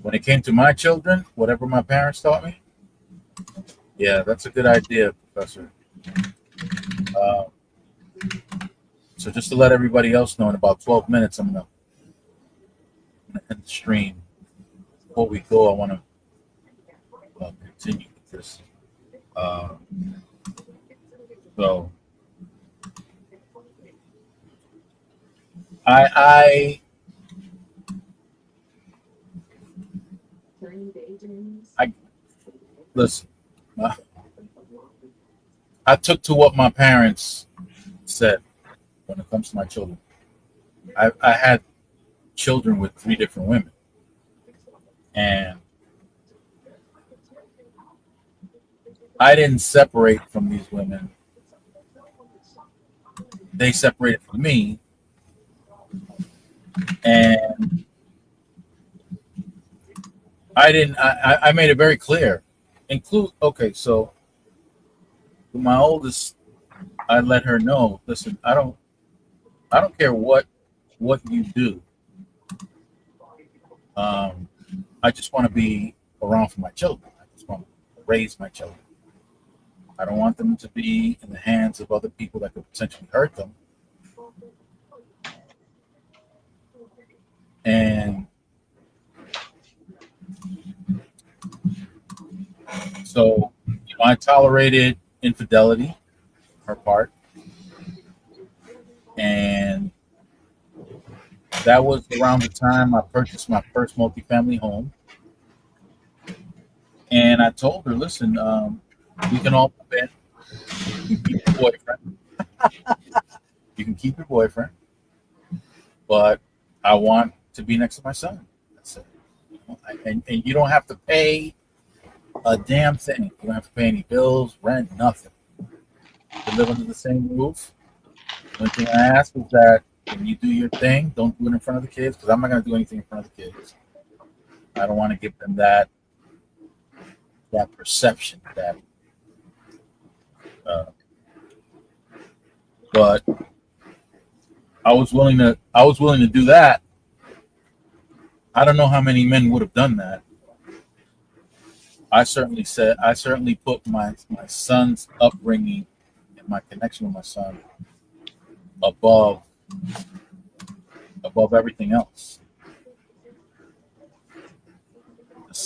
when it came to my children, whatever my parents taught me, yeah, that's a good idea, Professor. Uh, so just to let everybody else know, in about 12 minutes, I'm gonna end the stream. Before we go, I want to continue with this. Uh, so I I listen. uh, I took to what my parents said when it comes to my children. I had children with three different women, and I didn't separate from these women. They separated from me, and I didn't. I made it very clear. Include okay, so with my oldest, I let her know. Listen, I don't care what you do. Um, I just want to be around for my children. I just want to raise my children. I don't want them to be in the hands of other people that could potentially hurt them. And so, I tolerated infidelity, her part, and that was around the time I purchased my first multifamily home. And I told her, listen, we can all move in. You can keep your boyfriend. You can keep your boyfriend, but I want to be next to my son. That's it. And you don't have to pay a damn thing. You don't have to pay any bills, rent, nothing. To live under the same roof. The only thing I ask is that when you do your thing, don't do it in front of the kids because I'm not going to do anything in front of the kids. I don't want to give them that perception that. Uh, but I was willing to do that. I don't know how many men would have done that. I certainly put my son's upbringing and my connection with my son above everything else.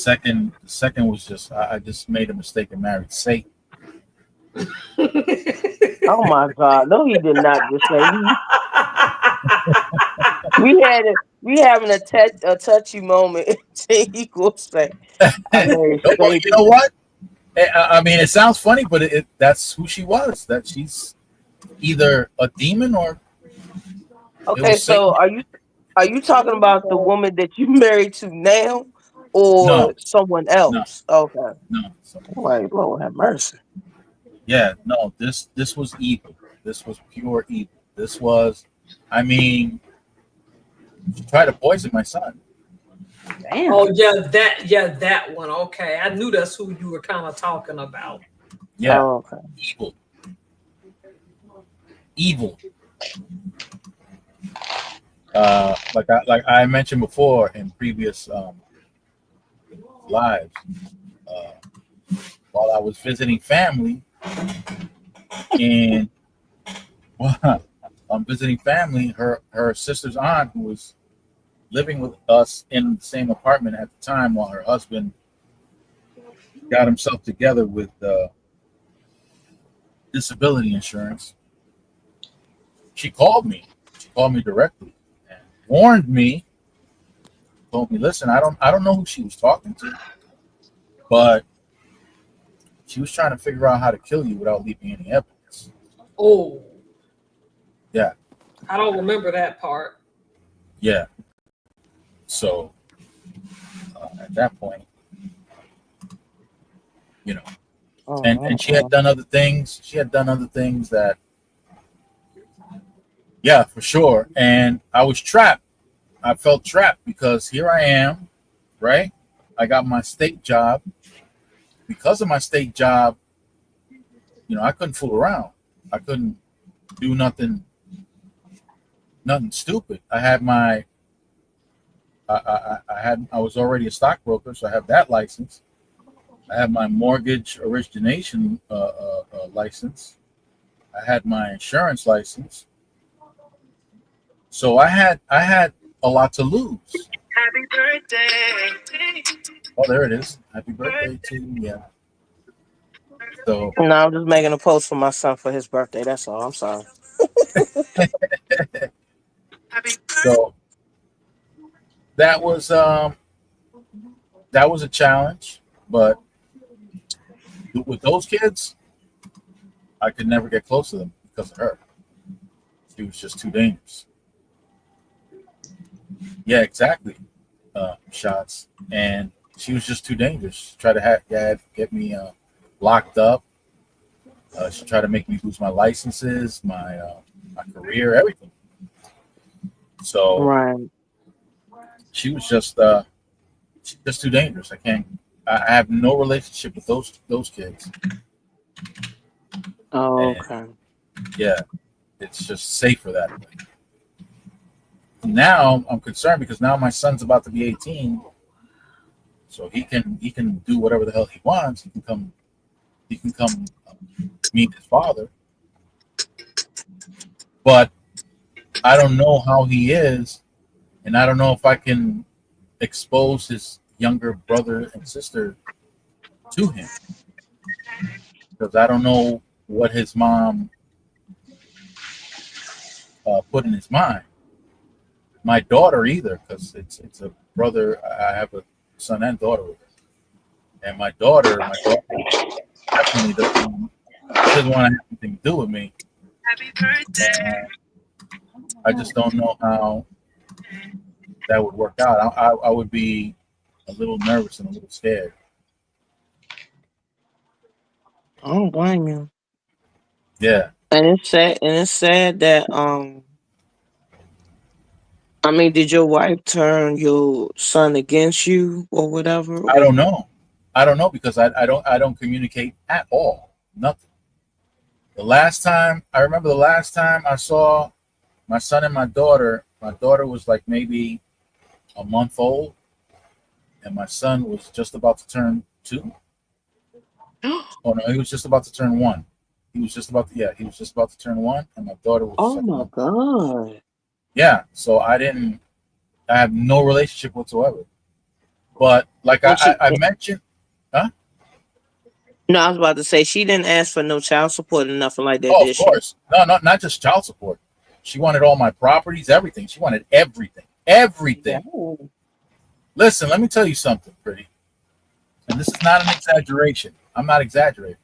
the second was just I just made a mistake and married Satan. Oh my God! No, he did not just say we having a touchy moment. He will say, "I married Well, you Satan." know what? I mean, it sounds funny, but that's who she was. That she's either a demon or it Okay, was Satan. so are you talking about the woman that you married to now, No, or someone no, else? Okay. no. Like, Lord have mercy. Yeah, no. This was evil. This was pure evil. This was, I mean, she tried to poison my son. Damn. Oh that one. Okay, I knew that's who you were kind of talking about. Yeah, Oh, okay. evil. Like I mentioned before in previous lives, while I was visiting family, and I'm visiting family, her sister's aunt, who was living with us in the same apartment at the time, while her husband got himself together with disability insurance. She called me. She called me directly and warned me. Told me, listen, I don't know who she was talking to, but she was trying to figure out how to kill you without leaving any evidence. Oh, Yeah, I don't remember that part. yeah. So at that point, you know, and she had done other things. She had done other things that, yeah, for sure. And I was trapped. I felt trapped because here I am, right? I got my state job. Because of my state job, you know, I couldn't fool around. I couldn't do nothing stupid. I had my, I was already a stockbroker, so I have that license. I had my mortgage origination license. I had my insurance license. So I had a lot to lose. Happy birthday. Oh, there it is. Happy birthday to you. Yeah. So No, I'm just making a post for my son for his birthday. That's all. I'm sorry. so that was a challenge, but with those kids, I could never get close to them because of her. She was just too dangerous. Yeah, exactly. Shots, and she was just too dangerous. She tried to get me locked up. She tried to make me lose my licenses, my career, everything. So Right. she was just too dangerous. I have no relationship with those kids. Oh, And, okay. yeah, it's just safer that way. Now I'm concerned because now my son's about to be 18, so he can do whatever the hell he wants. He can come meet his father, but I don't know how he is, and I don't know if I can expose his younger brother and sister to him because I don't know what his mom put in his mind. My daughter either, because it's a brother. I have a son and daughter with her, and my daughter definitely doesn't want to have anything to do with me. Happy birthday. I just don't know how that would work out. I would be a little nervous and a little scared. I don't blame you. Yeah, And it's sad. And it's sad that I mean, did your wife turn your son against you or whatever? I don't know. I don't know because I don't communicate at all. Nothing. The last time I saw my son and my daughter was like maybe a month old, and my son was just about to turn 2. Oh no, he was just about to turn 1. He was just about to turn 1, and my daughter was. Oh my God. Yeah, so I have no relationship whatsoever. But like Oh, she. I mentioned, huh? No, I was about to say she didn't ask for no child support or nothing like that, Oh, of did she? course. No, not just child support. She wanted all my properties, everything. She wanted everything. Everything. Oh. Listen, let me tell you something, pretty. And this is not an exaggeration. I'm not exaggerating.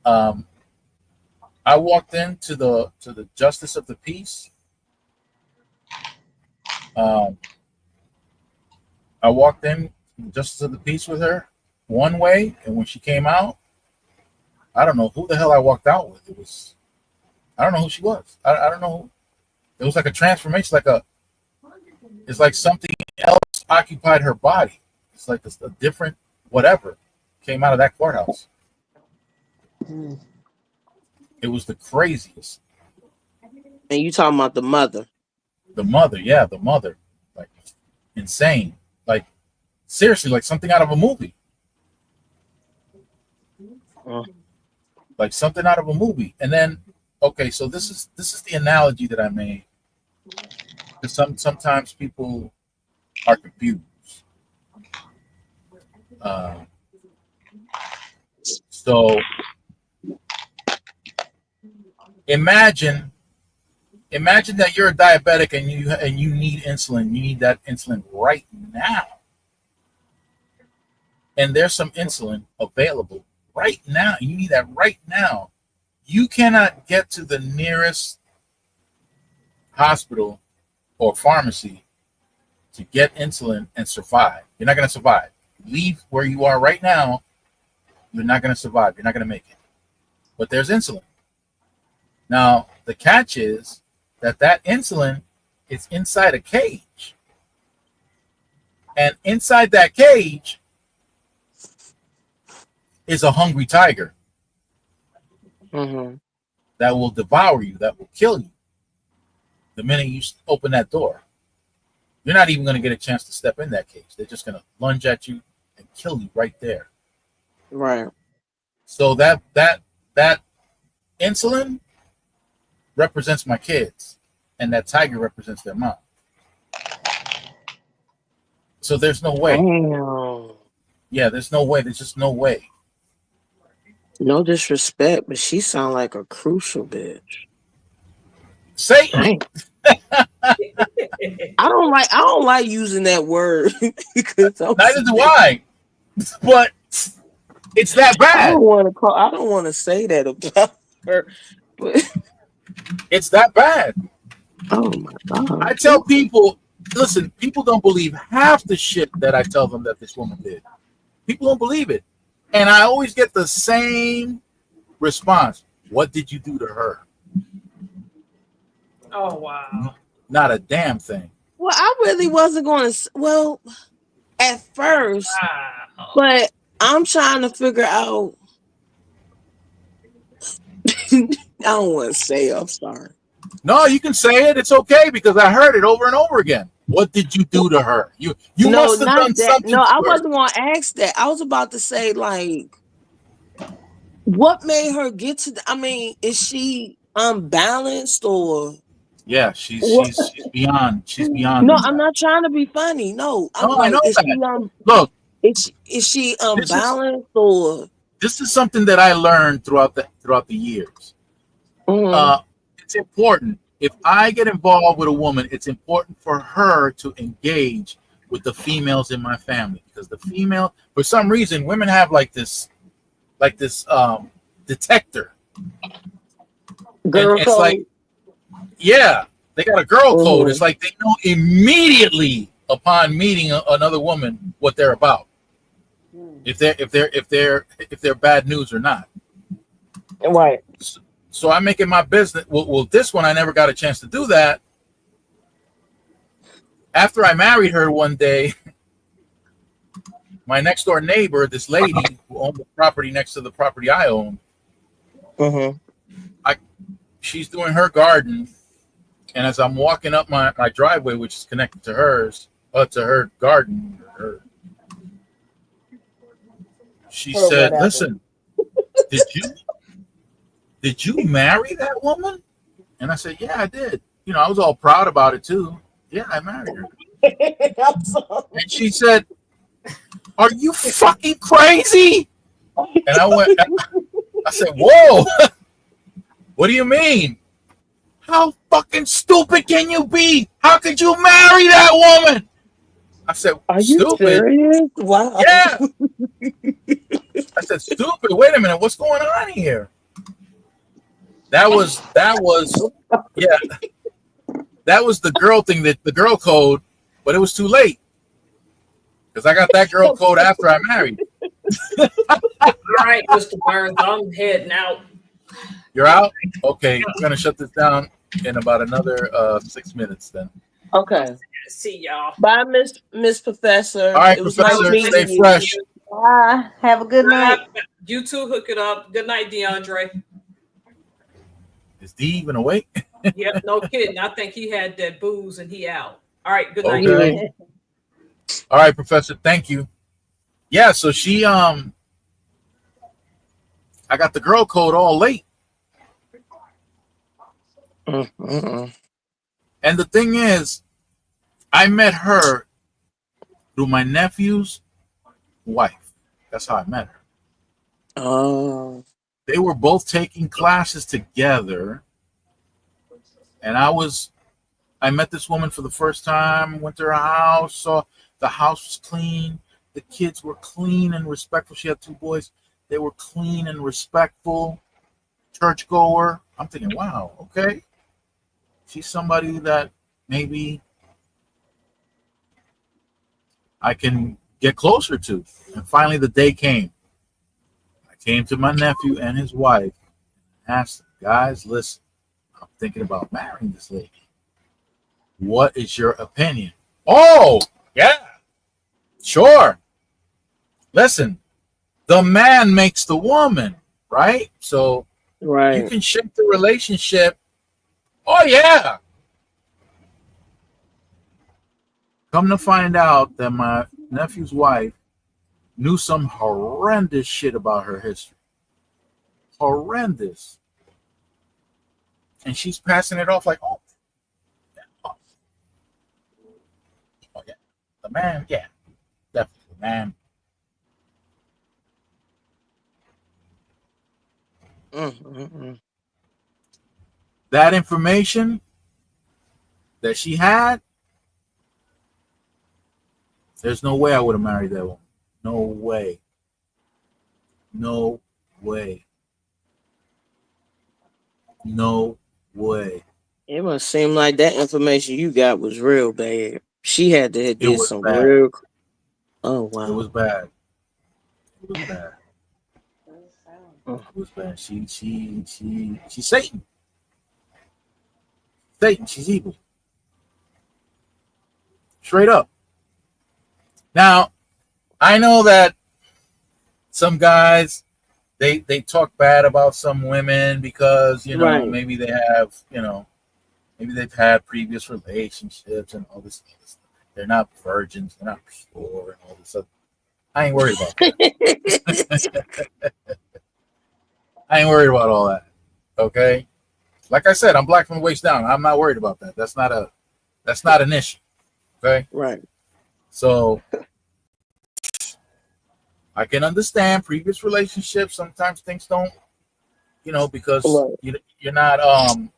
I walked into the justice of the peace. I walked in justice of the peace with her one way, and when she came out, I don't know who the hell I walked out with. I don't know who she was. I don't know. It was like a transformation, it's like something else occupied her body. It's like a different whatever came out of that courthouse. It was the craziest. And you talking about the mother? The mother, yeah, the mother, like insane, like seriously, like something out of a movie, like something out of a movie. And then, okay, so this is the analogy that I made. Because sometimes people are confused. So imagine that you're a diabetic and you need insulin. You need that insulin right now. And there's some insulin available right now. You need that right now. You cannot get to the nearest hospital or pharmacy to get insulin and survive. You're not going to survive. Leave where you are right now. You're not going to survive. You're not going to make it. But there's insulin. Now, the catch is that insulin is inside a cage. And inside that cage is a hungry tiger that will devour you, that will kill you the minute you open that door. You're not even going to get a chance to step in that cage. They're just going to lunge at you and kill you right there. Right. So that insulin represents my kids, and that tiger represents their mom. So there's no way. Damn. Yeah, there's no way. There's just no way. No disrespect, but she sound like a crucial bitch. Satan. I don't like using that word because Neither do I. But it's that bad. I don't want to say that about her, but it's that bad. Oh my God. I tell people, listen, people don't believe half the shit that I tell them that this woman did. People don't believe it. And I always get the same response. What did you do to her? Oh, wow. Not a damn thing. Well, I really wasn't going to. Well, at first, Wow. but I'm trying to figure out. I don't want to say. I'm sorry. No, you can say it. It's okay because I heard it over and over again. What did you do to her? You must have done something. No, to I her. wasn't going to ask that. I was about to say, like, what made her get to? I mean, is she unbalanced or? Yeah, she's beyond. She's beyond. No, I'm not trying to be funny. No, I'm I know that. Look, is she unbalanced or? This is something that I learned throughout the years. It's important. If I get involved with a woman, it's important for her to engage with the females in my family because the female, for some reason, women have like this detector. Girl it's code. like, yeah, they got a girl code. It's like they know immediately upon meeting another woman what they're about. If they're bad news or not. Right. So I make it my business. Well, this one I never got a chance to do that. After I married her one day, my next door neighbor, this lady who owned the property next to the property I owned, she's doing her garden, and as I'm walking up my driveway, which is connected to hers, to her garden, she said, "Listen, did you marry that woman?" And I said, "Yeah, I did. You know, I was all proud about it too. Yeah, I married her." I'm sorry. And she said, "Are you fucking crazy?" And I said, "Whoa, what do you mean? How fucking stupid can you be? How could you marry that woman?" I said, Are you "Stupid? serious? Wow. Yeah." I said, "Stupid? Wait a minute, what's going on here?" That was, yeah, that was the girl thing, that the girl code, but it was too late because I got that girl code after I married. All right, Mr. Burns, I'm heading out. You're out? Okay, we're gonna shut this down in about another 6 minutes then. Okay. See y'all. Bye, Miss Professor. All right, It was Professor, nice meeting stay you. fresh. Bye. Have a good night. You two hook it up. Good night, DeAndre. Is D even awake? Yep, no kidding. I think he had that booze and he out. All right, good night. Okay. All right, Professor, thank you. Yeah, so she I got the girl code all late. Mm-mm. And the thing is, I met her through my nephew's wife. That's how I met her. Oh. They were both taking classes together. And I met this woman for the first time, went to her house, saw the house was clean. The kids were clean and respectful. She had 2 boys. They were clean and respectful, churchgoer. I'm thinking, wow, okay. She's somebody that maybe I can get closer to. And finally the day came. I came to my nephew and his wife and asked them, guys, listen, I'm thinking about marrying this lady. What is your opinion? Oh, yeah, sure. Listen, the man makes the woman, right? So Right. you can shape the relationship. Oh, yeah. Come to find out that my nephew's wife knew some horrendous shit about her history. Horrendous. And she's passing it off like, oh, yeah. The man, yeah, definitely the man. Mm-mm. That information that she had, there's no way I would have married that woman. No way. No way. No way. It must seem like that information you got was real bad. She had to have did was some bad. real. Oh wow. It was bad. It was bad. Oh. It was bad. She's Satan. Satan, she's evil. Straight up. Now, I know that some guys they talk bad about some women because, you know, Right. maybe they have, you know, maybe they've had previous relationships and all this stuff. They're not virgins, they're not pure and all this stuff. I ain't worried about that. I ain't worried about all that. Okay? Like I said, I'm black from the waist down. I'm not worried about that. That's not an issue. Okay? Right. So I can understand previous relationships. Sometimes things don't, you know, because Right. you're not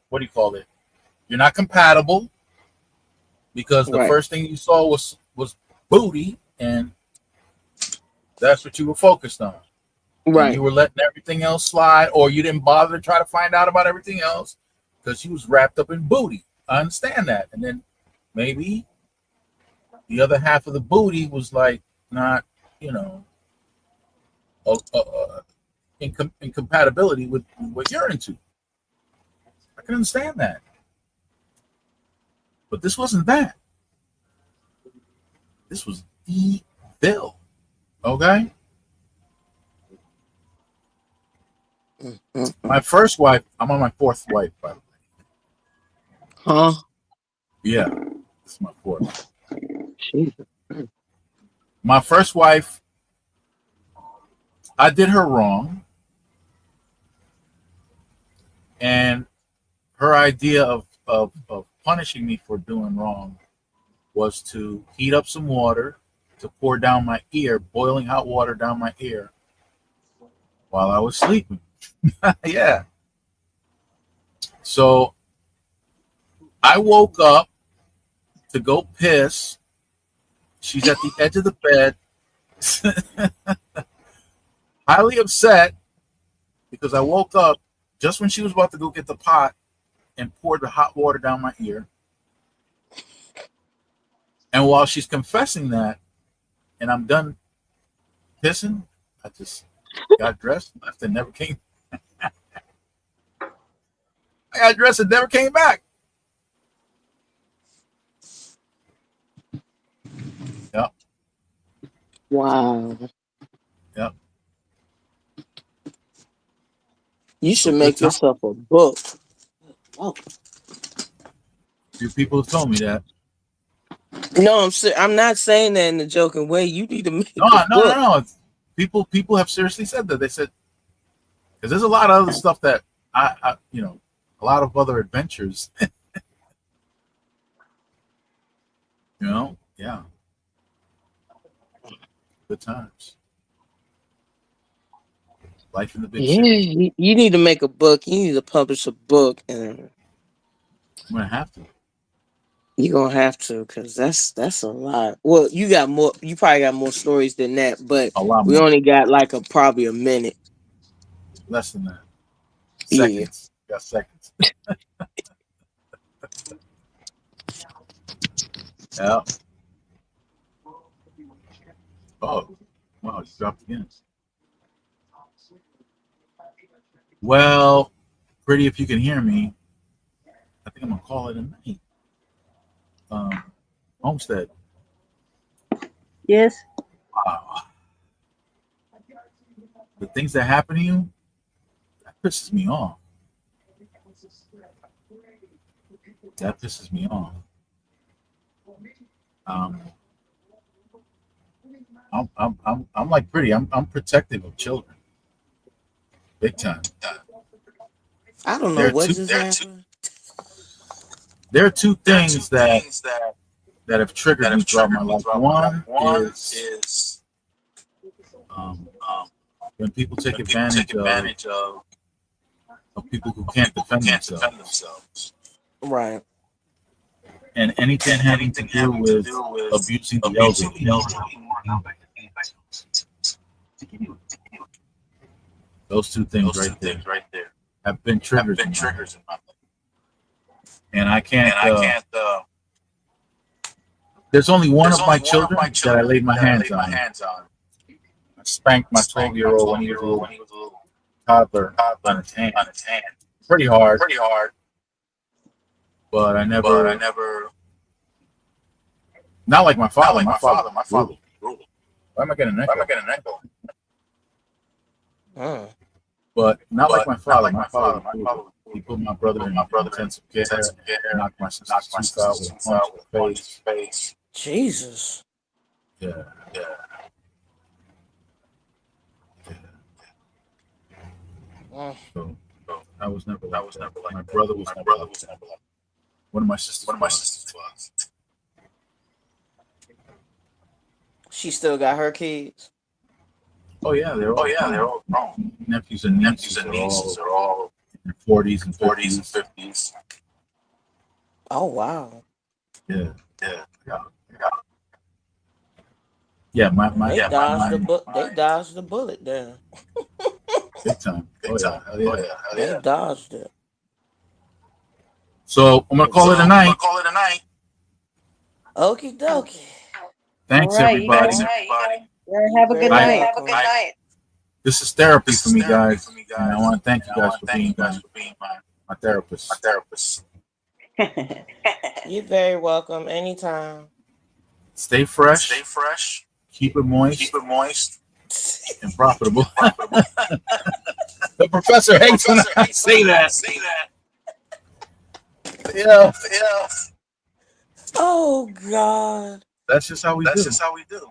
what do you call it? You're not compatible because the Right. first thing you saw was booty, and that's what you were focused on. And Right. you were letting everything else slide, or you didn't bother to try to find out about everything else because you was wrapped up in booty. I understand that. And then maybe the other half of the booty was like not, you know, in compatibility with what you're into. I can understand that. But this wasn't that. This was evil. Okay? Mm-mm. My first wife, I'm on my 4th wife, by the way. Huh? Yeah, this is my 4th. Jesus. My first wife, I did her wrong. And her idea of punishing me for doing wrong was to heat up some water to pour down my ear, boiling hot water down my ear while I was sleeping. Yeah. So I woke up to go piss. She's at the edge of the bed, highly upset because I woke up just when she was about to go get the pot and poured the hot water down my ear. And while she's confessing that, and I'm done pissing, I just got dressed, left, and never came. I got dressed and never came back. Yep. Wow. Yep. You should So make good time. yourself a book. Oh. A few people have told me that. No, I'm not saying that in a joking way. You need to make No, a book. no. People have seriously said that. They said, because there's a lot of other stuff that I a lot of other adventures. Yeah. Good times. Life in the big Yeah, city. you need to make a book. You need to publish a book, and I'm gonna have to. you're gonna have to, because that's a lot. Well, you got more. You probably got more stories than that, but A lot we more. only got like probably a minute. Less than that. Yeah. Seconds. Got seconds. Yeah. Oh, wow, you dropped again. Well, pretty, if you can hear me, I think I'm gonna call it a night. Homestead. Yes. Wow. The things that happen to you, that pisses me off. That pisses me off. I'm like pretty. I'm protective of children, big time. I don't know There are what two- just happened. There are two things that have triggered me throughout my life. One is when people take advantage of people who can't defend themselves, Right. and anything having to do with abusing the elderly. Those two things right there have been triggers in my life. And I can't. There's only one of my children that I laid my hands on. I spanked my 12-year-old when he was a little toddler on his hand. Pretty hard. But I never. Not like my father. My father. Why am I getting an echo? Huh. But not like my father. My father. He put my brother in intensive care. Knocked my sister's tooth out with a punch to the face. Jesus. Yeah. So I was never like my brother was never like that. One of my sisters was. She still got her kids. Oh yeah, they're all grown. Nephews and nieces are all in their 40s and 50s. Oh wow. Yeah. Yeah, They dodged the bullet there. Big time. Oh yeah. They dodged it. So I'm gonna call it a night. Okie dokie. Thanks, All right, everybody. Yeah, have a good Bye. night. This is therapy for me, guys. And I want to thank you guys for being my therapist. You're very welcome anytime. Stay fresh. Keep it moist. And profitable. The professor hates when I say that. Yeah. Oh God. That's just how we do.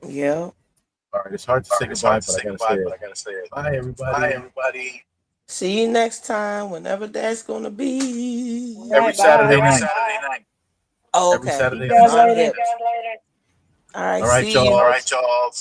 Yeah. All right, it's hard to say goodbye, but I gotta say it. Bye, everybody. See you next time, whenever that's gonna be. Every Saturday night. Oh, every okay. Saturday. See you guys So I'm later. hip. All right. All right, See y'all. you. All right, y'all.